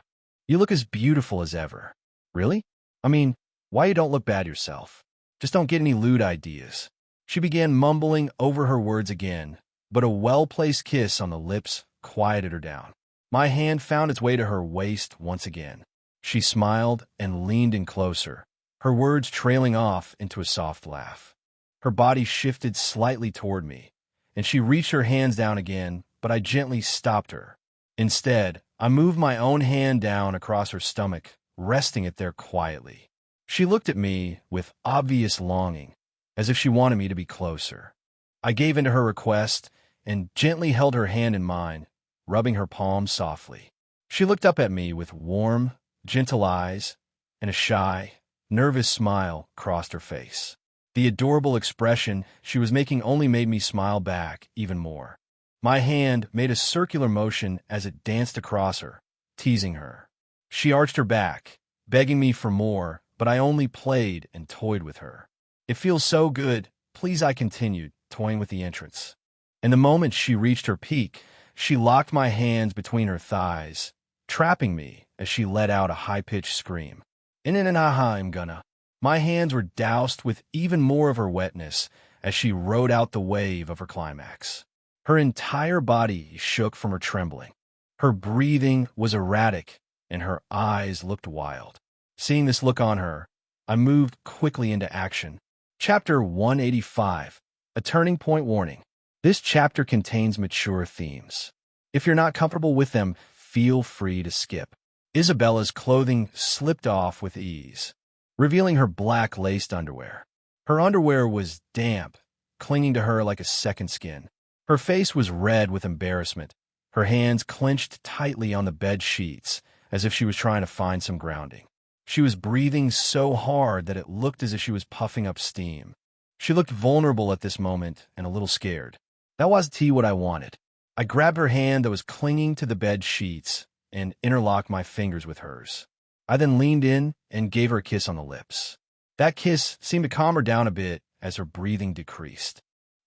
You look as beautiful as ever. Really? I mean, why you don't look bad yourself? Just don't get any lewd ideas. She began mumbling over her words again, but a well-placed kiss on the lips quieted her down. My hand found its way to her waist once again. She smiled and leaned in closer, her words trailing off into a soft laugh. Her body shifted slightly toward me, and she reached her hands down again, but I gently stopped her. Instead, I moved my own hand down across her stomach, resting it there quietly. She looked at me with obvious longing, as if she wanted me to be closer. I gave in to her request and gently held her hand in mine, rubbing her palm softly. She looked up at me with warm, gentle eyes, and a shy, nervous smile crossed her face. The adorable expression she was making only made me smile back even more. My hand made a circular motion as it danced across her, teasing her. She arched her back, begging me for more, but I only played and toyed with her. "It feels so good, please," I continued, toying with the entrance. And the moment she reached her peak, she locked my hands between her thighs, trapping me as she let out a high-pitched scream. I'm gonna. My hands were doused with even more of her wetness as she rode out the wave of her climax. Her entire body shook from her trembling. Her breathing was erratic, and her eyes looked wild. Seeing this look on her, I moved quickly into action. Chapter 185, A Turning Point Warning. This chapter contains mature themes. If you're not comfortable with them, feel free to skip. Isabella's clothing slipped off with ease, revealing her black laced underwear. Her underwear was damp, clinging to her like a second skin. Her face was red with embarrassment, her hands clenched tightly on the bed sheets, as if she was trying to find some grounding. She was breathing so hard that it looked as if she was puffing up steam. She looked vulnerable at this moment and a little scared. That wasn't what I wanted. I grabbed her hand that was clinging to the bed sheets and interlocked my fingers with hers. I then leaned in and gave her a kiss on the lips. That kiss seemed to calm her down a bit as her breathing decreased.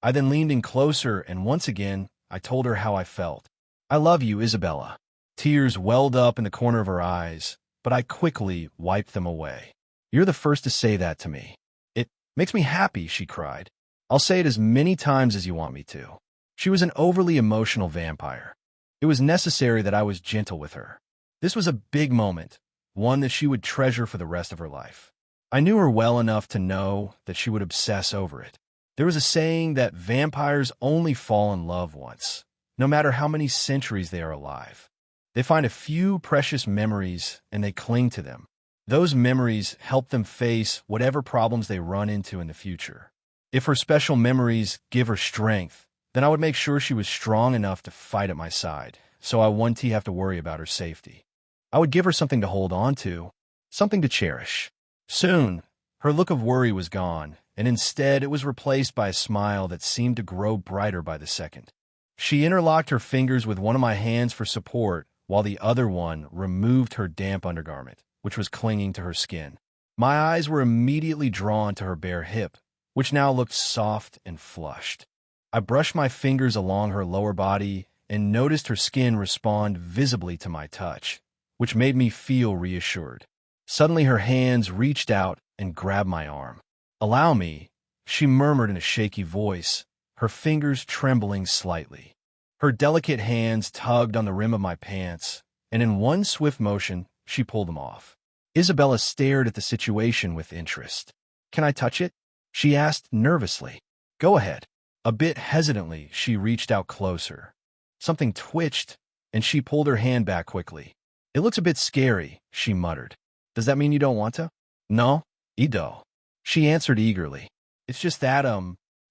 I then leaned in closer, and once again, I told her how I felt. "I love you, Isabella." Tears welled up in the corner of her eyes, but I quickly wiped them away. "You're the first to say that to me. It makes me happy," she cried. "I'll say it as many times as you want me to." She was an overly emotional vampire. It was necessary that I was gentle with her. This was a big moment, one that she would treasure for the rest of her life. I knew her well enough to know that she would obsess over it. There was a saying that vampires only fall in love once, no matter how many centuries they are alive. They find a few precious memories and they cling to them. Those memories help them face whatever problems they run into in the future. If her special memories give her strength, then I would make sure she was strong enough to fight at my side, so I wouldn't have to worry about her safety. I would give her something to hold on to, something to cherish. Soon, her look of worry was gone, and instead it was replaced by a smile that seemed to grow brighter by the second. She interlocked her fingers with one of my hands for support, while the other one removed her damp undergarment, which was clinging to her skin. My eyes were immediately drawn to her bare hip, which now looked soft and flushed. I brushed my fingers along her lower body and noticed her skin respond visibly to my touch, which made me feel reassured. Suddenly her hands reached out and grabbed my arm. "Allow me," she murmured in a shaky voice, her fingers trembling slightly. Her delicate hands tugged on the rim of my pants, and in one swift motion, she pulled them off. Isabella stared at the situation with interest. "Can I touch it?" she asked nervously. "Go ahead." A bit hesitantly, she reached out closer. Something twitched, and she pulled her hand back quickly. "It looks a bit scary," she muttered. "Does that mean you don't want to?" "No, I do," she answered eagerly. "It's just that,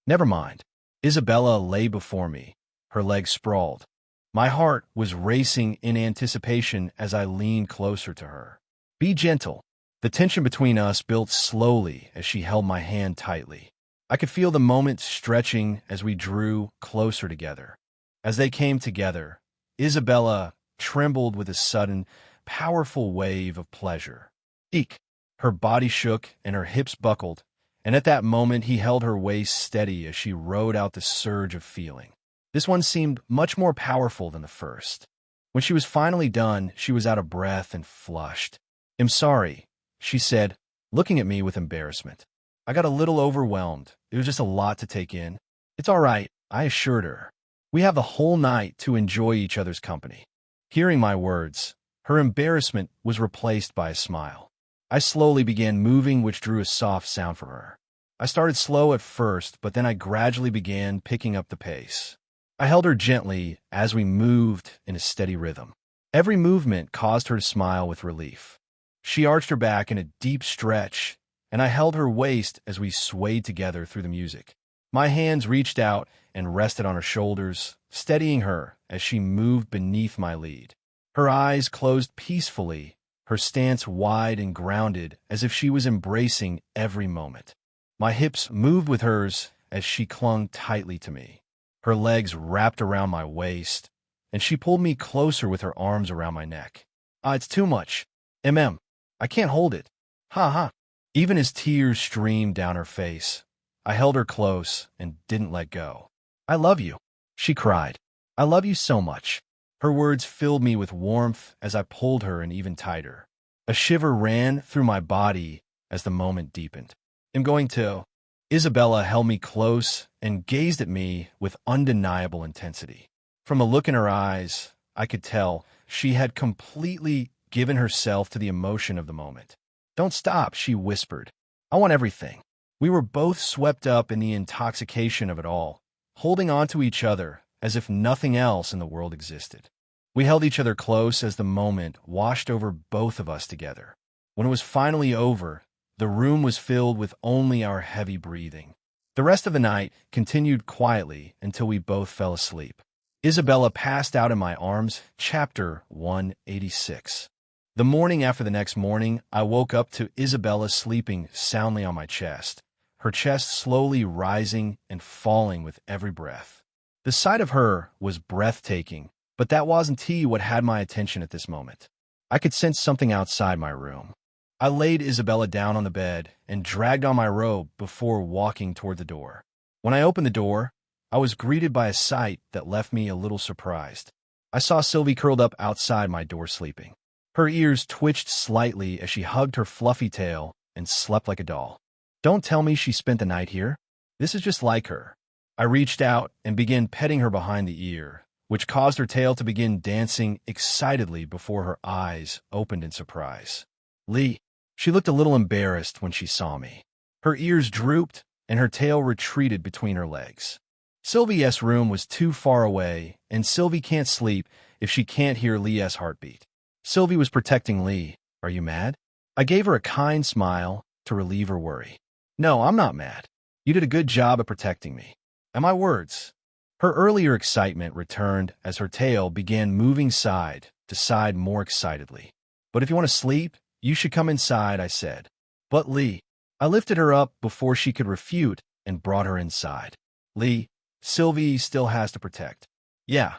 never mind." Isabella lay before me, her legs sprawled. My heart was racing in anticipation as I leaned closer to her. "Be gentle." The tension between us built slowly as she held my hand tightly. I could feel the moment stretching as we drew closer together. As they came together, Isabella trembled with a sudden, powerful wave of pleasure. Eek! Her body shook and her hips buckled, and at that moment he held her waist steady as she rode out the surge of feeling. This one seemed much more powerful than the first. When she was finally done, she was out of breath and flushed. "I'm sorry," she said, looking at me with embarrassment. "I got a little overwhelmed. It was just a lot to take in." "It's all right," I assured her. "We have the whole night to enjoy each other's company." Hearing my words, her embarrassment was replaced by a smile. I slowly began moving, which drew a soft sound from her. I started slow at first, but then I gradually began picking up the pace. I held her gently as we moved in a steady rhythm. Every movement caused her to smile with relief. She arched her back in a deep stretch, and I held her waist as we swayed together through the music. My hands reached out and rested on her shoulders, steadying her as she moved beneath my lead. Her eyes closed peacefully, her stance wide and grounded as if she was embracing every moment. My hips moved with hers as she clung tightly to me. Her legs wrapped around my waist, and she pulled me closer with her arms around my neck. It's too much. I can't hold it. Ha ha. Even as tears streamed down her face, I held her close and didn't let go. I love you, she cried. I love you so much. Her words filled me with warmth as I pulled her in even tighter. A shiver ran through my body as the moment deepened. I'm going to. Isabella held me close and gazed at me with undeniable intensity. From the look in her eyes, I could tell she had completely given herself to the emotion of the moment. Don't stop, she whispered. I want everything. We were both swept up in the intoxication of it all, holding on to each other as if nothing else in the world existed. We held each other close as the moment washed over both of us together. When it was finally over, the room was filled with only our heavy breathing. The rest of the night continued quietly until we both fell asleep. Isabella passed out in my arms. Chapter 186. The morning after the next morning, I woke up to Isabella sleeping soundly on my chest, her chest slowly rising and falling with every breath. The sight of her was breathtaking, but that wasn't what had my attention at this moment. I could sense something outside my room. I laid Isabella down on the bed and dragged on my robe before walking toward the door. When I opened the door, I was greeted by a sight that left me a little surprised. I saw Sylvie curled up outside my door sleeping. Her ears twitched slightly as she hugged her fluffy tail and slept like a doll. Don't tell me she spent the night here. This is just like her. I reached out and began petting her behind the ear, which caused her tail to begin dancing excitedly before her eyes opened in surprise. Lee. She looked a little embarrassed when she saw me. Her ears drooped and her tail retreated between her legs. Sylvie's room was too far away, and Sylvie can't sleep if she can't hear Lee's heartbeat. Sylvie was protecting Lee. Are you mad? I gave her a kind smile to relieve her worry. No, I'm not mad. You did a good job at protecting me. And my words. Her earlier excitement returned as her tail began moving side to side more excitedly. But if you want to sleep, you should come inside, I said. But Lee. I lifted her up before she could refute and brought her inside. Lee, Sylvie still has to protect. Yeah.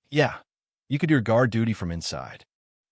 You could do your guard duty from inside.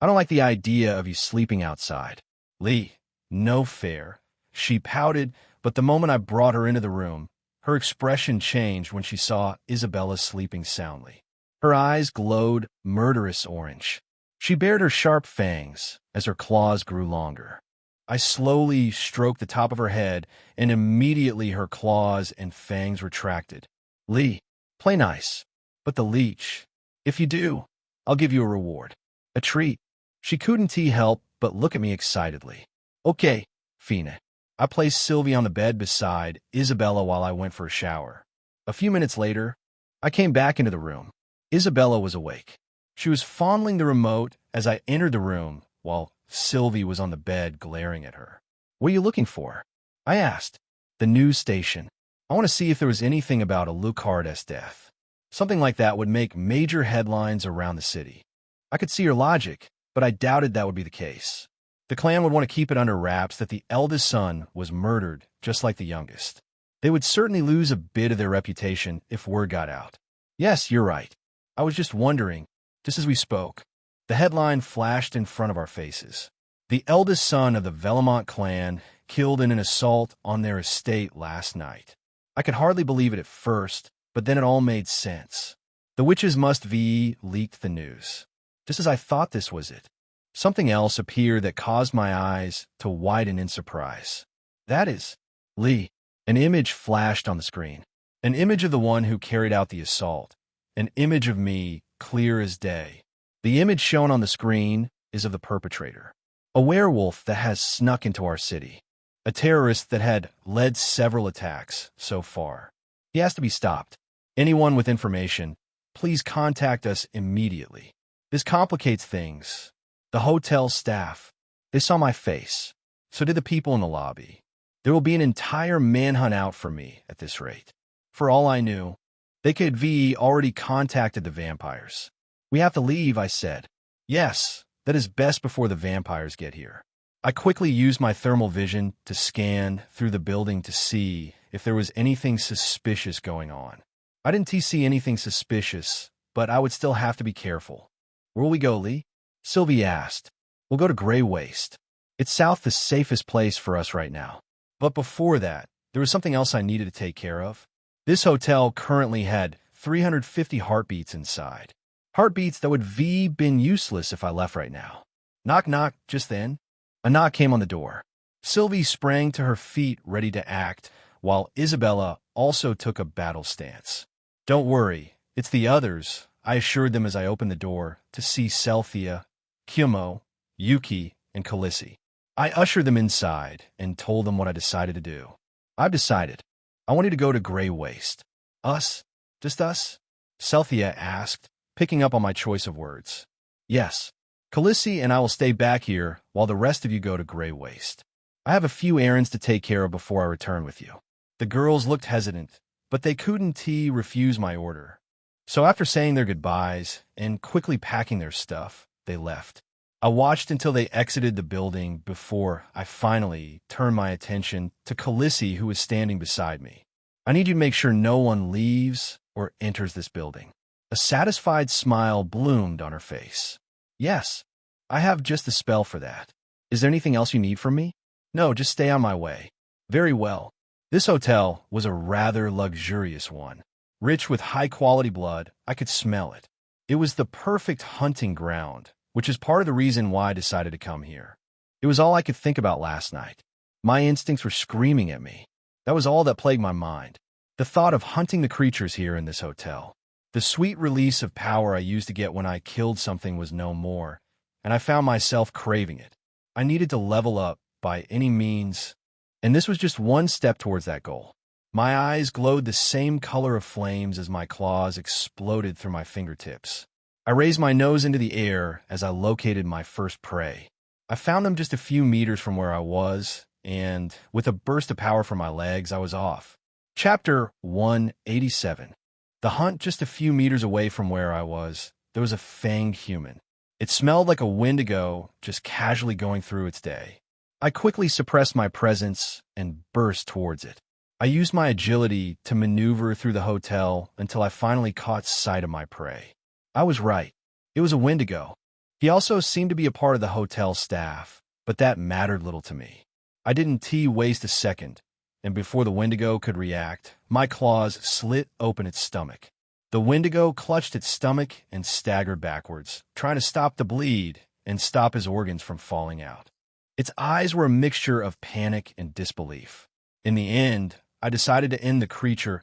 I don't like the idea of you sleeping outside. Lee, no fair. She pouted, but the moment I brought her into the room, her expression changed when she saw Isabella sleeping soundly. Her eyes glowed murderous orange. She bared her sharp fangs as her claws grew longer. I slowly stroked the top of her head, and immediately her claws and fangs retracted. Lee, play nice. But the leech. If you do, I'll give you a reward. A treat. She couldn't help but look at me excitedly. Okay, Fina. I placed Sylvie on the bed beside Isabella while I went for a shower. A few minutes later, I came back into the room. Isabella was awake. She was fondling the remote as I entered the room, while Sylvie was on the bed glaring at her. What are you looking for? I asked. The news station. I want to see if there was anything about Alucard's death. Something like that would make major headlines around the city. I could see your logic, but I doubted that would be the case. The clan would want to keep it under wraps that the eldest son was murdered, just like the youngest. They would certainly lose a bit of their reputation if word got out. Yes, you're right. I was just wondering. Just as we spoke, the headline flashed in front of our faces. The eldest son of the Velemont clan killed in an assault on their estate last night. I could hardly believe it at first, but then it all made sense. The witches must be leaked the news. Just as I thought this was it, something else appeared that caused my eyes to widen in surprise. That is, Lee. An image flashed on the screen. An image of the one who carried out the assault. An image of me, clear as day. The image shown on the screen is of the perpetrator. A werewolf that has snuck into our city. A terrorist that had led several attacks so far. He has to be stopped. Anyone with information, please contact us immediately. This complicates things. The hotel staff, they saw my face. So did the people in the lobby. There will be an entire manhunt out for me at this rate. For all I knew, they could have already contacted the vampires. We have to leave, I said. Yes, that is best before the vampires get here. I quickly used my thermal vision to scan through the building to see if there was anything suspicious going on. I didn't see anything suspicious, but I would still have to be careful. Where will we go, Lee? Sylvie asked. We'll go to Grey Waste. It's south the safest place for us right now. But before that, there was something else I needed to take care of. This hotel currently had 350 heartbeats inside. Heartbeats that would been useless if I left right now. Knock knock, just then. A knock came on the door. Sylvie sprang to her feet ready to act, while Isabella also took a battle stance. Don't worry, it's the others, I assured them as I opened the door to see Celthea, Kyumo, Yuki, and Khaleesi. I ushered them inside and told them what I decided to do. I've decided. I wanted to go to Grey Waste. Us? Just us? Celthea asked, picking up on my choice of words. Yes. Khaleesi and I will stay back here while the rest of you go to Grey Waste. I have a few errands to take care of before I return with you. The girls looked hesitant, but they couldn't refuse my order. So after saying their goodbyes and quickly packing their stuff, they left. I watched until they exited the building before I finally turned my attention to Khaleesi, who was standing beside me. I need you to make sure no one leaves or enters this building. A satisfied smile bloomed on her face. Yes, I have just the spell for that. Is there anything else you need from me? No, just stay on my way. Very well. This hotel was a rather luxurious one. Rich with high-quality blood, I could smell it. It was the perfect hunting ground, which is part of the reason why I decided to come here. It was all I could think about last night. My instincts were screaming at me. That was all that plagued my mind. The thought of hunting the creatures here in this hotel. The sweet release of power I used to get when I killed something was no more, and I found myself craving it. I needed to level up by any means, and this was just one step towards that goal. My eyes glowed the same color of flames as my claws exploded through my fingertips. I raised my nose into the air as I located my first prey. I found them just a few meters from where I was, and with a burst of power from my legs, I was off. Chapter 187. The hunt just a few meters away from where I was, there was a fanged human. It smelled like a Wendigo just casually going through its day. I quickly suppressed my presence and burst towards it. I used my agility to maneuver through the hotel until I finally caught sight of my prey. I was right. It was a Wendigo. He also seemed to be a part of the hotel staff, but that mattered little to me. I didn't waste a second, and before the Wendigo could react, my claws slit open its stomach. The Wendigo clutched its stomach and staggered backwards, trying to stop the bleed and stop his organs from falling out. Its eyes were a mixture of panic and disbelief. In the end, I decided to end the creature's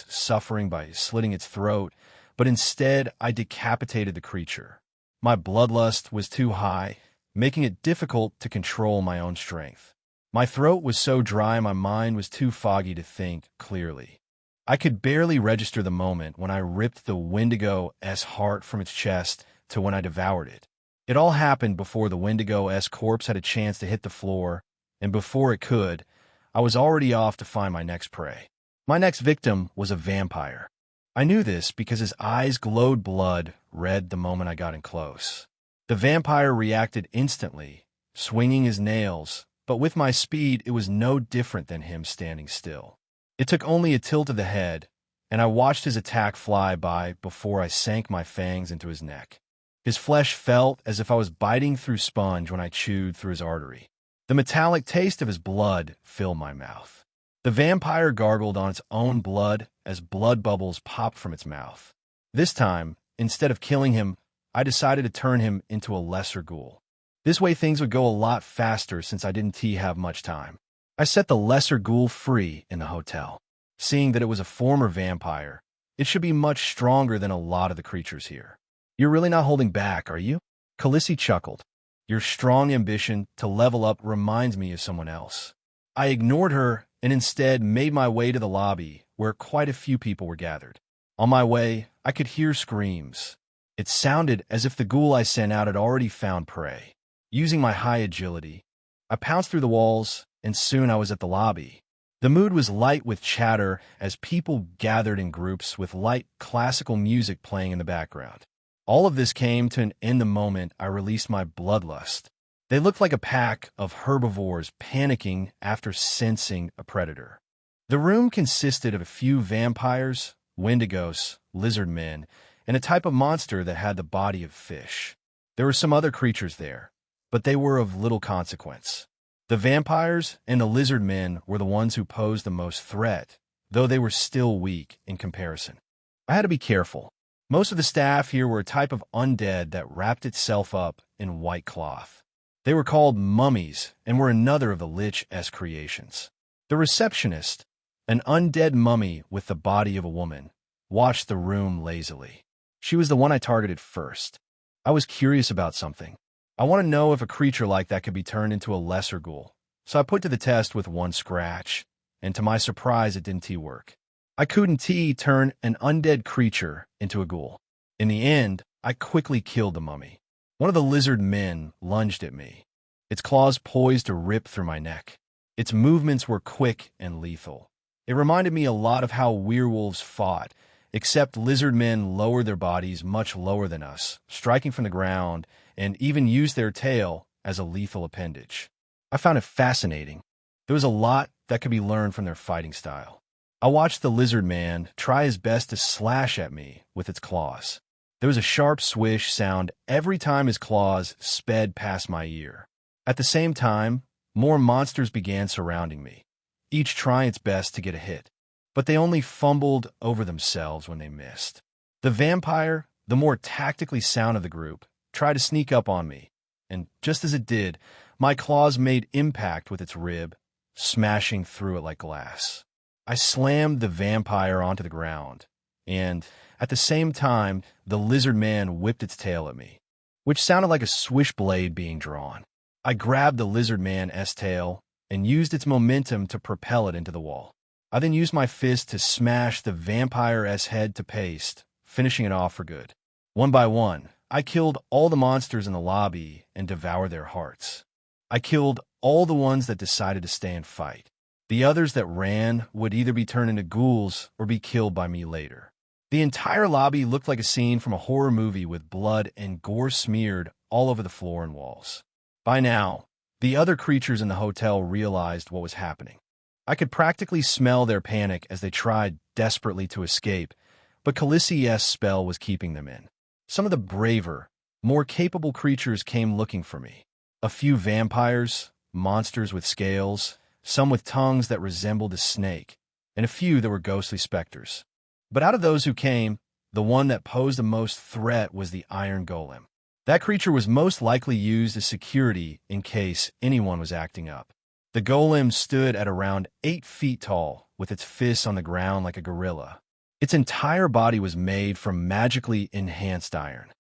suffering by slitting its throat, but instead I decapitated the creature. My bloodlust was too high, making it difficult to control my own strength. My throat was so dry my mind was too foggy to think clearly. I could barely register the moment when I ripped the Wendigo's heart from its chest to when I devoured it. It all happened before the Wendigo's corpse had a chance to hit the floor, and before it could, I was already off to find my next prey. My next victim was a vampire. I knew this because his eyes glowed blood red the moment I got in close. The vampire reacted instantly, swinging his nails, but with my speed, it was no different than him standing still. It took only a tilt of the head, and I watched his attack fly by before I sank my fangs into his neck. His flesh felt as if I was biting through sponge when I chewed through his artery. The metallic taste of his blood filled my mouth. The vampire gargled on its own blood as blood bubbles popped from its mouth. This time, instead of killing him, I decided to turn him into a lesser ghoul. This way things would go a lot faster since I didn't have much time. I set the lesser ghoul free in the hotel. Seeing that it was a former vampire, it should be much stronger than a lot of the creatures here. You're really not holding back, are you? Khaleesi chuckled. Your strong ambition to level up reminds me of someone else. I ignored her and instead made my way to the lobby, where quite a few people were gathered. On my way, I could hear screams. It sounded as if the ghoul I sent out had already found prey. Using my high agility, I pounced through the walls, and soon I was at the lobby. The mood was light with chatter as people gathered in groups with light classical music playing in the background. All of this came to an end the moment I released my bloodlust. They looked like a pack of herbivores panicking after sensing a predator. The room consisted of a few vampires, wendigos, lizard men, and a type of monster that had the body of fish. There were some other creatures there, but they were of little consequence. The vampires and the lizard men were the ones who posed the most threat, though they were still weak in comparison. I had to be careful. Most of the staff here were a type of undead that wrapped itself up in white cloth. They were called mummies and were another of the Lich-esque creations. The receptionist, an undead mummy with the body of a woman, watched the room lazily. She was the one I targeted first. I was curious about something. I want to know if a creature like that could be turned into a lesser ghoul, so I put to the test with one scratch, and to my surprise it didn't work. I couldn't turn an undead creature into a ghoul. In the end, I quickly killed the mummy. One of the lizard men lunged at me, its claws poised to rip through my neck. Its movements were quick and lethal. It reminded me a lot of how werewolves fought, except lizard men lower their bodies much lower than us, striking from the ground, and even use their tail as a lethal appendage. I found it fascinating. There was a lot that could be learned from their fighting style. I watched the lizard man try his best to slash at me with its claws. There was a sharp swish sound every time his claws sped past my ear. At the same time, more monsters began surrounding me, each trying its best to get a hit. But they only fumbled over themselves when they missed. The vampire, the more tactically sound of the group, tried to sneak up on me, and just as it did, my claws made impact with its rib, smashing through it like glass. I slammed the vampire onto the ground, and at the same time, the lizard man whipped its tail at me, which sounded like a switchblade being drawn. I grabbed the lizard man's tail and used its momentum to propel it into the wall. I then used my fist to smash the vampire's head to paste, finishing it off for good. One by one, I killed all the monsters in the lobby and devoured their hearts. I killed all the ones that decided to stay and fight. The others that ran would either be turned into ghouls or be killed by me later. The entire lobby looked like a scene from a horror movie with blood and gore smeared all over the floor and walls. By now, the other creatures in the hotel realized what was happening. I could practically smell their panic as they tried desperately to escape, but Khaleesi's spell was keeping them in. Some of the braver, more capable creatures came looking for me. A few vampires, monsters with scales, some with tongues that resembled a snake, and a few that were ghostly specters. But out of those who came, the one that posed the most threat was the Iron Golem. That creature was most likely used as security in case anyone was acting up. The golem stood at around 8 feet tall, with its fists on the ground like a gorilla. Its entire body was made from magically enhanced iron.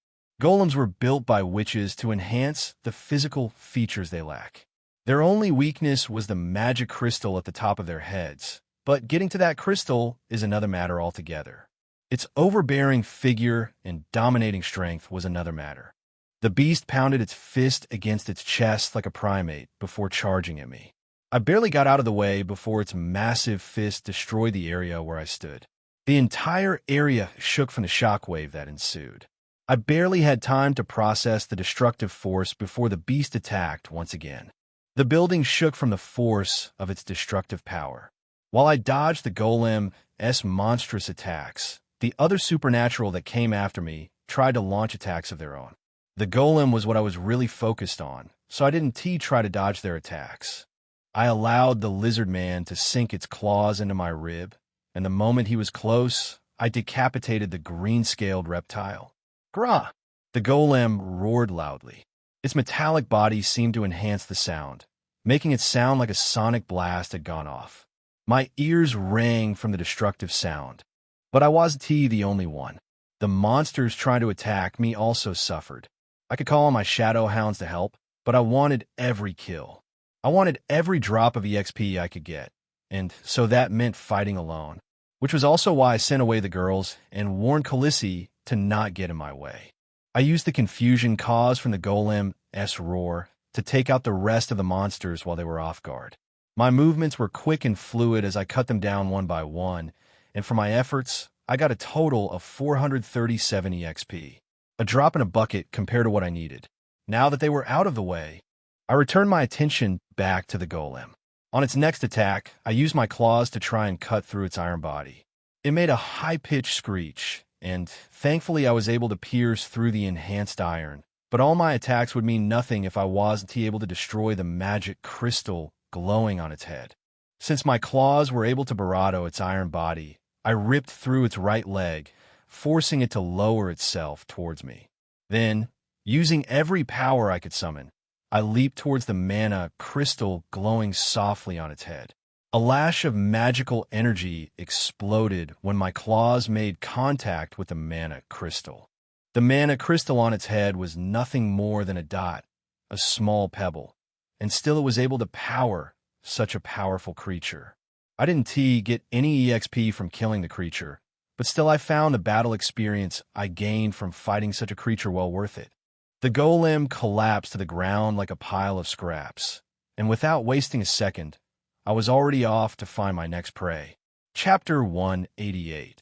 Golems were built by witches to enhance the physical features they lack. Their only weakness was the magic crystal at the top of their heads, but getting to that crystal is another matter altogether. Its overbearing figure and dominating strength was another matter. The beast pounded its fist against its chest like a primate before charging at me. I barely got out of the way before its massive fist destroyed the area where I stood. The entire area shook from the shockwave that ensued. I barely had time to process the destructive force before the beast attacked once again. The building shook from the force of its destructive power. While I dodged the golem's monstrous attacks, the other supernatural that came after me tried to launch attacks of their own. The golem was what I was really focused on, so I didn't try to dodge their attacks. I allowed the lizard man to sink its claws into my rib, and the moment he was close, I decapitated the green-scaled reptile. Grah! The golem roared loudly. Its metallic body seemed to enhance the sound, making it sound like a sonic blast had gone off. My ears rang from the destructive sound, but I wasn't the only one. The monsters trying to attack me also suffered. I could call on my shadow hounds to help, but I wanted every kill. I wanted every drop of EXP I could get, and so that meant fighting alone, which was also why I sent away the girls and warned Khaleesi to not get in my way. I used the confusion caused from the Golem's roar to take out the rest of the monsters while they were off guard. My movements were quick and fluid as I cut them down one by one, and for my efforts, I got a total of 437 EXP, a drop in a bucket compared to what I needed. Now that they were out of the way, I returned my attention back to the golem. On its next attack, I used my claws to try and cut through its iron body. It made a high-pitched screech, and thankfully I was able to pierce through the enhanced iron. But all my attacks would mean nothing if I wasn't able to destroy the magic crystal glowing on its head. Since my claws were able to Barado its iron body, I ripped through its right leg, forcing it to lower itself towards me. Then, using every power I could summon, I leaped towards the mana crystal glowing softly on its head. A lash of magical energy exploded when my claws made contact with the mana crystal. The mana crystal on its head was nothing more than a dot, a small pebble, and still it was able to power such a powerful creature. I didn't get any EXP from killing the creature, but still I found the battle experience I gained from fighting such a creature well worth it. The golem collapsed to the ground like a pile of scraps, and without wasting a second, I was already off to find my next prey. Chapter 188.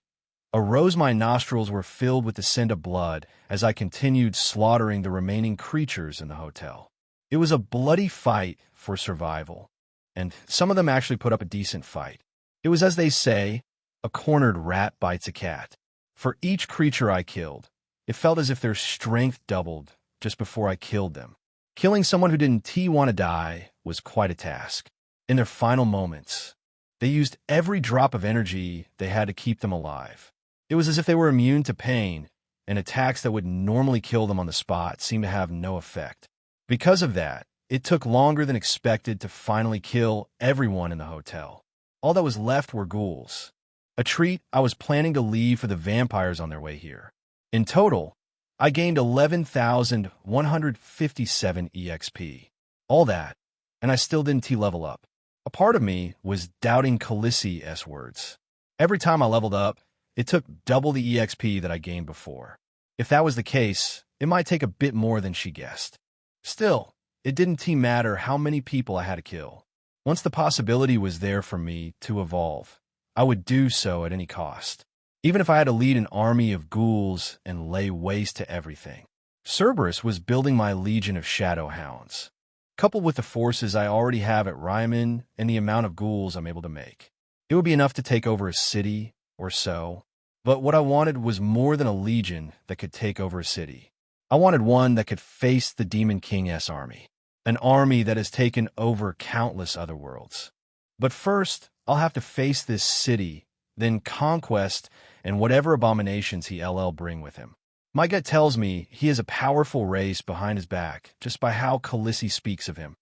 Arose my nostrils were filled with the scent of blood as I continued slaughtering the remaining creatures in the hotel. It was a bloody fight for survival, and some of them actually put up a decent fight. It was, as they say, a cornered rat bites a cat. For each creature I killed, it felt as if their strength doubled just before I killed them. Killing someone who didn't want to die was quite a task. In their final moments, they used every drop of energy they had to keep them alive. It was as if they were immune to pain, and attacks that would normally kill them on the spot seemed to have no effect. Because of that, it took longer than expected to finally kill everyone in the hotel. All that was left were ghouls, a treat I was planning to leave for the vampires on their way here. In total, I gained 11,157 EXP. All that, and I still didn't level up. A part of me was doubting Khaleesi's words. Every time I leveled up, it took double the EXP that I gained before. If that was the case, it might take a bit more than she guessed. Still, it didn't matter how many people I had to kill. Once the possibility was there for me to evolve, I would do so at any cost, even if I had to lead an army of ghouls and lay waste to everything. Cerberus was building my legion of shadow hounds, coupled with the forces I already have at Ryman and the amount of ghouls I'm able to make. It would be enough to take over a city or so, but what I wanted was more than a legion that could take over a city. I wanted one that could face the Demon King's army, an army that has taken over countless other worlds. But first, I'll have to face this city, then conquest and whatever abominations he'll bring with him. My gut tells me he has a powerful race behind his back just by how Khaleesi speaks of him.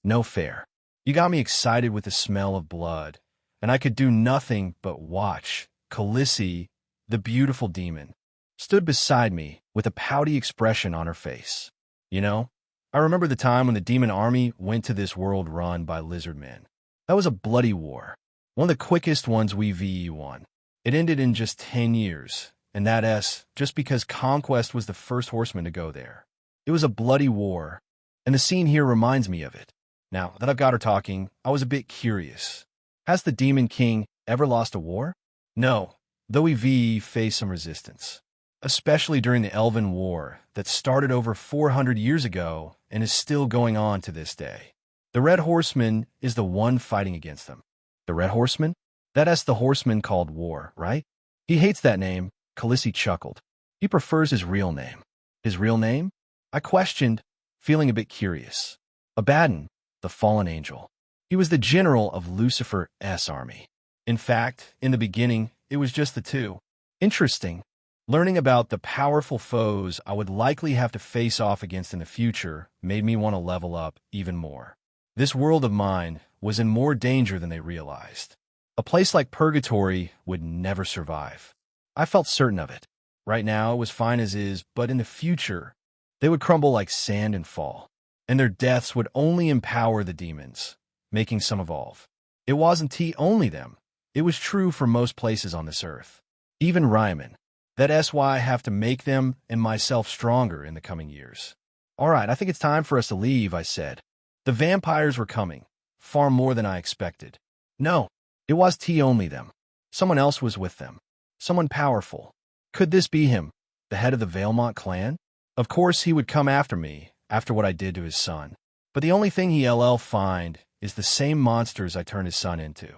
No fair. You got me excited with the smell of blood, and I could do nothing but watch. Khaleesi, the beautiful demon, stood beside me with a pouty expression on her face. You know, I remember the time when the demon army went to this world run by lizard men. That was a bloody war, one of the quickest ones we won. It ended in just 10 years, and that's just because Conquest was the first horseman to go there. It was a bloody war, and the scene here reminds me of it. Now that I've got her talking, I was a bit curious. Has the Demon King ever lost a war? No, though he faced some resistance, especially during the Elven War that started over 400 years ago and is still going on to this day. The Red Horseman is the one fighting against them. The Red Horseman? That's the horseman called War, right? He hates that name. Khaleesi chuckled. He prefers his real name. His real name? I questioned, feeling a bit curious. Abaddon, the fallen angel. He was the general of Lucifer's army. In fact, in the beginning, it was just the two. Interesting. Learning about the powerful foes I would likely have to face off against in the future made me want to level up even more. This world of mine was in more danger than they realized. A place like Purgatory would never survive. I felt certain of it. Right now, it was fine as is, but in the future, they would crumble like sand and fall. and their deaths would only empower the demons, making some evolve. It wasn't T only them. It was true for most places on this earth. Even Ryman. That's why I have to make them and myself stronger in the coming years. All right, I think it's time for us to leave, I said. The vampires were coming, far more than I expected. No, it was T only them. Someone else was with them. Someone powerful. Could this be him, the head of the Valemont clan? Of course he would come after me, after what I did to his son. But the only thing he'll find is the same monsters I turned his son into.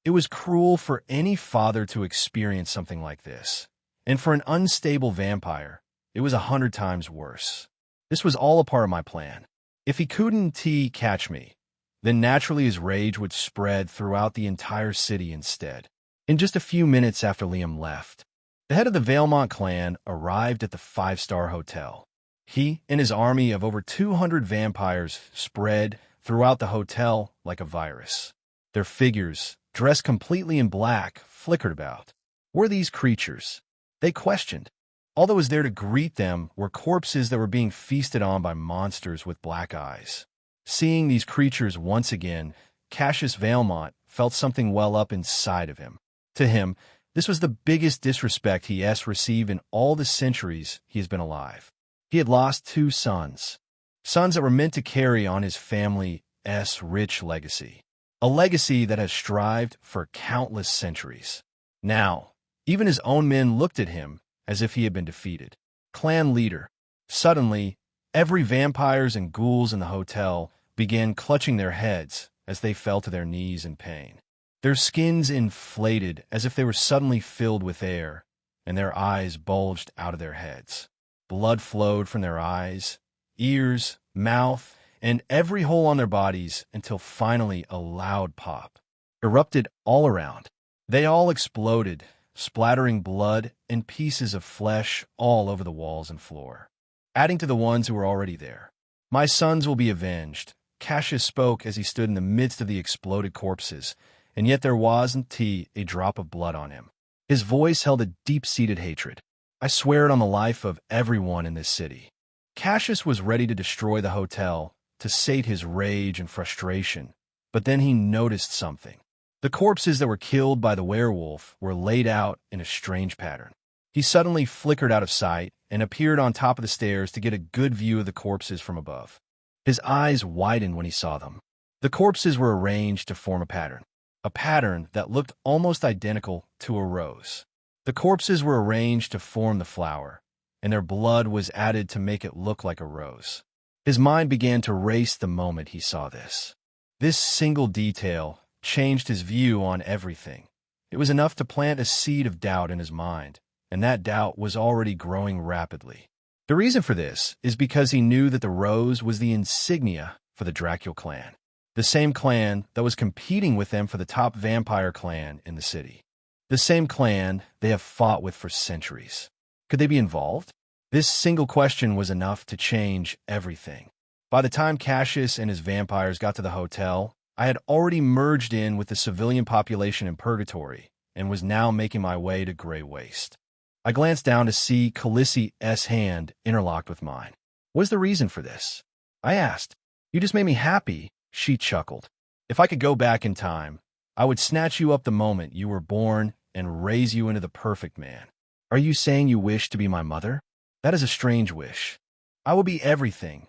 It was cruel for any father to experience something like this. And for an unstable vampire, it was 100 times worse. This was all a part of my plan. If he couldn't catch me, then naturally his rage would spread throughout the entire city instead. In just a few minutes after Liam left, the head of the Valemont clan arrived at the 5-star hotel. He and his army of over 200 vampires spread throughout the hotel like a virus. Their figures, dressed completely in black, flickered about. Were these creatures? They questioned. All that was there to greet them were corpses that were being feasted on by monsters with black eyes. Seeing these creatures once again, Cassius Valemont felt something well up inside of him. To him, this was the biggest disrespect he has received in all the centuries he has been alive. He had lost 2 sons. Sons that were meant to carry on his family's rich legacy. A legacy that has strived for countless centuries. Now, even his own men looked at him as if he had been defeated. Clan leader. Suddenly, every vampires and ghouls in the hotel began clutching their heads as they fell to their knees in pain. Their skins inflated as if they were suddenly filled with air, and their eyes bulged out of their heads. Blood flowed from their eyes, ears, mouth, and every hole on their bodies until finally a loud pop erupted all around. They all exploded, splattering blood and pieces of flesh all over the walls and floor, adding to the ones who were already there. My sons will be avenged, Cassius spoke as he stood in the midst of the exploded corpses, and yet there wasn't a drop of blood on him. His voice held a deep-seated hatred. I swear it on the life of everyone in this city. Cassius was ready to destroy the hotel, to sate his rage and frustration, but then he noticed something. The corpses that were killed by the werewolf were laid out in a strange pattern. He suddenly flickered out of sight and appeared on top of the stairs to get a good view of the corpses from above. His eyes widened when he saw them. The corpses were arranged to form a pattern that looked almost identical to a rose. The corpses were arranged to form the flower, and their blood was added to make it look like a rose. His mind began to race the moment he saw this. This single detail changed his view on everything. It was enough to plant a seed of doubt in his mind, and that doubt was already growing rapidly. The reason for this is because he knew that the rose was the insignia for the Dracula clan, the same clan that was competing with them for the top vampire clan in the city. The same clan they have fought with for centuries. Could they be involved? This single question was enough to change everything. By the time Cassius and his vampires got to the hotel, I had already merged in with the civilian population in Purgatory and was now making my way to Grey Waste. I glanced down to see Calissie's hand interlocked with mine. What is the reason for this? I asked. You just made me happy, she chuckled. If I could go back in time, I would snatch you up the moment you were born and raise you into the perfect man. Are you saying you wish to be my mother? That is a strange wish. I will be everything.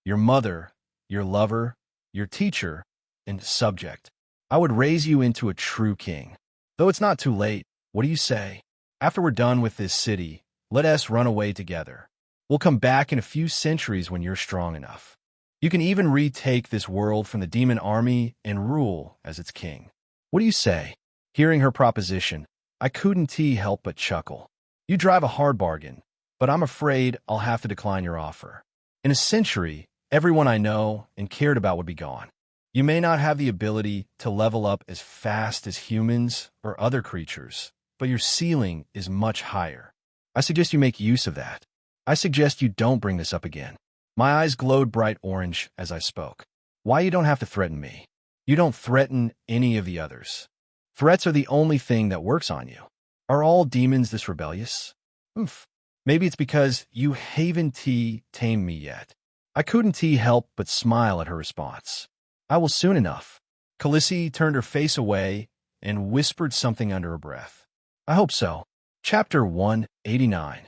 Your mother, your lover, your teacher, and subject. I would raise you into a true king. Though it's not too late, what do you say? After we're done with this city, let us run away together. We'll come back in a few centuries when you're strong enough. You can even retake this world from the demon army and rule as its king. What do you say? Hearing her proposition, I couldn't help but chuckle. You drive a hard bargain, but I'm afraid I'll have to decline your offer. In a century, everyone I know and cared about would be gone. You may not have the ability to level up as fast as humans or other creatures, but your ceiling is much higher. I suggest you make use of that. I suggest you don't bring this up again. My eyes glowed bright orange as I spoke. Why you don't have to threaten me? You don't threaten any of the others. Threats are the only thing that works on you. Are all demons this rebellious? Maybe it's because you haven't tamed me yet. I couldn't help but smile at her response. I will soon enough. Khaleesi turned her face away and whispered something under her breath. I hope so. Chapter 189.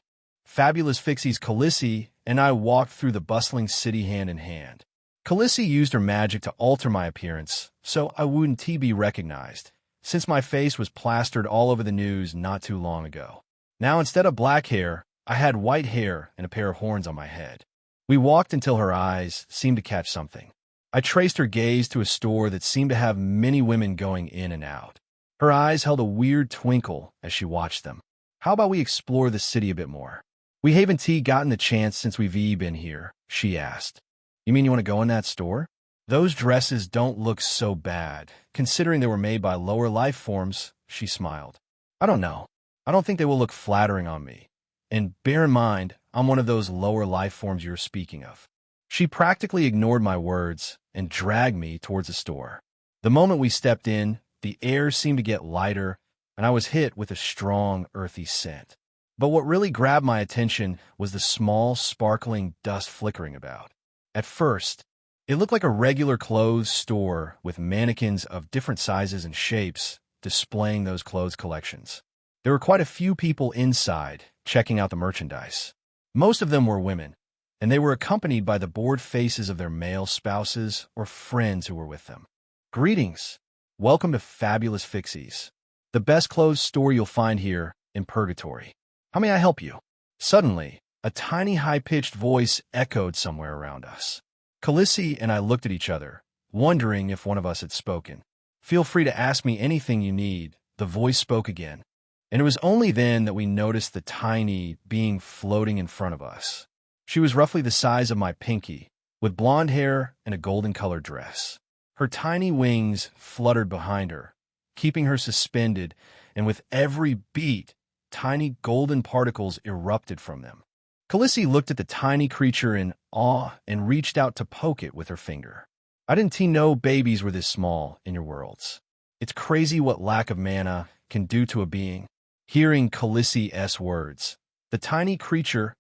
Fabulous Fixies. Khaleesi and I walked through the bustling city hand in hand. Khaleesi used her magic to alter my appearance, so I wouldn't be recognized, since my face was plastered all over the news not too long ago. Now, instead of black hair, I had white hair and a pair of horns on my head. We walked until her eyes seemed to catch something. I traced her gaze to a store that seemed to have many women going in and out. Her eyes held a weird twinkle as she watched them. How about we explore the city a bit more? We haven't gotten the chance since we've been here, she asked. You mean you want to go in that store? Those dresses don't look so bad, considering they were made by lower life forms, she smiled. I don't know. I don't think they will look flattering on me. And bear in mind, I'm one of those lower life forms you're speaking of. She practically ignored my words and dragged me towards the store. The moment we stepped in, the air seemed to get lighter, and I was hit with a strong, earthy scent. But what really grabbed my attention was the small, sparkling dust flickering about. At first, it looked like a regular clothes store with mannequins of different sizes and shapes displaying those clothes collections. There were quite a few people inside checking out the merchandise. Most of them were women, and they were accompanied by the bored faces of their male spouses or friends who were with them. Greetings. Welcome to Fabulous Fixies, the best clothes store you'll find here in Purgatory. How may I help you? Suddenly, a tiny high-pitched voice echoed somewhere around us. Khaleesi and I looked at each other, wondering if one of us had spoken. Feel free to ask me anything you need, the voice spoke again. And it was only then that we noticed the tiny being floating in front of us. She was roughly the size of my pinky, with blonde hair and a golden-colored dress. Her tiny wings fluttered behind her, keeping her suspended, and with every beat, tiny golden particles erupted from them. Khaleesi looked at the tiny creature in awe and reached out to poke it with her finger. I didn't know babies were this small in your worlds. It's crazy what lack of mana can do to a being. Hearing Khaleesi's words, the tiny creature's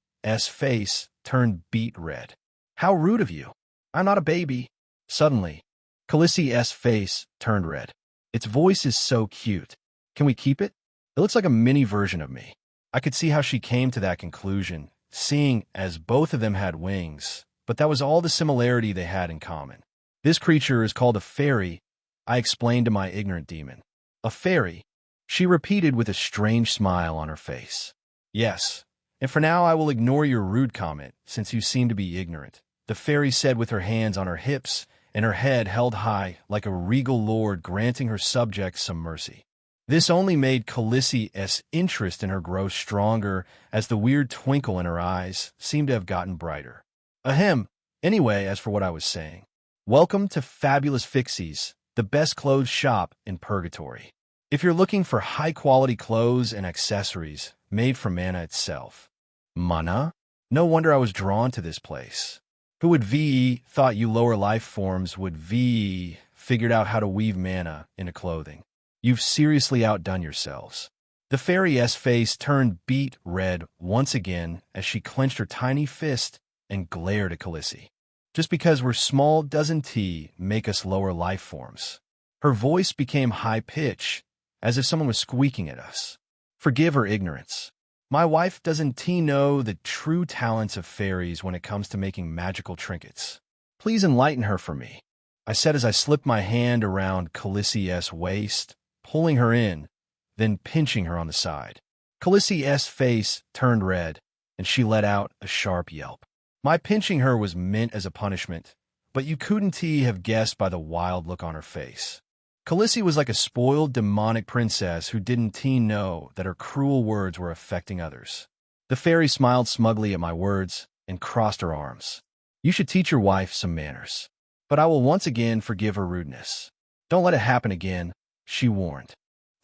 face turned beet red. How rude of you. I'm not a baby. Suddenly, Khaleesi's face turned red. Its voice is so cute. Can we keep it? It looks like a mini version of me. I could see how she came to that conclusion, seeing as both of them had wings, but that was all the similarity they had in common. This creature is called a fairy, I explained to my ignorant demon. A fairy, she repeated with a strange smile on her face. Yes, and for now I will ignore your rude comment, since you seem to be ignorant, the fairy said with her hands on her hips and her head held high like a regal lord granting her subjects some mercy. This only made Khaleesi's interest in her grow stronger as the weird twinkle in her eyes seemed to have gotten brighter. Ahem. Anyway, as for what I was saying, welcome to Fabulous Fixies, the best clothes shop in Purgatory. If you're looking for high-quality clothes and accessories made from mana itself. Mana? No wonder I was drawn to this place. Who would thought you lower life forms would figured out how to weave mana into clothing. You've seriously outdone yourselves. The fairy's face turned beet red once again as she clenched her tiny fist and glared at Khaleesi. Just because we're small doesn't make us lower life forms. Her voice became high-pitched, as if someone was squeaking at us. Forgive her ignorance. My wife doesn't know the true talents of fairies when it comes to making magical trinkets. Please enlighten her for me, I said as I slipped my hand around Khaleesi's waist, pulling her in, then pinching her on the side. Khaleesi's face turned red, and she let out a sharp yelp. My pinching her was meant as a punishment, but you couldn't have guessed by the wild look on her face. Khaleesi was like a spoiled demonic princess who didn't know that her cruel words were affecting others. The fairy smiled smugly at my words and crossed her arms. You should teach your wife some manners. But I will once again forgive her rudeness. Don't let it happen again, she warned.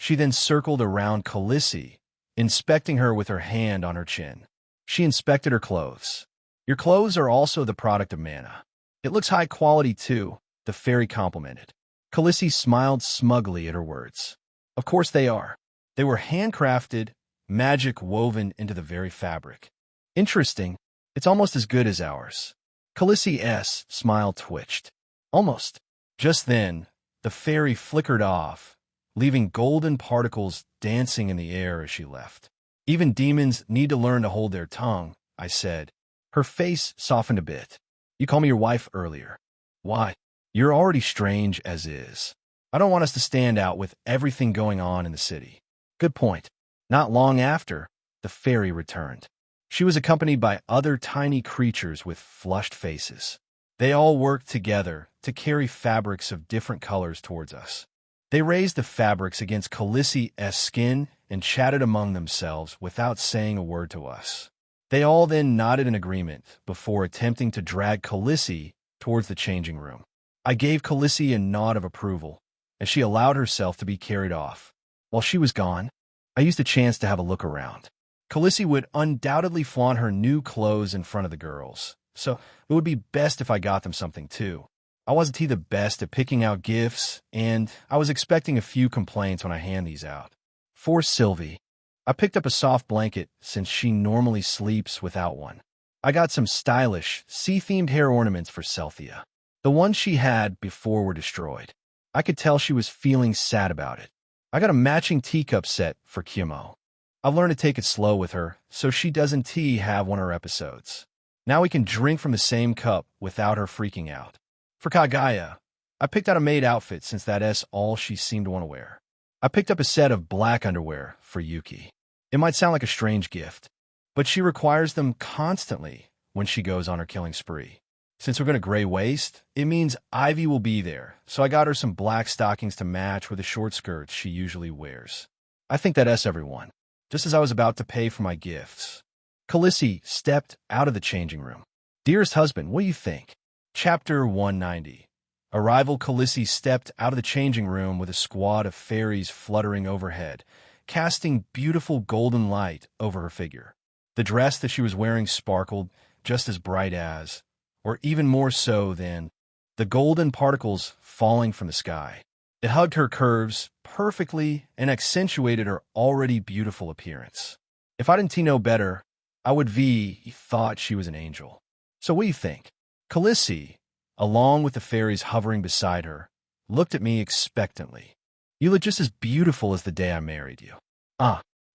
She then circled around Khaleesi, inspecting her with her hand on her chin. She inspected her clothes. Your clothes are also the product of mana. It looks high quality too, the fairy complimented. Khaleesi smiled smugly at her words. Of course they are. They were handcrafted, magic woven into the very fabric. Interesting. It's almost as good as ours. Khaleesi's smile twitched. Almost. Just then, the fairy flickered off, leaving golden particles dancing in the air as she left. Even demons need to learn to hold their tongue, I said. Her face softened a bit. You called me your wife earlier. Why? You're already strange as is. I don't want us to stand out with everything going on in the city. Good point. Not long after, the fairy returned. She was accompanied by other tiny creatures with flushed faces. They all worked together to carry fabrics of different colors towards us. They raised the fabrics against Khaleesi's skin and chatted among themselves without saying a word to us. They all then nodded in agreement before attempting to drag Khaleesi towards the changing room. I gave Khaleesi a nod of approval as she allowed herself to be carried off. While she was gone, I used the chance to have a look around. Khaleesi would undoubtedly flaunt her new clothes in front of the girls, so it would be best if I got them something too. I wasn't the best at picking out gifts, and I was expecting a few complaints when I hand these out. For Sylvie, I picked up a soft blanket since she normally sleeps without one. I got some stylish, sea-themed hair ornaments for Celthia. The ones she had before were destroyed. I could tell she was feeling sad about it. I got a matching teacup set for Kimo. I've learned to take it slow with her, so she doesn't have one of her episodes. Now we can drink from the same cup without her freaking out. For Kagaya, I picked out a maid outfit since that's all she seemed to want to wear. I picked up a set of black underwear for Yuki. It might sound like a strange gift, but she requires them constantly when she goes on her killing spree. Since we're going to gray waste, it means Ivy will be there, so I got her some black stockings to match with the short skirts she usually wears. I think that's everyone. Just as I was about to pay for my gifts, Khaleesi stepped out of the changing room. Dearest husband, what do you think? Chapter 190. Arrival. Khaleesi stepped out of the changing room with a squad of fairies fluttering overhead, casting beautiful golden light over her figure. The dress that she was wearing sparkled just as bright as, or even more so than, the golden particles falling from the sky. It hugged her curves perfectly and accentuated her already beautiful appearance. If I didn't know better, I would thought she was an angel. So what do you think? Khaleesi, along with the fairies hovering beside her, looked at me expectantly. You look just as beautiful as the day I married you.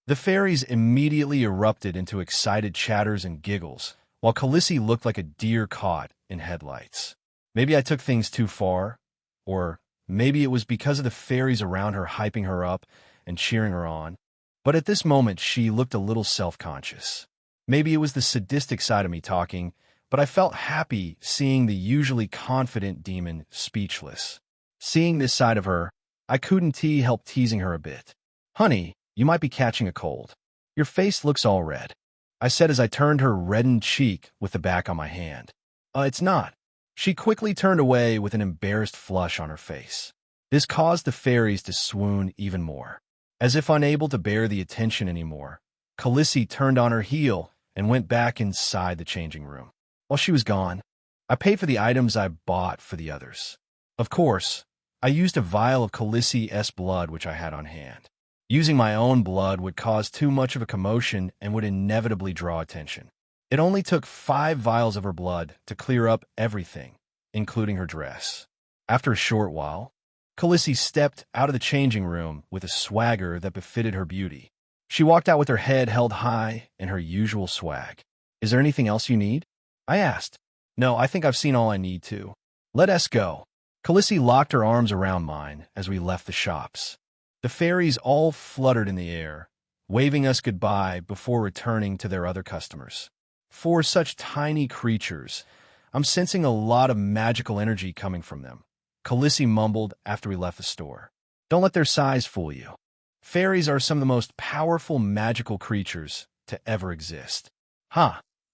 The fairies immediately erupted into excited chatters and giggles, while Khaleesi looked like a deer caught in headlights. Maybe I took things too far, or maybe it was because of the fairies around her hyping her up and cheering her on. But at this moment, she looked a little self-conscious. Maybe it was the sadistic side of me talking, but I felt happy seeing the usually confident demon speechless. Seeing this side of her, I couldn't help teasing her a bit. Honey, you might be catching a cold. Your face looks all red, I said as I turned her reddened cheek with the back on my hand. It's not. She quickly turned away with an embarrassed flush on her face. This caused the fairies to swoon even more. As if unable to bear the attention anymore, Khaleesi turned on her heel and went back inside the changing room. While she was gone, I paid for the items I bought for the others. Of course, I used a vial of Khaleesi's blood which I had on hand. Using my own blood would cause too much of a commotion and would inevitably draw attention. It only took 5 vials of her blood to clear up everything, including her dress. After a short while, Khaleesi stepped out of the changing room with a swagger that befitted her beauty. She walked out with her head held high in her usual swag. Is there anything else you need? I asked. No, I think I've seen all I need to. Let us go. Khaleesi locked her arms around mine as we left the shops. The fairies all fluttered in the air, waving us goodbye before returning to their other customers. For such tiny creatures, I'm sensing a lot of magical energy coming from them, Khaleesi mumbled after we left the store. Don't let their size fool you. Fairies are some of the most powerful magical creatures to ever exist.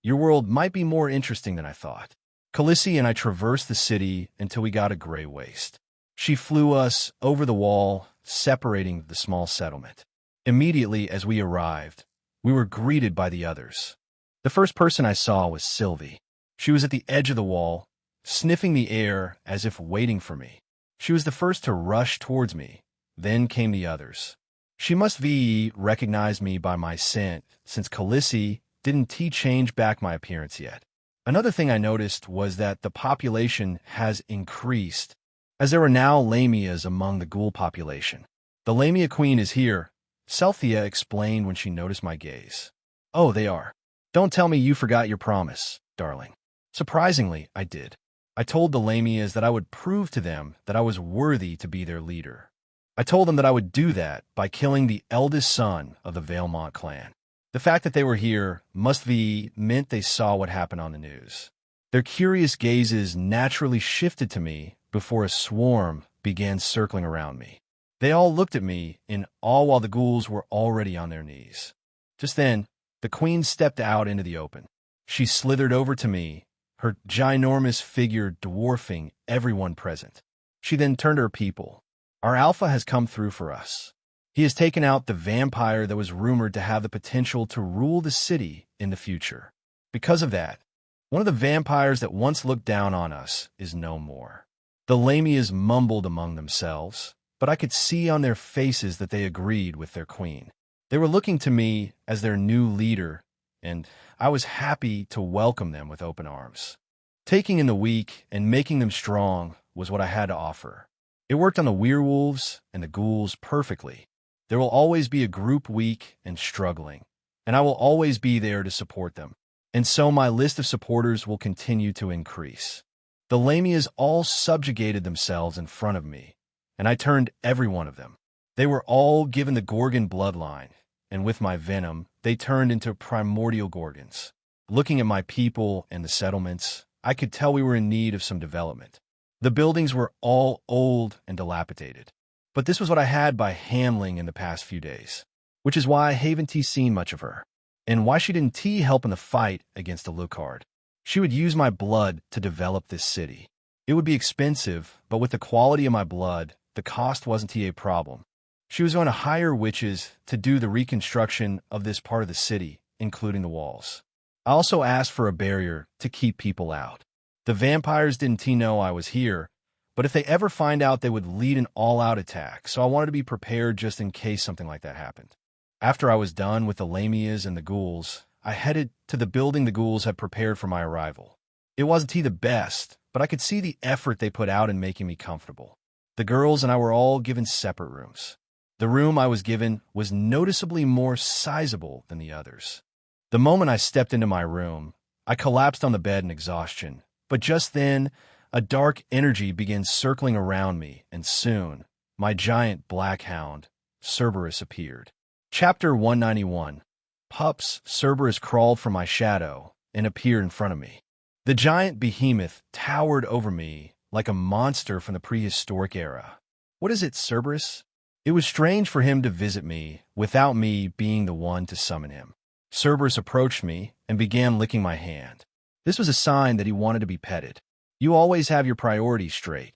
Your world might be more interesting than I thought. Khaleesi and I traversed the city until we got a gray waste. She flew us over the wall, separating the small settlement. Immediately as we arrived, we were greeted by the others. The first person I saw was Sylvie. She was at the edge of the wall, sniffing the air as if waiting for me. She was the first to rush towards me. Then came the others. She must recognize me by my scent, since Khaleesi didn't change back my appearance yet. Another thing I noticed was that the population has increased, as there are now Lamias among the ghoul population. The Lamia Queen is here, Celthea explained when she noticed my gaze. Oh, they are. Don't tell me you forgot your promise, darling. Surprisingly, I did. I told the Lamias that I would prove to them that I was worthy to be their leader. I told them that I would do that by killing the eldest son of the Valemont clan. The fact that they were here must be meant they saw what happened on the news. Their curious gazes naturally shifted to me before a swarm began circling around me. They all looked at me in awe while the ghouls were already on their knees. Just then, the queen stepped out into the open. She slithered over to me, her ginormous figure dwarfing everyone present. She then turned to her people. Our alpha has come through for us. He has taken out the vampire that was rumored to have the potential to rule the city in the future. Because of that, one of the vampires that once looked down on us is no more. The Lamias mumbled among themselves, but I could see on their faces that they agreed with their queen. They were looking to me as their new leader, and I was happy to welcome them with open arms. Taking in the weak and making them strong was what I had to offer. It worked on the werewolves and the ghouls perfectly. There will always be a group weak and struggling, and I will always be there to support them. And so my list of supporters will continue to increase. The Lamias all subjugated themselves in front of me, and I turned every one of them. They were all given the Gorgon bloodline, and with my venom, they turned into primordial Gorgons. Looking at my people and the settlements, I could tell we were in need of some development. The buildings were all old and dilapidated. But this was what I had by Hamling in the past few days, which is why I haven't seen much of her, and why she didn't help in the fight against the Lucard. She would use my blood to develop this city. It would be expensive, but with the quality of my blood, the cost wasn't a problem. She was going to hire witches to do the reconstruction of this part of the city, including the walls. I also asked for a barrier to keep people out. The vampires didn't know I was here, but if they ever find out, they would lead an all-out attack, so I wanted to be prepared just in case something like that happened. After I was done with the Lamias and the ghouls, I headed to the building the ghouls had prepared for my arrival. It wasn't the best, but I could see the effort they put out in making me comfortable. The girls and I were all given separate rooms. The room I was given was noticeably more sizable than the others. The moment I stepped into my room, I collapsed on the bed in exhaustion, but just then, a dark energy began circling around me, and soon, my giant black hound, Cerberus, appeared. Chapter 191. Pups, Cerberus crawled from my shadow and appeared in front of me. The giant behemoth towered over me like a monster from the prehistoric era. What is it, Cerberus? It was strange for him to visit me without me being the one to summon him. Cerberus approached me and began licking my hand. This was a sign that he wanted to be petted. You always have your priorities straight,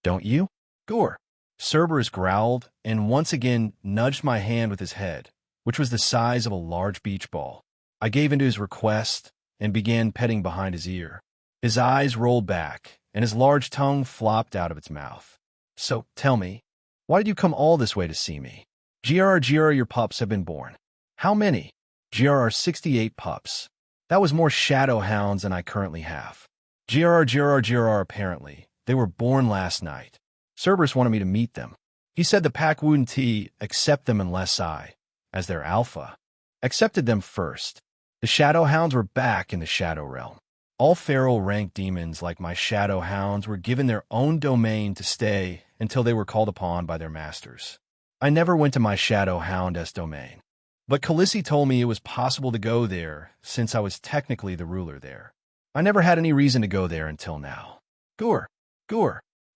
don't you? Gore. Cerberus growled and once again nudged my hand with his head, which was the size of a large beach ball. I gave in to his request and began petting behind his ear. His eyes rolled back, and his large tongue flopped out of its mouth. So, tell me, why did you come all this way to see me? GRR, your pups have been born. How many? GRR, 68 pups. That was more shadow hounds than I currently have. GRR, apparently. They were born last night. Cerberus wanted me to meet them. He said the pack wouldn't accept them unless I, as their alpha, accepted them first. The shadow hounds were back in the shadow realm. All feral ranked demons like my shadow hounds were given their own domain to stay until they were called upon by their masters. I never went to my shadow hound's domain, but Khaleesi told me it was possible to go there since I was technically the ruler there. I never had any reason to go there until now. Gore.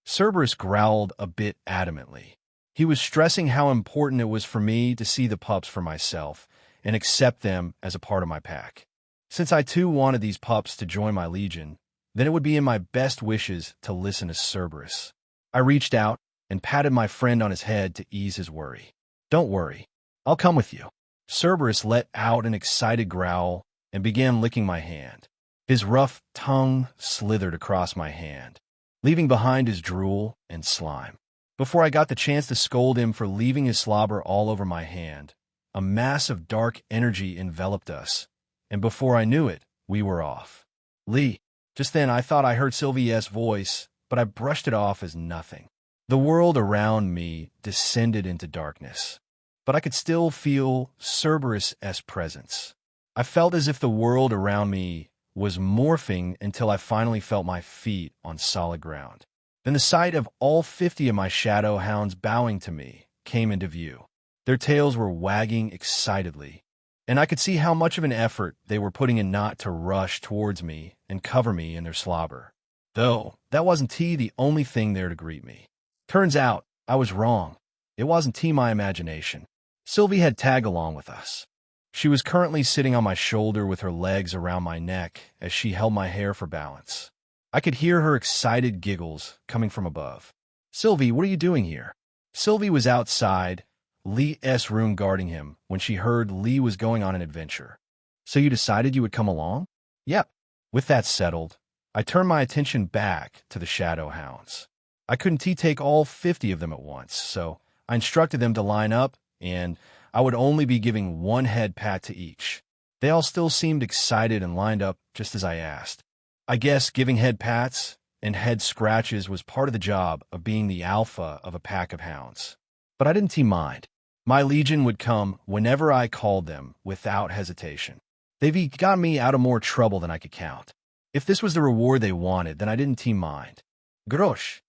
Cerberus growled a bit adamantly. He was stressing how important it was for me to see the pups for myself and accept them as a part of my pack. Since I too wanted these pups to join my legion, then it would be in my best wishes to listen to Cerberus. I reached out and patted my friend on his head to ease his worry. Don't worry, I'll come with you. Cerberus let out an excited growl and began licking my hand. His rough tongue slithered across my hand, leaving behind his drool and slime. Before I got the chance to scold him for leaving his slobber all over my hand, a mass of dark energy enveloped us, and before I knew it, we were off. Lee. Just then I thought I heard Sylvie's voice, but I brushed it off as nothing. The world around me descended into darkness, but I could still feel Cerberus' presence. I felt as if the world around me was morphing until I finally felt my feet on solid ground. Then the sight of all 50 of my shadow hounds bowing to me came into view. Their tails were wagging excitedly, and I could see how much of an effort they were putting in not to rush towards me and cover me in their slobber. Though, that wasn't the only thing there to greet me. Turns out, I was wrong. It wasn't my imagination. Sylvie had tagged along with us. She was currently sitting on my shoulder with her legs around my neck as she held my hair for balance. I could hear her excited giggles coming from above. Sylvie, what are you doing here? Sylvie was outside Lee's room guarding him when she heard Lee was going on an adventure. So you decided you would come along? Yep. With that settled, I turned my attention back to the shadow hounds. I couldn't take all 50 of them at once, so I instructed them to line up, and I would only be giving one head pat to each. They all still seemed excited and lined up just as I asked. I guess giving head pats and head scratches was part of the job of being the alpha of a pack of hounds. But I didn't mind. My legion would come whenever I called them without hesitation. They've got me out of more trouble than I could count. If this was the reward they wanted, then I didn't mind. Grosh,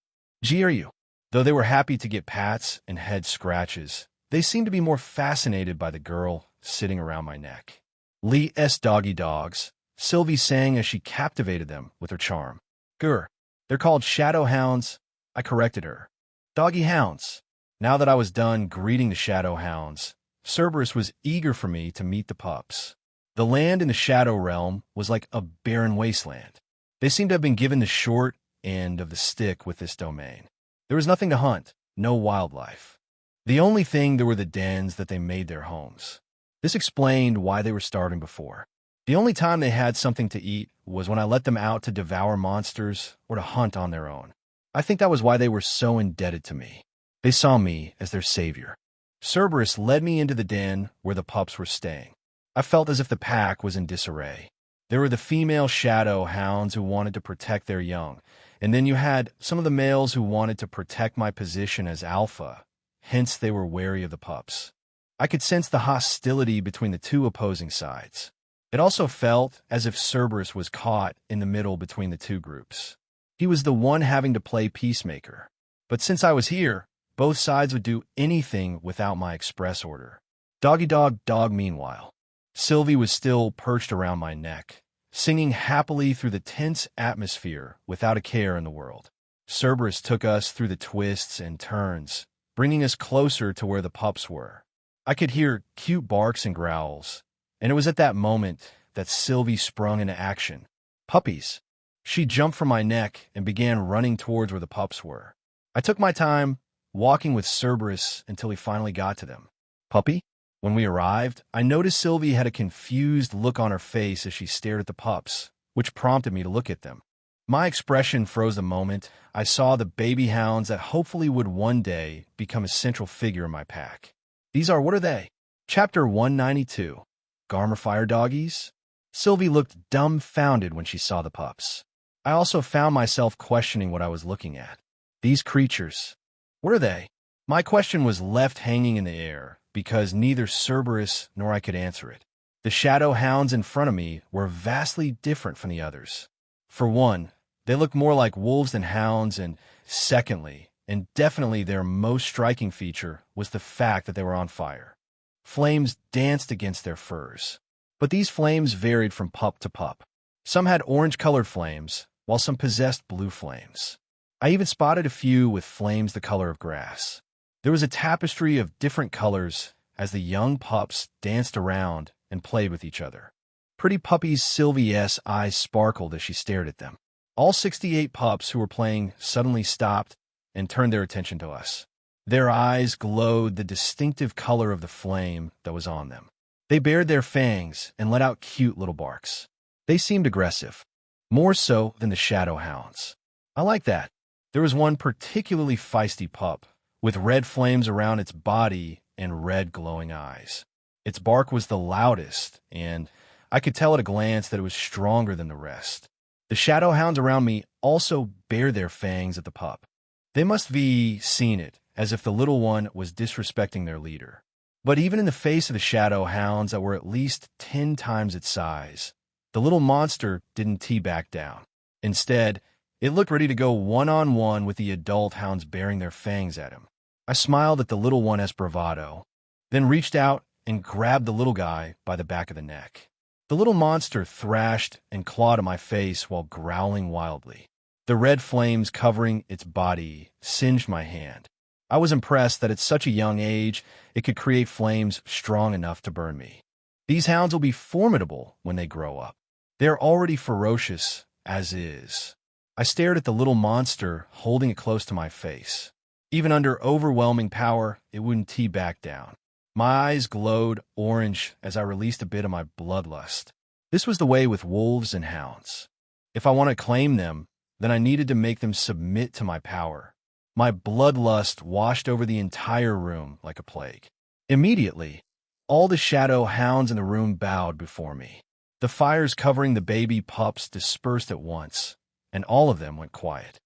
jeer you. Though they were happy to get pats and head scratches, they seemed to be more fascinated by the girl sitting around my neck. Lee's doggy dogs, Sylvie sang as she captivated them with her charm. Grr, they're called shadow hounds, I corrected her. Doggy hounds. Now that I was done greeting the shadow hounds, Cerberus was eager for me to meet the pups. The land in the shadow realm was like a barren wasteland. They seemed to have been given the short end of the stick with this domain. There was nothing to hunt, no wildlife. The only thing there were the dens that they made their homes. This explained why they were starving before. The only time they had something to eat was when I let them out to devour monsters or to hunt on their own. I think that was why they were so indebted to me. They saw me as their savior. Cerberus led me into the den where the pups were staying. I felt as if the pack was in disarray. There were the female shadow hounds who wanted to protect their young, and then you had some of the males who wanted to protect my position as alpha, hence they were wary of the pups. I could sense the hostility between the two opposing sides. It also felt as if Cerberus was caught in the middle between the two groups. He was the one having to play peacemaker. But since I was here, both sides would do anything without my express order. Doggy dog meanwhile. Sylvie was still perched around my neck, singing happily through the tense atmosphere without a care in the world. Cerberus took us through the twists and turns, bringing us closer to where the pups were. I could hear cute barks and growls, and it was at that moment that Sylvie sprung into action. Puppies! She jumped from my neck and began running towards where the pups were. I took my time, walking with Cerberus until he finally got to them. Puppy? When we arrived, I noticed Sylvie had a confused look on her face as she stared at the pups, which prompted me to look at them. My expression froze the moment I saw the baby hounds that hopefully would one day become a central figure in my pack. What are they? Chapter 192. Garmerfire doggies? Sylvie looked dumbfounded when she saw the pups. I also found myself questioning what I was looking at. These creatures. What are they? My question was left hanging in the air because neither Cerberus nor I could answer it. The shadow hounds in front of me were vastly different from the others. For one, they looked more like wolves than hounds, and secondly, and definitely their most striking feature, was the fact that they were on fire. Flames danced against their furs. But these flames varied from pup to pup. Some had orange-colored flames, while some possessed blue flames. I even spotted a few with flames the color of grass. There was a tapestry of different colors as the young pups danced around and played with each other. Pretty puppies Sylvie's eyes sparkled as she stared at them. All 68 pups who were playing suddenly stopped and turned their attention to us. Their eyes glowed the distinctive color of the flame that was on them. They bared their fangs and let out cute little barks. They seemed aggressive, more so than the shadow hounds. I like that. There was one particularly feisty pup, with red flames around its body and red glowing eyes. Its bark was the loudest, and I could tell at a glance that it was stronger than the rest. The shadow hounds around me also bare their fangs at the pup. They must be seen it, as if the little one was disrespecting their leader. But even in the face of the shadow hounds that were at least 10 times its size, the little monster didn't tee back down. Instead, it looked ready to go one-on-one with the adult hounds bearing their fangs at him. I smiled at the little one as bravado, then reached out and grabbed the little guy by the back of the neck. The little monster thrashed and clawed at my face while growling wildly. The red flames covering its body singed my hand. I was impressed that at such a young age, it could create flames strong enough to burn me. These hounds will be formidable when they grow up. They're already ferocious as is. I stared at the little monster, holding it close to my face. Even under overwhelming power, it wouldn't tee back down. My eyes glowed orange as I released a bit of my bloodlust. This was the way with wolves and hounds. If I want to claim them, then I needed to make them submit to my power. My bloodlust washed over the entire room like a plague. Immediately, all the shadow hounds in the room bowed before me. The fires covering the baby pups dispersed at once, and all of them went quiet.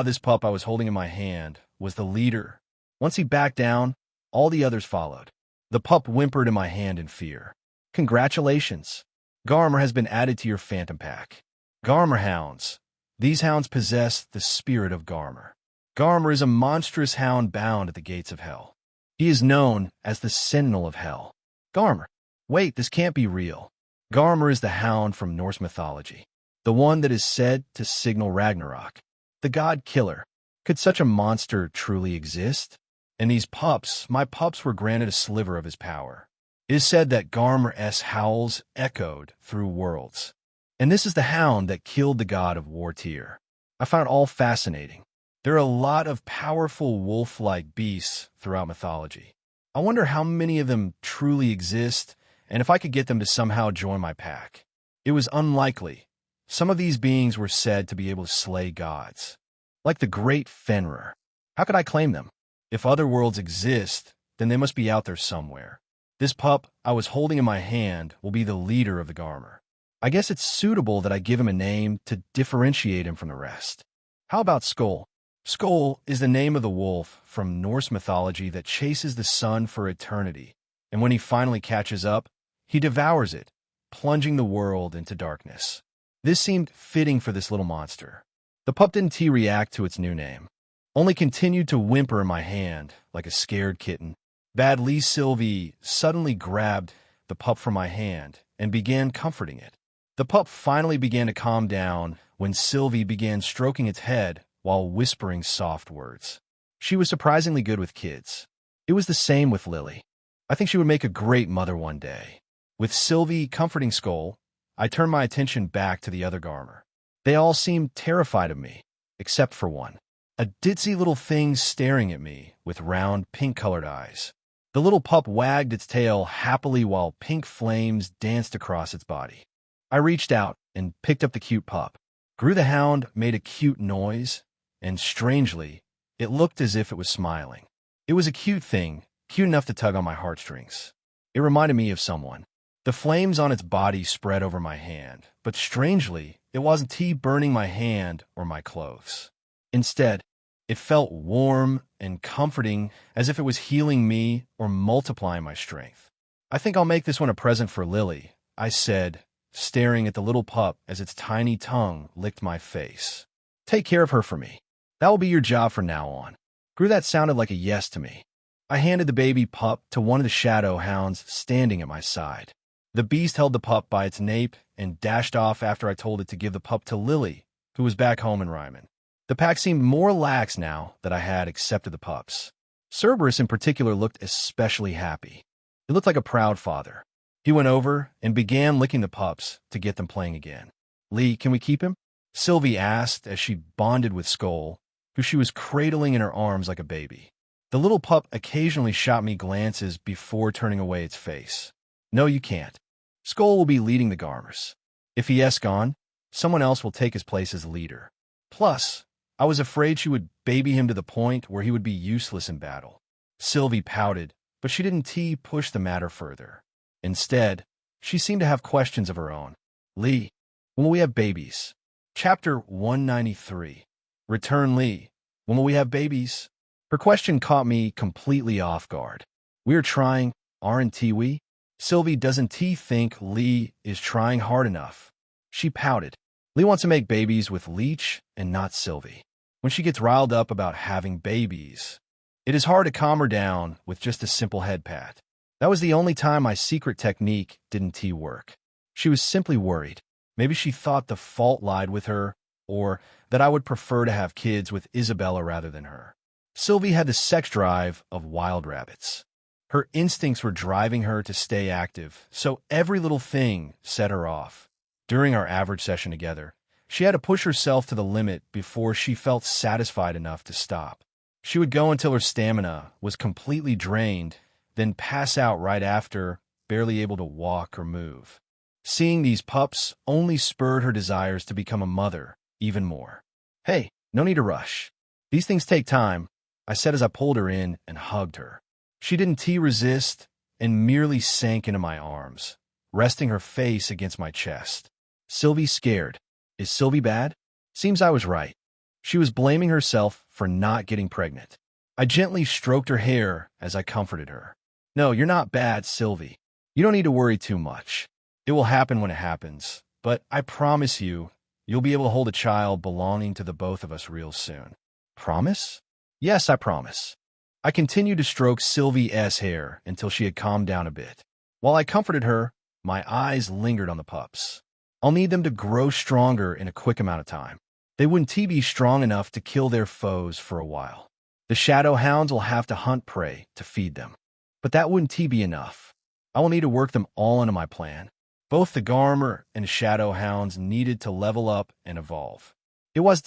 This pup I was holding in my hand was the leader. Once he backed down, all the others followed. The pup whimpered in my hand in fear. Congratulations. Garmer has been added to your phantom pack. Garmer hounds. These hounds possess the spirit of Garmer. Garmer is a monstrous hound bound at the gates of hell. He is known as the Sentinel of Hell. Garmer. Wait, this can't be real. Garmer is the hound from Norse mythology, the one that is said to signal Ragnarok, the god killer. Could such a monster truly exist? And these pups, my pups, were granted a sliver of his power. It is said that Garmer's howls echoed through worlds. And this is the hound that killed the god of war Tyr. I found it all fascinating. There are a lot of powerful wolf-like beasts throughout mythology. I wonder how many of them truly exist, and if I could get them to somehow join my pack. It was unlikely. Some of these beings were said to be able to slay gods, like the great Fenrir. How could I claim them? If other worlds exist, then they must be out there somewhere. This pup I was holding in my hand will be the leader of the Garmer. I guess it's suitable that I give him a name to differentiate him from the rest. How about Skoll? Skoll is the name of the wolf from Norse mythology that chases the sun for eternity, and when he finally catches up, he devours it, plunging the world into darkness. This seemed fitting for this little monster. The pup didn't react to its new name, only continued to whimper in my hand like a scared kitten. Bad Lee Sylvie suddenly grabbed the pup from my hand and began comforting it. The pup finally began to calm down when Sylvie began stroking its head while whispering soft words. She was surprisingly good with kids. It was the same with Lily. I think she would make a great mother one day. With Sylvie comforting Skoll, I turned my attention back to the other Garmer. They all seemed terrified of me, except for one. A ditzy little thing staring at me with round, pink-colored eyes. The little pup wagged its tail happily while pink flames danced across its body. I reached out and picked up the cute pup. Gru the hound made a cute noise, and strangely, it looked as if it was smiling. It was a cute thing, cute enough to tug on my heartstrings. It reminded me of someone. The flames on its body spread over my hand, but strangely, it wasn't burning my hand or my clothes. Instead, it felt warm and comforting, as if it was healing me or multiplying my strength. I think I'll make this one a present for Lily, I said, staring at the little pup as its tiny tongue licked my face. Take care of her for me. That will be your job from now on. Gru, that sounded like a yes to me. I handed the baby pup to one of the shadow hounds standing at my side. The beast held the pup by its nape and dashed off after I told it to give the pup to Lily, who was back home in Ryman. The pack seemed more lax now that I had accepted the pups. Cerberus in particular looked especially happy. He looked like a proud father. He went over and began licking the pups to get them playing again. Lee, can we keep him? Sylvie asked as she bonded with Skoll, who she was cradling in her arms like a baby. The little pup occasionally shot me glances before turning away its face. No, you can't. Skoll will be leading the Garmers. If he is gone, someone else will take his place as leader. Plus, I was afraid she would baby him to the point where he would be useless in battle. Sylvie pouted, but she didn't push the matter further. Instead, she seemed to have questions of her own. Lee, When will we have babies? Chapter 193. Return Lee. When will we have babies? Her question caught me completely off guard. We're trying, aren't we? Sylvie, doesn't T think Lee is trying hard enough? She pouted. Lee wants to make babies with Leech and not Sylvie. When she gets riled up about having babies, it is hard to calm her down with just a simple head pat. That was the only time my secret technique didn't work. She was simply worried. Maybe she thought the fault lied with her, or that I would prefer to have kids with Isabella rather than her. Sylvie had the sex drive of wild rabbits. Her instincts were driving her to stay active, so every little thing set her off. During our average session together, she had to push herself to the limit before she felt satisfied enough to stop. She would go until her stamina was completely drained, then pass out right after, barely able to walk or move. Seeing these pups only spurred her desires to become a mother even more. Hey, no need to rush. These things take time, I said as I pulled her in and hugged her. She didn't resist and merely sank into my arms, resting her face against my chest. Sylvie's scared. Is Sylvie bad? Seems I was right. She was blaming herself for not getting pregnant. I gently stroked her hair as I comforted her. No, you're not bad, Sylvie. You don't need to worry too much. It will happen when it happens, but I promise you, you'll be able to hold a child belonging to the both of us real soon. Promise? Yes, I promise. I continued to stroke Sylvie's hair until she had calmed down a bit. While I comforted her, my eyes lingered on the pups. I'll need them to grow stronger in a quick amount of time. They wouldn't be strong enough to kill their foes for a while. The shadow hounds will have to hunt prey to feed them. But that wouldn't be enough. I will need to work them all into my plan. Both the Garmer and shadow hounds needed to level up and evolve. It was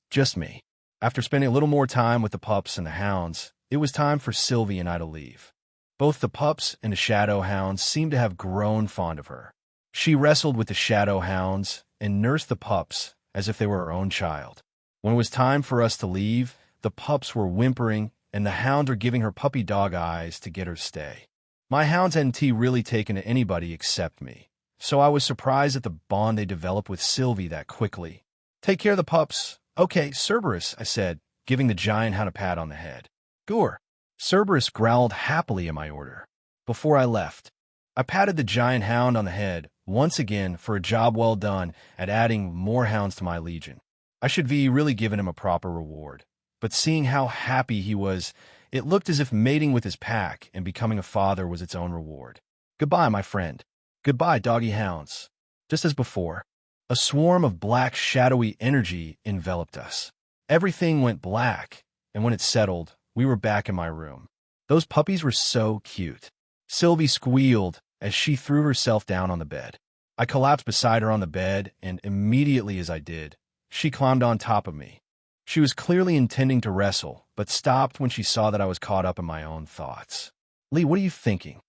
just me. After spending a little more time with the pups and the hounds, it was time for Sylvie and I to leave. Both the pups and the shadow hounds seemed to have grown fond of her. She wrestled with the shadow hounds and nursed the pups as if they were her own child. When it was time for us to leave, the pups were whimpering and the hounds were giving her puppy dog eyes to get her to stay. My hounds hadn't really taken to anybody except me, so I was surprised at the bond they developed with Sylvie that quickly. Take care of the pups. Okay, Cerberus, I said, giving the giant hound a pat on the head. Gore. Cerberus growled happily at my order. Before I left, I patted the giant hound on the head once again for a job well done at adding more hounds to my legion. I should be really giving him a proper reward. But seeing how happy he was, it looked as if mating with his pack and becoming a father was its own reward. Goodbye, my friend. Goodbye, doggy hounds. Just as before, a swarm of black, shadowy energy enveloped us. Everything went black, and when it settled, we were back in my room. Those puppies were so cute. Sylvie squealed as she threw herself down on the bed. I collapsed beside her on the bed, and immediately as I did, she climbed on top of me. She was clearly intending to wrestle, but stopped when she saw that I was caught up in my own thoughts. Lee, what are you thinking?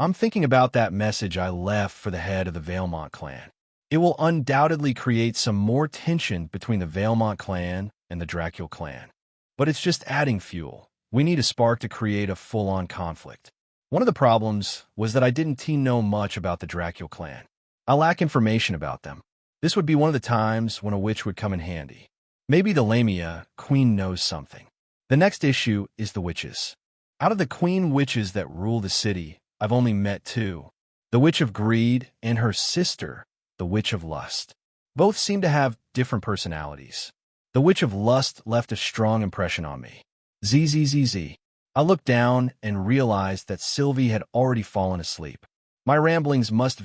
I'm thinking about that message I left for the head of the Valemont clan. It will undoubtedly create some more tension between the Valemont clan and the Dracul clan. But it's just adding fuel. We need a spark to create a full-on conflict. One of the problems was that I didn't know much about the Dracul clan. I lack information about them. This would be one of the times when a witch would come in handy. Maybe the Lamia queen knows something. The next issue is the witches. Out of the queen witches that rule the city, I've only met two. The Witch of Greed and her sister, the Witch of Lust. Both seem to have different personalities. The Witch of Lust left a strong impression on me. ZZZZ. I looked down and realized that Sylvie had already fallen asleep. My ramblings must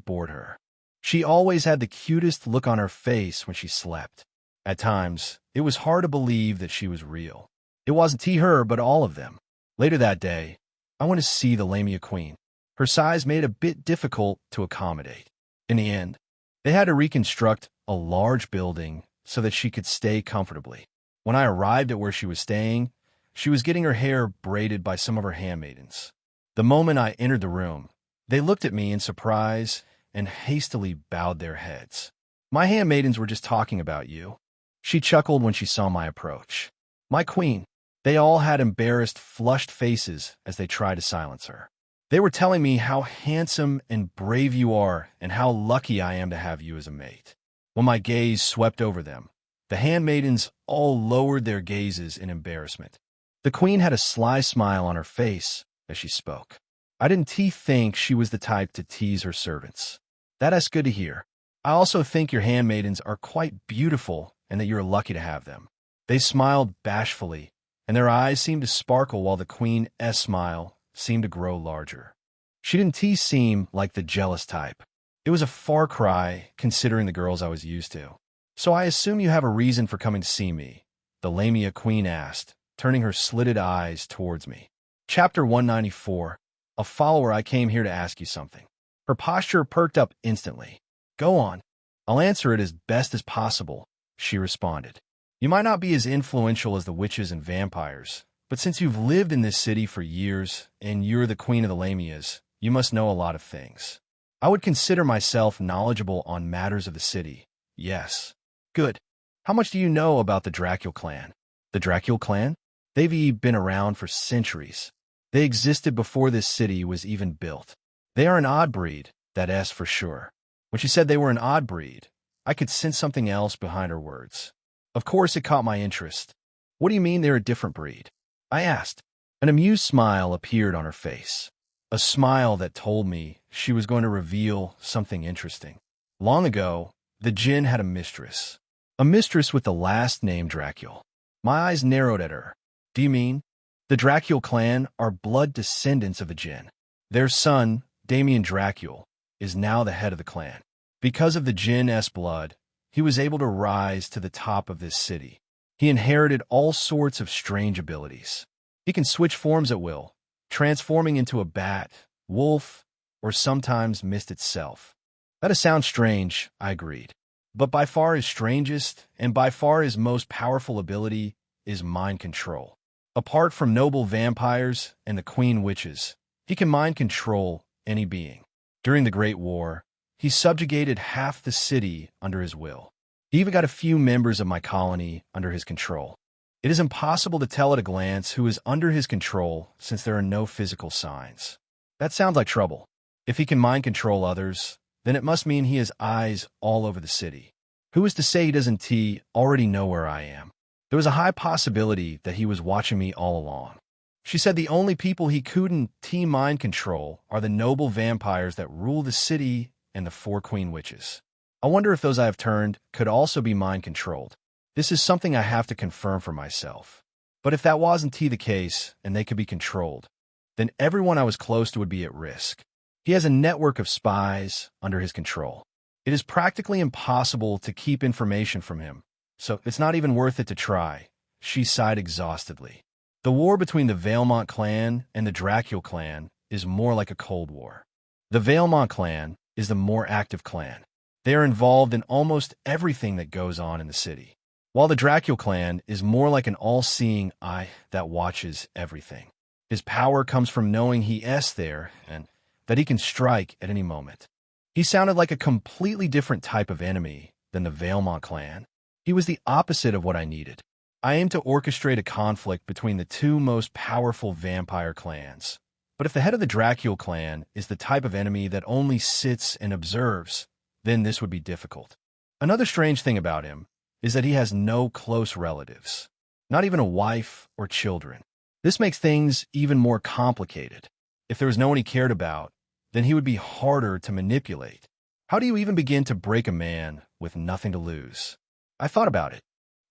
bored her. She always had the cutest look on her face when she slept. At times, it was hard to believe that she was real. It wasn't her, but all of them. Later that day, I went to see the Lamia Queen. Her size made it a bit difficult to accommodate. In the end, they had to reconstruct a large building so that she could stay comfortably. When I arrived at where she was staying, she was getting her hair braided by some of her handmaidens. The moment I entered the room, they looked at me in surprise and hastily bowed their heads. My handmaidens were just talking about you. She chuckled when she saw my approach. My queen. They all had embarrassed, flushed faces as they tried to silence her. They were telling me how handsome and brave you are and how lucky I am to have you as a mate. When my gaze swept over them, the handmaidens all lowered their gazes in embarrassment. The queen had a sly smile on her face as she spoke. I didn't think she was the type to tease her servants. That's good to hear. I also think your handmaidens are quite beautiful and that you're lucky to have them. They smiled bashfully, and their eyes seemed to sparkle while the queen's smile seemed to grow larger. She didn't seem like the jealous type. It was a far cry considering the girls I was used to. So I assume you have a reason for coming to see me, the Lamia queen asked, turning her slitted eyes towards me. Chapter 194. A follower, I came here to ask you something. Her posture perked up instantly. Go on. I'll answer it as best as possible, she responded. You might not be as influential as the witches and vampires, but since you've lived in this city for years and you're the queen of the Lamias, you must know a lot of things. I would consider myself knowledgeable on matters of the city. Yes. Good. How much do you know about the Dracul clan? The Dracul clan? They've been around for centuries. They existed before this city was even built. They are an odd breed, that's for sure. When she said they were an odd breed, I could sense something else behind her words. Of course, it caught my interest. What do you mean they're a different breed? I asked. An amused smile appeared on her face. A smile that told me she was going to reveal something interesting. Long ago, the Jinn had a mistress. A mistress with the last name Dracul. My eyes narrowed at her. Do you mean? The Dracul clan are blood descendants of the Jinn. Their son, Damien Dracul, is now the head of the clan. Because of the Jinn's blood, he was able to rise to the top of this city. He inherited all sorts of strange abilities. He can switch forms at will, transforming into a bat, wolf, or sometimes mist itself. That sounds strange, I agreed. But by far his strangest, and by far his most powerful ability, is mind control. Apart from noble vampires and the queen witches, he can mind control any being. During the Great War, he subjugated half the city under his will. He even got a few members of my colony under his control. It is impossible to tell at a glance who is under his control since there are no physical signs. That sounds like trouble. If he can mind control others, then it must mean he has eyes all over the city. Who is to say he doesn't already know where I am? There was a high possibility that he was watching me all along. She said the only people he couldn't mind control are the noble vampires that rule the city and the 4 queen witches. I wonder if those I have turned could also be mind controlled. This is something I have to confirm for myself. But if that wasn't the case and they could be controlled, then everyone I was close to would be at risk. He has a network of spies under his control. It is practically impossible to keep information from him, so it's not even worth it to try. She sighed exhaustedly. The war between the Valemont clan and the Dracul clan is more like a Cold War. The Valemont clan is the more active clan. They are involved in almost everything that goes on in the city, while the Dracul clan is more like an all-seeing eye that watches everything. His power comes from knowing he is there and that he can strike at any moment. He sounded like a completely different type of enemy than the Valemont clan. He was the opposite of what I needed. I aim to orchestrate a conflict between the 2 most powerful vampire clans. But if the head of the Dracul clan is the type of enemy that only sits and observes, then this would be difficult. Another strange thing about him is that he has no close relatives, not even a wife or children. This makes things even more complicated. If there was no one he cared about, then he would be harder to manipulate. How do you even begin to break a man with nothing to lose? I thought about it,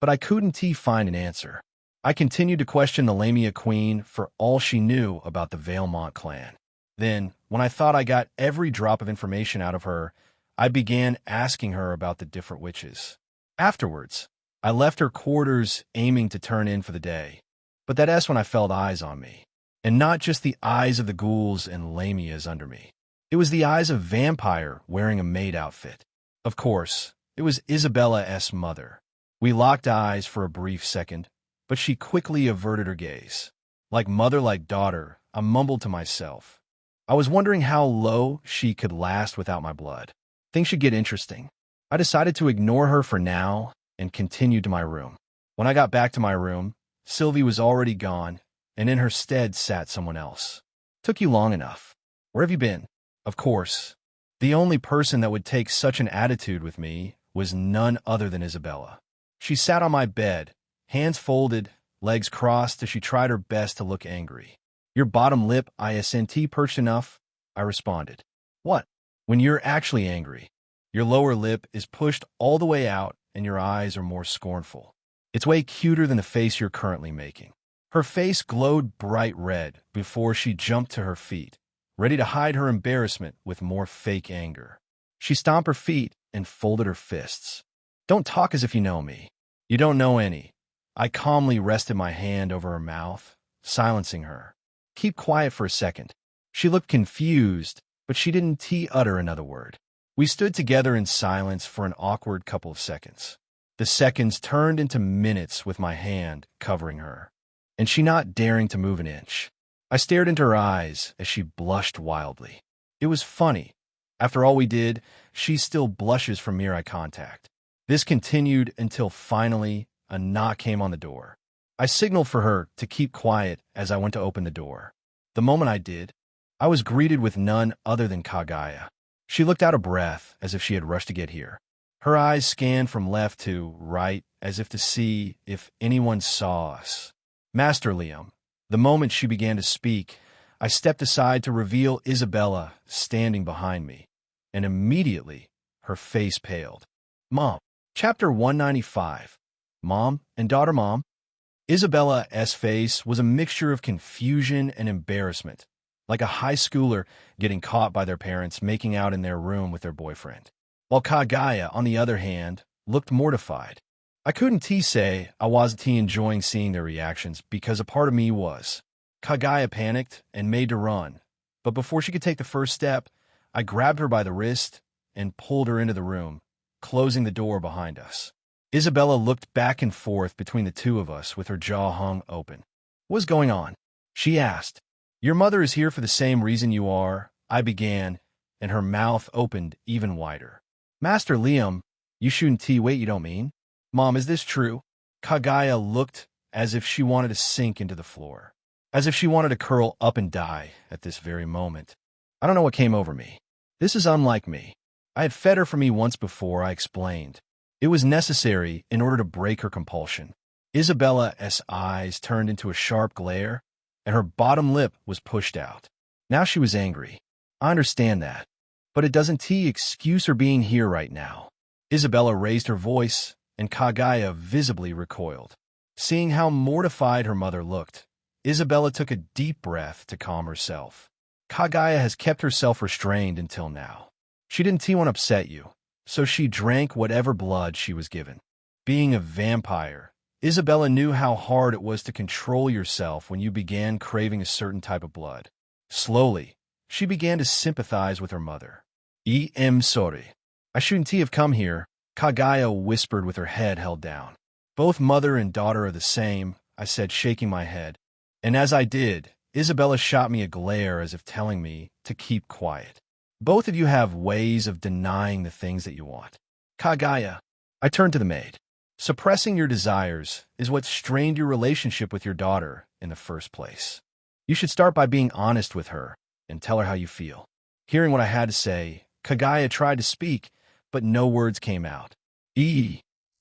but I couldn't find an answer. I continued to question the Lamia queen for all she knew about the Valemont clan. Then, when I thought I got every drop of information out of her, I began asking her about the different witches. Afterwards, I left her quarters aiming to turn in for the day, but that's when I felt eyes on me. And not just the eyes of the ghouls and Lamias under me. It was the eyes of vampire wearing a maid outfit. Of course, it was Isabella's mother. We locked eyes for a brief second, but she quickly averted her gaze. Like mother, like daughter, I mumbled to myself. I was wondering how low she could last without my blood. Things should get interesting. I decided to ignore her for now and continued to my room. When I got back to my room, Sylvie was already gone, and in her stead sat someone else. Took you long enough. Where have you been? Of course. The only person that would take such an attitude with me was none other than Isabella. She sat on my bed, hands folded, legs crossed as she tried her best to look angry. Your bottom lip isn't perched enough, I responded. What? When you're actually angry. Your lower lip is pushed all the way out and your eyes are more scornful. It's way cuter than the face you're currently making. Her face glowed bright red before she jumped to her feet, ready to hide her embarrassment with more fake anger. She stomped her feet and folded her fists. Don't talk as if you know me. You don't know any. I calmly rested my hand over her mouth, silencing her. Keep quiet for a second. She looked confused, but she didn't utter another word. We stood together in silence for an awkward couple of seconds. The seconds turned into minutes with my hand covering her, and she not daring to move an inch. I stared into her eyes as she blushed wildly. It was funny. After all we did, she still blushes from mere eye contact. This continued until finally a knock came on the door. I signaled for her to keep quiet as I went to open the door. The moment I did, I was greeted with none other than Kaguya. She looked out of breath as if she had rushed to get here. Her eyes scanned from left to right as if to see if anyone saw us. Master Liam. The moment she began to speak, I stepped aside to reveal Isabella standing behind me, and immediately her face paled. Mom. Chapter 195. Mom and Daughter Mom. Isabella's face was a mixture of confusion and embarrassment, like a high schooler getting caught by their parents making out in their room with their boyfriend. While Kaguya, on the other hand, looked mortified. I couldn't say I wasn't enjoying seeing their reactions because a part of me was. Kaguya panicked and made to run, but before she could take the first step, I grabbed her by the wrist and pulled her into the room, closing the door behind us. Isabella looked back and forth between the two of us with her jaw hung open. What's going on? She asked. Your mother is here for the same reason you are, I began, and her mouth opened even wider. Master Liam, you shouldn't wait, you don't mean? Mom, is this true? Kaguya looked as if she wanted to sink into the floor, as if she wanted to curl up and die at this very moment. I don't know what came over me. This is unlike me. I had fed her for me once before, I explained. It was necessary in order to break her compulsion. Isabella's eyes turned into a sharp glare, and her bottom lip was pushed out. Now she was angry. I understand that, but it doesn't excuse her being here right now. Isabella raised her voice, and Kaguya visibly recoiled. Seeing how mortified her mother looked, Isabella took a deep breath to calm herself. Kaguya has kept herself restrained until now. She didn't want to upset you, so she drank whatever blood she was given. Being a vampire, Isabella knew how hard it was to control yourself when you began craving a certain type of blood. Slowly, she began to sympathize with her mother. I'm sorry. I shouldn't have come here, Kaguya whispered with her head held down. Both mother and daughter are the same, I said, shaking my head. And as I did, Isabella shot me a glare as if telling me to keep quiet. Both of you have ways of denying the things that you want. Kaguya, I turned to the maid. Suppressing your desires is what strained your relationship with your daughter in the first place. You should start by being honest with her and tell her how you feel. Hearing what I had to say, Kaguya tried to speak, but no words came out.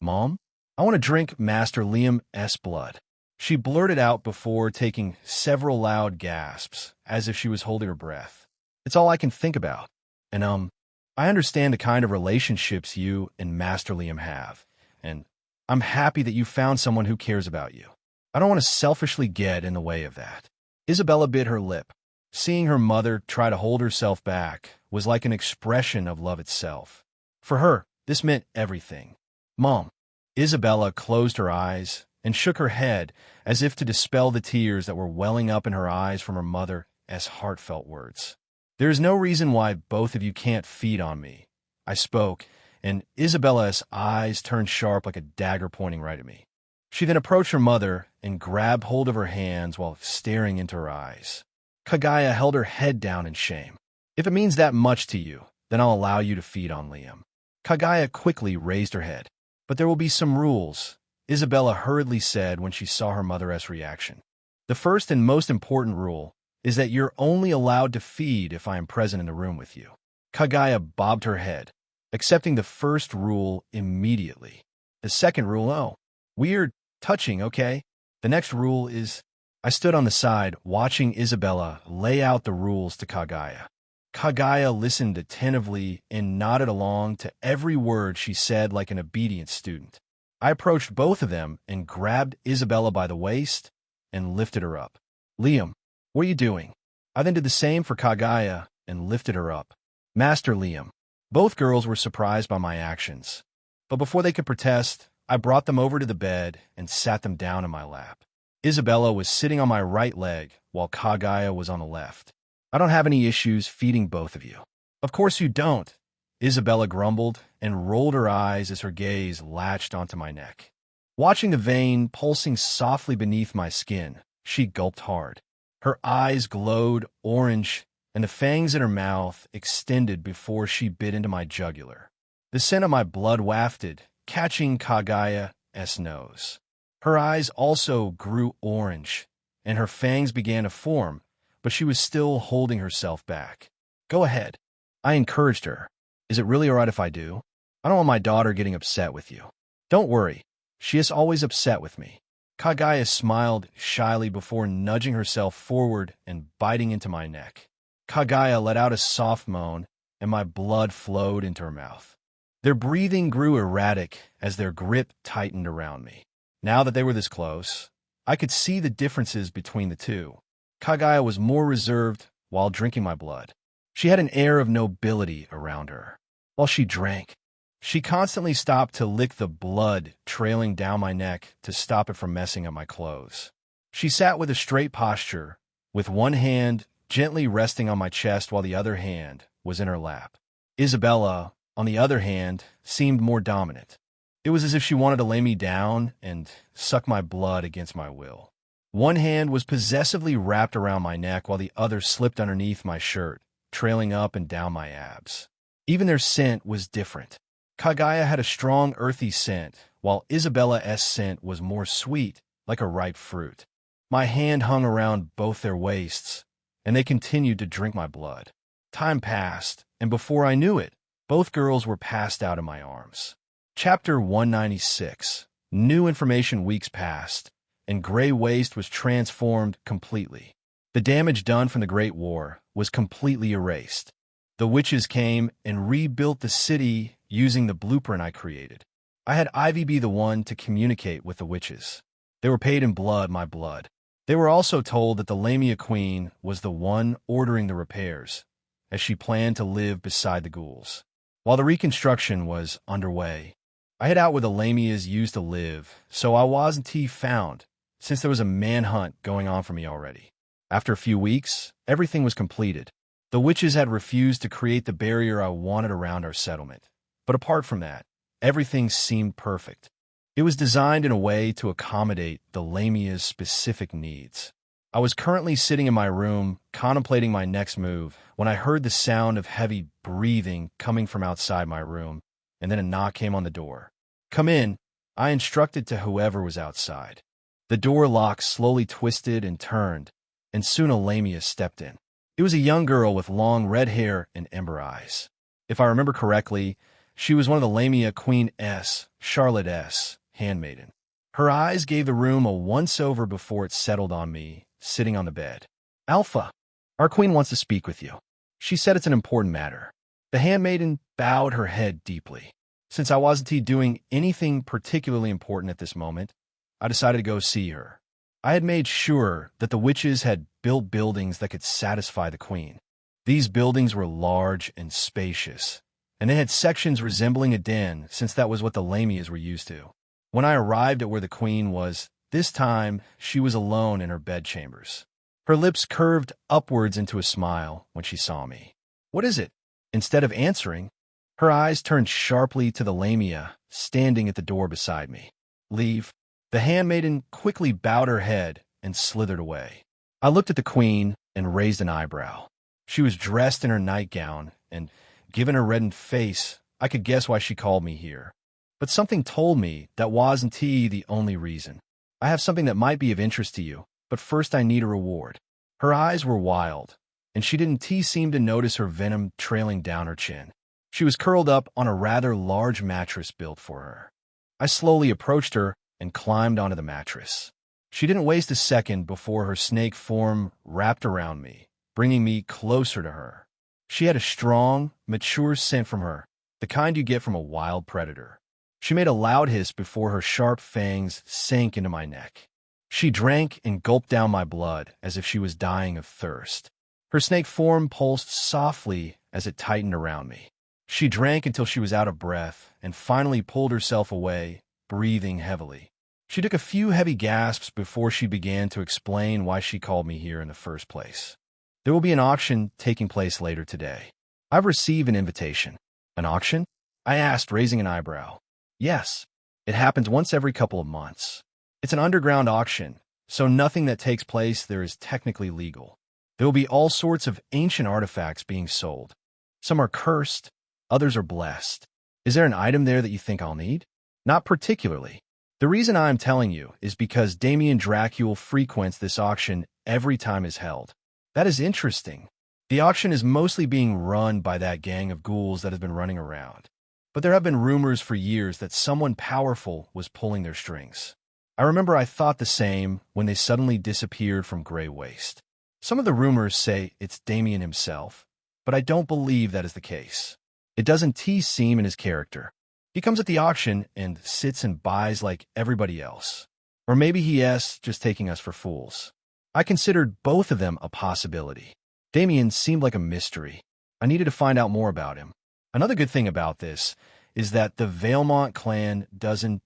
Mom, I want to drink Master Liam's blood. She blurted out before taking several loud gasps, as if she was holding her breath. It's all I can think about. And, I understand the kind of relationships you and Master Liam have, and I'm happy that you found someone who cares about you. I don't want to selfishly get in the way of that. Isabella bit her lip. Seeing her mother try to hold herself back was like an expression of love itself. For her, this meant everything. Mom. Isabella closed her eyes and shook her head as if to dispel the tears that were welling up in her eyes from her mother's heartfelt words. There is no reason why both of you can't feed on me. I spoke, and Isabella's eyes turned sharp like a dagger pointing right at me. She then approached her mother and grabbed hold of her hands while staring into her eyes. Kaguya held her head down in shame. If it means that much to you, then I'll allow you to feed on Liam. Kaguya quickly raised her head. But there will be some rules, Isabella hurriedly said when she saw her mother's reaction. The first and most important rule is that you're only allowed to feed if I am present in the room with you. Kagaya bobbed her head, accepting the first rule immediately. The second rule, oh, weird, touching, okay? The next rule is, I stood on the side, watching Isabella lay out the rules to Kagaya. Kagaya listened attentively and nodded along to every word she said like an obedient student. I approached both of them and grabbed Isabella by the waist and lifted her up. Liam, what are you doing? I then did the same for Kagaya and lifted her up. Master Liam. Both girls were surprised by my actions, but before they could protest, I brought them over to the bed and sat them down in my lap. Isabella was sitting on my right leg while Kagaya was on the left. I don't have any issues feeding both of you. Of course you don't, Isabella grumbled and rolled her eyes as her gaze latched onto my neck. Watching the vein pulsing softly beneath my skin, she gulped hard. Her eyes glowed orange, and the fangs in her mouth extended before she bit into my jugular. The scent of my blood wafted, catching Kagaya's nose. Her eyes also grew orange, and her fangs began to form, but she was still holding herself back. Go ahead. I encouraged her. Is it really all right if I do? I don't want my daughter getting upset with you. Don't worry. She is always upset with me. Kagaya smiled shyly before nudging herself forward and biting into my neck. Kagaya let out a soft moan, and my blood flowed into her mouth. Their breathing grew erratic as their grip tightened around me. Now that they were this close, I could see the differences between the two. Kagaya was more reserved while drinking my blood. She had an air of nobility around her. While she drank, she constantly stopped to lick the blood trailing down my neck to stop it from messing up my clothes. She sat with a straight posture, with one hand gently resting on my chest while the other hand was in her lap. Isabella, on the other hand, seemed more dominant. It was as if she wanted to lay me down and suck my blood against my will. One hand was possessively wrapped around my neck while the other slipped underneath my shirt, trailing up and down my abs. Even their scent was different. Kagaya had a strong, earthy scent, while Isabella's scent was more sweet, like a ripe fruit. My hand hung around both their waists, and they continued to drink my blood. Time passed, and before I knew it, both girls were passed out in my arms. Chapter 196. New information. Weeks passed, and Grey Waste was transformed completely. The damage done from the Great War was completely erased. The witches came and rebuilt the city using the blueprint I created. I had Ivy be the one to communicate with the witches. They were paid in blood, my blood. They were also told that the Lamia Queen was the one ordering the repairs, as she planned to live beside the ghouls. While the reconstruction was underway, I hid out where the Lamias used to live, so I wasn't found, since there was a manhunt going on for me already. After a few weeks, everything was completed. The witches had refused to create the barrier I wanted around our settlement. But apart from that, everything seemed perfect. It was designed in a way to accommodate the Lamia's specific needs. I was currently sitting in my room, contemplating my next move, when I heard the sound of heavy breathing coming from outside my room, and then a knock came on the door. Come in, I instructed to whoever was outside. The door lock slowly twisted and turned, and soon a Lamia stepped in. It was a young girl with long red hair and ember eyes. If I remember correctly, she was one of the Lamia Queen S, Charlotte S, handmaiden. Her eyes gave the room a once-over before it settled on me, sitting on the bed. Alpha, our queen wants to speak with you. She said it's an important matter. The handmaiden bowed her head deeply. Since I wasn't doing anything particularly important at this moment, I decided to go see her. I had made sure that the witches had built buildings that could satisfy the queen. These buildings were large and spacious, and they had sections resembling a den, since that was what the Lamias were used to. When I arrived at where the queen was, this time she was alone in her bedchambers. Her lips curved upwards into a smile when she saw me. What is it? Instead of answering, her eyes turned sharply to the Lamia standing at the door beside me. Leave. The handmaiden quickly bowed her head and slithered away. I looked at the queen and raised an eyebrow. She was dressed in her nightgown, and given her reddened face, I could guess why she called me here. But something told me that wasn't the only reason. I have something that might be of interest to you, but first I need a reward. Her eyes were wild, and she didn't seem to notice her venom trailing down her chin. She was curled up on a rather large mattress built for her. I slowly approached her and climbed onto the mattress. She didn't waste a second before her snake form wrapped around me, bringing me closer to her. She had a strong, mature scent from her, the kind you get from a wild predator. She made a loud hiss before her sharp fangs sank into my neck. She drank and gulped down my blood as if she was dying of thirst. Her snake form pulsed softly as it tightened around me. She drank until she was out of breath and finally pulled herself away, breathing heavily. She took a few heavy gasps before she began to explain why she called me here in the first place. There will be an auction taking place later today. I've received an invitation. An auction? I asked, raising an eyebrow. Yes, it happens once every couple of months. It's an underground auction, so nothing that takes place there is technically legal. There will be all sorts of ancient artifacts being sold. Some are cursed, others are blessed. Is there an item there that you think I'll need? Not particularly. The reason I am telling you is because Damien Dracul frequents this auction every time it's held. That is interesting. The auction is mostly being run by that gang of ghouls that has been running around. But there have been rumors for years that someone powerful was pulling their strings. I remember I thought the same when they suddenly disappeared from Grey Waste. Some of the rumors say it's Damien himself, but I don't believe that is the case. It doesn't seem in his character. He comes at the auction and sits and buys like everybody else. Or maybe he is just taking us for fools. I considered both of them a possibility. Damien seemed like a mystery. I needed to find out more about him. Another good thing about this is that the Valemont clan doesn't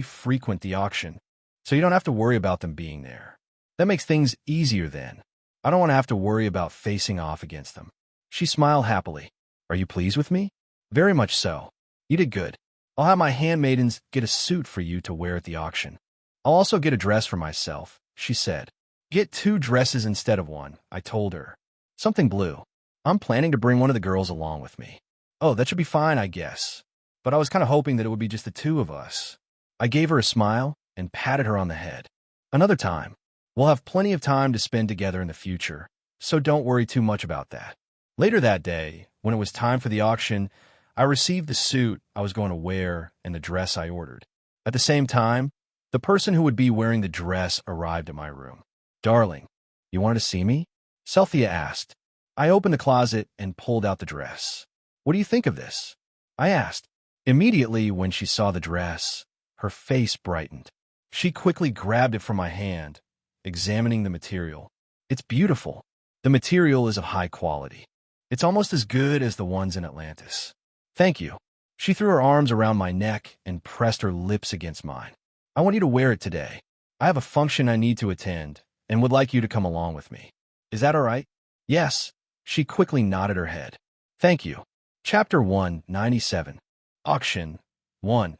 frequent the auction, so you don't have to worry about them being there. That makes things easier then. I don't want to have to worry about facing off against them. She smiled happily. Are you pleased with me? Very much so. You did good. I'll have my handmaidens get a suit for you to wear at the auction. I'll also get a dress for myself, she said. Get 2 dresses instead of 1, I told her. Something blue. I'm planning to bring one of the girls along with me. Oh, that should be fine, I guess. But I was kind of hoping that it would be just the 2 of us. I gave her a smile and patted her on the head. Another time. We'll have plenty of time to spend together in the future, so don't worry too much about that. Later that day, when it was time for the auction, I received the suit I was going to wear and the dress I ordered. At the same time, the person who would be wearing the dress arrived at my room. Darling, you wanted to see me? Cynthia asked. I opened the closet and pulled out the dress. What do you think of this? I asked. Immediately when she saw the dress, her face brightened. She quickly grabbed it from my hand, examining the material. It's beautiful. The material is of high quality. It's almost as good as the ones in Atlantis. Thank you. She threw her arms around my neck and pressed her lips against mine. I want you to wear it today. I have a function I need to attend and would like you to come along with me. Is that all right? Yes. She quickly nodded her head. Thank you. Chapter 197. Auction 1.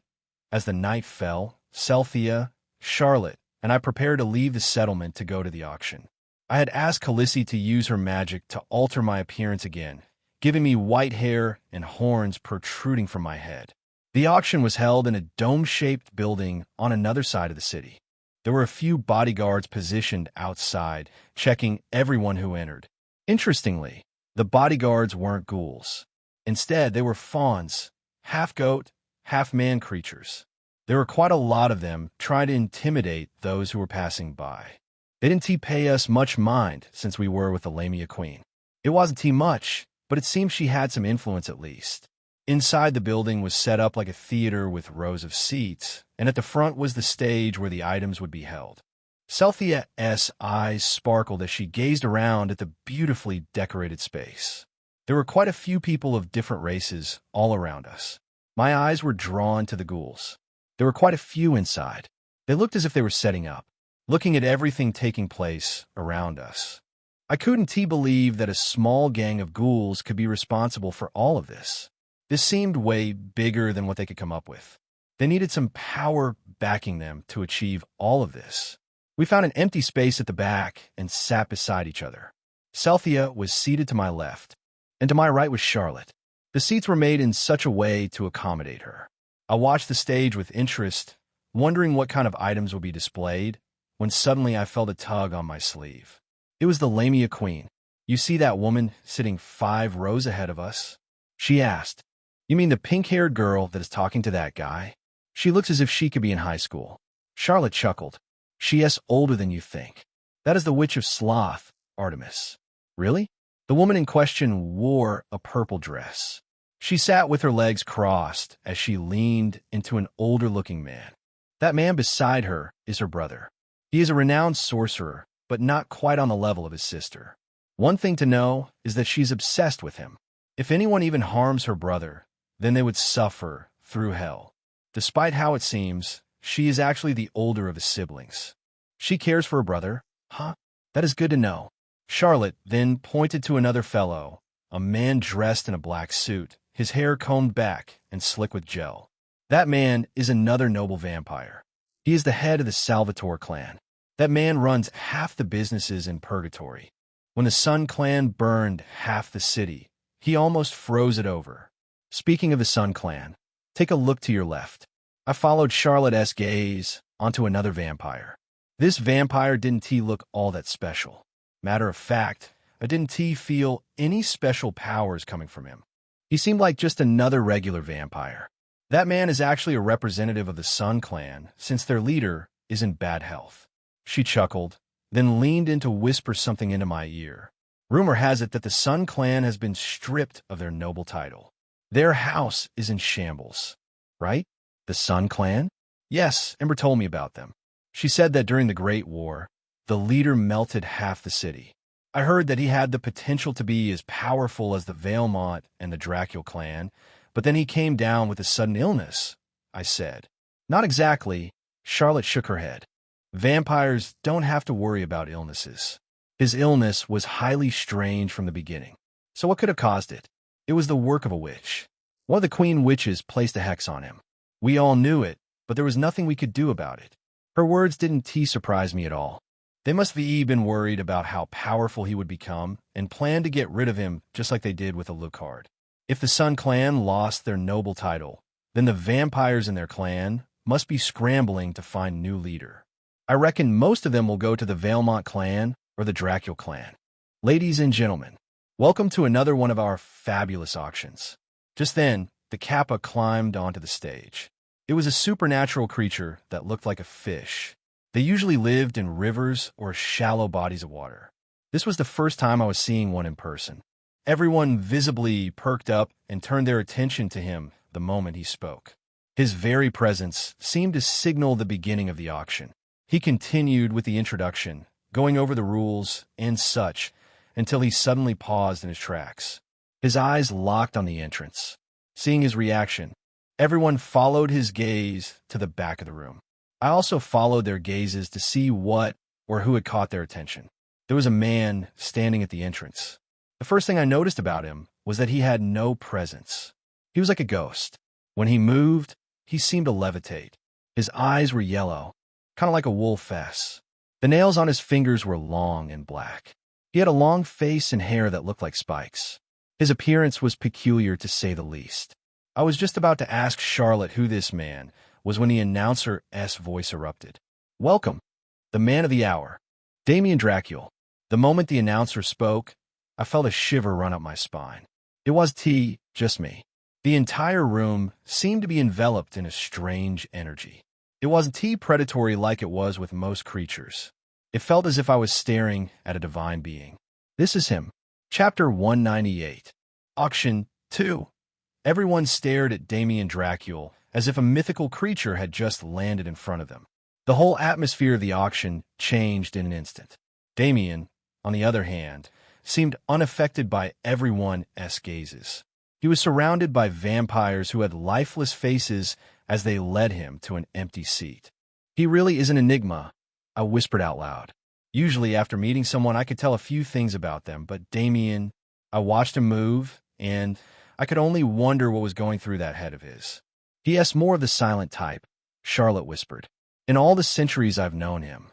As the night fell, Cynthia, Charlotte, and I prepared to leave the settlement to go to the auction. I had asked Khaleesi to use her magic to alter my appearance again, giving me white hair and horns protruding from my head. The auction was held in a dome-shaped building on another side of the city. There were a few bodyguards positioned outside, checking everyone who entered. Interestingly, the bodyguards weren't ghouls. Instead, they were fauns, half-goat, half-man creatures. There were quite a lot of them trying to intimidate those who were passing by. They didn't pay us much mind since we were with the Lamia Queen. It wasn't much, but it seemed she had some influence at least. Inside the building was set up like a theater with rows of seats, and at the front was the stage where the items would be held. Cynthia's eyes sparkled as she gazed around at the beautifully decorated space. There were quite a few people of different races all around us. My eyes were drawn to the ghouls. There were quite a few inside. They looked as if they were setting up, looking at everything taking place around us. I couldn't believe that a small gang of ghouls could be responsible for all of this. This seemed way bigger than what they could come up with. They needed some power backing them to achieve all of this. We found an empty space at the back and sat beside each other. Cynthia was seated to my left, and to my right was Charlotte. The seats were made in such a way to accommodate her. I watched the stage with interest, wondering what kind of items would be displayed, when suddenly I felt a tug on my sleeve. It was the Lamia Queen. You see that woman sitting 5 rows ahead of us? She asked. You mean the pink-haired girl that is talking to that guy? She looks as if she could be in high school. Charlotte chuckled. She is older than you think. That is the Witch of Sloth, Artemis. Really? The woman in question wore a purple dress. She sat with her legs crossed as she leaned into an older-looking man. That man beside her is her brother. He is a renowned sorcerer, but not quite on the level of his sister. One thing to know is that she's obsessed with him. If anyone even harms her brother, then they would suffer through hell. Despite how it seems, she is actually the older of his siblings. She cares for her brother, huh? That is good to know. Charlotte then pointed to another fellow, a man dressed in a black suit, his hair combed back and slick with gel. That man is another noble vampire. He is the head of the Salvatore clan. That man runs half the businesses in Purgatory. When the Sun clan burned half the city, he almost froze it over. Speaking of the Sun clan, take a look to your left. I followed Charlotte's gaze onto another vampire. This vampire didn't look all that special. Matter of fact, I didn't feel any special powers coming from him. He seemed like just another regular vampire. That man is actually a representative of the Sun clan, since their leader is in bad health. She chuckled, then leaned in to whisper something into my ear. Rumor has it that the Sun clan has been stripped of their noble title. Their house is in shambles. Right? The Sun clan? Yes, Ember told me about them. She said that during the Great War, the leader melted half the city. I heard that he had the potential to be as powerful as the Valemont and the Dracul clan, but then he came down with a sudden illness, I said. Not exactly. Charlotte shook her head. Vampires don't have to worry about illnesses. His illness was highly strange from the beginning. So what could have caused it? It was the work of a witch. One of the queen witches placed a hex on him. We all knew it, but there was nothing we could do about it. Her words didn't surprise me at all. They must have been worried about how powerful he would become and planned to get rid of him just like they did with Alucard. If the Sun clan lost their noble title, then the vampires in their clan must be scrambling to find a new leader. I reckon most of them will go to the Valemont clan or the Dracul clan. Ladies and gentlemen, welcome to another one of our fabulous auctions. Just then, the Kappa climbed onto the stage. It was a supernatural creature that looked like a fish. They usually lived in rivers or shallow bodies of water. This was the first time I was seeing one in person. Everyone visibly perked up and turned their attention to him the moment he spoke. His very presence seemed to signal the beginning of the auction. He continued with the introduction, going over the rules and such, until he suddenly paused in his tracks. His eyes locked on the entrance. Seeing his reaction, everyone followed his gaze to the back of the room. I also followed their gazes to see what or who had caught their attention. There was a man standing at the entrance. The first thing I noticed about him was that he had no presence. He was like a ghost. When he moved, he seemed to levitate. His eyes were yellow, kind of like a wolf fess. The nails on his fingers were long and black. He had a long face and hair that looked like spikes. His appearance was peculiar to say the least. I was just about to ask Charlotte who this man was when the announcer's voice erupted. Welcome, the man of the hour, Damien Dracul. The moment the announcer spoke, I felt a shiver run up my spine. It was just me. The entire room seemed to be enveloped in a strange energy. It wasn't predatory like it was with most creatures. It felt as if I was staring at a divine being. This is him. Chapter 198. Auction 2. Everyone stared at Damien Dracul as if a mythical creature had just landed in front of them. The whole atmosphere of the auction changed in an instant. Damien, on the other hand, seemed unaffected by everyone's gazes. He was surrounded by vampires who had lifeless faces as they led him to an empty seat. He really is an enigma, I whispered out loud. Usually after meeting someone I could tell a few things about them, but Damien, I watched him move, and I could only wonder what was going through that head of his. He is more of the silent type, Charlotte whispered. In all the centuries I've known him,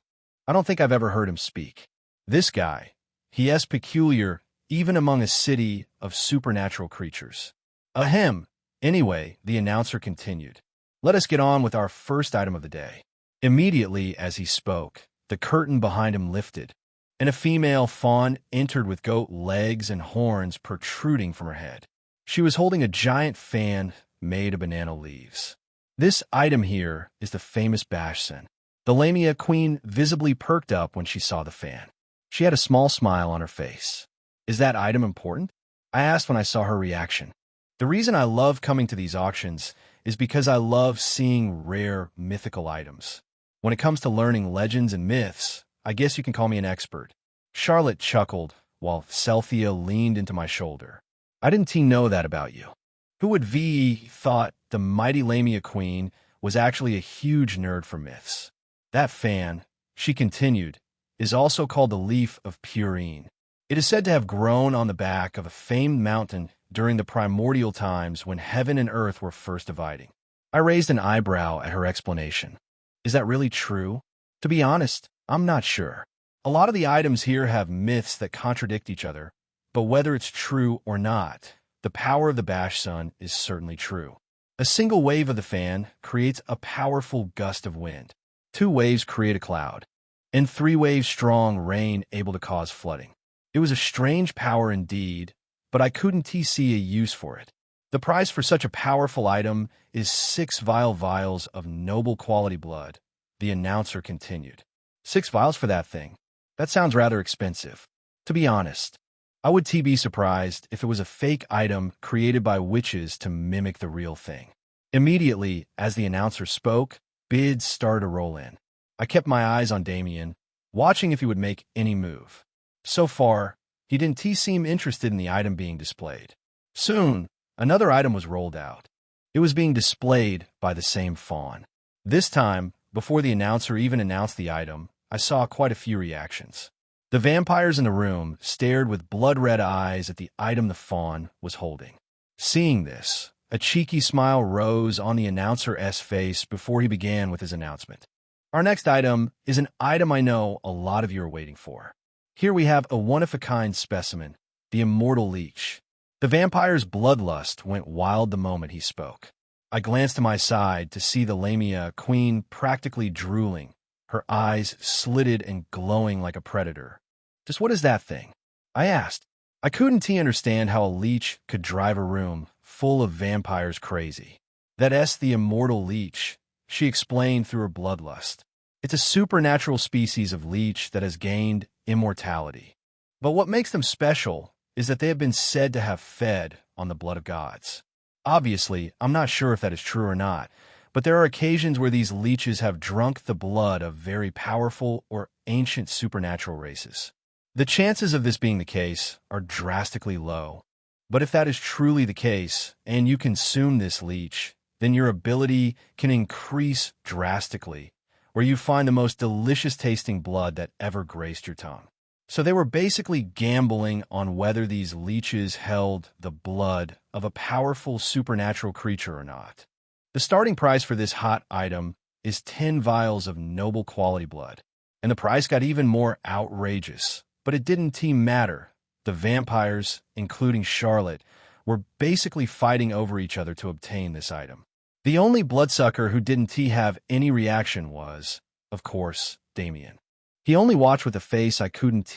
I don't think I've ever heard him speak. This guy, he is peculiar even among a city of supernatural creatures. Ahem. Anyway, the announcer continued. Let us get on with our first item of the day. Immediately as he spoke, the curtain behind him lifted, and a female fawn entered with goat legs and horns protruding from her head. She was holding a giant fan made of banana leaves. This item here is the famous Bashsun. The Lamia queen visibly perked up when she saw the fan. She had a small smile on her face. Is that item important? I asked when I saw her reaction. The reason I love coming to these auctions is because I love seeing rare mythical items. When it comes to learning legends and myths, I guess you can call me an expert. Charlotte chuckled while Celthea leaned into my shoulder. I didn't know that about you. Who would thought the mighty Lamia queen was actually a huge nerd for myths. That fan, she continued, is also called the Leaf of Purine. It is said to have grown on the back of a famed mountain during the primordial times when heaven and earth were first dividing. I raised an eyebrow at her explanation. Is that really true? To be honest, I'm not sure. A lot of the items here have myths that contradict each other, but whether it's true or not, the power of the Bashsun is certainly true. A single wave of the fan creates a powerful gust of wind. 2 waves create a cloud, and 3 waves strong rain able to cause flooding. It was a strange power indeed, but I couldn't see a use for it. The price for such a powerful item is 6 vials of noble quality blood, the announcer continued. 6 vials for that thing? That sounds rather expensive. To be honest, I would be surprised if it was a fake item created by witches to mimic the real thing. Immediately, as the announcer spoke, bids started to roll in. I kept my eyes on Damien, watching if he would make any move. So far, he didn't seem interested in the item being displayed. Soon, another item was rolled out. It was being displayed by the same fawn. This time, before the announcer even announced the item, I saw quite a few reactions. The vampires in the room stared with blood-red eyes at the item the fawn was holding. Seeing this, a cheeky smile rose on the announcer's face before he began with his announcement. Our next item is an item I know a lot of you are waiting for. Here we have a one-of-a-kind specimen, the Immortal Leech. The vampire's bloodlust went wild the moment he spoke. I glanced to my side to see the Lamia queen practically drooling, her eyes slitted and glowing like a predator. Just what is that thing? I asked. I couldn't understand how a leech could drive a room full of vampires crazy. That's the Immortal Leech, she explained through her bloodlust. It's a supernatural species of leech that has gained immortality. But what makes them special is that they have been said to have fed on the blood of gods. Obviously, I'm not sure if that is true or not, but there are occasions where these leeches have drunk the blood of very powerful or ancient supernatural races. The chances of this being the case are drastically low. But if that is truly the case, and you consume this leech, then your ability can increase drastically, where you find the most delicious tasting blood that ever graced your tongue. So they were basically gambling on whether these leeches held the blood of a powerful supernatural creature or not. The starting price for this hot item is 10 vials of noble quality blood, and the price got even more outrageous. But it didn't matter. The vampires, including Charlotte, were basically fighting over each other to obtain this item. The only bloodsucker who didn't have any reaction was, of course, Damien. He only watched with a face I couldn't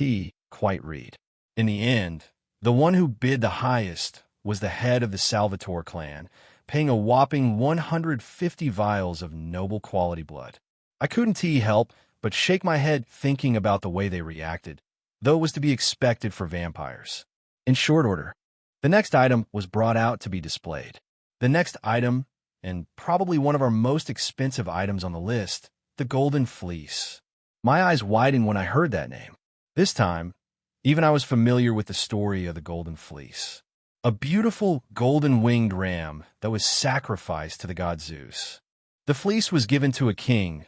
quite read. In the end, the one who bid the highest was the head of the Salvatore clan, paying a whopping 150 vials of noble quality blood. I couldn't help but shake my head thinking about the way they reacted, though it was to be expected for vampires. In short order, the next item was brought out to be displayed. The next item, and probably one of our most expensive items on the list, the Golden Fleece. My eyes widened when I heard that name. This time, even I was familiar with the story of the Golden Fleece. A beautiful golden-winged ram that was sacrificed to the god Zeus. The fleece was given to a king,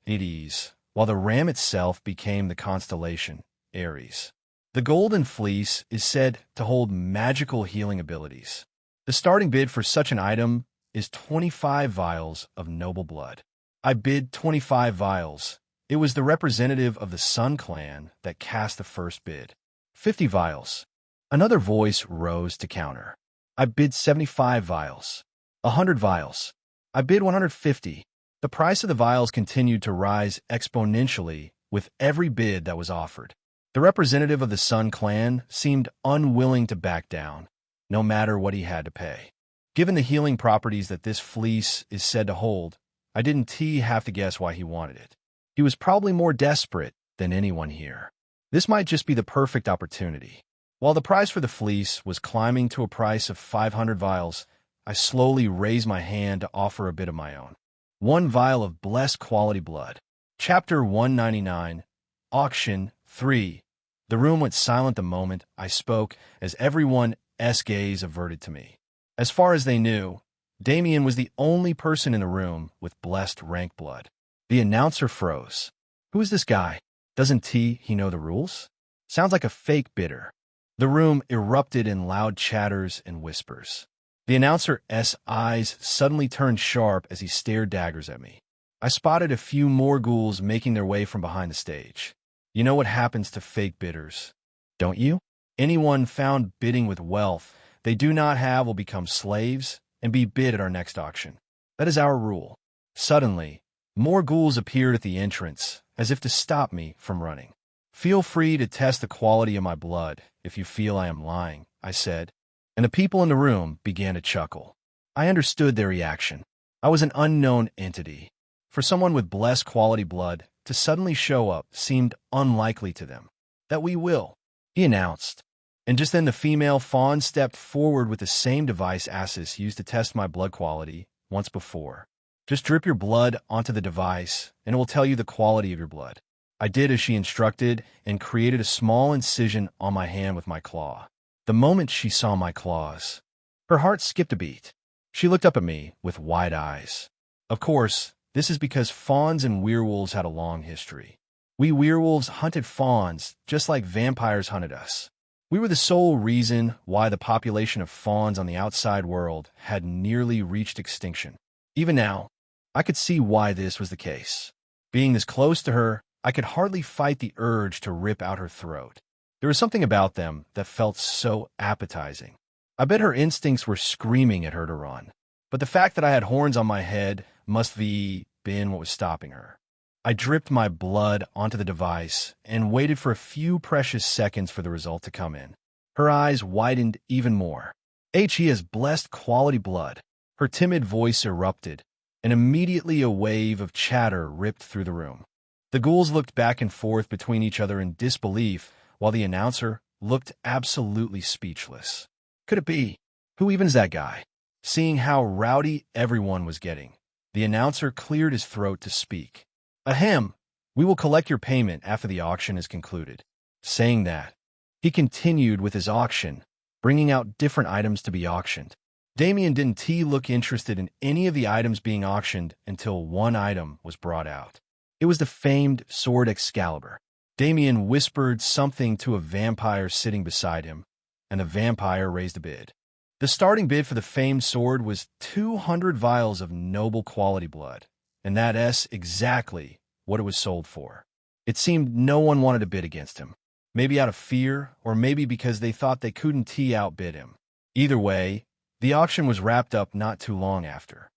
Hades, while the ram itself became the constellation, Aries. The Golden Fleece is said to hold magical healing abilities. The starting bid for such an item is 25 vials of noble blood. I bid 25 vials. It was the representative of the Sun clan that cast the first bid. 50 vials. Another voice rose to counter. I bid 75 vials. 100 vials. I bid 150. The price of the vials continued to rise exponentially with every bid that was offered. The representative of the Sun clan seemed unwilling to back down, no matter what he had to pay. Given the healing properties that this fleece is said to hold, I didn't have to guess why he wanted it. He was probably more desperate than anyone here. This might just be the perfect opportunity. While the price for the fleece was climbing to a price of 500 vials, I slowly raised my hand to offer a bit of my own. 1 vial of blessed quality blood. Chapter 199, Auction 3. The room went silent the moment I spoke as everyone's gaze averted to me. As far as they knew, Damien was the only person in the room with blessed rank blood. The announcer froze. Who is this guy? Doesn't he know the rules? Sounds like a fake bidder. The room erupted in loud chatters and whispers. The announcer's eyes suddenly turned sharp as he stared daggers at me. I spotted a few more ghouls making their way from behind the stage. You know what happens to fake bidders, don't you? Anyone found bidding with wealth they do not have will become slaves and be bid at our next auction. That is our rule. Suddenly, more ghouls appeared at the entrance, as if to stop me from running. Feel free to test the quality of my blood if you feel I am lying, I said, and the people in the room began to chuckle. I understood their reaction. I was an unknown entity. For someone with blessed quality blood to suddenly show up seemed unlikely to them. That we will, he announced. And just then the female fawn stepped forward with the same device Asis used to test my blood quality once before. Just drip your blood onto the device, and it will tell you the quality of your blood. I did as she instructed and created a small incision on my hand with my claw. The moment she saw my claws, her heart skipped a beat. She looked up at me with wide eyes. Of course, this is because fawns and werewolves had a long history. We werewolves hunted fawns just like vampires hunted us. We were the sole reason why the population of fawns on the outside world had nearly reached extinction. Even now, I could see why this was the case. Being this close to her, I could hardly fight the urge to rip out her throat. There was something about them that felt so appetizing. I bet her instincts were screaming at her to run. But the fact that I had horns on my head must have been what was stopping her. I dripped my blood onto the device and waited for a few precious seconds for the result to come in. Her eyes widened even more. He has blessed quality blood. Her timid voice erupted, and immediately a wave of chatter ripped through the room. The ghouls looked back and forth between each other in disbelief, while the announcer looked absolutely speechless. Could it be? Who even is that guy? Seeing how rowdy everyone was getting, the announcer cleared his throat to speak. Ahem, we will collect your payment after the auction is concluded. Saying that, he continued with his auction, bringing out different items to be auctioned. Damien didn't look interested in any of the items being auctioned until one item was brought out. It was the famed sword Excalibur. Damien whispered something to a vampire sitting beside him, and the vampire raised a bid. The starting bid for the famed sword was 200 vials of noble quality blood, and that's exactly what it was sold for. It seemed no one wanted to bid against him, maybe out of fear, or maybe because they thought they couldn't outbid him. Either way, the auction was wrapped up not too long after.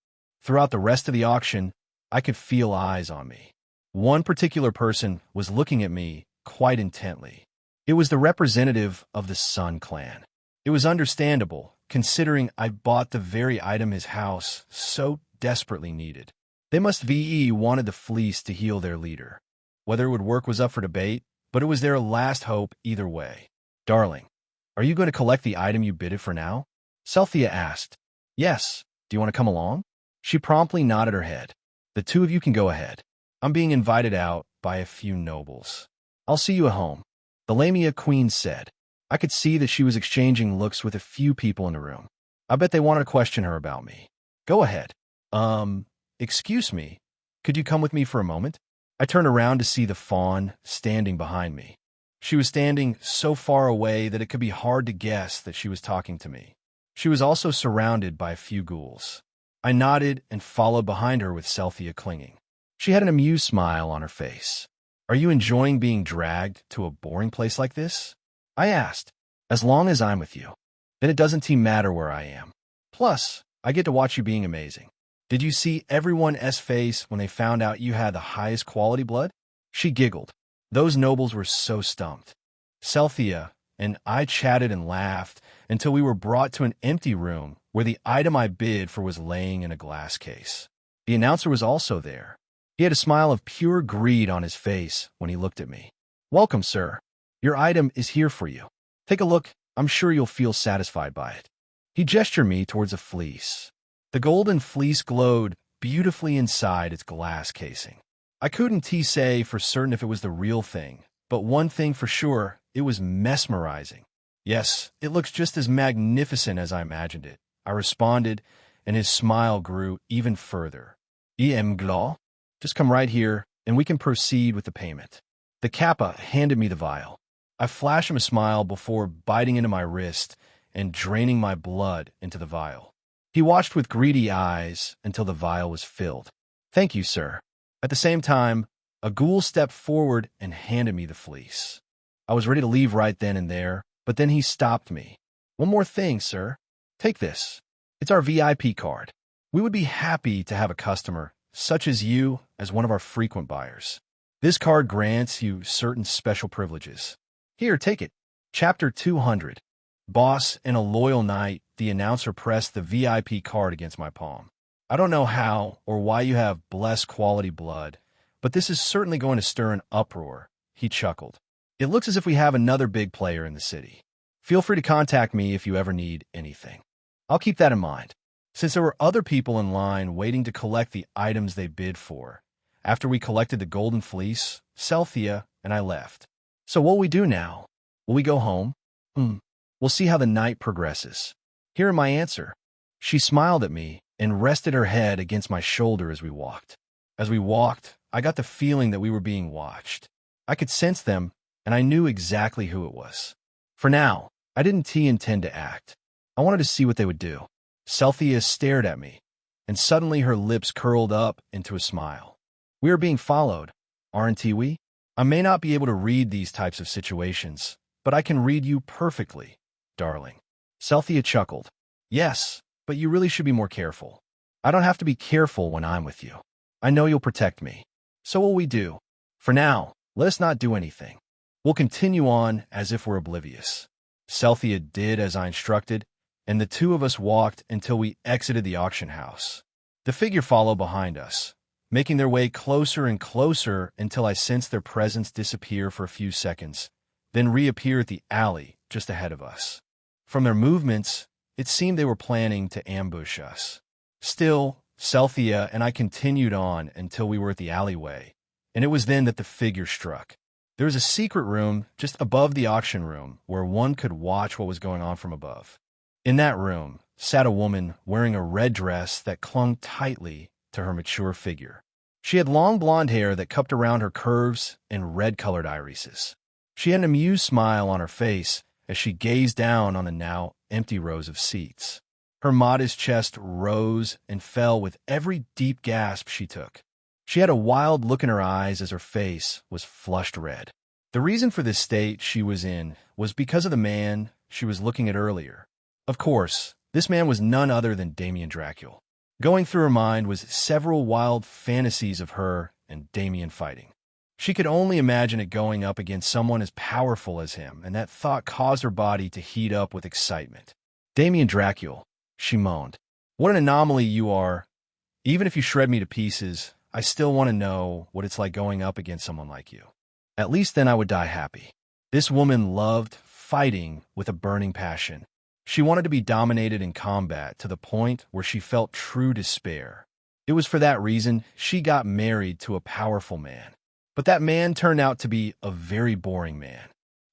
Throughout the rest of the auction, I could feel eyes on me. One particular person was looking at me quite intently. It was the representative of the Sun clan. It was understandable, considering I bought the very item his house so desperately needed. They must wanted the fleece to heal their leader. Whether it would work was up for debate, but it was their last hope either way. Darling, are you going to collect the item you bidded for now? Celthea asked. Yes. Do you want to come along? She promptly nodded her head. The two of you can go ahead. I'm being invited out by a few nobles. I'll see you at home, the Lamia Queen said. I could see that she was exchanging looks with a few people in the room. I bet they wanted to question her about me. Go ahead. Excuse me. Could you come with me for a moment? I turned around to see the fawn standing behind me. She was standing so far away that it could be hard to guess that she was talking to me. She was also surrounded by a few ghouls. I nodded and followed behind her with Celthea clinging. She had an amused smile on her face. Are you enjoying being dragged to a boring place like this? I asked. As long as I'm with you, then it doesn't matter where I am. Plus, I get to watch you being amazing. Did you see everyone's face when they found out you had the highest quality blood? She giggled. Those nobles were so stumped. Celthea and I chatted and laughed until we were brought to an empty room where the item I bid for was laying in a glass case. The announcer was also there. He had a smile of pure greed on his face when he looked at me. "Welcome, sir. Your item is here for you. Take a look. I'm sure you'll feel satisfied by it." He gestured me towards a fleece. The golden fleece glowed beautifully inside its glass casing. I couldn't say for certain if it was the real thing, but one thing for sure, it was mesmerizing. "Yes, it looks just as magnificent as I imagined it," I responded, and his smile grew even further. "Glad? Just come right here, and we can proceed with the payment." The Kappa handed me the vial. I flashed him a smile before biting into my wrist and draining my blood into the vial. He watched with greedy eyes until the vial was filled. "Thank you, sir." At the same time, a ghoul stepped forward and handed me the fleece. I was ready to leave right then and there, but then he stopped me. "One more thing, sir. Take this. It's our VIP card. We would be happy to have a customer such as you as one of our frequent buyers. This card grants you certain special privileges. Here, take it." Chapter 200. Boss and a loyal knight, the announcer pressed the VIP card against my palm. "I don't know how or why you have blessed quality blood, but this is certainly going to stir an uproar," he chuckled. "It looks as if we have another big player in the city. Feel free to contact me if you ever need anything." I'll keep that in mind. Since there were other people in line waiting to collect the items they bid for, after we collected the golden fleece, Celthea and I left. "So what'll we do now? Will we go home?" We'll see how the night progresses. Here in my answer." She smiled at me and rested her head against my shoulder as we walked. As we walked, I got the feeling that we were being watched. I could sense them, and I knew exactly who it was. For now, I didn't intend to act. I wanted to see what they would do. Celthea stared at me, and suddenly her lips curled up into a smile. "We are being followed, aren't we? I may not be able to read these types of situations, but I can read you perfectly, darling." Celthea chuckled. "Yes, but you really should be more careful." "I don't have to be careful when I'm with you. I know you'll protect me. So what'll we do? For now, let us not do anything. We'll continue on as if we're oblivious." Celthea did as I instructed, and the two of us walked until we exited the auction house. The figure followed behind us, making their way closer and closer until I sensed their presence disappear for a few seconds, then reappear at the alley just ahead of us. From their movements, it seemed they were planning to ambush us. Still, Celthea and I continued on until we were at the alleyway, and it was then that the figure struck. There was a secret room just above the auction room where one could watch what was going on from above. In that room sat a woman wearing a red dress that clung tightly to her mature figure. She had long blonde hair that cupped around her curves and red-colored irises. She had an amused smile on her face as she gazed down on the now empty rows of seats. Her modest chest rose and fell with every deep gasp she took. She had a wild look in her eyes as her face was flushed red. The reason for this state she was in was because of the man she was looking at earlier. Of course, this man was none other than Damien Dracula. Going through her mind was several wild fantasies of her and Damien fighting. She could only imagine it going up against someone as powerful as him, and that thought caused her body to heat up with excitement. "Damien Dracula," she moaned. "What an anomaly you are. Even if you shred me to pieces, I still want to know what it's like going up against someone like you. At least then I would die happy." This woman loved fighting with a burning passion. She wanted to be dominated in combat to the point where she felt true despair. It was for that reason she got married to a powerful man. But that man turned out to be a very boring man.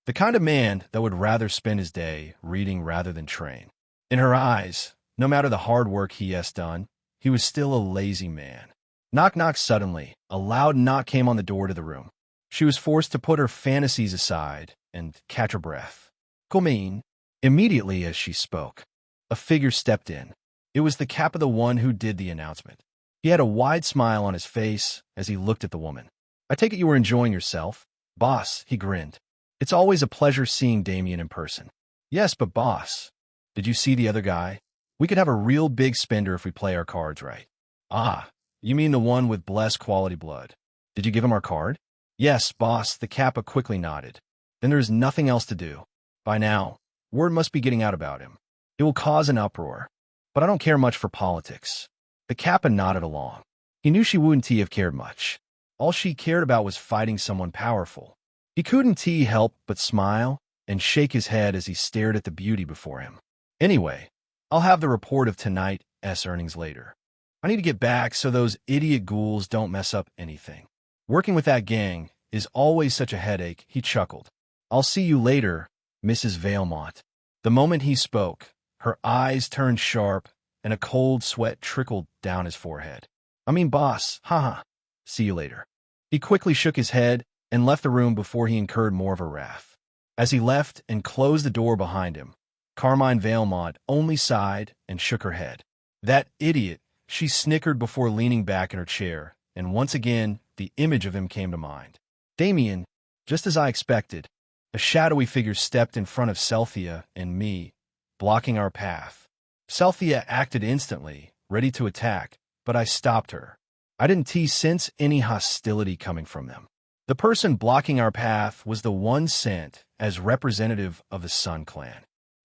The kind of man that would rather spend his day reading rather than train. In her eyes, no matter the hard work he has done, he was still a lazy man. Knock, knock. Suddenly, a loud knock came on the door to the room. She was forced to put her fantasies aside and catch her breath. "Come in." Immediately as she spoke, a figure stepped in. It was the Kappa, the one who did the announcement. He had a wide smile on his face as he looked at the woman. "I take it you were enjoying yourself?" "Boss," he grinned. "It's always a pleasure seeing Damien in person." "Yes, but boss, did you see the other guy? We could have a real big spender if we play our cards right." "Ah, you mean the one with blessed quality blood. Did you give him our card?" "Yes, boss," the Kappa quickly nodded. then there is nothing else to do. By now, word must be getting out about him. It will cause an uproar. But I don't care much for politics. The Kappa nodded along. He knew she wouldn't have cared much. All she cared about was fighting someone powerful. He couldn't help but smile and shake his head as he stared at the beauty before him. Anyway, I'll have the report of tonight's earnings later. I need to get back so those idiot ghouls don't mess up anything. Working with that gang is always such a headache, he chuckled. I'll see you later, Mrs. Valmont. The moment he spoke, her eyes turned sharp and a cold sweat trickled down his forehead. I mean, boss, haha. See you later. He quickly shook his head and left the room before he incurred more of her wrath. As he left and closed the door behind him, Carmine Valmont only sighed and shook her head. That idiot, she snickered before leaning back in her chair, and once again the image of him came to mind. Damien, just as I expected, a shadowy figure stepped in front of Celthea and me, blocking our path. Celthea acted instantly, ready to attack, but I stopped her. I didn't sense any hostility coming from them. The person blocking our path was the one sent as representative of the Sun Clan.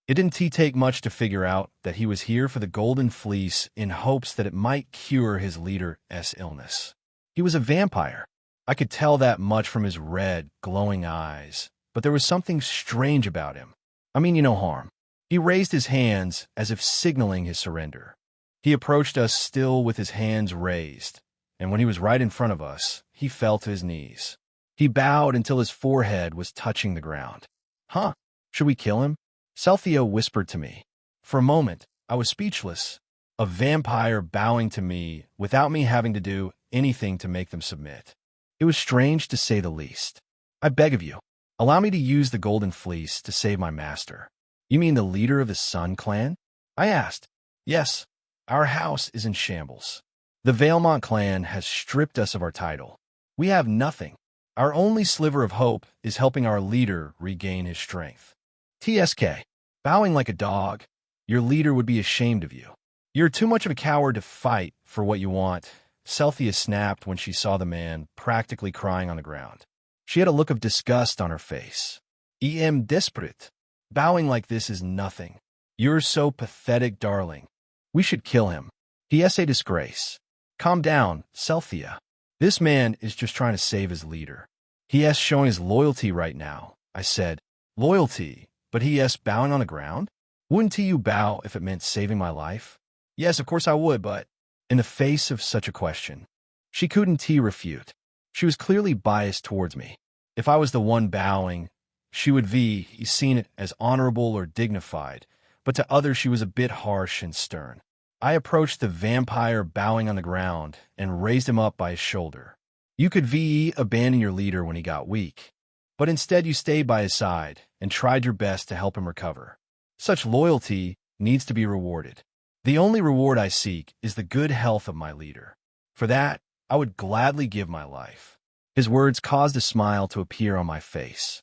It didn't take much to figure out that he was here for the Golden Fleece in hopes that it might cure his leader's illness. He was a vampire. I could tell that much from his red, glowing eyes, but there was something strange about him. I mean you no harm. He raised his hands as if signaling his surrender. He approached us still with his hands raised, and when he was right in front of us, he fell to his knees. He bowed until his forehead was touching the ground. Huh? Should we kill him? Celthea whispered to me. For a moment, I was speechless. A vampire bowing to me without me having to do anything to make them submit. It was strange to say the least. I beg of you, allow me to use the Golden Fleece to save my master. You mean the leader of the Sun Clan? I asked. Yes, our house is in shambles. The Valmont clan has stripped us of our title. We have nothing. Our only sliver of hope is helping our leader regain his strength. TSK, bowing like a dog, your leader would be ashamed of you. You're too much of a coward to fight for what you want, Celthea snapped when she saw the man practically crying on the ground. She had a look of disgust on her face. Em desperate. Bowing like this is nothing. You're so pathetic, darling. We should kill him. He is a disgrace. Calm down, Celthea. This man is just trying to save his leader. He is showing his loyalty right now, I said. Loyalty? But he is bowing on the ground? Wouldn't you bow if it meant saving my life? Yes, of course I would, but in the face of such a question, she couldn't refute. She was clearly biased towards me. If I was the one bowing, she would be seen it as honorable or dignified, but to others she was a bit harsh and stern. I approached the vampire bowing on the ground and raised him up by his shoulder. You could abandon your leader when he got weak, but instead you stayed by his side and tried your best to help him recover. Such loyalty needs to be rewarded. The only reward I seek is the good health of my leader. For that, I would gladly give my life. His words caused a smile to appear on my face.